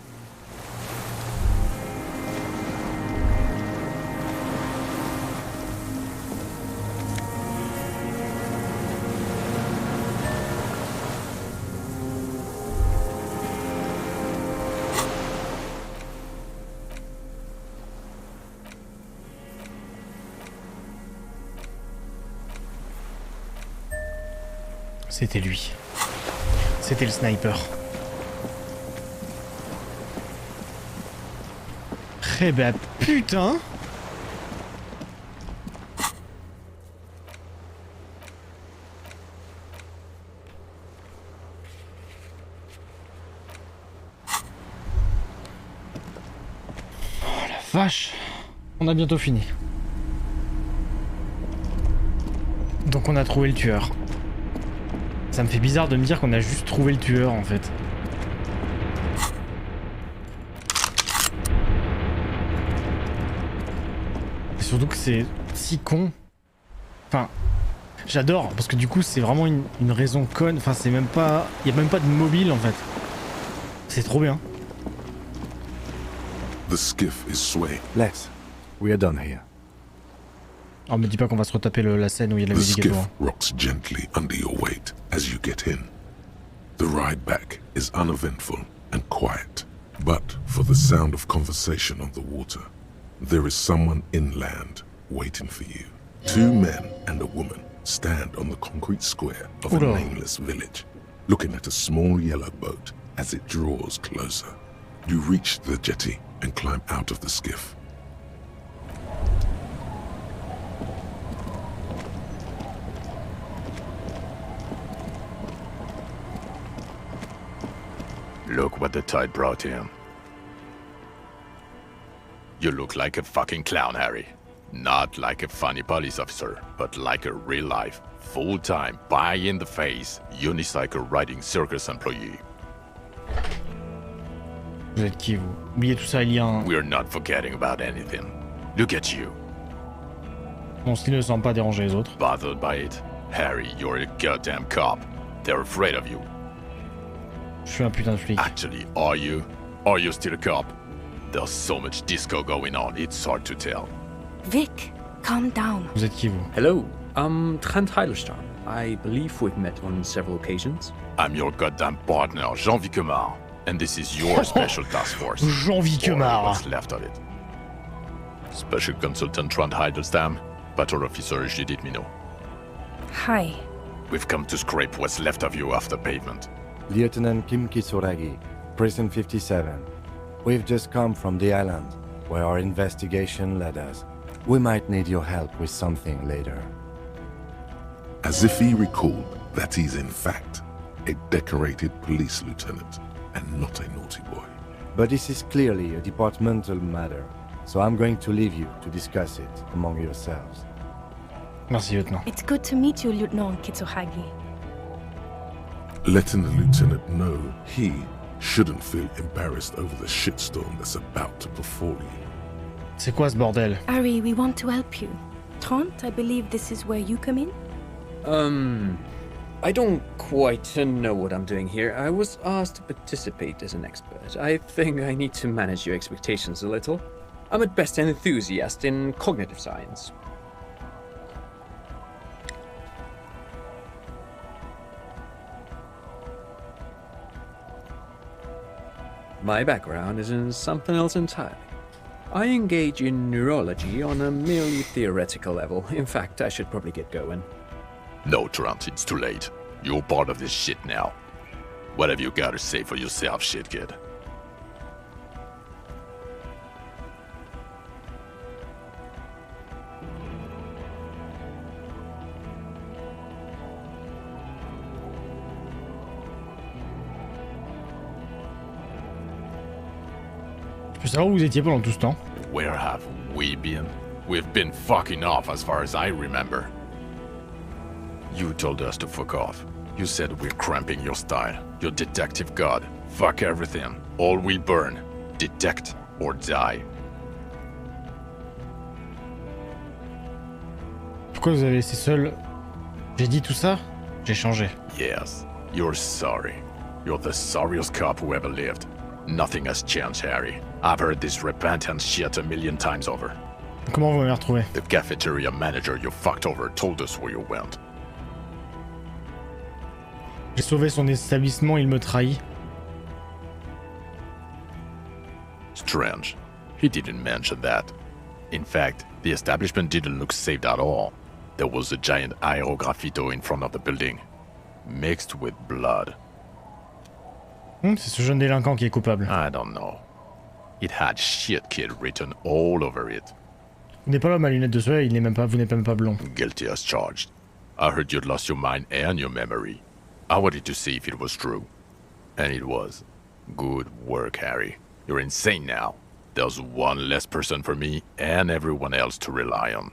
C'était lui. C'était le sniper. Eh bah putain! Oh la vache! On a bientôt fini. Donc on a trouvé le tueur. Ça me fait bizarre de me dire qu'on a juste trouvé le tueur en fait. Et surtout que c'est si con. Enfin, j'adore parce que du coup c'est vraiment une raison conne. Enfin c'est même pas... Il y a même pas de mobile en fait. C'est trop bien. The skiff is swaying. Let's. We are done here. Oh, me dis pas qu'on va se retaper la scène où il y a de la The musique et tout. skiff Hein. rocks gently under your weight as you get in. The ride back is uneventful and quiet, but for the sound of conversation on the water, there is someone inland waiting for you. 2 men and a woman stand on the concrete square of a nameless village, looking at a small yellow boat as it draws closer. You reach the jetty and climb out of the skiff. Look what the tide brought in. You look like a fucking clown, Harry. Not like a funny police officer, but like a real-life, full-time, pie-in-the-face, unicycle-riding circus employee. Vous êtes qui, vous? Oubliez tout ça, il y a un... We're not forgetting about anything. Look at you. Mon style ne semble pas déranger les autres. Bothered by it? Harry, you're a goddamn cop. They're afraid of you. Je suis un putain de flic. Actually, are you? Are you still a cop? There's so much disco going on, it's hard to tell. Vic, calm down. Vous êtes qui, vous? Hello, I'm Trent Heilerstein. I believe we've met on several occasions. I'm your goddamn partner, Jean Viquemar, and this is your special task force. Jean Viquemar. What's left of it. Special Consultant Trent Heilerstein, Patrol Officer Judith Minot. Hi. We've come to scrape what's left of you off the pavement. Lieutenant Kim Kitsuragi, Prison 57. We've just come from the island, where our investigation led us. We might need your help with something later. As if he recalled that he's in fact a decorated police lieutenant and not a naughty boy. But this is clearly a departmental matter, so I'm going to leave you to discuss it among yourselves. Merci, lieutenant. It's good to meet you, Lieutenant Kitsuragi. Letting the lieutenant know he shouldn't feel embarrassed over the shitstorm that's about to befall you. C'est quoi ce bordel? Harry, we want to help you. Trent, I believe this is where you come in? I don't quite know what I'm doing here. I was asked to participate as an expert. I think I need to manage your expectations a little. I'm at best an enthusiast in cognitive science. My background is in something else entirely. I engage in neurology on a merely theoretical level. In fact, I should probably get going. No, Trent, it's too late. You're part of this shit now. What have you got to say for yourself, shit kid? Je peux savoir où vous étiez pendant tout ce temps? Where have we been? We've been fucking off as far as I remember. You told us to fuck off. You said we're cramping your style. Your detective god. Fuck everything. All we burn. Detect or die. Pourquoi vous avez laissé seul? J'ai dit tout ça? J'ai changé. Yes, you're sorry. You're the sorriest cop who ever lived. Nothing has changed, Harry. I've heard this repentance shit a million times over. Comment vous m'avez retrouvé? The cafeteria manager you fucked over told us where you went. J'ai sauvé son établissement, il me trahit. Strange. He didn't mention that. In fact, the establishment didn't look saved at all. There was a giant aerograffito in front of the building, mixed with blood. C'est ce jeune délinquant qui est coupable. I don't know. It had shit kid written all over it. Vous n'êtes pas l'homme à lunettes de soleil, vous n'êtes même pas blond. Guilty as charged. I heard you'd lost your mind and your memory. I wanted to see if it was true. And it was. Good work, Harry. You're insane now. There's one less person for me and everyone else to rely on.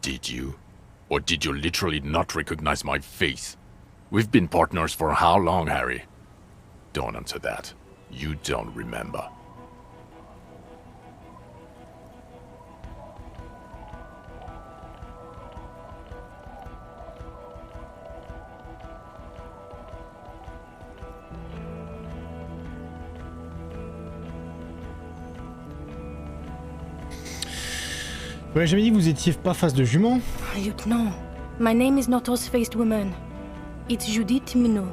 Did you? Or did you literally not recognize my face? We've been partners for how long, Harry? Don't answer that. You don't remember. Ouais, j'avais dit que vous étiez pas face de jument. Lieutenant, my name is not Horse-Faced Woman. It's Judith Minot.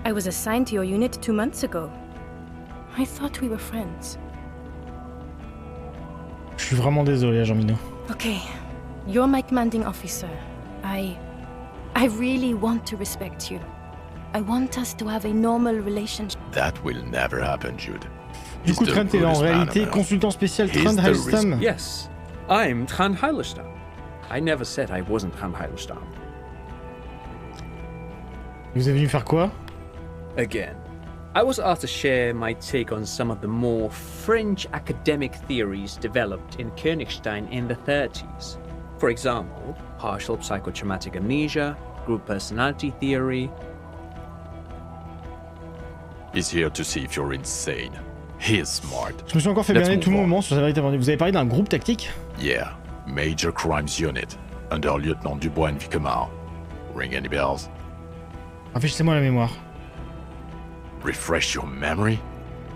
I was assigned to your unit 2 months ago. I thought we were friends. Je suis vraiment désolé, Jean Minot. Okay, you're my commanding officer. I really want to respect you. I want us to have a normal relationship. That will never happen, Jude. Du coup, Trent est en réalité consultant spécial Trent Halstam. Yes, I'm Trent Halstam. I never said I wasn't Trent Halstam. Vous êtes venu faire quoi? Again, I was asked to share my take on some of the more fringe academic theories developed in Königstein in the 30s. For example, partial psychotraumatic amnesia, group personality theory. He's here to see if you're insane. He is smart. Je me suis encore fait berner tout le moment sur sa vérité. Vous avez parlé d'un groupe tactique? Yeah, Major Crimes Unit, under Lieutenant Dubois and Vicomar. Ring any bells? Rafraîchissez-moi la mémoire. Refresh your memory?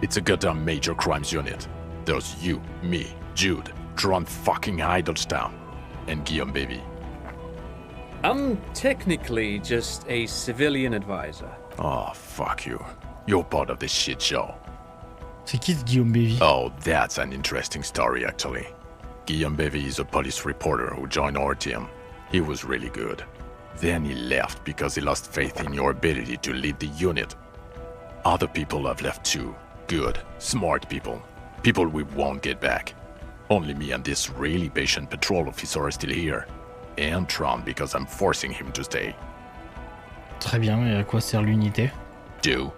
It's a goddamn Major Crimes Unit. There's you, me, Jude, Trent fucking Hiddleston, and Guillaume Baby. I'm technically just a civilian advisor. Oh, fuck you. You're part of this shit show. C'est qui ce Guillaume Baby? Oh, that's an interesting story, actually. Guillaume Baby is a police reporter who joined our team. He was really good. Then he left because he lost faith in your ability to lead the unit. Other people have left too. Good, smart people. People we won't get back. Only me and this really patient patrol officer are still here. And Tron because I'm forcing him to stay. Très bien, et à quoi sert l'unité? Do.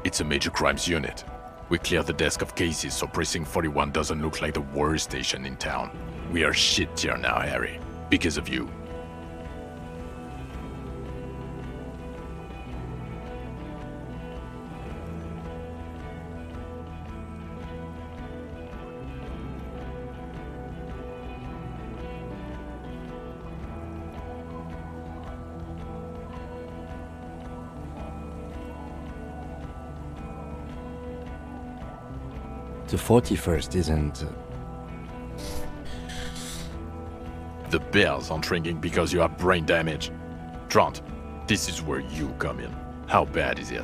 It's a major crimes unit. We clear the desk of cases so Precinct 41 doesn't look like the worst station in town. We are shit tier now, Harry. Because of you. The 41st isn't... The bells aren't ringing because you have brain damage. Trant, this is where you come in. How bad is it?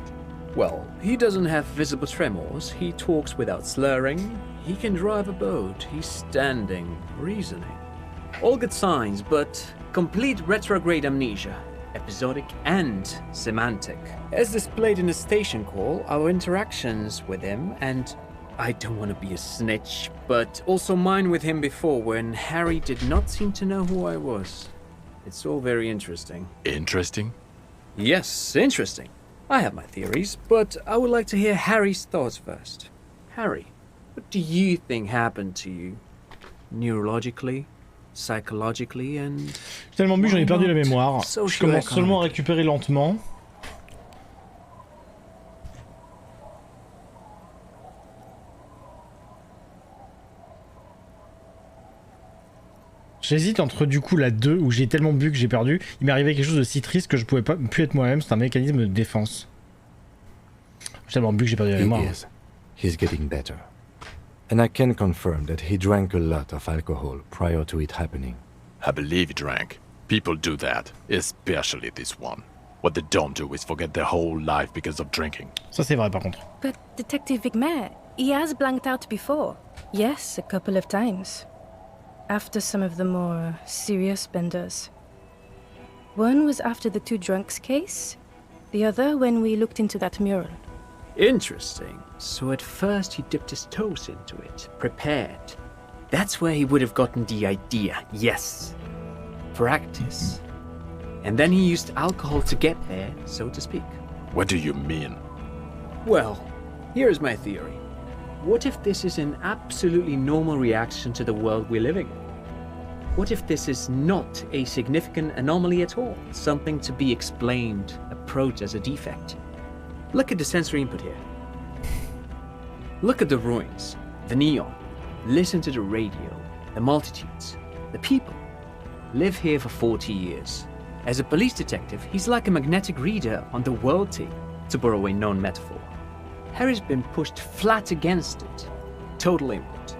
Well, he doesn't have visible tremors, he talks without slurring, he can drive a boat, he's standing, reasoning. All good signs, but complete retrograde amnesia, episodic and semantic. As displayed in the station call, our interactions with him, and I don't want to be a snitch, but also mine with him before when Harry did not seem to know who I was. It's all very interesting. Interesting? Yes, interesting. I have my theories, but I would like to hear Harry's thoughts first. Harry, what do you think happened to you? Neurologically, psychologically, and... J'ai tellement bu, j'en ai perdu la mémoire. Je commence seulement à récupérer lentement. J'hésite entre du coup la 2 où j'ai tellement bu que j'ai perdu. Il m'est arrivé quelque chose de si triste que je pouvais pas plus être moi-même. C'est un mécanisme de défense. J'ai tellement bu que j'ai perdu la mémoire. He's getting better. And I can confirm that he drank a lot of alcohol prior to it happening. I believe he drank. People do that, especially this one. What they don't do is forget their whole life because of drinking. Ça c'est vrai par contre. But Detective Vigmer, he has blanked out before. Yes, a couple of times. After some of the more serious benders. One was after the 2 drunks case, the other when we looked into that mural. Interesting. So at first he dipped his toes into it, prepared. That's where he would have gotten the idea, yes. Practice. And then he used alcohol to get there, so to speak. What do you mean? Well, here's my theory. What if this is an absolutely normal reaction to the world we're living in? What if this is not a significant anomaly at all? Something to be explained, approached as a defect? Look at the sensory input here. Look at the ruins, the neon. Listen to the radio, the multitudes, the people. Live here for 40 years. As a police detective, he's like a magnetic reader on the world tape, to borrow a known metaphor. Harry's been pushed flat against it. Total input.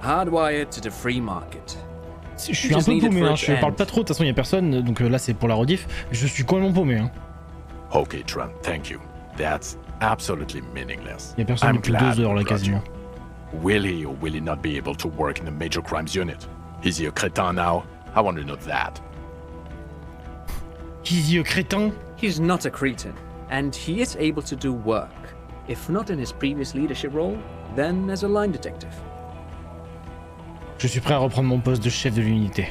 Hardwired to the free market. Je suis un peu paumé, hein. Je parle pas trop, de toute façon il y a personne, donc là c'est pour la rediff. Je suis complètement paumé. Hein. Okay, Trent, thank you. That's absolutely meaningless. Il y a personne depuis 2 heures là quasiment. Will he or will he not be able to work in the major crimes unit? Is he a crétin now? I want to know that. Is he a crétin? He's not a cretin, and he is able to do work. If not in his previous leadership role, then as a line detective. Je suis prêt à reprendre mon poste de chef de l'unité.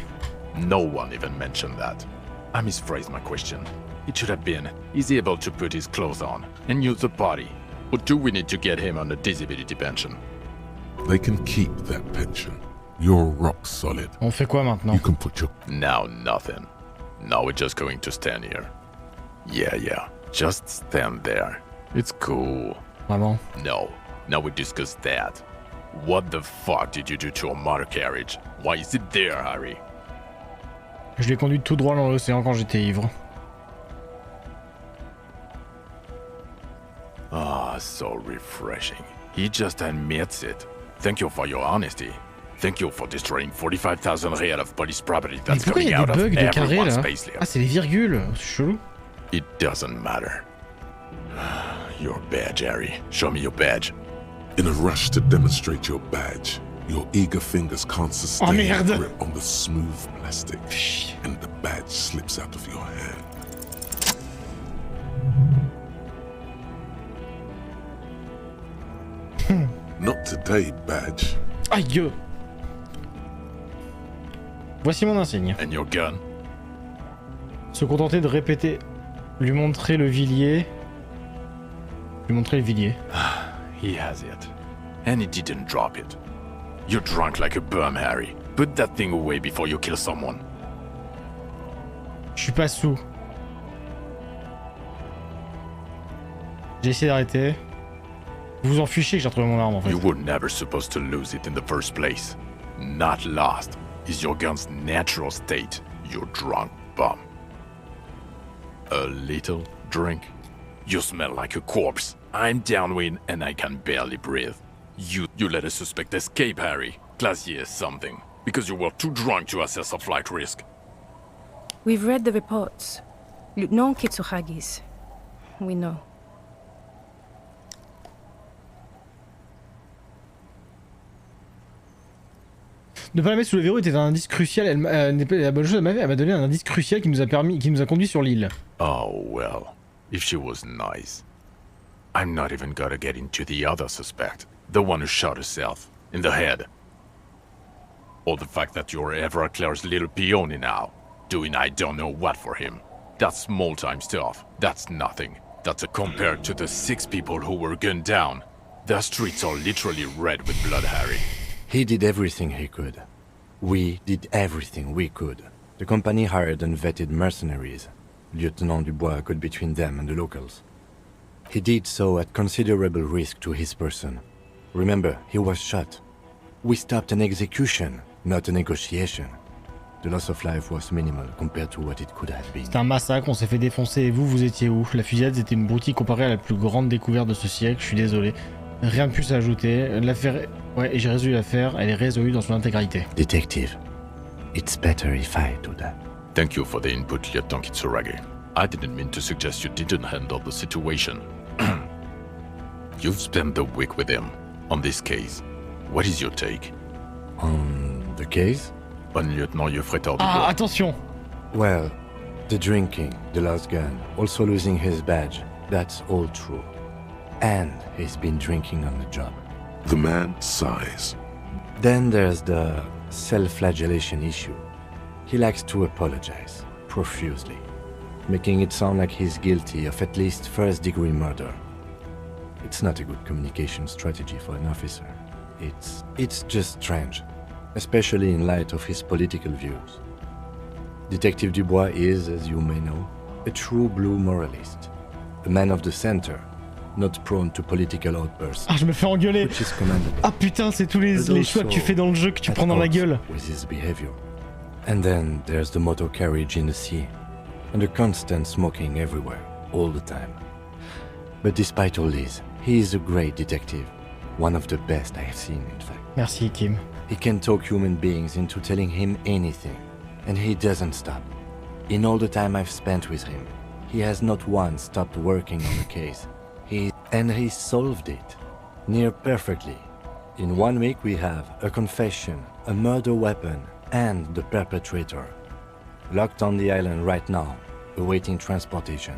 No one even mentioned that. I misphrased my question. It should have been, is he able to put his clothes on and use the body? Or do we need to get him on a disability pension? They can keep that pension. You're rock solid. On fait quoi maintenant? You can put your... Now nothing. Now we're just going to stand here. Yeah. Just stand there. It's cool. Vraiment? No. Now we discuss that. What the fuck did you do to a motor carriage? Why is it there, Harry? Je l'ai conduit tout droit dans l'océan quand j'étais ivre. Ah, so refreshing. He just admits it. Thank you for your honesty. Thank you for destroying 45,000 real of police property that's coming out of everyone's payslip. Ah, c'est les virgules, c'est chelou. It doesn't matter. Your badge, Harry. Show me your badge. In a rush to demonstrate your badge, your eager fingers can't sustain a grip on the smooth plastic, and the badge slips out of your hand. Not today, badge. Aïe! Voici mon insigne. And your gun? Se contenter de répéter. Lui montrer le villier. Lui montrer le villier. He has it. And he didn't drop it. You're drunk like a bum, Harry. Put that thing away before you kill someone. Je suis pas sous. J'ai essayé d'arrêter. Vous vous en fichez que j'ai retrouvé mon arme en fait. You were never supposed to lose it in the first place. Not lost is your gun's natural state, you drunk bum. A little drink? You smell like a corpse. I'm downwind and I can barely breathe. You let a suspect escape, Harry. Glacier something. Because you were too drunk to assess a flight risk. We've read the reports. Lieutenant Kitsuhagi's. We know. Ne pas la mettre sous le verrou était un indice crucial. La bonne chose, elle m'a donné un indice crucial qui nous a conduit sur l'île. Oh well, if she was nice. I'm not even gonna get into the other suspect, the one who shot herself in the head. Or the fact that you're Evra Claire's little peony now, doing I don't know what for him. That's small-time stuff. That's nothing. That's compared to the 6 people who were gunned down. The streets are literally red with blood, Harry. He did everything he could. We did everything we could. The company hired and vetted mercenaries. Lieutenant Dubois got between them and the locals. He did so at considerable risk to his person. Remember, he was shot. We stopped an execution, not a negotiation. The loss of life was minimal compared to what it could have been. C'était un massacre, on s'est fait défoncer et vous étiez où? La fusillade c'était une broutille comparée à la plus grande découverte de ce siècle, je suis désolé. Rien de plus à ajouter. L'affaire... Ouais, et j'ai résolu l'affaire, elle est résolue dans son intégralité. Detective, it's better if I do that. Thank you for the input, Lieutenant Kitsuragi. I didn't mean to suggest you didn't handle the situation. You've spent the week with him, on this case. What is your take? On the case? On Lieutenant Yofretor Dubois. Ah, attention! Well, the drinking, the lost gun, also losing his badge, that's all true. And he's been drinking on the job. The man sighs. Then there's the self-flagellation issue. He likes to apologize, profusely, making it sound like he's guilty of at least first-degree murder. It's not a good communication strategy for an officer. It's just strange, especially in light of his political views. Detective Dubois is, as you may know, a true blue moralist, a man of the center, not prone to political outbursts. Ah, je me fais engueuler. Ah putain, c'est tous les choix que tu fais dans le jeu que tu prends dans la gueule. With his behavior. And then there's the motor carriage in the sea, and the constant smoking everywhere, all the time. But despite all this, he is a great detective, one of the best I have seen, in fact. Merci, Kim. He can talk human beings into telling him anything, and he doesn't stop. In all the time I've spent with him, he has not once stopped working on the case. He solved it, near perfectly. In 1 week we have a confession, a murder weapon, and the perpetrator. Locked on the island right now, awaiting transportation.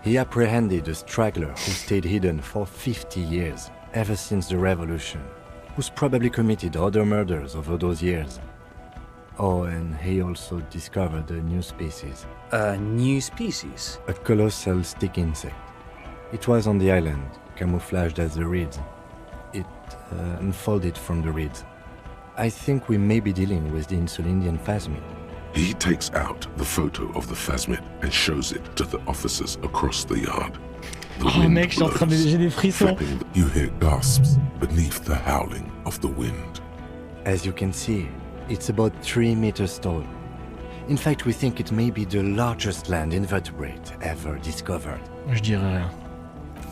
He apprehended a straggler who stayed hidden for 50 years, ever since the revolution, who's probably committed other murders over those years. Oh, and he also discovered a new species. A new species? A colossal stick insect. It was on the island, camouflaged as the reeds. It unfolded from the reeds. I think we may be dealing with the Insulindian phasmid. He takes out the photo of the phasmid and shows it to the officers across the yard. The Oh wind mec, j'ai en train de j'ai des frissons. You hear gasps beneath the howling of the wind. As you can see, it's about 3 meters tall. In fact, we think it may be the largest land invertebrate ever discovered. Je dirais rien.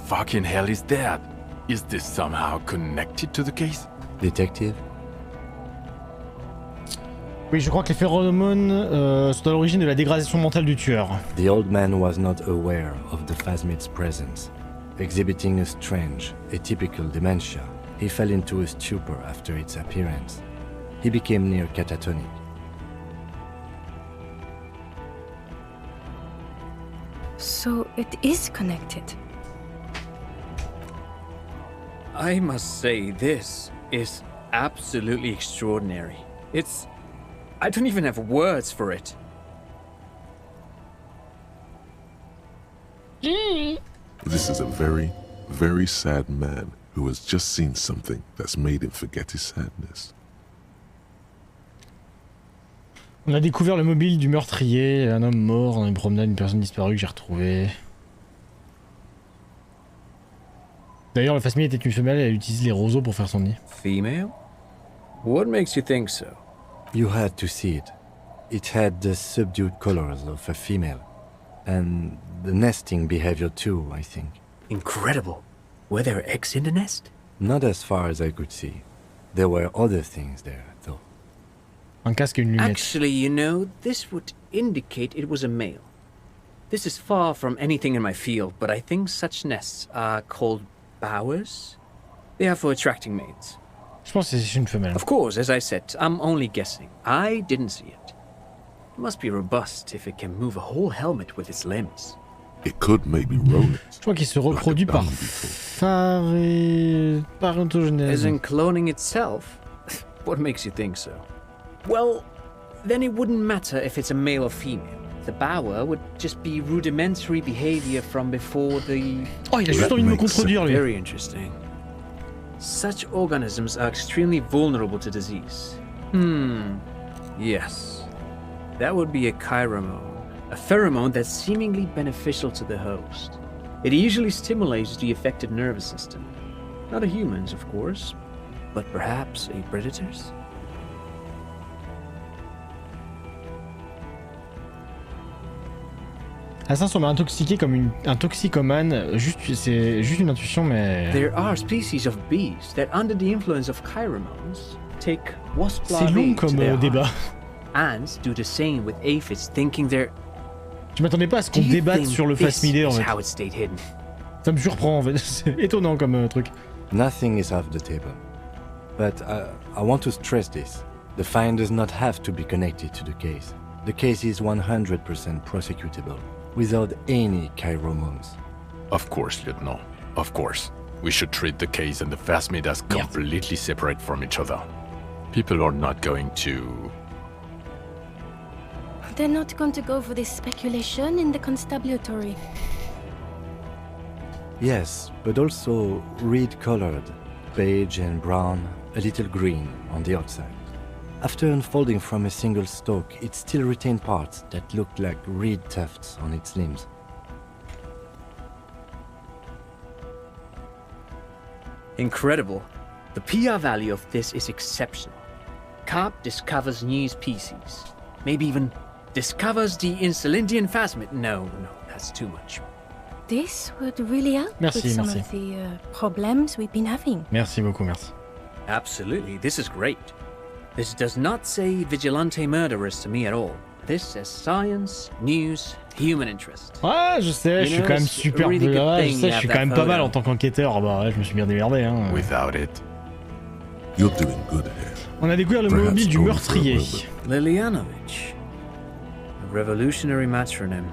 Fucking hell is that? Is this somehow connected to the case? Detective? Oui, je crois que les phéromones sont à l'origine de la dégradation mentale du tueur. The old man was not aware of the phasmid's presence. Exhibiting a strange, atypical dementia, he fell into a stupor after its appearance. He became near catatonic. So it is connected. I must say, this is absolutely extraordinary. I don't even have words for it. This is a very, very sad man who has just seen something that's made him forget his sadness. On a découvert le mobile du meurtrier, un homme mort dans une promenade, une personne disparue que j'ai retrouvée. D'ailleurs, le phasmid était une femelle et elle utilise les roseaux pour faire son nid. Female? What makes you think so? You had to see it. It had the subdued colors of a female. And the nesting behavior too, I think. Incredible. Were there eggs in the nest? Not as far as I could see. There were other things there, though. Un casque et une lunette. Actually, you know, this would indicate it was a male. This is far from anything in my field, but I think such nests are called bowers. They are for attracting mates. Je pense que c'est une femelle. Of course, as I said, I'm only guessing. I didn't see it. It must be robust if it can move a whole helmet with its limbs. It could maybe roll it. Je crois qu'il se reproduit par parentogenèse. As in cloning itself? What makes you think so? Well, then it wouldn't matter if it's a male or female. The bower would just be rudimentary behavior from before the... Oh, il a juste envie de me contredire, lui. Very interesting. Such organisms are extremely vulnerable to disease. Yes. That would be a chiromone. A pheromone that's seemingly beneficial to the host. It usually stimulates the affected nervous system. Not a human's, of course, but perhaps a predator's? Ah, ça semble intoxiqué comme un toxicomane. C'est juste une intuition, mais... There are species of bees that, under the influence of chiromones, take wasp C'est long larvae comme to their débat. Ants do the same with aphids, thinking they're... Je m'attendais pas à ce qu'on débatte sur le phasmidé, en fait. How it stayed hidden. Ça me surprend, en fait. C'est étonnant comme truc. Nothing is off the table. But I want to stress this. The find does not have to be connected to the case. The case is 100% prosecutable, without any chiromones. Of course, Lieutenant. Of course. We should treat the case and the phasmid as completely separate from each other. People are not going to... They're not going to go for this speculation in the constabulary. Yes, but also reed-colored, beige and brown, a little green on the outside. After unfolding from a single stalk, it still retained parts that looked like reed tufts on its limbs. Incredible. The PR value of this is exceptional. Carp discovers new species. Maybe even discovers the Insulindian phasmid. No, that's too much. This would really help with some of the problems we've been having. Merci beaucoup, merci. Absolutely, this is great. This does not say vigilante murderers to me at all. This says science, news, human interest. Ouais, je sais, je suis quand même super... Ouais, je sais, je suis quand même pas mal en tant qu'enquêteur. Bah ouais, je me suis bien démerdé, hein. Without it. You're doing good here. On a découvert le mobile du meurtrier. Lilianovich. A revolutionary matronym.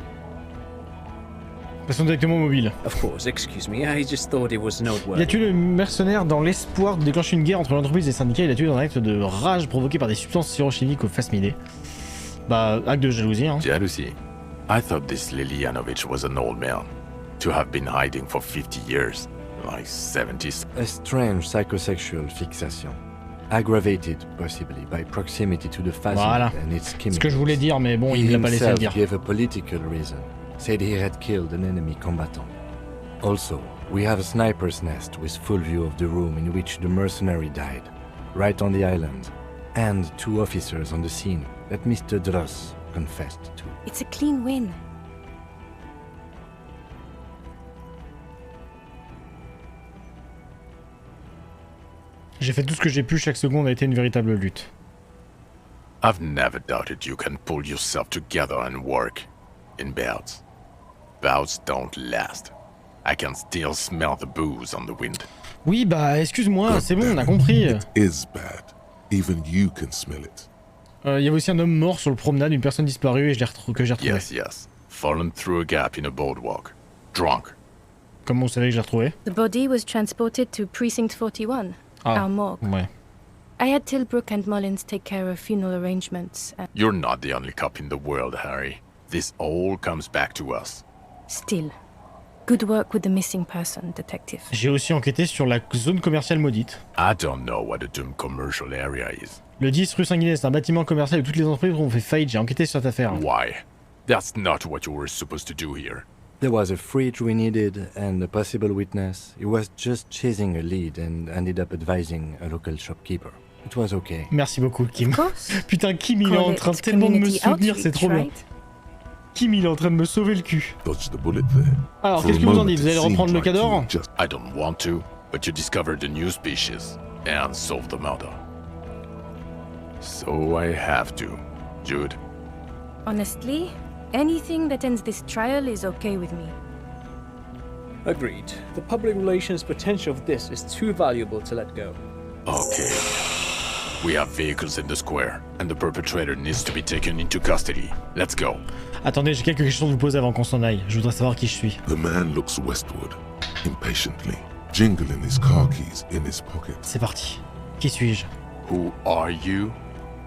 Passons directement au mobile. Of course, excuse me, I just thought it was noteworthy. Il a tué le mercenaire dans l'espoir de déclencher une guerre entre l'entreprise et les syndicats. Il a tué dans un acte de rage provoqué par des substances pyrochimiques au Fasmidé. Bah, acte de jalousie, hein. Jealousy? I thought this Lilianovich was an old man. To have been hiding for 50 years. Like 70s. A strange psychosexual fixation. Aggravated, possibly, by proximity to the Voilà. and its chemicals. Ce que je voulais dire, mais bon, il ne l'a pas laissé le dire. He himself gave a political reason. Said he had killed an enemy combatant. Also, we have a sniper's nest with full view of the room in which the mercenary died, right on the island, and 2 officers on the scene that Mr. Dross confessed to. It's a clean win. J'ai fait tout ce que j'ai pu, chaque seconde a été une véritable lutte. I've never doubted you can pull yourself together and work. In bouts. Bouts don't last. I can still smell the booze on the wind. Oui, bah, excuse-moi, c'est bon, on a compris. It is bad. Even you can smell it. Il y avait aussi un homme mort sur le promenade, une personne disparue et que j'ai retrouvé. Yes. Fallen through a gap in a boardwalk. Drunk. Comment vous savez que j'ai retrouvé? The body was transported to Precinct 41, our morgue. Ouais. I had Tilbrook and Mullins take care of funeral arrangements. You're not the only cop in the world, Harry. This all comes back to us. Still, good work with the missing person, detective. J'ai aussi enquêté sur la zone commerciale maudite. I don't know what a doomed commercial area is. Le 10 rue Saint-Guinet, c'est un bâtiment commercial où toutes les entreprises ont fait faillite. J'ai enquêté sur cette affaire. Why? That's not what you were supposed to do here. There was a fridge we needed and a possible witness. He was just chasing a lead and ended up advising a local shopkeeper. It was okay. Merci beaucoup, Kim. Putain, Kim, il est en train tellement de me soutenir, c'est trop bien. Kim, il est en train de me sauver le cul. Alors, qu'est-ce que vous en dites? Vous allez reprendre le cador? I don't want to, but you discovered a new species and solved the murder. So I have to, Jude. Honestly, anything that ends this trial is okay with me. Agreed. The public relations potential of this is too valuable to let go. Okay. We have vehicles in the square, and the perpetrator needs to be taken into custody. Let's go. Attendez, j'ai quelques questions à vous poser avant qu'on s'en aille. Je voudrais savoir qui je suis. The man looks westward, impatiently, jingling his car keys in his pocket. C'est parti. Qui suis-je? Who are you?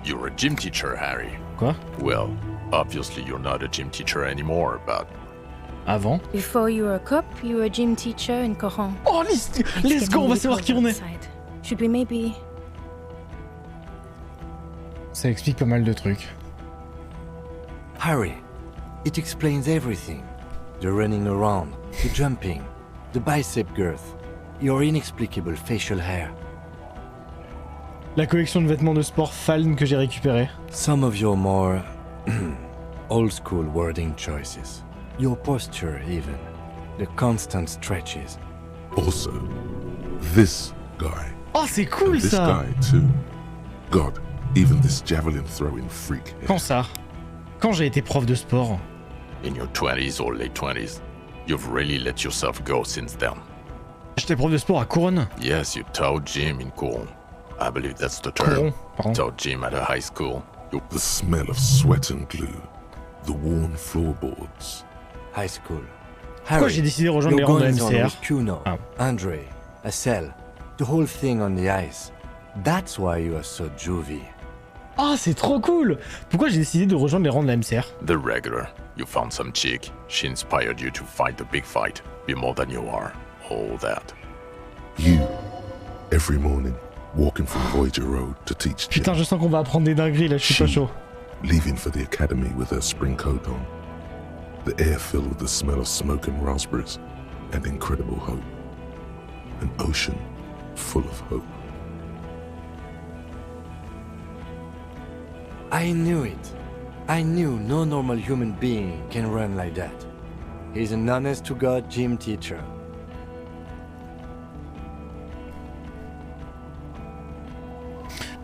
You're a gym teacher, Harry. Quoi? Well, obviously you're not a gym teacher anymore, but... Avant? Before you were a cop, you were a gym teacher in Coran. Oh, let's go, on va savoir qui on est. Should we maybe... Ça explique pas mal de trucs. Harry, it explains everything. The running around, the jumping, the bicep girth, your inexplicable facial hair. La collection de vêtements de sport Faln que j'ai récupéré. Some of your more old school wording choices. Your posture even. The constant stretches. Also, this guy. Oh, c'est cool this ça! This guy too. God, even this javelin throwing freak. Quand ça? Quand j'ai été prof de sport? In your 20s or late 20s, you've really let yourself go since then. J'étais prof de sport à Couronne. Yes, you taught gym in Coron. I believe that's the term. Taught gym at a high school. The smell of sweat and glue. The worn floorboards. High school. Pourquoi j'ai décidé de rejoindre les rangs de la MCR? Kuno, Andre, Acel, the whole thing on the ice. That's why you are so juvie. Ah, c'est trop cool! Pourquoi j'ai décidé de rejoindre les rangs de la MCR? The regular. You found some chick. She inspired you to fight the big fight. Be more than you are. All that. You, every morning, walking from Voyager Road to teach. Putain, je sens qu'on va apprendre des dingueries là, je suis pas chaud. Leaving for the academy with her spring coat on. The air filled with the smell of smoke and raspberries, and incredible hope. An ocean full of hope. I knew it. I knew no normal human being can run like that. He's an honest-to-God gym teacher.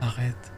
Arrête.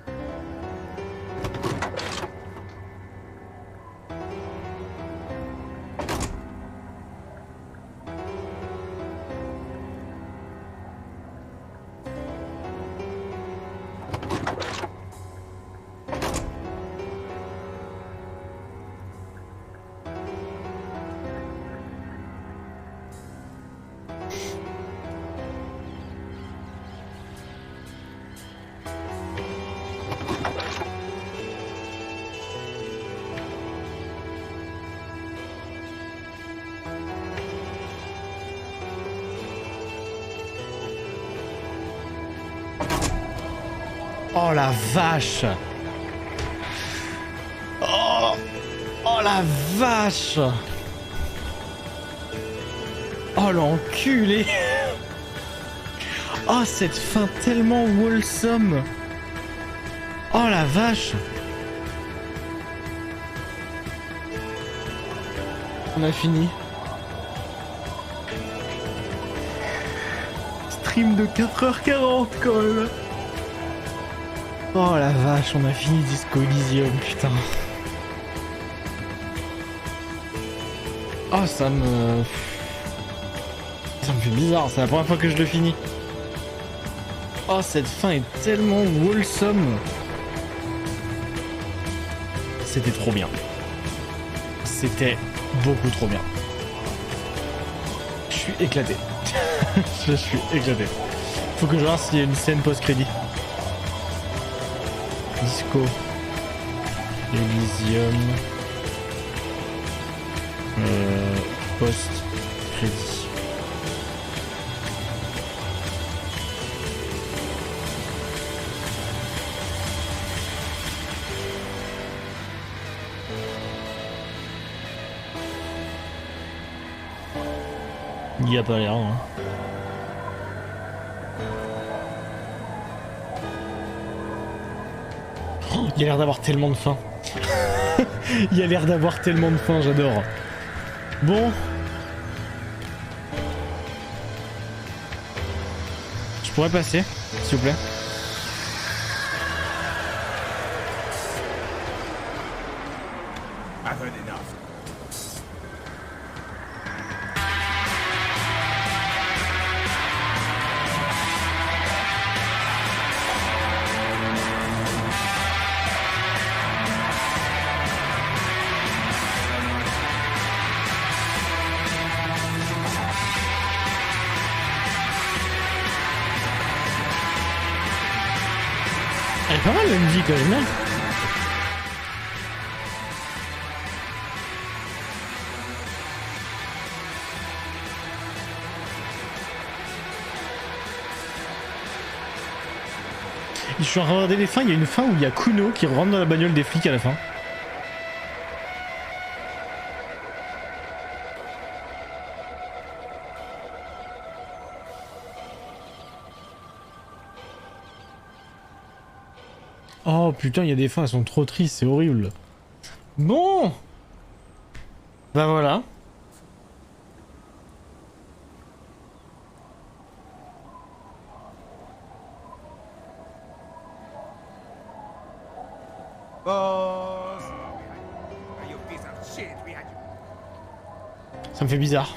Oh la vache! Oh, oh la vache! Oh l'enculé! Oh cette fin tellement wholesome! Oh la vache! On a fini. Stream de 4h40 quand même! Oh la vache, on a fini Disco Elysium, putain. Oh, ça me fait bizarre, c'est la première fois que je le finis. Oh, cette fin est tellement wholesome. C'était trop bien. C'était beaucoup trop bien. Je suis éclaté. Je suis éclaté. Faut que je vois s'il y a une scène post-crédit. Disco Elysium post-crédit. Il y a pas l'air, hein. Il a l'air d'avoir tellement de faim. Il a l'air d'avoir tellement de faim, j'adore. Bon. Je pourrais passer, s'il vous plaît. I've heard enough. Elle est pas mal la musique quand même, hein. Je suis en train de regarder les fins, il y a une fin où il y a Kuno qui rentre dans la bagnole des flics à la fin. Oh putain, il y a des fins, elles sont trop tristes, c'est horrible. Bon. Bah voilà. Ça me fait bizarre.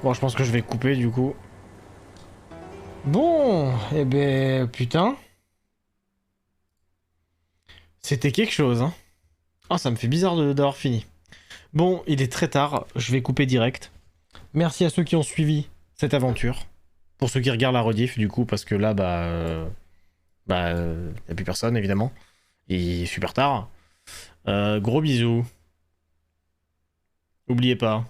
Bon, je pense que je vais couper du coup. Bon, eh ben putain. C'était quelque chose, hein. Oh, ça me fait bizarre d'avoir fini. Bon, il est très tard, je vais couper direct. Merci à ceux qui ont suivi cette aventure. Pour ceux qui regardent la rediff, du coup, parce que là, y a plus personne, évidemment. Il est super tard. Gros bisous. N'oubliez pas.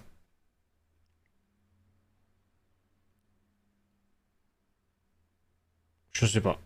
Je sais pas.